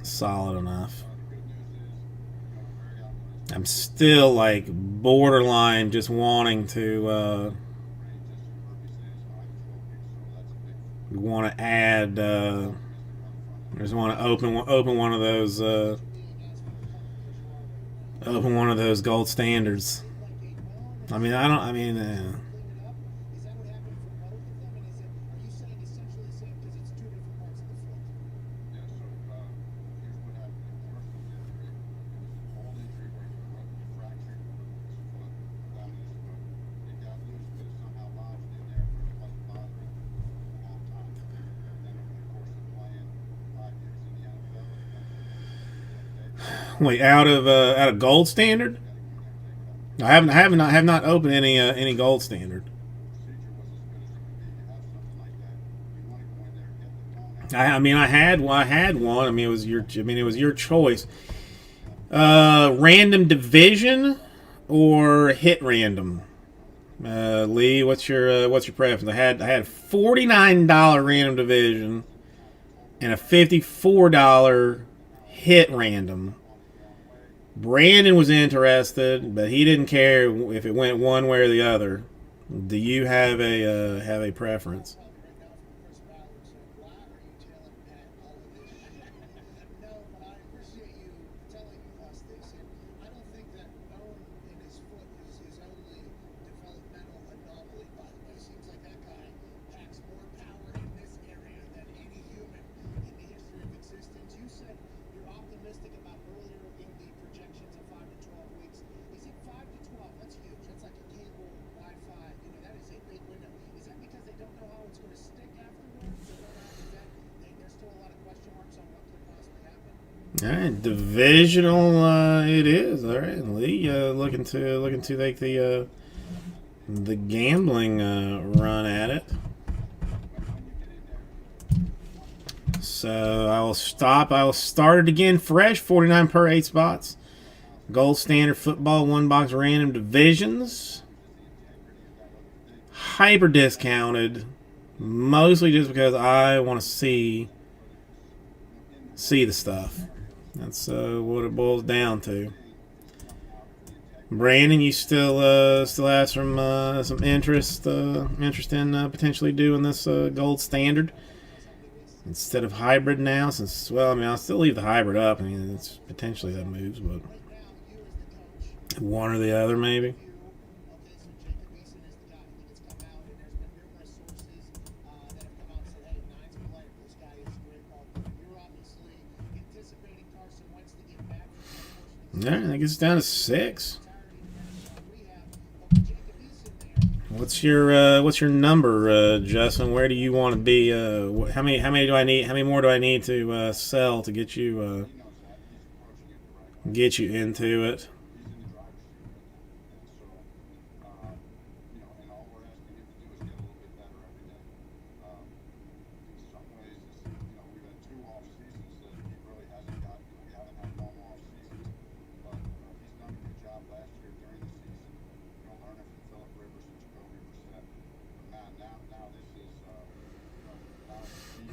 Solid enough. I'm still like borderline just wanting to want to add. I just want to open one of those gold standards. I mean, I don't. I mean. Is that what happened for both of them? And are you saying essentially the same because it's two different parts of the foot? Wait, out of gold standard? I have not opened any gold standard. I mean, I had one. I mean, it was your choice. Random division or hit random. Lee, what's your preference? I had $49 random division and a $54 hit random. Brandon was interested, but he didn't care if it went one way or the other. Do you have a preference? No, but I appreciate you telling us this. And I don't think that Owen in his foot is his only All right, divisional. It is. All right, Lee. Looking to take the gambling run at it. So I will stop. I will start it again fresh. 49 per 8 spots. Gold standard football 1-box random divisions. Hyper discounted, mostly just because I want to see the stuff. That's what it boils down to. Brandon, you still have some interest in potentially doing this gold standard instead of hybrid now, since, well, I mean, I'll still leave the hybrid up. I mean, it's potentially that moves, but one or the other maybe. Yeah, I think it's down to 6. What's your number, Justin? Where do you want to be? How many do I need? How many more do I need to sell to get you into it?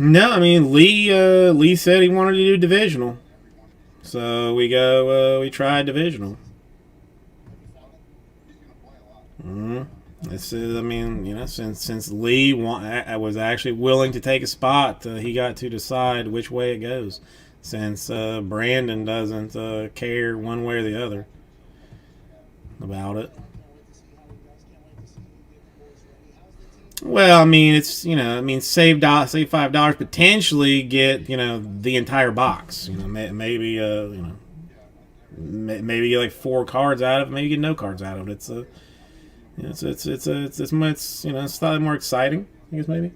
No, I mean Lee said he wanted to do divisional, so we tried divisional. This is, I mean, you know, since Lee was actually willing to take a spot, he got to decide which way it goes. Since Brandon doesn't care one way or the other about it. Well, I mean, it's, you know, I mean, save $5, potentially get, you know, the entire box. You know, maybe you know, maybe get like 4 cards out of it. Maybe get no cards out of it. It's you know, it's slightly more exciting, I guess, maybe.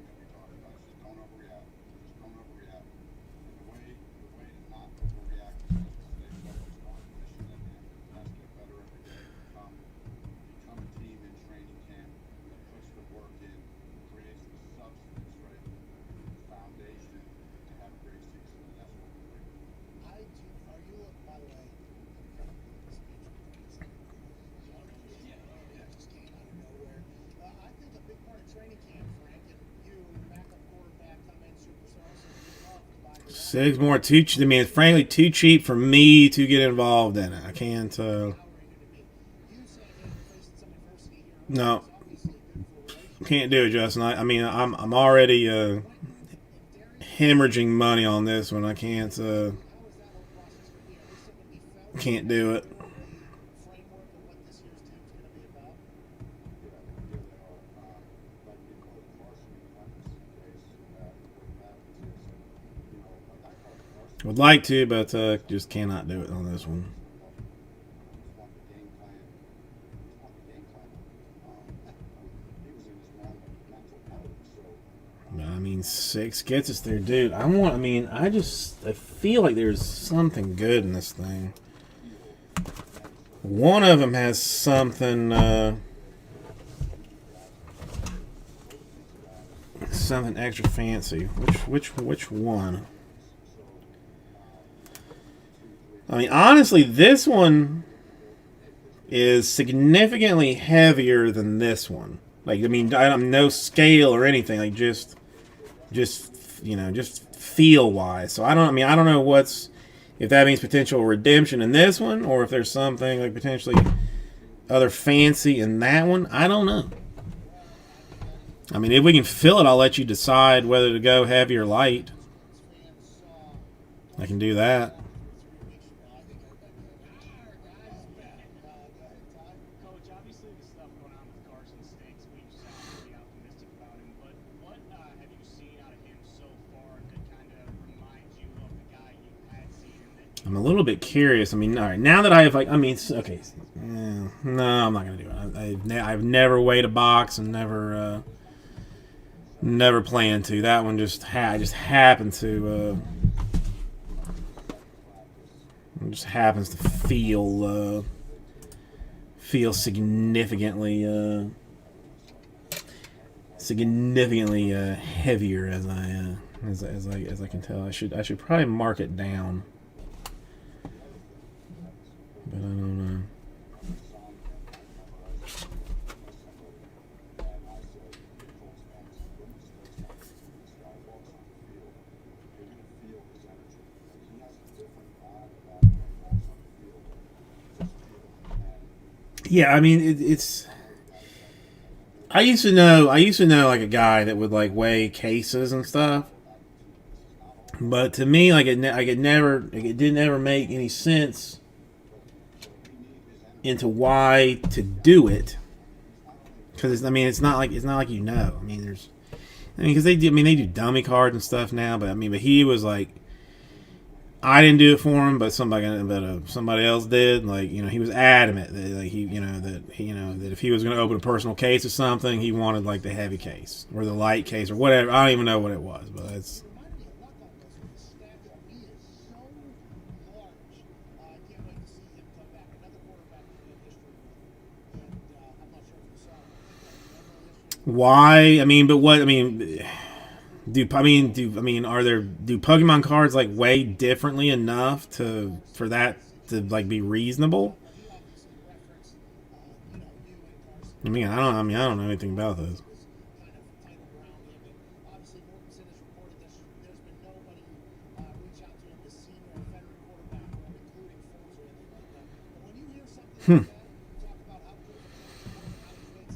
Six more too. I mean, it's frankly too cheap for me to get involved in it. I can't. No, can't do it, Justin. I mean, I'm already hemorrhaging money on this one. I can't do it. Would like to, but just cannot do it on this one. I mean, 6 gets us there, dude. I feel like there's something good in this thing. One of them has something extra fancy. Which one? I mean, honestly, this one is significantly heavier than this one. Like, I mean, I'm no scale or anything. Like, just you know, just feel wise. So I don't know if that means potential redemption in this one, or if there's something like potentially other fancy in that one. I don't know. I mean, if we can fill it, I'll let you decide whether to go heavy or light. I can do that. I'm a little bit curious. I mean, all right, now that I have, like, I mean, okay, no, I'm not gonna do it. I've never weighed a box and never planned to. That one just happened to It just happens to feel significantly heavier as I can tell. I should probably mark it down, but I don't know. Yeah, I mean it's. I used to know like a guy that would like weigh cases and stuff, but to me like it didn't ever make any sense into why to do it, because I mean it's not like you know. I mean because they do dummy cards and stuff now, but he was like. I didn't do it for him, but somebody else did. Like, he was adamant that that if he was going to open a personal case or something, he wanted like the heavy case or the light case or whatever. I don't even know what it was, but it's. Why? I mean, but what? I mean. Do Pokemon cards like weigh differently enough for that to like be reasonable? I don't know anything about those.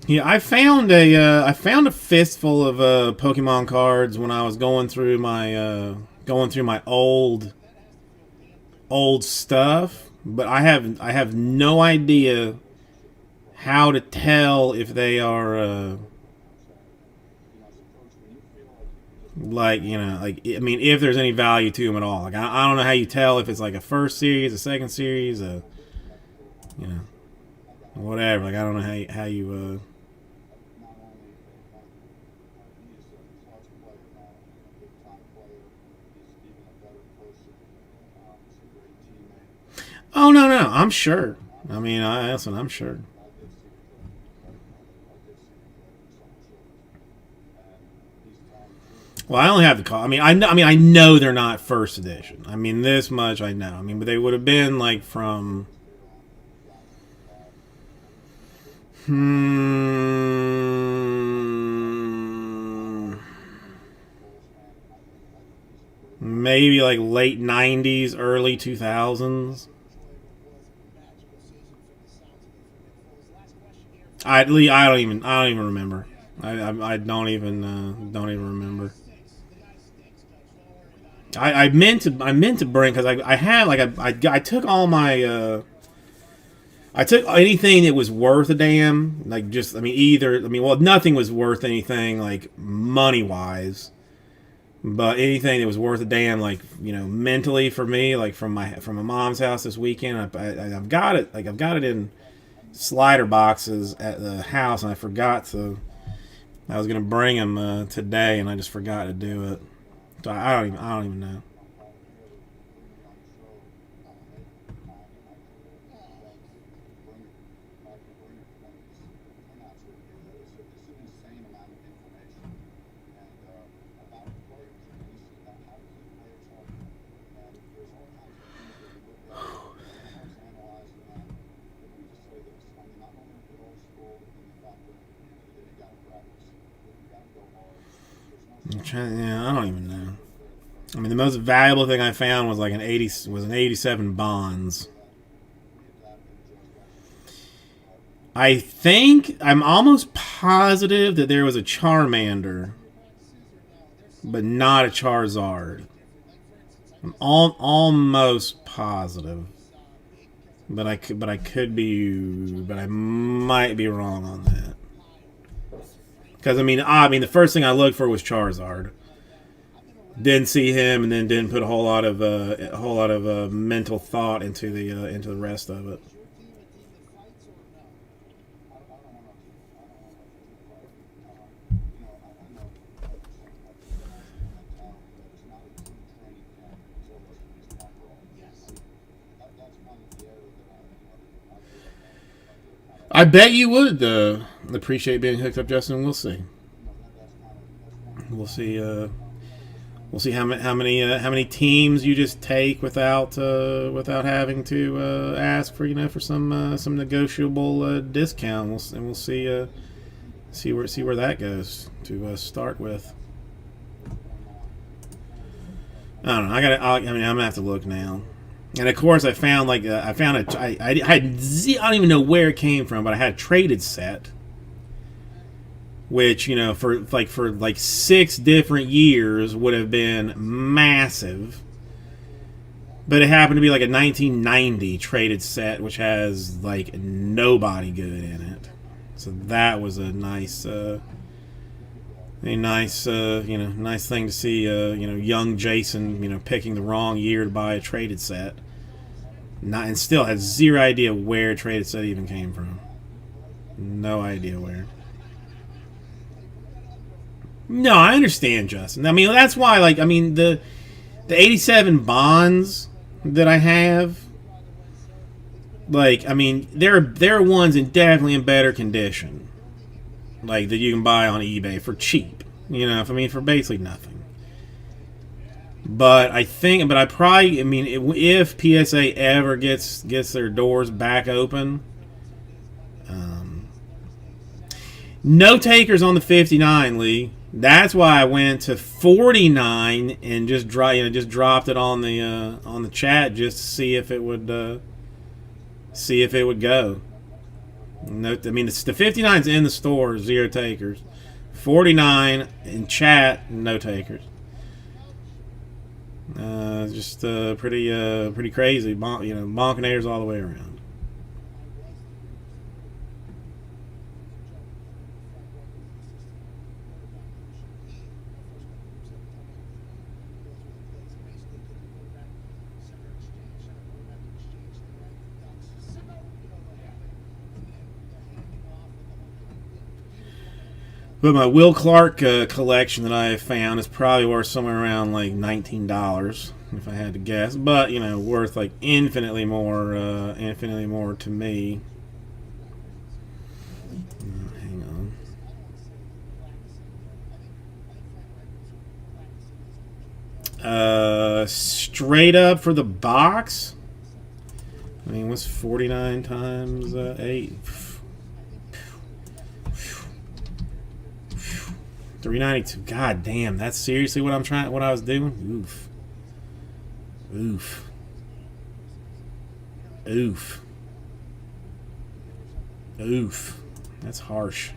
Yeah, I found a fistful of Pokemon cards when I was going through my old stuff, but I have no idea how to tell if they are if there's any value to them at all. Like I don't know how you tell if it's like a first series, a second series, whatever. Like I don't know how you. Oh no, I'm sure. I mean, I'm sure. Well, I only have the call. I know they're not first edition. I mean, this much I know. I mean, but they would have been like from. Maybe like late '90s, early 2000s. I don't even remember. I don't even remember. I meant to bring because I took all my I took anything that was worth a damn, like just nothing was worth anything like money wise, but anything that was worth a damn, like mentally for me, like from my mom's house this weekend. I've got it in slider boxes at the house, and I was gonna bring them today, and I just forgot to do it. So I don't even know. I don't even know. I mean, the most valuable thing I found was like an 87 Bonds. I'm almost positive that there was a Charmander, but not a Charizard. I'm almost positive, but I might be wrong on that. Because the first thing I looked for was Charizard. Didn't see him, and then didn't put a whole lot of mental thought into the rest of it. I bet you would appreciate being hooked up, Justin. We'll see. We'll see. We'll see how many teams you just take without having to ask for for some negotiable discount. We'll see where that goes to start with. I don't know. I'm gonna have to look now. And of course, I found I don't even know where it came from, but I had a traded set, which for 6 different years would have been massive. But it happened to be like a 1990 traded set, which has like nobody good in it. So that was a nice nice thing to see. Young Jason, picking the wrong year to buy a traded set. And still had zero idea where a traded set even came from. No idea where. No, I understand, Justin. I mean, that's why, the 87 bonds that I have, there are ones definitely in better condition, that you can buy on eBay for cheap. For basically nothing. But if PSA ever gets their doors back open, no takers on the 59, Lee. That's why I went to 49 and just dropped it on the chat just to see if it would go. No, the 59's in the store, 0 takers. 49 in chat, no takers. Just pretty crazy. Bonkinators all the way around. But my Will Clark collection that I have found is probably worth somewhere around like $19, if I had to guess. But worth infinitely more to me. Hang on. Straight up for the box. What's 49 times 8? 392. God damn, that's seriously what I was doing? Oof. That's harsh.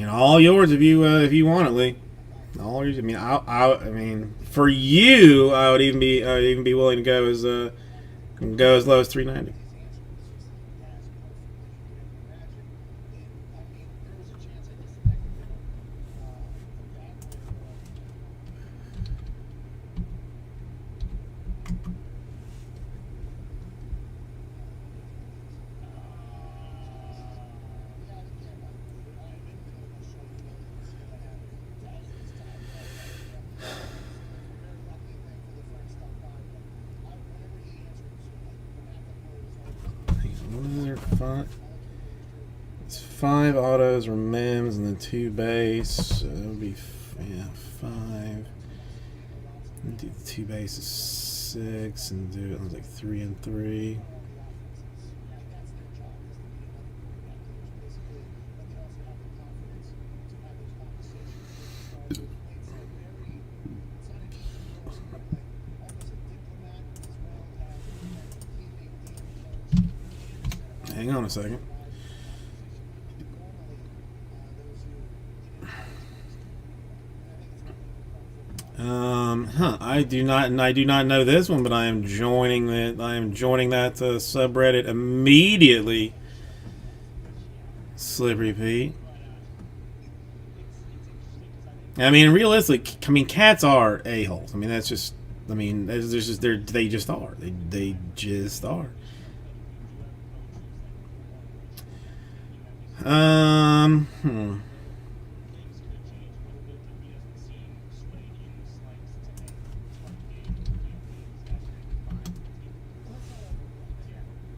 All yours if you want it, Lee. All yours. For you, I would even be willing to go as low as 390. It's 5 autos or mems and then 2 base. So it would be 5. Do the 2 base is 6 and do it 3 and 3. Hang on a second. I do not know this one, but I am joining that subreddit immediately. Slippery Pete. Realistically, cats are a-holes. That's just. They just are. They just are. Um. Things could change a little bit, but he doesn't seem swayed in the slightest today. From the game, these guys are in fine with the team. Yeah. Him and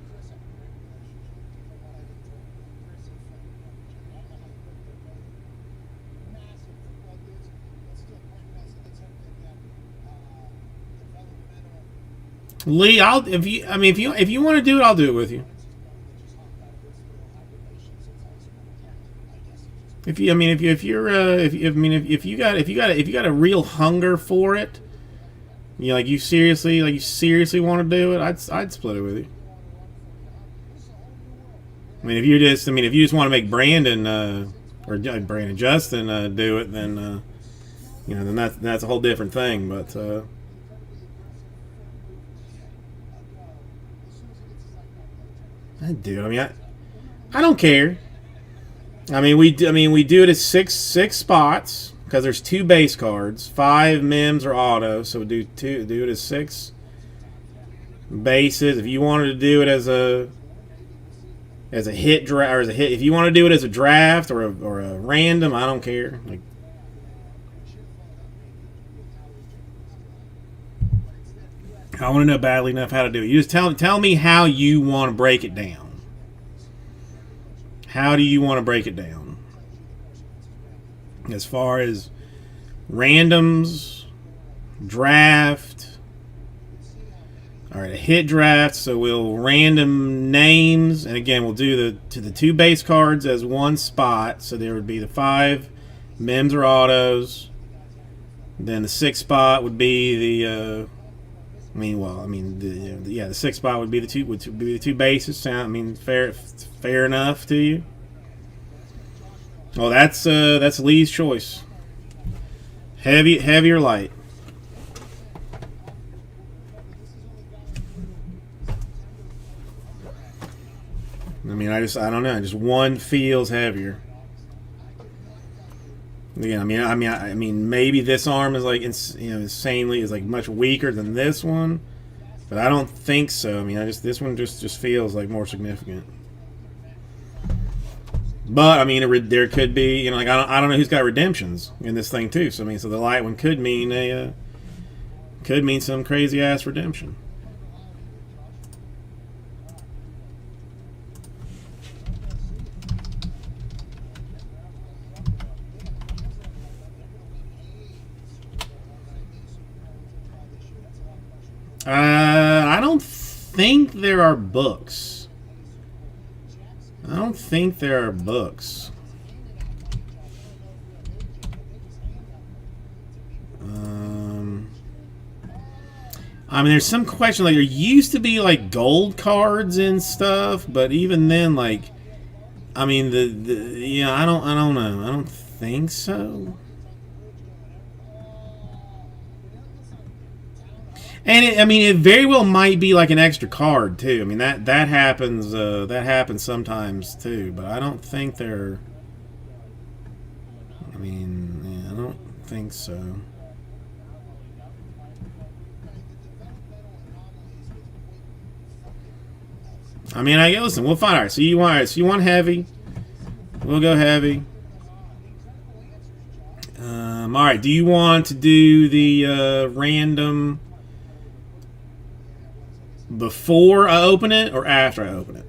Chris have a great relationship. From what I've been told, Chris and Frank, I don't know how quick they're both massive football dudes, but still Frank has that developmental. Lee, if you want to do it, I'll do it with you. If you got a real hunger for it, you seriously want to do it, I'd split it with you. If you just want to make Brandon Justin do it, then then that's a whole different thing. But dude, I don't care. We do it as six spots because there's 2 base cards, 5 mims or auto, so do it as 6 bases. If you wanted to do it as a hit draft, or if you want to do it as a draft or a random, I don't care. I want to know badly enough how to do it. You just tell me how you want to break it down. How do you want to break it down? As far as randoms, draft. All right, a hit draft. So we'll random names, and again, we'll do the 2 base cards as 1 spot. So there would be the 5 mims or autos. Then the 6th spot would be the. The 6th spot would be the 2 bases. Fair enough to you? Oh, that's Lee's choice. Heavy or light? I don't know. Just one feels heavier. Again, maybe this arm is insanely much weaker than this one, but I don't think so. This one just feels like more significant. But there could be, I don't know who's got redemptions in this thing too. So so the light one could mean some crazy ass redemption. I don't think there are books. I don't think there are books. There's some question, there used to be gold cards and stuff, but even then, I don't know. I don't think so. And it very well might be an extra card too. That happens. That happens sometimes too. But I don't think they're. I don't think so. Listen. We'll find out. So you want heavy? We'll go heavy. All right. Do you want to do the random before I open it or after I open it?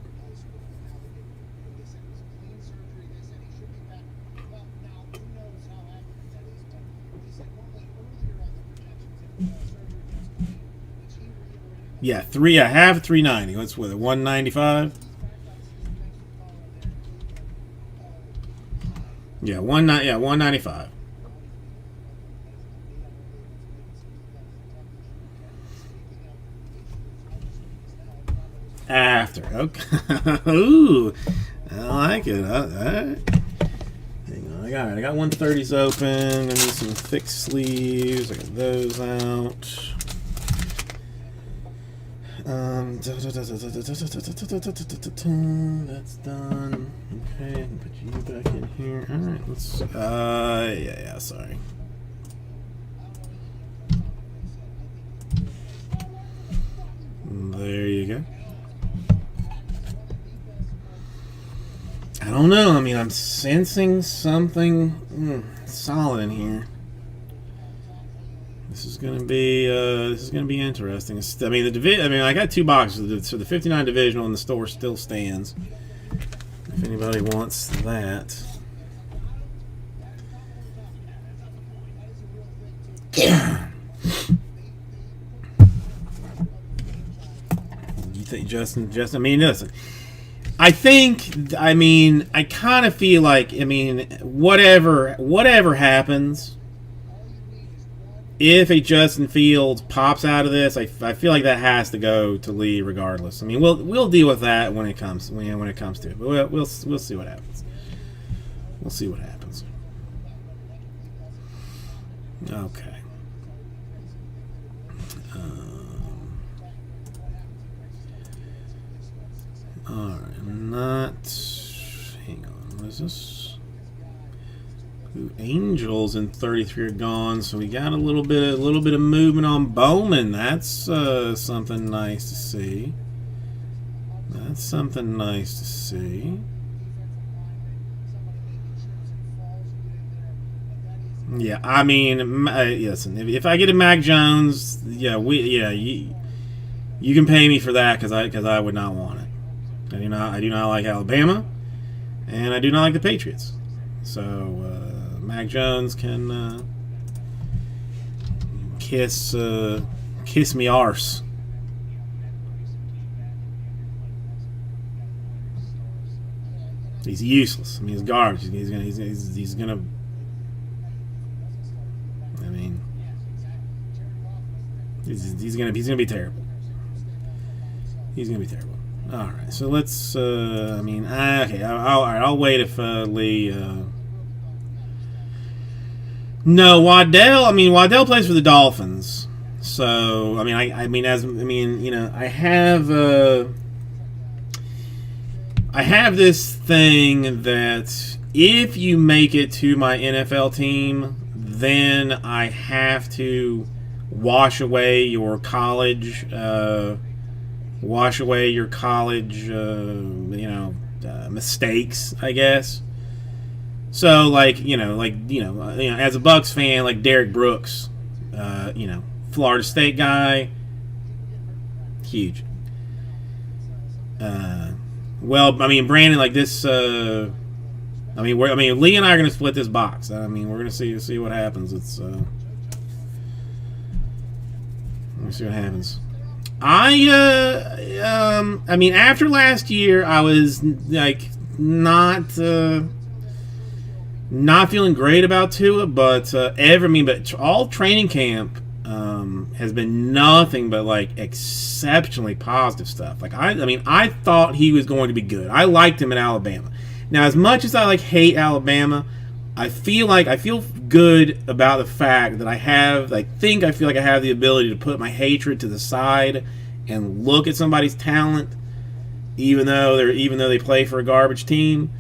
Yeah, I have 390. What's with it? 195. Yeah, 195. After, okay. Ooh, I like it. All right. Hang on, I got 130s open. I need some thick sleeves. I got those out. That's done. Okay, put you back in here. All right, let's. Yeah. Sorry. There you go. I don't know. I mean, I'm sensing something solid in here. This is gonna be interesting. I mean, I got 2 boxes, so the 59 divisional in the store still stands. If anybody wants that. You think Justin? I mean, listen. I kind of feel like, whatever happens, if a Justin Fields pops out of this, I feel like that has to go to Lee regardless. I mean, we'll deal with that when it comes to it. But we'll see what happens. We'll see what happens. Okay. Alright, hang on, what is this? Ooh, Angels in 33 are gone, so we got a little bit of movement on Bowman. That's something nice to see. That's something nice to see. Yeah, I mean, listen, if I get a Mac Jones, you can pay me for that because I would not want it. I do not like Alabama, and I do not like the Patriots. So Mac Jones can kiss me arse. He's useless. I mean, he's garbage. He's gonna. I mean, he's gonna be terrible. He's gonna be terrible. All right, so let's. Okay. I'll wait if Lee. No, Waddell. I mean, Waddell plays for the Dolphins. So I have this thing that if you make it to my NFL team, then I have to wash away your college. Mistakes, I guess. So, as a Bucks fan, like Derek Brooks, Florida State guy, huge. Brandon, like this. Lee and I are going to split this box. We're going to see what happens. Let me see what happens. After last year, I was like not feeling great about Tua, but all training camp has been nothing but like exceptionally positive stuff. Like I thought he was going to be good. I liked him at Alabama. Now, as much as I hate Alabama, I feel good about the fact that I feel like I have the ability to put my hatred to the side and look at somebody's talent, even though they play for a garbage team.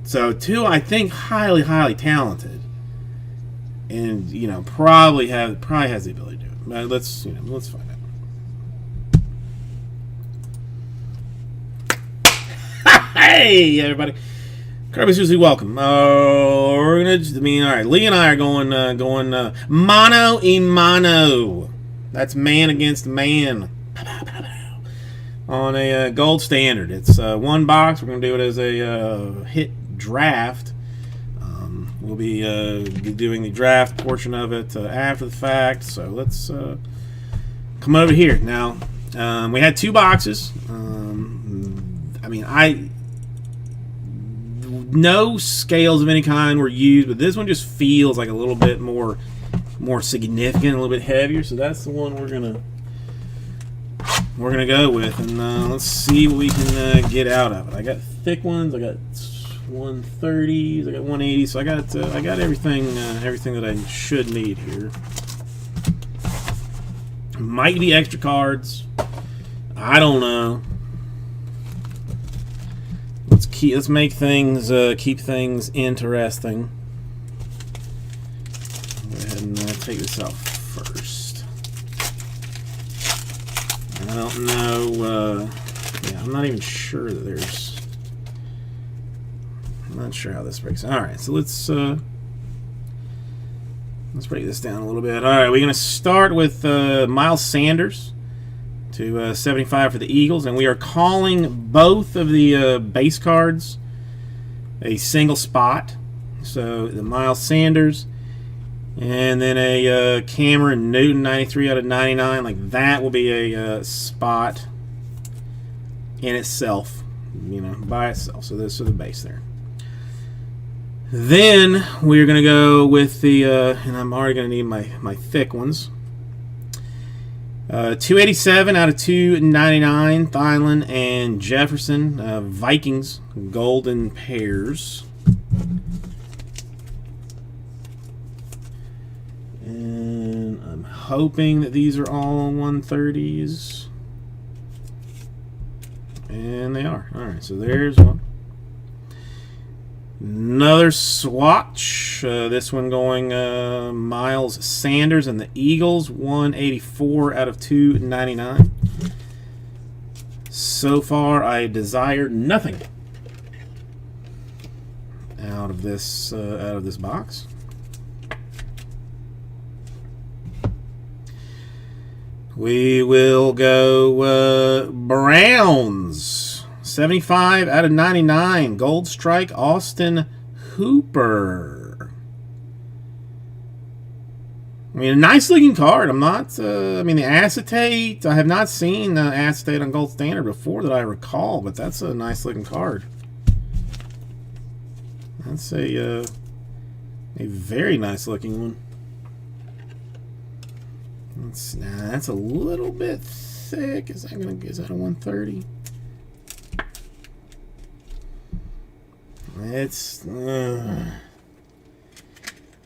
So, Tua, I think, highly, highly talented, and probably has the ability to do it. But let's find out. Hey, everybody. Kirby Susie, welcome. We're gonna. All right. Lee and I are going mano a mano. That's man against man. On a gold standard. It's 1 box. We're gonna do it as a hit draft. We'll be doing the draft portion of it after the fact. So let's come over here now. We had 2 boxes. No scales of any kind were used, but this one just feels like a little bit more significant, a little bit heavier. So that's the one we're gonna go with, and let's see what we can get out of it. I got thick ones. I got 130s. I got 180s. So I got everything that I should need here. Might be extra cards. I don't know. Let's make things keep things interesting. Go ahead and take this out first. I don't know. I'm not even sure that there's. Not sure how this breaks. All right, so let's break this down a little bit. All right, we're going to start with Miles Sanders to 75 for the Eagles, and we are calling both of the base cards a single spot. So the Miles Sanders and then a Cameron Newton 93 out of 99. Like that will be a spot in itself, you know, by itself. So this is the base there. Then we're going to go with the, and I'm already going to need my thick ones. 287 out of 299, Thielen and Jefferson, Vikings, golden pairs. And I'm hoping that these are all 130s. And they are. All right, so there's one. Another swatch. This one going Miles Sanders and the Eagles, 184 out of 299. So far, I desire nothing out of this box. We will go Browns. 75 out of 99. Gold Strike, Austin Hooper. I mean, a nice looking card. I'm not, I mean, the acetate, I have not seen acetate on Gold Standard before that I recall, but that's a nice looking card. That's a very nice looking one. That's a little bit thick. Is that a 130? It's, I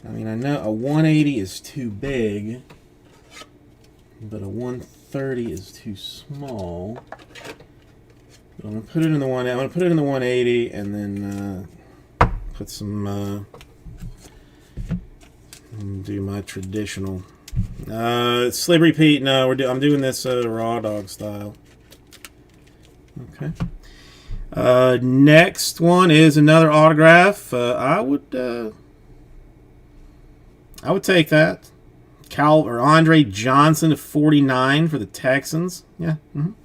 mean, I know a 180 is too big, but a 130 is too small. But I'm gonna put it in the I'm gonna put it in the 180, and then put some do my traditional. Slippery Pete. No, I'm doing this raw dog style. Okay. Next one is another autograph. I would take that. Andre Johnson to 49 for the Texans. Yeah,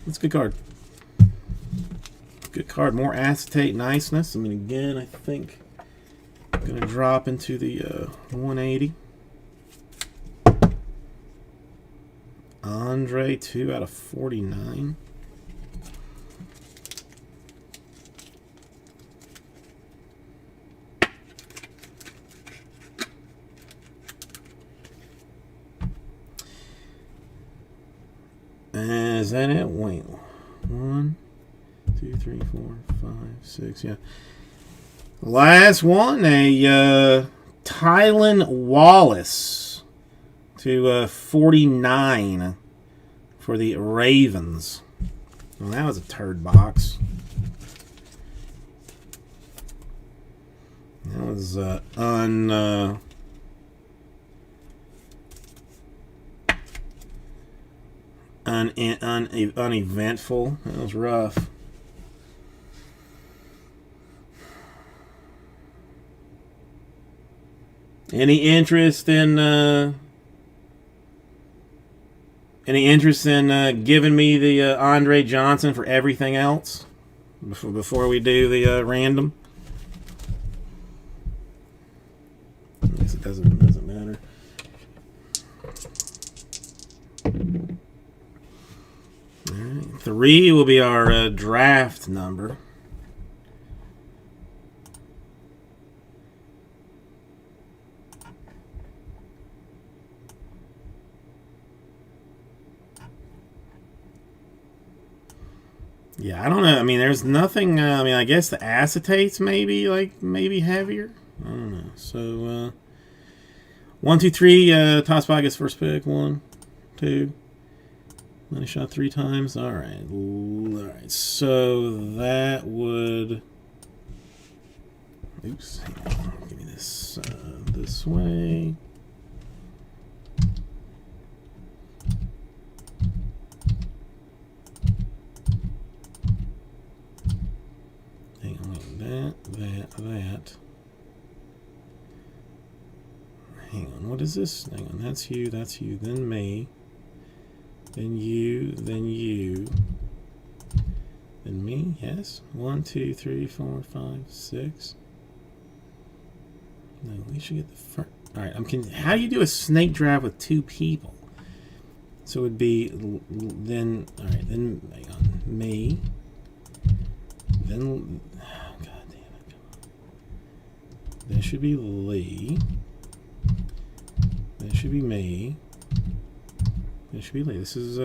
that's a good card. Good card. More acetate niceness. I mean, again, I think I'm gonna drop into the 180. Andre 2 out of 49. Is that it? Wait. 1, 2, 3, 4, 5, 6. Yeah. Last one, a Tylan Wallace to 49 for the Ravens. Well, that was a turd box. That was uneventful. That was rough. Any interest in giving me the Andre Johnson for everything else before we do the random? I guess it doesn't matter. All right. 3 will be our draft number. Yeah, I don't know. I mean, there's nothing. I mean, I guess the acetates maybe heavier. I don't know. So 1, 2, 3. Top spot gets first pick. 1, 2. Money shot 3 times. All right. All right. So that would. Oops. Give me this this way. Hang on. That. is this? Hang on, that's you, then me, then you, then you, then me. Yes. 1, 2, 3, 4, 5, 6. No, we should get the first. All right. How do you do a snake draft with 2 people? So it would be then. All right. Then hang on. Me. Then. Oh, God damn it. Then it should be Lee. Then it should be me. Then it should be Lee. This is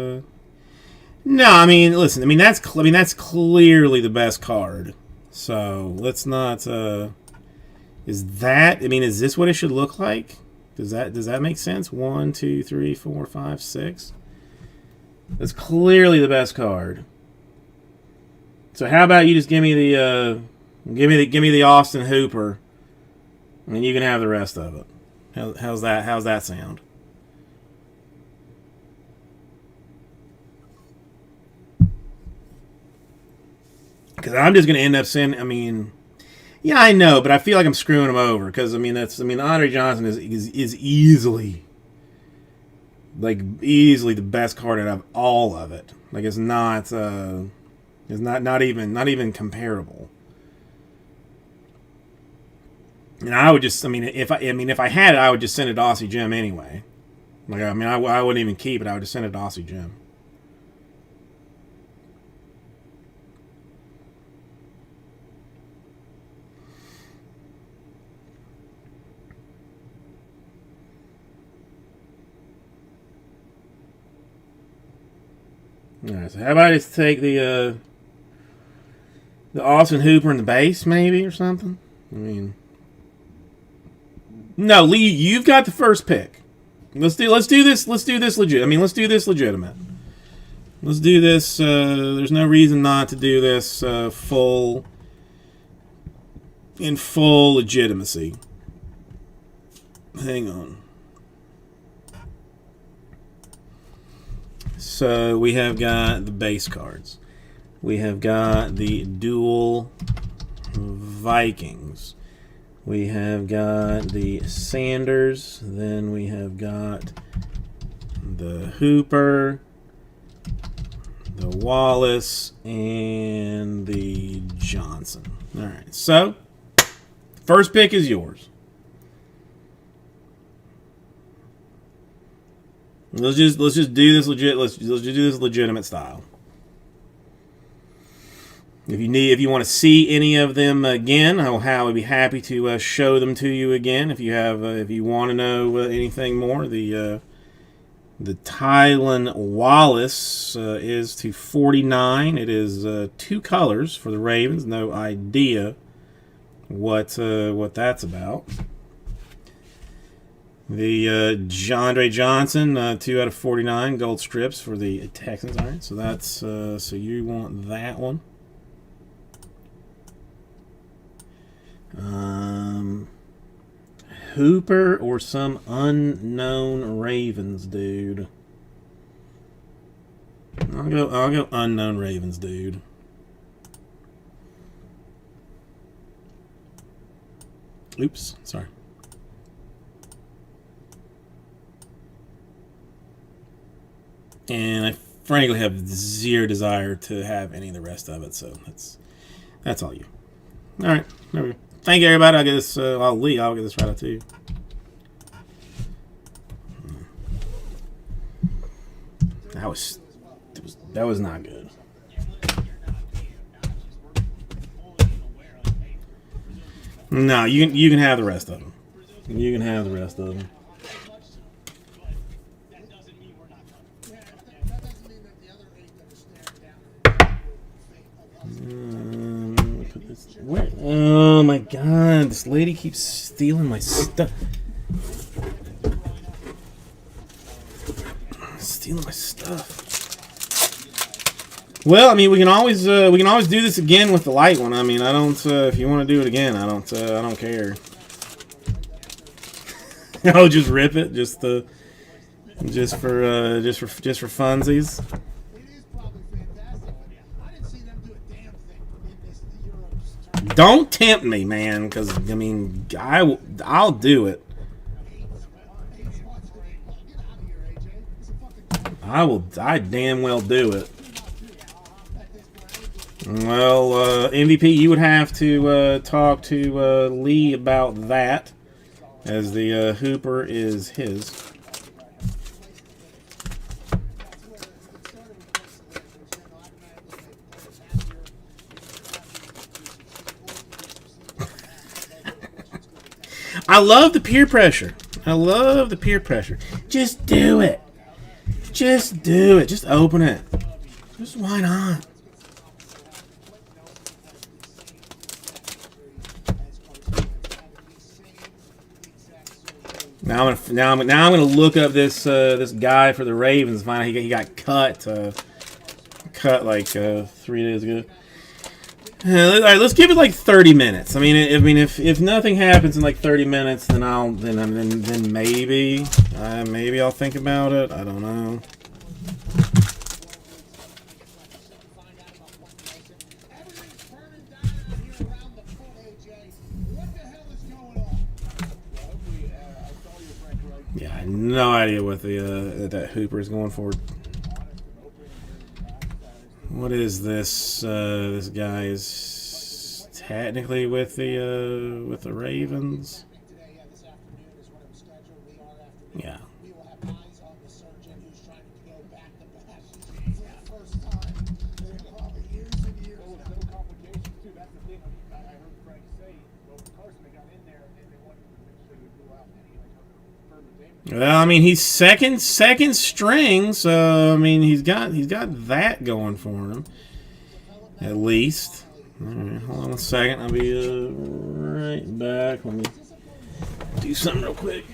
No, I mean, listen. I mean, that's clearly the best card. So let's not. Is this what it should look like? Does that make sense? 1, 2, 3, 4, 5, 6. That's clearly the best card. So how about you just give me the Austin Hooper, and you can have the rest of it. How's that sound? Because I'm just going to end up sending. I mean, yeah, I know, but I feel like I'm screwing him over. Because Andre Johnson is easily, easily the best card out of all of it. Like it's not even comparable. And I would just, if I had it, I would just send it to Aussie Jim anyway. I wouldn't even keep it. I would just send it to Aussie Jim. All right, so how about I just take the Austin Hooper in the base, maybe, or something? No, Lee, you've got the first pick. Let's do this legit. Let's do this legitimate. Let's do this. There's no reason not to do this in full legitimacy. Hang on. So we have got the base cards. We have got the dual Vikings. We have got the Sanders. Then we have got the Hooper, the Wallace, and the Johnson. All right. So first pick is yours. Let's just do this legit. Let's just do this legitimate style. If you want to see any of them again, I would be happy to show them to you again. If you want to know anything more, the Tylan Wallace is to 49. It is 2 colors for the Ravens. No idea what that's about. The Andre Johnson, 2 out of 49 gold strips for the Texans. All right, so that's so you want that one. Hooper or some unknown Ravens dude. I'll go unknown Ravens dude. Oops, sorry. And I frankly have zero desire to have any of the rest of it, so that's all you. All right, there we go. Thank you, everybody. I'll get this. I'll get this right out to you. That was not good. No, you can have the rest of them. You can have the rest of them. Where? Oh my God! This lady keeps stealing my stuff. Stealing my stuff. Well, we can always do this again with the light one. I don't. If you want to do it again, I don't care. I'll just rip it, just for funsies. Don't tempt me, man, because I'll do it. I damn well do it. Well, MVP, you would have to talk to Lee about that, as the Hooper is his. I love the peer pressure. I love the peer pressure. Just do it. Just do it. Just open it. Just why not? Now I'm gonna look up this this guy for the Ravens. Find out he got cut like 3 days ago. All right, let's give it like 30 minutes. I mean, if nothing happens in like 30 minutes, then then maybe I'll think about it. I don't know. Everything's burning down out here around the foot, AJ. What the hell is going on? Well, hopefully, I saw your friend right. Yeah, I have no idea what the that Hooper is going for. What is this? This guy is technically with the Ravens. Today, this afternoon is when it was scheduled. We are afternoon. Yeah. We will have eyes on the surgeon who's trying to go back to back for the first time in probably years and years Well, with now. no complications too. That's the thing. I heard Frank say, well, Carson, they got in there and they wanted to make sure they rule out any like other further damage. Well, I mean, he's second string, so I mean, he's got that going for him, at least. All right, hold on a second. I'll be right back. Let me do something real quick.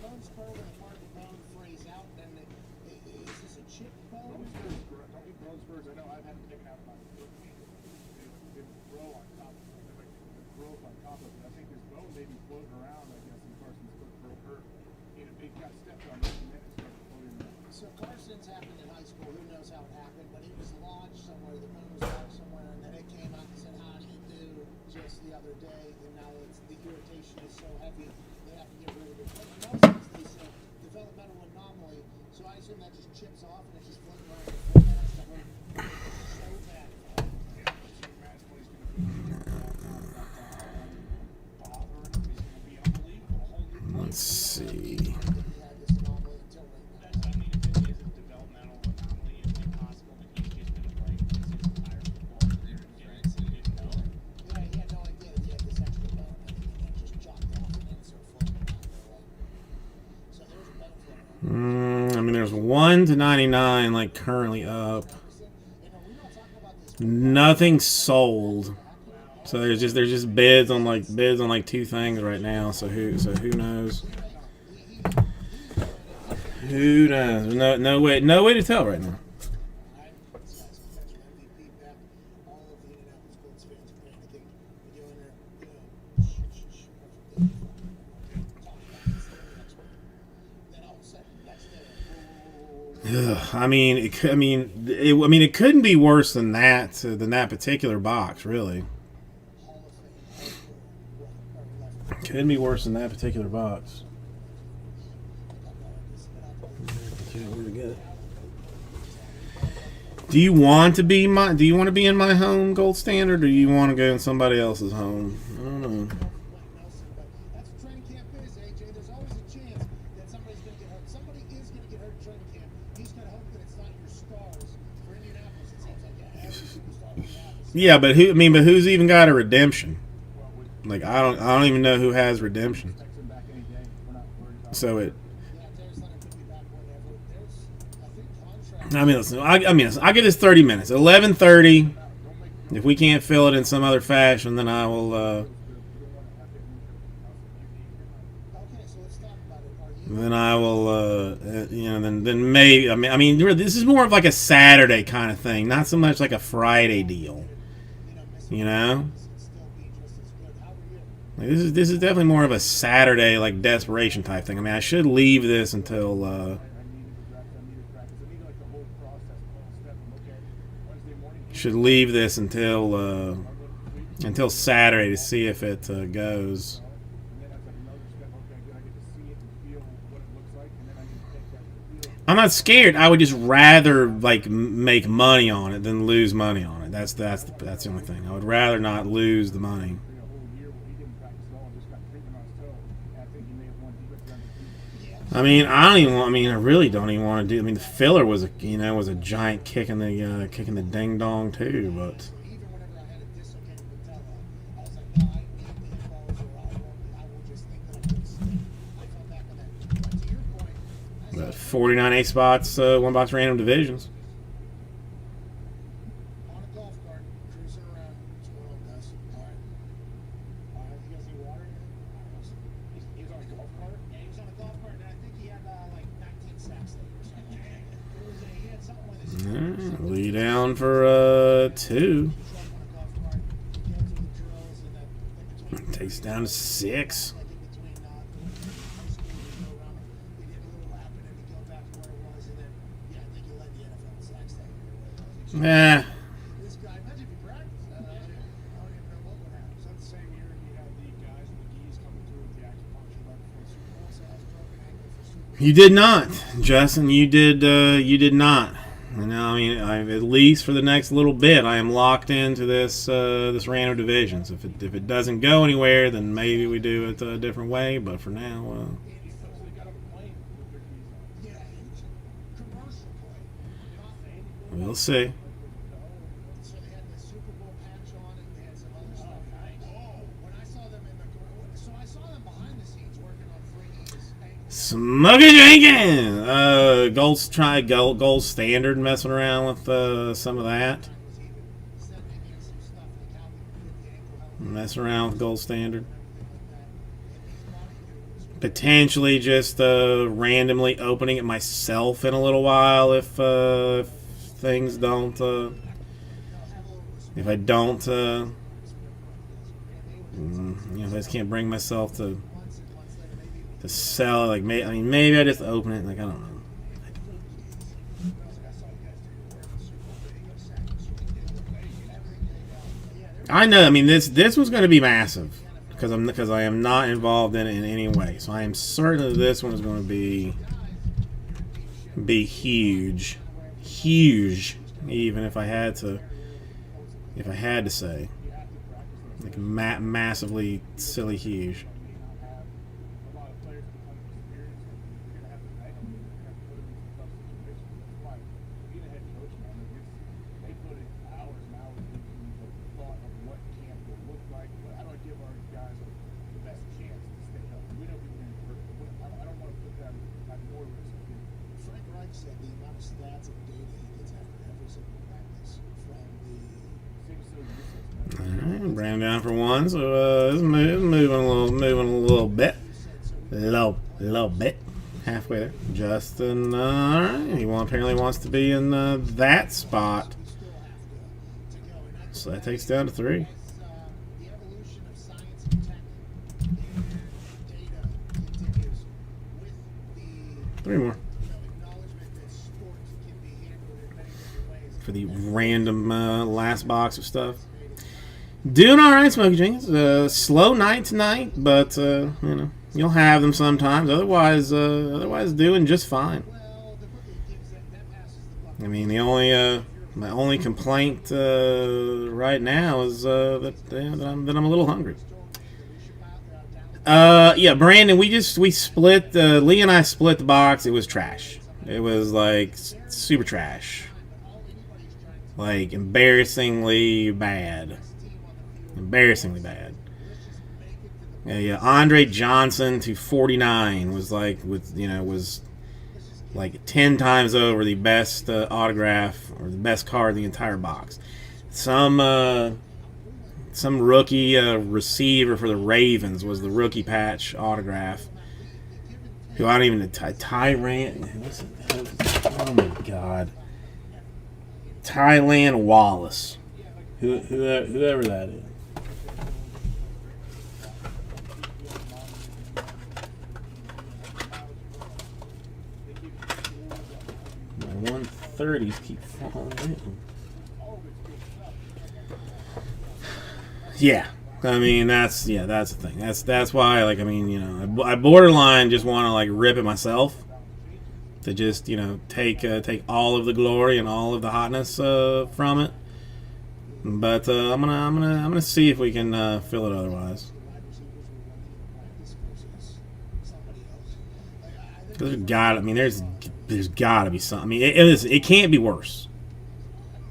Bone spur when a part of the bone frays out, then is this a chip bone? Don't eat bone spurs. I know I've had them taken out of my foot. They grow on top of it. Like the growth on top of it. I think this bone may be floating around, I guess, in Carson's foot for hurt. It got stepped on this and then it started floating around. So Carson's happened in high school. Who knows how it happened? But he was launched somewhere. The bone was launched somewhere, and then it came out and said, "How do you do?" Just the other day, and now the irritation is so heavy they have to get rid of it. But most of they say developmental anomaly. So I assume that just chips off and it's just floating around for 4 minutes. That hurt so bad. Yeah, so Matt's place is going to be unbelievable. A whole new Let's see. He had this anomaly until right now. I mean, if it is a developmental anomaly, is it possible that he's just been playing his entire football career and didn't know? Yeah, he had no idea that he had this extra bone and it just chopped off and then started floating around there. Like, so there's a bone floating around. I mean, there's 1 to 99, like currently up. Nothing sold. So there's just bids on like 2 things right now. So who knows? Who knows? No way to tell right now. This guy's potential MVP back. All of the Indianapolis Colts fans are panicking. We're doing then all of a sudden, next day, Ugh, I mean, it couldn't be worse than that particular box, really. Hall of Fame. Couldn't be worse than that particular box. Okay, where to get it? Do you want to be in my home, Gold Standard, or do you want to go in somebody else's home? I don't know. Nelson, but that's what training camp is, AJ. There's always a chance that somebody's going to get hurt. Somebody is going to get hurt in training camp. He's going to hope that it's not your stars. For Indianapolis, it seems like every superstar in Indianapolis. Yeah, but who's even got a redemption? Like I don't even know who has redemption. text him back any day. We're not worried about So it. Yeah, Darius Leonard could be back whenever. There's, I think, contract. I mean, listen, I give this 30 minutes. 11:30. If we can't fill it in some other fashion, then I will. Okay, so let's talk about it. Are you Then I will. Then maybe. I mean, this is more of like a Saturday kind of thing, not so much like a Friday deal. missing You know. and still be just as good? How are you? Like, this is definitely more of a Saturday like desperation type thing. I mean, I should leave this until. I needed practice. I needed like the whole process, the whole step. Okay, Wednesday morning. Should leave this until Saturday to see if it goes. And then that's like another step. Okay, good. I get to see it and feel what it looks like, and then I get to take that to the field. I'm not scared. I would just rather like make money on it than lose money on it. That's the only thing. I would rather not lose the money. A whole year where he didn't practice at all and just got treatment on his toe. And I think he may have won defensive MVP. I mean, I don't even. I mean, I really don't even want to do. I mean, the filler was a giant kick in the ding dong too. But Even whenever I had a dislocated patella, I was like, no, I need the balls or I will just think that I'm going to sleep. I fell back on that. But to your point, I said, 49 A spots, one box random divisions. on a golf cart, cruising around. That's what one does. All right. All right. You guys need water? He was on a golf cart? Yeah, he was on a golf cart, and I think he had like 19 sacks there or something. He had something with his Lead down for 2. truck on a golf cart. He goes through the drills, and then in between Takes down to 6. like in between high school, you go around, you get a little lap, and then you go back to where it was, and then, yeah, I think you led the NFL in sacks that year. This guy, imagine if he practiced. I don't even know what would happen. Was that the same year he had the guys with the geese coming through with the acupuncture right before the Super Bowl? Also has broken ankle for Super Bowl. You did not, Justin. You did not. And now, I mean, at least for the next little bit, I am locked into this random divisions. If it doesn't go anywhere, then maybe we do it a different way. But for now, He supposedly got on a plane with their geese on. Yeah, huge commercial play. we'll see. So they had the Super Bowl patch on, and they had some other stuff. Oh, when I saw them I saw them behind the scenes working on Freaky's ankle. Smokey Jenkins, gold standard, messing around with some of that. Was even sending in some stuff like how we could get the ankle out. Messing around with gold standard. Everything like that. Potentially just randomly opening it myself in a little while if things don't if I don't I just can't bring myself to sell. Like maybe I just open it. Like I don't know. I know. I mean this was going to be massive because I am not involved in it in any way. So I am certain that this one is going to be huge, even if I had to say like massively silly huge. A lot of players become experienced, and you're going to have to pay them. You're going to have to put them in some tough situations. That's why being a head coach, man, they put in hours and hours into the thought of what camp will look like. How do I give our guys the best chance to stay healthy? We know people are going to be hurt, but I don't want to put that at more risk. Frank Reich said the amount of stats and data he gets after every single practice from the Seems so useless, man. All right, Brown down for 1, so it's moving a little bit, little bit, halfway there. Justin, all right, he apparently wants to be in that spot, so that takes down to 3. the evolution of science and tech and data continues with the 3 more acknowledgement that sports can be handled in many different ways. for the random last box of stuff. Doing all right, Smokey Jenkins. Slow night tonight, but you'll have them sometimes. Otherwise doing just fine. Well, it gives that passes the buck. I mean, my only complaint right now is that I'm a little hungry. Yeah, Brandon, we split. Lee and I split the box. It was trash. It was like super trash, like embarrassingly bad. Embarrassingly bad. Yeah, Andre Johnson to 49 was was like 10 times over the best autograph or the best card in the entire box. Some rookie receiver for the Ravens was the rookie patch autograph. Who I don't even Tyrant. Oh my God, Tylan Wallace. Whoever that is. My 130s keep falling in. Yeah, I mean that's the thing. That's why I borderline just want to rip it myself. to just take all of the glory and all of the hotness from it. But I'm gonna see if we can fill it otherwise. There's got to be something. I mean, it can't be worse.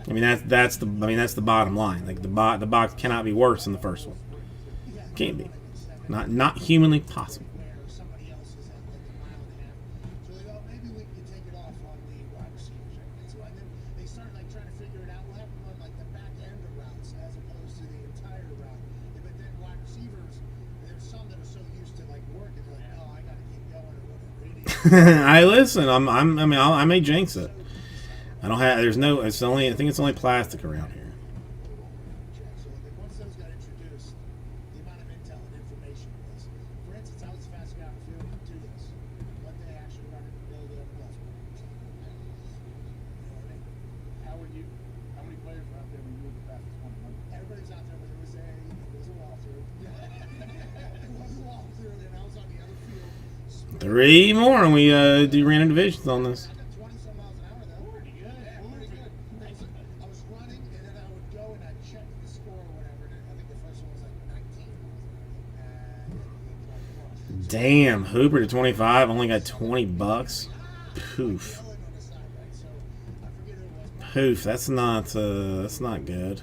I mean that's the bottom line. Like the box cannot be worse than the first one. Can't be. Not humanly possible. Somebody else is at like a mile and a half. So they go, maybe we can take it off on the wide receivers. So and then they start like trying to figure it out. We'll have them run like the back end of routes as opposed to the entire route. But then wide receivers, there's some that are so used to like working, they're like, oh, I gotta keep going or whatever. I listen. I may jinx it. I don't have. There's no. It's only. I think it's only plastic around here. So like once those got introduced, the amount of intel and information was. For instance, I was the fastest guy on the field to this. What they actually run in the build up plus. You know what I mean? How many players were out there when you were the fastest one? Everybody's out there, but it was a walkthrough. It was a walkthrough, and I was on the other field. 3 more, and we do random divisions on this. I got 20 some miles an hour though. Pretty good. Yeah, pretty good. I was running, and then I would go and I'd check the score or whatever. And I think the first one was like 19. Damn, Hooper to 25 only got $20. Poof. Poof. That's not good.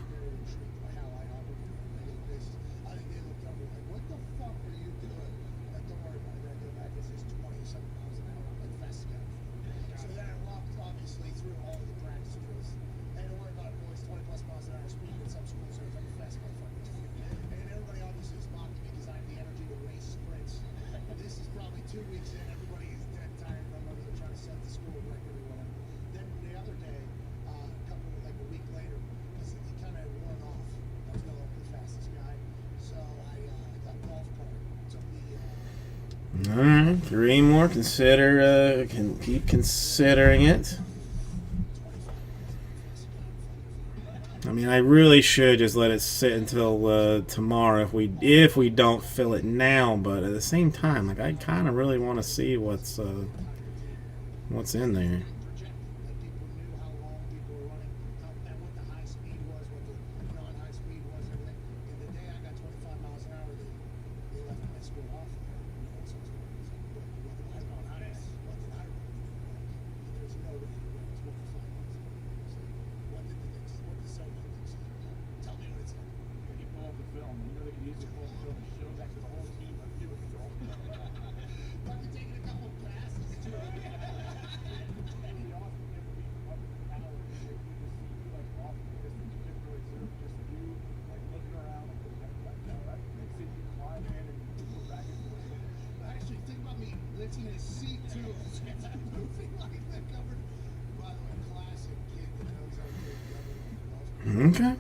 Alright, 3 more. Can keep considering it. I mean, I really should just let it sit until tomorrow if we don't fill it now. But at the same time, like I kind of really want to see what's in there. Okay.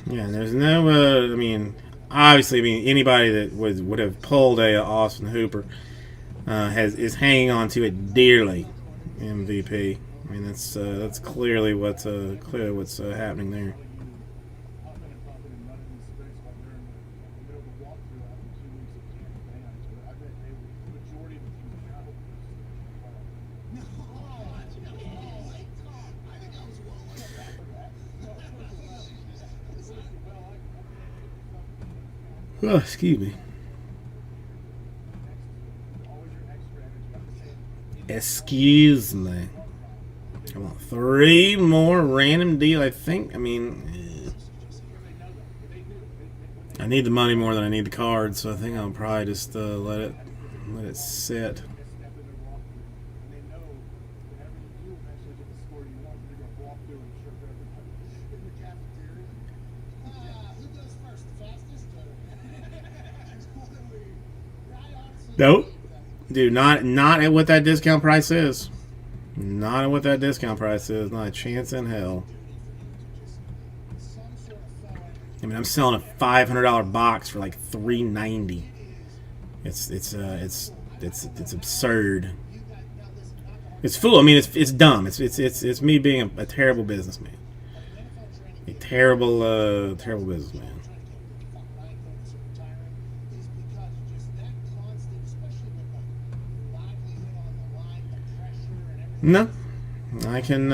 Yeah, there's no. I mean, obviously, anybody that would have pulled a Austin Hooper is hanging on to it dearly. MVP. I mean, that's clearly what's happening there. Oh, excuse me. Excuse me. Come on, 3 more random deal. I think. I mean, I need the money more than I need the cards, so I think I'll probably just let it sit. Nope. Dude, not at what that discount price is. Not at what that discount price is. Not a chance in hell. I mean, I'm selling a $500 box for like $390. It's absurd. It's fool. I mean, it's dumb. It's me being a terrible businessman. A terrible businessman. No, I can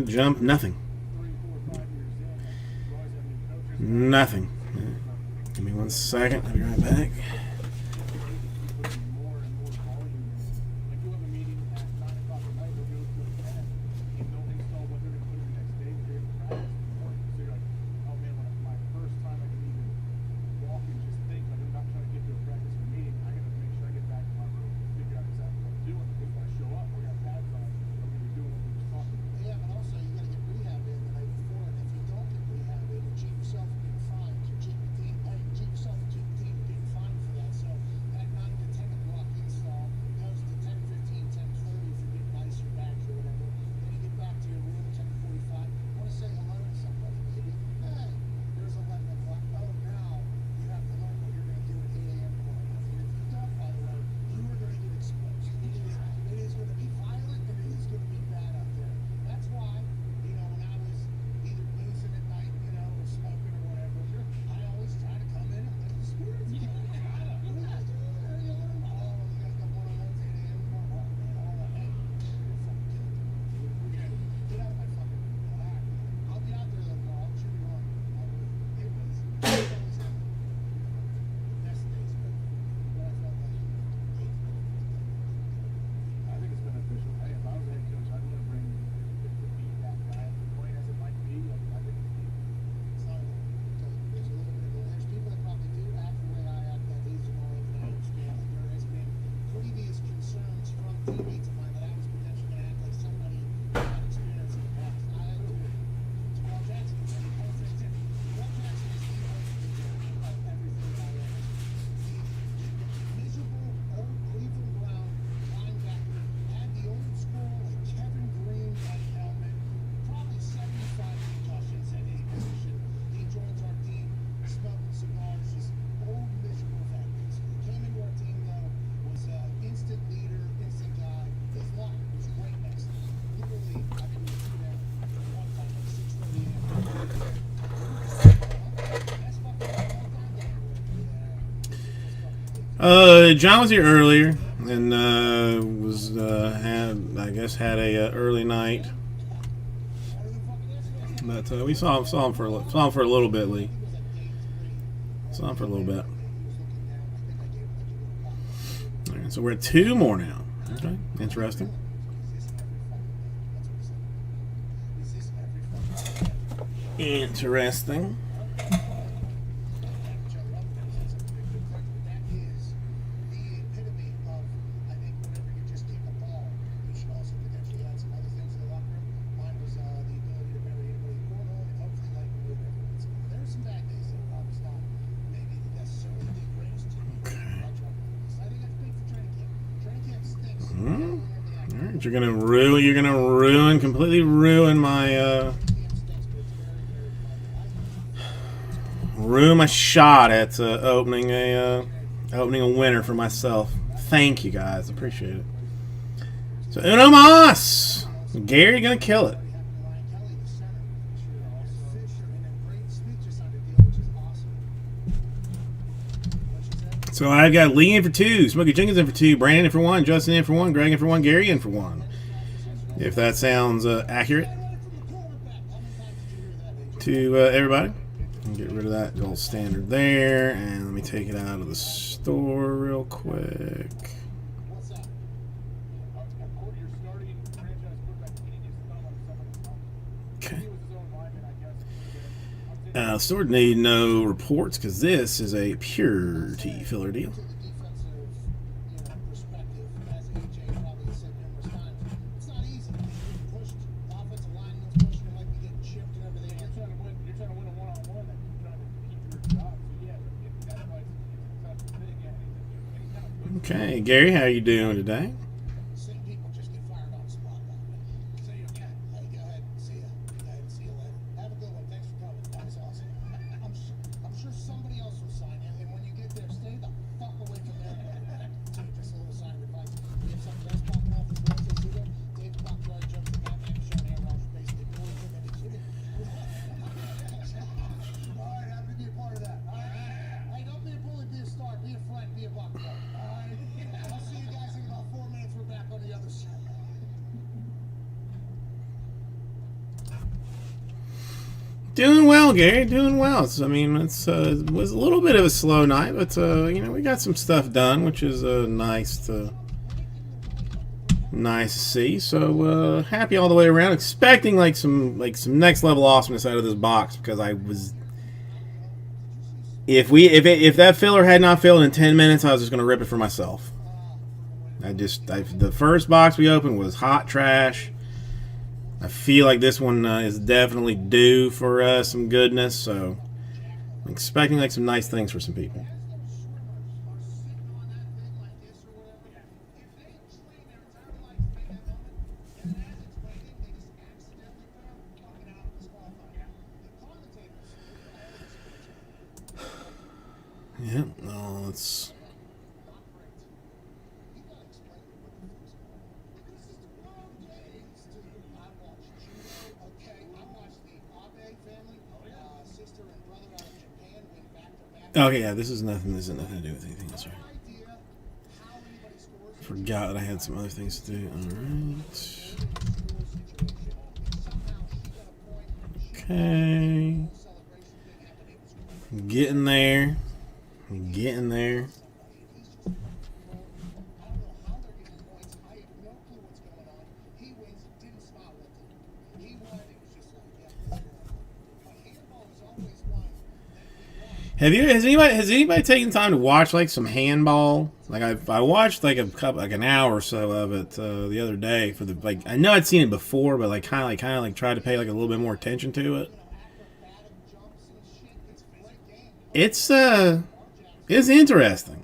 jump nothing. 3, 4, 5 years in, like, you always have new coaches. Nothing. Give me 1 second. I'll be right back. Putting more and more volume in. Like, you'll have a meeting at 9 o'clock at night, they'll go to 10, and they'll install what they're going to put in the next day, they're going to practice in the morning. So you're like, oh man, when my first time I can even walk and just think, like, I'm not trying to get to a practice or a meeting, I got to make sure I get back to my room and figure out exactly what I'm doing. Because when I show up, we got pads on, I'm going to be doing what we just talked about. Yeah, but also you got to get rehab in the night before, and if you don't get rehab in, you cheat yourself and get fined. You cheat your team, you cheat yourself and cheat the team and get fined for that. So that 9 to 10 o'clock install goes to 10:15, 10:30 if you're getting nicer bags or whatever. Then you get back to your room 10:45. Want to say hello to somebody, maybe? Hey, there's 11 o'clock. Oh, now you have to learn what you're going to do at 8 a.m. tomorrow. If you don't, by the way, you are going to get exposed. It is going to be violent and it is going to be bad out there. That's why, you know, when I was either boozing at night, you know, or smoking or whatever, I always try to come in and let the spirits go. What are you guys doing? How are you learning? Oh, you guys got one-on-ones 8 a.m. tomorrow. Oh, man, all right. Hey, you're fucking killing me. Get out of my fucking room. All right. I'll be out there though, bro. I'll shoot you on. It was the best days, but I felt like I think it's beneficial. Hey, if I was a head coach, I'd want to bring to beat that guy. As annoying as it might be, like, I think it's not there's a little bit of there's people that probably do act the way I act that is annoying, and I understand that there has been previous concerns from teammates of mine that I was potentially going to act like somebody who had experience in the past. I had to Jamal Jackson is the perfect tip. Jamal Jackson is the perfect example of everything that I am. The miserable old Cleveland Brown linebacker had the old school like Kevin Green like helmet, probably 75 concussions at his position. He joins our team, smoking cigars, just old miserable vet. He came into our team though, was instant leader, instant guy. His luck was great next to him. Literally, I think we see that one time at 6:30 a.m. That's fucking all time down there. John was here earlier and was had a early night, but we saw him for a little bit, Lee. Saw him for a little bit. All right, so we're at 2 more now. Okay, interesting. Interesting. That is the epitome of, I think, whenever you just keep a ball, you should also potentially add some other things in the locker room. Mine was the ability to bury anybody corner and hopefully like remove everyone. So there's some bad days that I was not maybe necessarily the greatest team. I think that's big for training camp. Training camp stinks. All right, you're gonna completely ruin my ruin my shot at opening a winner for myself. Thank you guys, appreciate it. So Uno Mas, Gary gonna kill it. So I got Lee in for 2, Smokey Jenkins in for 2, Brandon in for 1, Justin in for 1, Greg in for 1, Gary in for 1. If that sounds accurate to everybody. Get rid of that gold standard there, and let me take it out of the store real quick. Okay. Store need no reports because this is a pure tea filler deal. Okay, Gary, how are you doing today? Same people just get fired on the spot. See you again. Hey, go ahead. See ya. Go ahead. See you later. Have a good one. Thanks for coming. That was awesome. I'm sure somebody else will sign in, and when you get there, stay the fuck away from there. So just a little sign of advice. We have something else popping off as well. So there. Dave Poplar jumps the Batman, Sean Aaron's basically pulling him into shooting. All right, happy to be a part of that. All right. Hey, don't be a bully, be a star, be a friend, be a buck. All right. I'll see you guys in about 4 minutes. Doing well, Gary. Doing well. I mean, it was a little bit of a slow night, but you know, we got some stuff done, which is nice to see. So happy all the way around. Expecting like some next level awesomeness out of this box, because I was. If that filler had not filled in 10 minutes, I was just gonna rip it for myself. The first box we opened was hot trash. I feel like this one is definitely due for some goodness, so I'm expecting like some nice things for some people. Yeah, no, it's. Okay, yeah, this is nothing. This has nothing to do with anything else, right? Forgot that I had some other things to do. All right. Okay. Getting there. Getting there. Has anybody taken time to watch like some handball? Like I watched like an hour or so of it the other day for the like I know I'd seen it before, but like kind of tried to pay like a little bit more attention to it. It's interesting.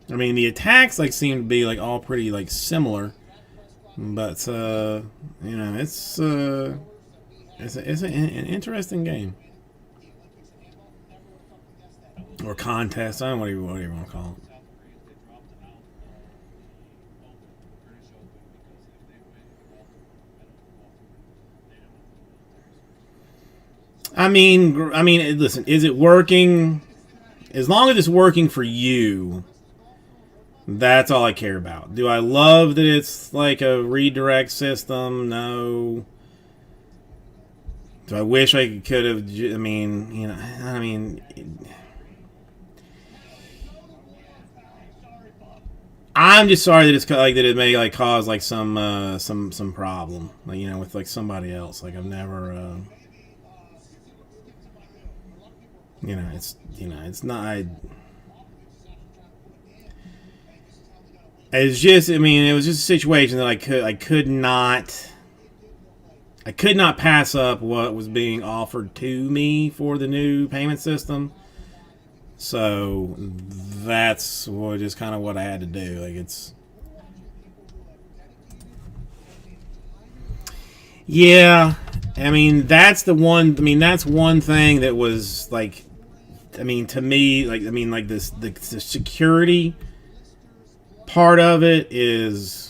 I mean, the attacks like seem to be like all pretty like similar, but you know, it's an interesting game. Or contest, I don't know what you want to call it. I mean, listen, is it working? As long as it's working for you, that's all I care about. Do I love that it's like a redirect system? No. Do I wish I could have? I mean, you know, I mean. I'm just sorry that it's like that it may like cause like some problem, like, you know, with like somebody else. Like I've never, you know, it's not. It's just, I mean, it was just a situation that I could not pass up what was being offered to me for the new payment system. So that's just kind of what I had to do. Like it's, yeah. I mean, that's the one. I mean, that's one thing that was like, I mean, to me, like, I mean, like this, the security part of it is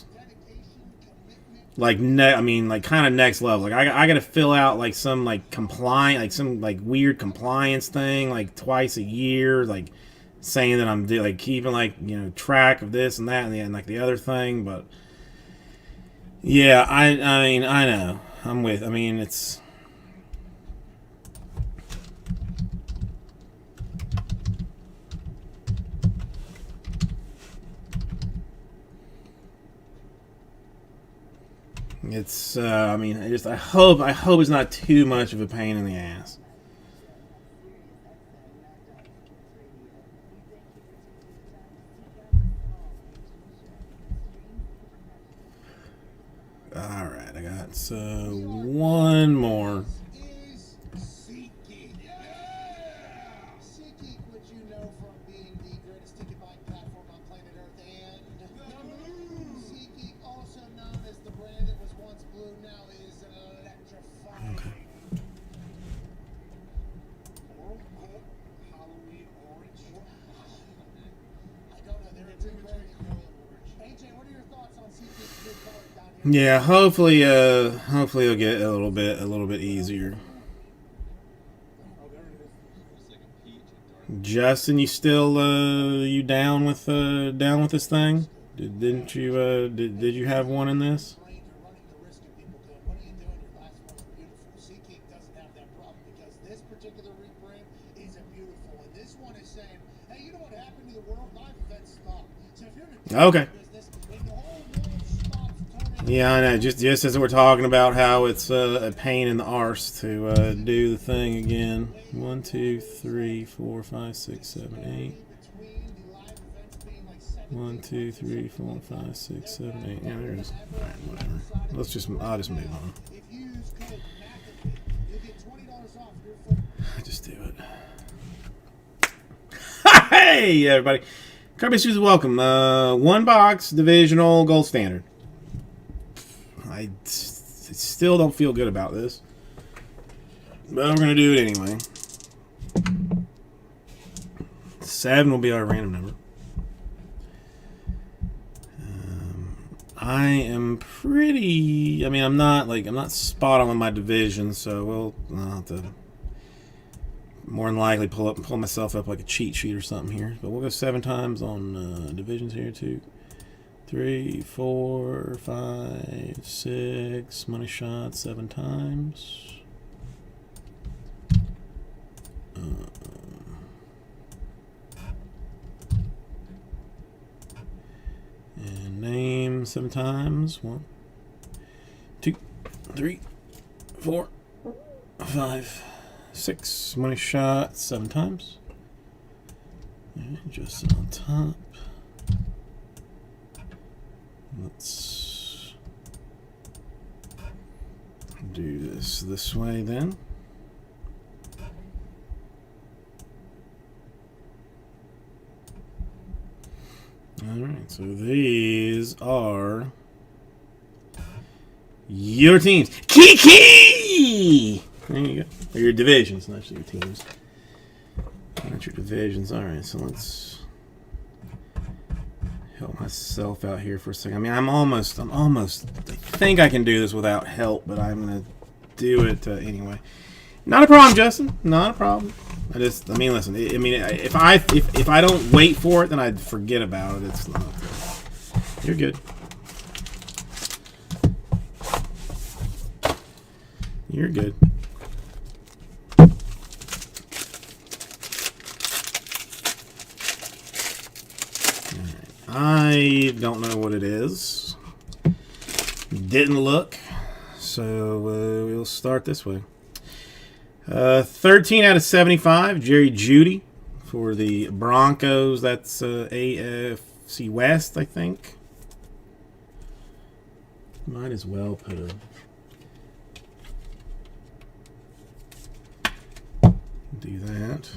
like, I mean, like kind of next level. Like I got to fill out like some like compliant, like some like weird compliance thing, like twice a year, like saying that I'm like keeping like, you know, track of this and that and like the other thing. But yeah, I mean, I know I mean, it's. It's, I mean, I hope it's not too much of a pain in the ass. All right, I got one more. Which you know from being the greatest ticket buying platform on planet Earth, and SeatGeek, also known as the brand that was once blue, now is electrifying. Okay. Halloween orange. I don't know. They're very cool. AJ, what are your thoughts on SeatGeek's new color down here? Yeah, hopefully it'll get a little bit easier. Justin, you still you down with this thing? Did you have one in this? You're running the risk of people going, what are you doing? Your last one was beautiful. Okay. business, and the whole world stops turning. Yeah, I know. Just as we're talking about how it's a pain in the arse to do the thing again. 1, 2, 3, 4, 5, 6, 7, 8. Between the live events being like 7 1, 2, 3, 4, 5, 6, 7, 8. Yeah, there it is. Alright, whatever. I'll just move on. If you use code McAfee, you'll get $20 off your first. Just do it. Hey, everybody. Kirby Shoes, welcome. One box, divisional, gold standard. I still don't feel good about this. But we're going to do it anyway. 7 will be our random number. I am pretty... I mean, I'm not spot on with my division, so I'll have to more than likely pull myself up like a cheat sheet or something here. But we'll go 7 times on divisions here. 2, 3, 4, 5, 6. Money shot 7 times. And name 7 times. 1, 2, 3, 4, 5, 6. Money shot 7 times. And just on top. Let's do this way then. Alright, so these are your teams. Kiki! There you go. Or your divisions, not actually your teams. Not your divisions. Alright, so let's help myself out here for a second. I mean, I think I can do this without help, but I'm going to do it anyway. Not a problem, Justin. Not a problem. I mean, listen. I mean, if I don't wait for it, then I'd forget about it. It's not. You're good. You're good. I don't know what it is. Didn't look. So we'll start this way. 13 out of 75. Jerry Jeudy for the Broncos. That's AFC West, I think. Might as well put do that.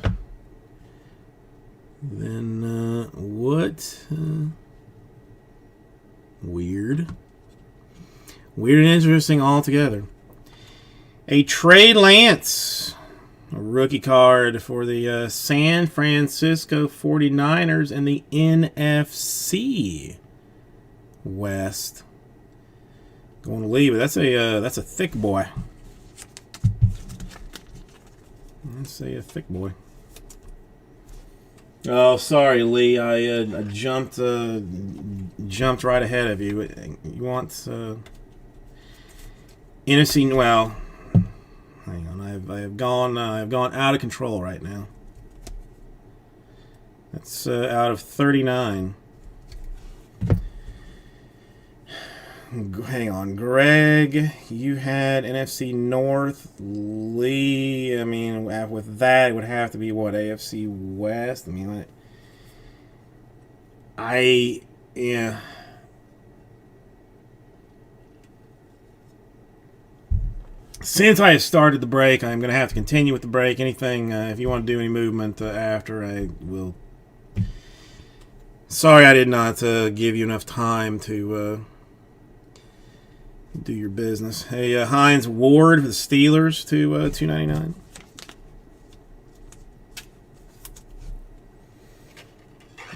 Then what? Weird and interesting altogether. A Trey Lance, a rookie card for the San Francisco 49ers and the NFC West. Going to leave it. That's a thick boy. Let's say a thick boy. Oh, sorry, Lee. I jumped right ahead of you. You want NFC? Well, hang on. I've gone out of control right now. That's out of 39. Hang on, Greg. You had NFC North. Lee. I mean, with that, it would have to be what, AFC West. I mean, yeah. Since I have started the break, I'm going to have to continue with the break. Anything, if you want to do any movement after, I will. Sorry, I did not give you enough time to do your business. Hey, Hines Ward for the Steelers to $2.99.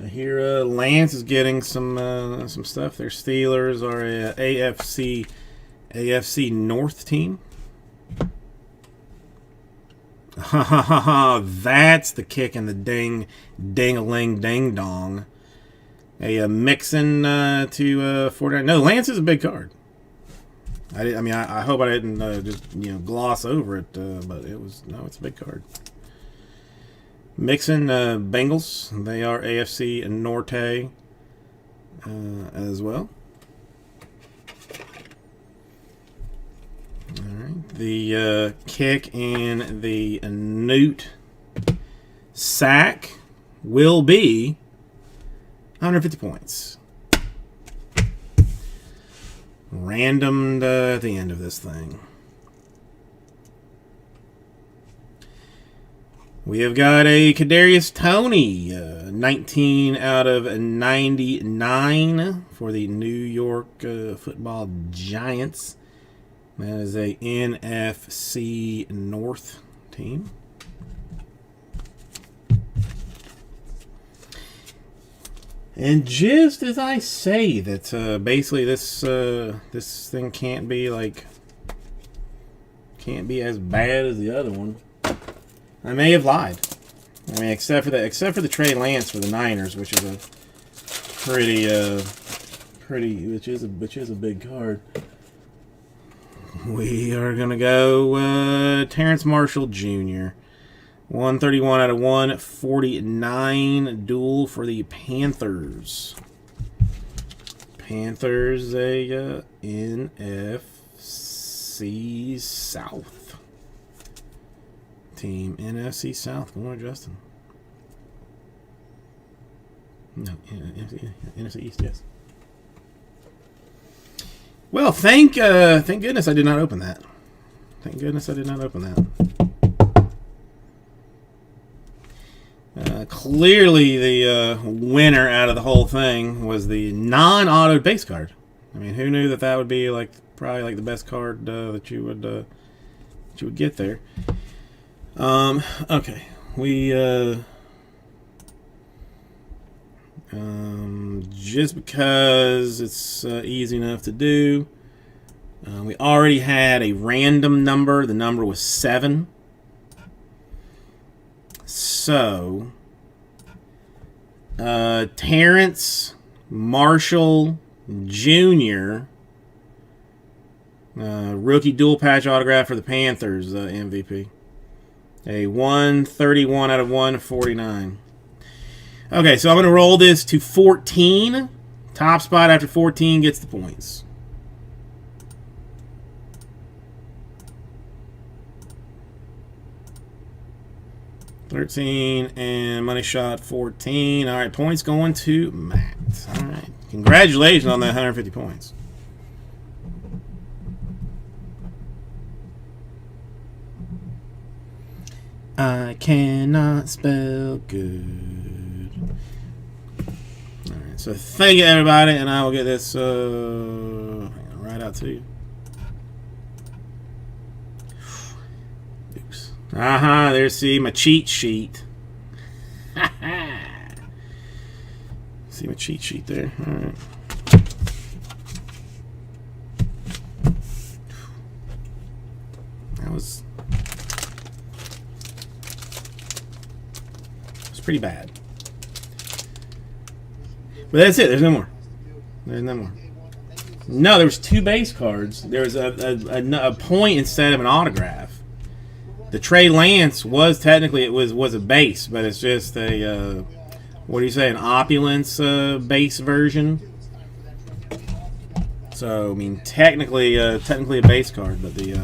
I hear Lance is getting some stuff. Their Steelers are a AFC North team. That's the kick in the ding-a-ling, ding-dong. A Mixon to 49. No, Lance is a big card. I hope I didn't just gloss over it, but it's a big card. Mixon Bengals. They are AFC Norte. as well. All right. The kick and the Newt sack will be 150 points. Randomed at the end of this thing. We have got a Kadarius Toney, 19 out of 99 for the New York Football Giants. That is a NFC North team. And just as I say that, basically this thing can't be as bad as the other one, I may have lied. I mean, except for the Trey Lance for the Niners, which is a which is a big card. We are gonna go Terrence Marshall Jr. 131 out of 149 duel for the Panthers. Panthers, a NFC South team. NFC South. Good morning, Justin. No, NFC East, yes. Well, thank goodness I did not open that. Thank goodness I did not open that. Clearly, the winner out of the whole thing was the non-auto base card. I mean, who knew that would be probably the best card that you would get there. Okay, we just because it's easy enough to do. We already had a random number. The number was 7. So, Terrence Marshall Jr., rookie dual patch autograph for the Panthers, MVP. A 131 out of 149. Okay, so I'm going to roll this to 14. Top spot after 14 gets the points. $13 and money shot 14. All right, points going to Matt. All right, congratulations on that 150 points. I cannot spell good. All right, so thank you everybody, and I will get this right out to you. There's my cheat sheet. See my cheat sheet there. All right. That was pretty bad. But that's it. There's no more. There's no more. No, there was 2 base cards. There was a point instead of an autograph. The Trey Lance was technically it was a base, but it's just a what do you say, an opulence base version. So I mean technically a base card, but the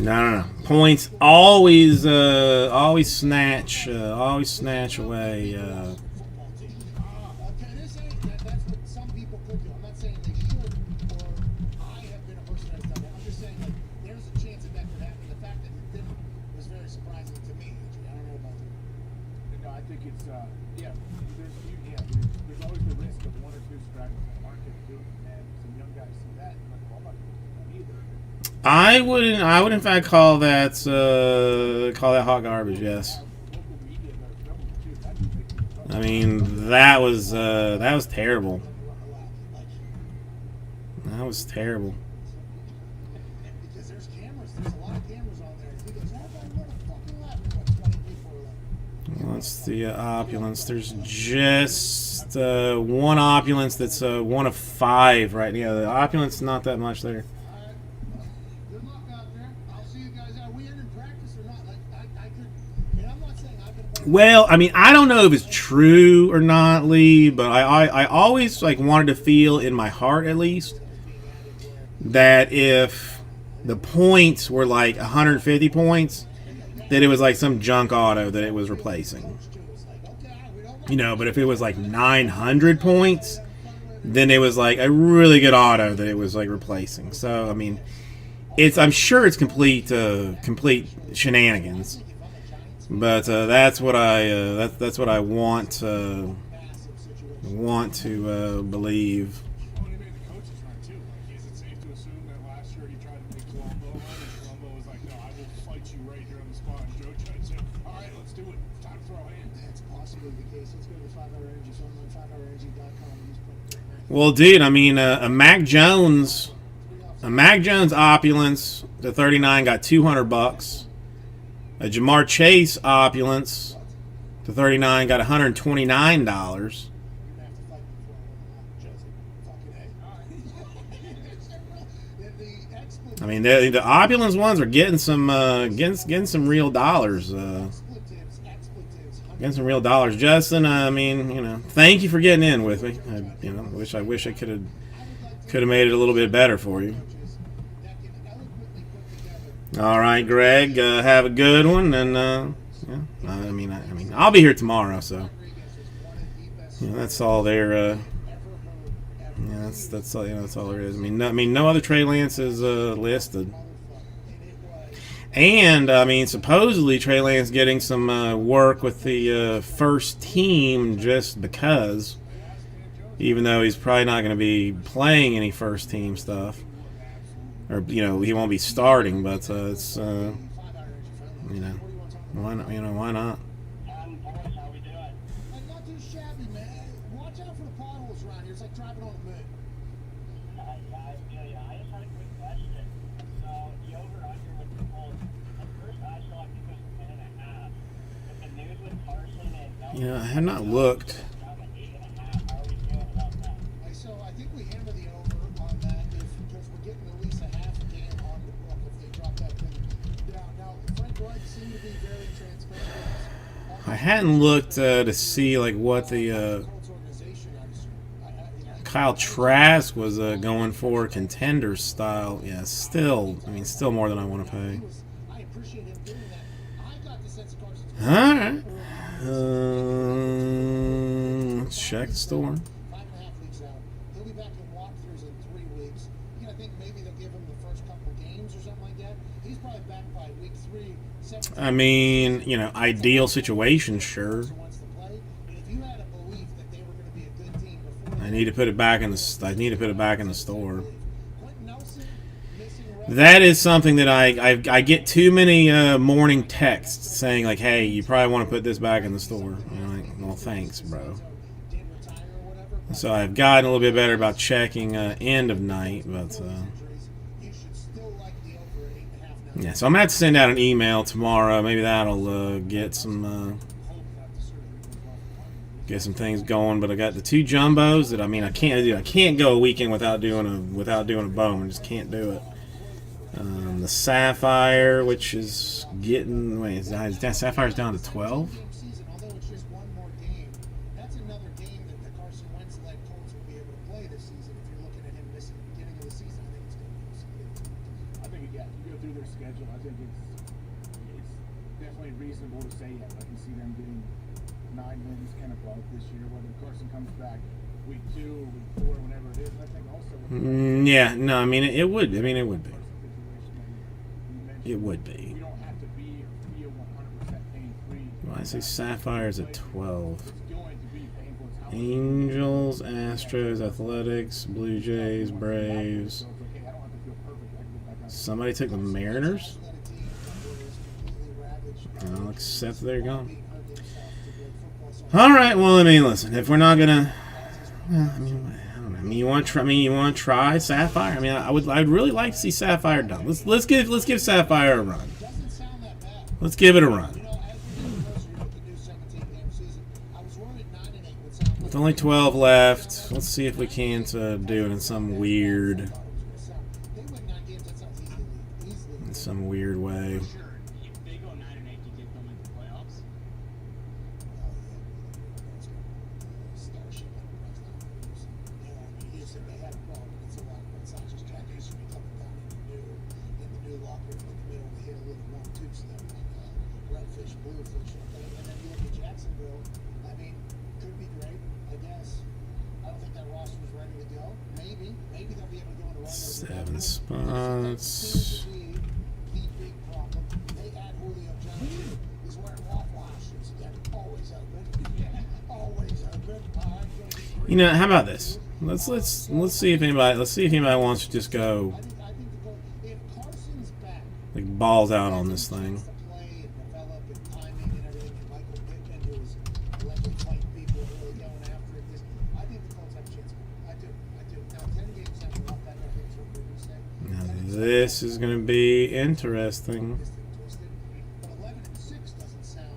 No. Points always snatch away. Okay, this ain't that's what some people could do. I'm not saying they should, or I have been a person that's done that. I'm just saying there's a chance that could happen. The fact that it didn't was very surprising to me. I don't know about you. No, I think it's there's always the risk of 1 or 2 stragglers in the market doing it, and some young guys see that and like, well, I'm not going to do that either. I would in fact call that hot garbage. Yes. I mean that was terrible. That was terrible. noticed there's a lot of cameras on there. He goes, everybody run a fucking lap. What, 20 people are left. Well, that's the opulence. There's just one opulence that's one of 5 right now. The opulence not that much there. All right. Good luck out there. I'll see you guys out. Are we in practice or not? Like, I could, and I'm not saying I've been. Well, I mean, I don't know if it's true or not, Lee, but I always like wanted to feel in my heart at least that if the points were like 150 points, that it was like some junk auto that it was replacing. You know, but if it was like 900 points, then it was like a really good auto that it was like replacing. So I mean, I'm sure it's complete shenanigans, but that's what that's what I want to believe. Well, and he made the coaches run too. Like, is it safe to assume that last year he tried to make Colombo run, and Colombo was like, "No, I will fight you right here on the spot." And Joe tried to say, "All right, let's do it. Time to throw hands." That's possibly the case. Let's go to 5-Hour Energy. So on 5hourenergy.com. Use code BIG Well, dude, I mean, a Mac Jones opulence to 39 got $200. A Jamar Chase opulence to 39 got $129. You're gonna have to fight before I mean, the opulence ones are getting some getting some real dollars. Getting some real dollars, Justin. I mean, you know, thank you for getting in with me. I wish I could have made it a little bit better for you. All right, Greg, have a good one, and yeah, I mean, I'll be here tomorrow, so that's all there. Yeah, that's all. That's all there is. I mean, no other Trey Lance is listed, and I mean, supposedly Trey Lance getting some work with the first team just because, even though he's probably not going to be playing any first team stuff. Or he won't be starting, but it's why not? Why not? Not too shabby, man. Watch out for the potholes around here. It's like driving on the moon. I feel you. I just had a quick question. So the over-under with the Colts, at first I saw it was 10.5. But the news with Carson and I have not looked. down to 8.5. How are we feeling about that? So I think we hammer the over on that because we're getting at least a half a game on the book if they drop that thing down. Now, Frank Reich seemed to be very transparent with us. I hadn't looked to see like what the Colts organization, I assume. Kyle Trask was going for contender style. Yeah, still more than I want to pay. I appreciate him doing that. I got the sense of Carson's All right. Let's check the store. 5.5 weeks out. He'll be back in walkthroughs in 3 weeks. You gotta think maybe they'll give him the first couple games or something like that. He's probably back by week 3. I mean, ideal situation, sure. Wants to play. And if you had a belief that they were going to be a good team before, I need to put it back in the. I need to put it back in the store. Quentin Nelson missing reps. That is something that I get too many morning texts saying like, "Hey, you probably want to put this back in the store." Well, thanks, bro. Did retire or whatever. So I've gotten a little bit better about checking end of night, but You should still like the over at 8.5 now. yeah. So I'm gonna have to send out an email tomorrow. Maybe that'll get some things going. But I got the 2 jumbos that I can't go a weekend without doing a Bowman. Just can't do it. The Sapphire, which is getting Sapphire's down to 12. Season, although it's just one more game, that's another game that the Carson Wentz-led Colts will be able to play this season. If you're looking at him missing the beginning of the season, I think it's going to be significant. I think if you go through their schedule, I think it's definitely reasonable to say I can see them getting 9 wins and above this year. Whether Carson comes back week 2 or week 4, whenever it is, I think also. Yeah, no, I mean it would. I mean it would be. It would be. You don't have to be or feel 100% pain-free. Well, I say Sapphire's at 12. It's going to be painful. It's how Angels, Astros, Athletics, Blue Jays, Braves. So it's okay. I don't have to feel perfect. I can get back on. Somebody took the Mariners. Let a team that is completely ravaged. I'll accept they're gone. Being hurt themselves to great football. So All right. Well, I mean, listen. If we're not gonna, well, I mean, I don't know. I mean, you want to try? I mean, you want to try Sapphire? I mean, I'd really like to see Sapphire done. Let's give Sapphire a run. Doesn't sound that bad. Let's give it a run. You know, as we get closer to the new 17-game season, I was worried 9-8 would sound like With only 12 left, let's see if we can't do it in some weird, they win 9 games. That sounds easily. in some weird way. Sure, if they go 9-8, do you think they'll make the playoffs? Starship Enterprise not lose. You know, I mean, you said they had a problem. It's a lot. It's not just Jack Easterby coming down in the new locker in the middle. They hit a little 1-2, so they're like redfish, bluefish. Okay? And then you look at Jacksonville. I mean, could be great, I guess. I don't think that roster is ready to go. Maybe they'll be able to go into run. 7 spots. The big problem. They had Julio Jones. He's wearing waffle shoes again. Always open. Always open. You know, how about this? Let's see if anybody wants to just go I think if Carson's back, like balls out on this thing. to play and develop and timing and everything, and Michael Pittman, who was allegedly fighting people and really going after it, I think the Colts have a chance. I do. Now, 10 games haven't lost that. I think is what we're going to say. Now, this is going to be interesting. Twisted. But 11-6 doesn't sound,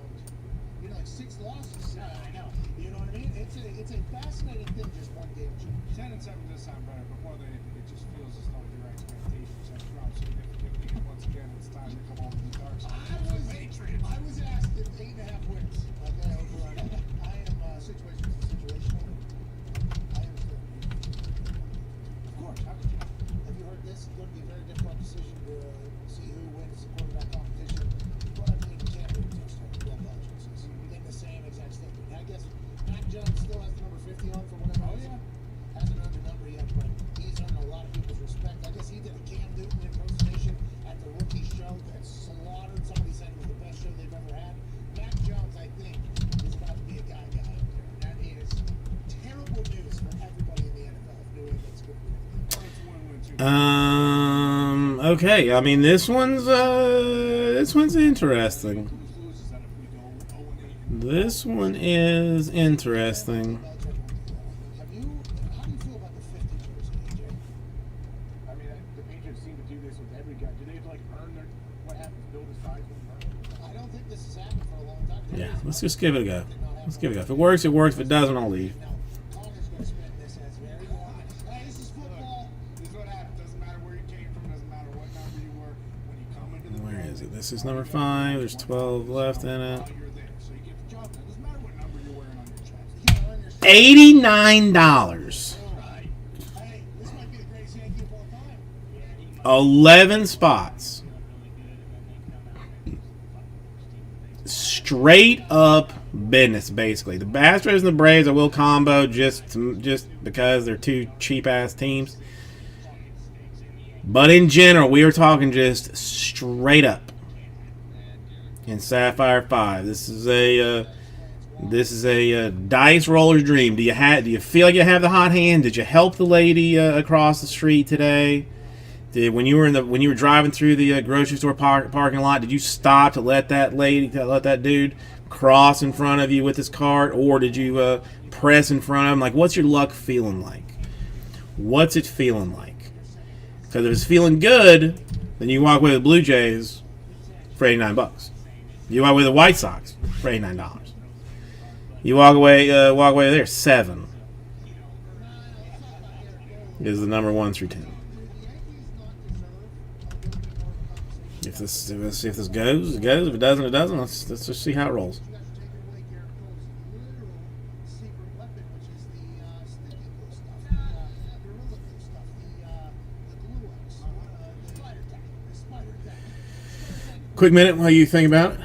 you know, like 6 losses. I know. You know what I mean? It's a fascinating thing, just one game. 10-7 does sound better, but more than anything, it just feels as though your expectations have dropped significantly. And once again, it's time to come over to the dark side. I was asked if 8.5 wins. Okay, overall. I am situation to situational. I understand. Of course. How could you? Have you heard this? It's going to be a very difficult decision to see who wins the quarterback competition. But I mean, you can't really touch that. Bill Belichick says in the same exact statement. I guess Mac Jones still has the number 50 on for whatever. Oh, reason. yeah. Hasn't earned a number yet, but he's earned a lot of people's respect. I guess he did a Cam Newton impersonation at the rookie show that slaughtered. Somebody said it was the best show they've ever had. Mac Jones, I think, is about to be a guy out there. That is terrible news for everybody in the NFL. If New England's good for anything. It's a win-win, too. Okay. I mean, this one's interesting. Lose is that if we go 0-8. This one is interesting. How do you feel about the 50 jersey, AJ? I mean, the Patriots seem to do this with every guy. Do they have to, like, earn their... What happens? Bill decides when to earn it? I don't think this has happened for a long time. Yeah, let's just give it a go. Let's give it a go. If it works, it works. If it doesn't, I'll leave. Now, Connor's going to spin this as very long. Hey, this is football. This is what happens. Doesn't matter where you came from. Doesn't matter what number you were. When you come into the Where building, is it? This is number 5. There's 12 left in it. you're there. So you get the job done. Doesn't matter what number you're wearing on your chest. $89. Right. Hey, this might be the greatest Yankee of all time. 11 spots. Straight up business, basically. The Astros and the Braves, I will combo just because they're two cheap ass teams. But in general, we are talking just straight up. In Sapphire 5, this is a dice roller's dream. Do you feel like you have the hot hand? Did you help the lady across the street today? When you were driving through the grocery store parking lot, did you stop to let that dude cross in front of you with his cart, or did you press in front of him? Like, what's your luck feeling like? What's it feeling like? Because if it's feeling good, then you walk away with the Blue Jays for $89. You walk away with the White Sox for $89. You walk away there $7 is the number 1 through 10. If this goes, it goes. If it doesn't, it doesn't. Let's just see how it rolls. You guys are taking away Garrett Cole's literal secret weapon, which is the sticky glue stuff, the Gorilla Glue stuff, the glue ups, the spider tag. Quick minute while you think about it.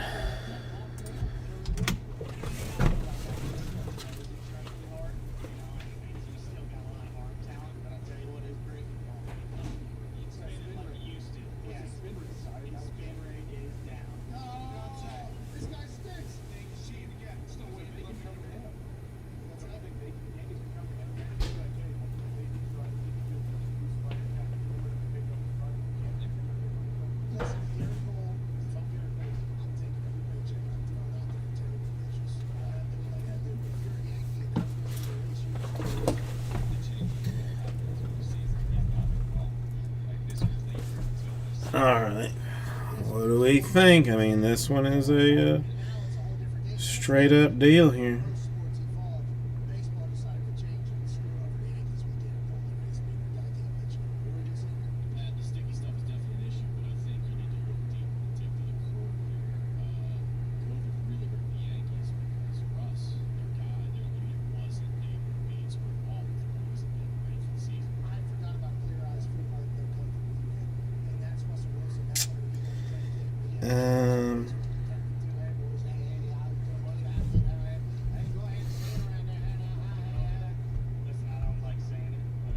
This guy stinks. Listen, Garrett Cole, if I'm Garrett Cole, I'm taking Alright. What do we think? I mean, this one is a straight up deal here. Sports evolved. Baseball decided to change and screw over the Yankees with their golden base being their goddamn pitcher. What were you saying? The sticky stuff is definitely an issue, but I think you need to look deep and take to the core here. COVID really hurt the Yankees because Russ, their guy, their leader, wasn't able to be sort of all the points that they were ready for the season. I forgot about Clear Eyes Football that they played for the weekend. And that's Russell Wilson. That's what it was. Listen, I don't like saying it, but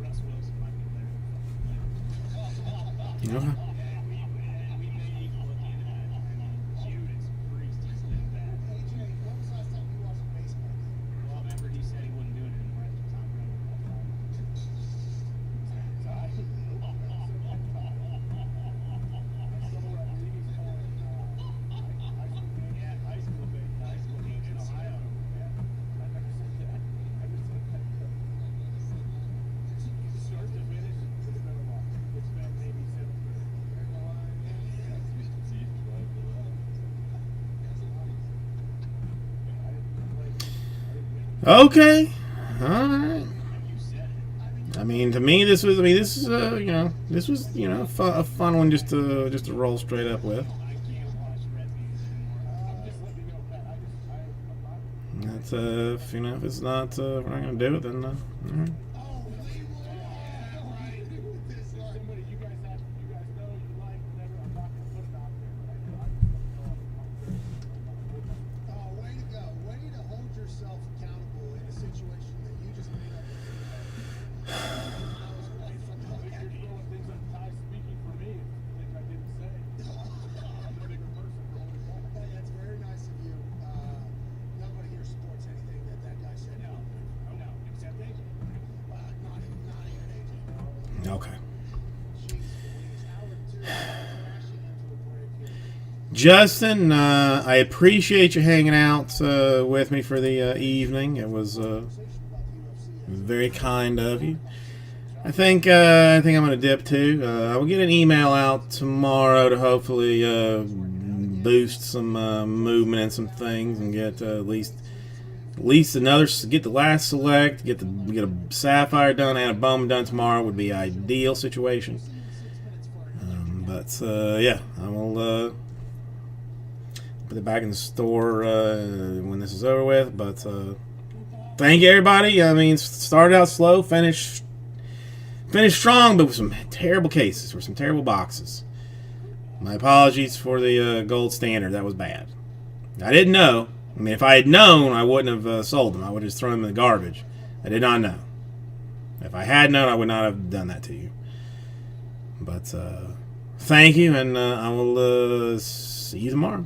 Russ Wilson might be better than fucking Larry. We may need to look into that. I mean, Judas Priest, he's been bad. AJ, when was the last time you watched a baseball game? Well, remember he said he wouldn't do it anymore after Tom Brady got fired. Yeah, high school games in Ohio. Start to finish, it's been a lot. It's been maybe 7:30. Okay. Alright. I mean, to me, this was, this is, this was, a fun one just to roll straight up with. I can't watch Redskins anymore. I'm just letting you know, Pat. I'm not. That's, if it's not, we're not going to do it, then, alright. Somebody you guys know you like, whatever. I'm not gonna put it out there, but I just want to know. Oh, way to go. Way to hold yourself accountable in a situation that you just made up. You're throwing things up. Ty speaking for me, things I didn't say. I'm a bigger person for holding back. Hey, that's very nice of you. Nobody here supports anything that guy said. No, except AJ. Not even AJ. Okay. Jeez Louise, hour two, crashing into a break here. Justin, I appreciate you hanging out with me for the evening. It was Conversation about the UFC. very kind of you. I think I'm gonna dip too. I will get an email out tomorrow to hopefully boost some movement and some things, and get at least another, get the last select, get a Sapphire done and a Bowman done tomorrow would be ideal situation. But yeah, I will put it back in the store when this is over with. But thank you, everybody. I mean, started out slow, finished strong, but with some terrible cases, with some terrible boxes. My apologies for the gold standard. That was bad. I didn't know. I mean, if I had known, I wouldn't have sold them. I would have just thrown them in the garbage. I did not know. If I had known, I would not have done that to you. But thank you, and I will see you tomorrow.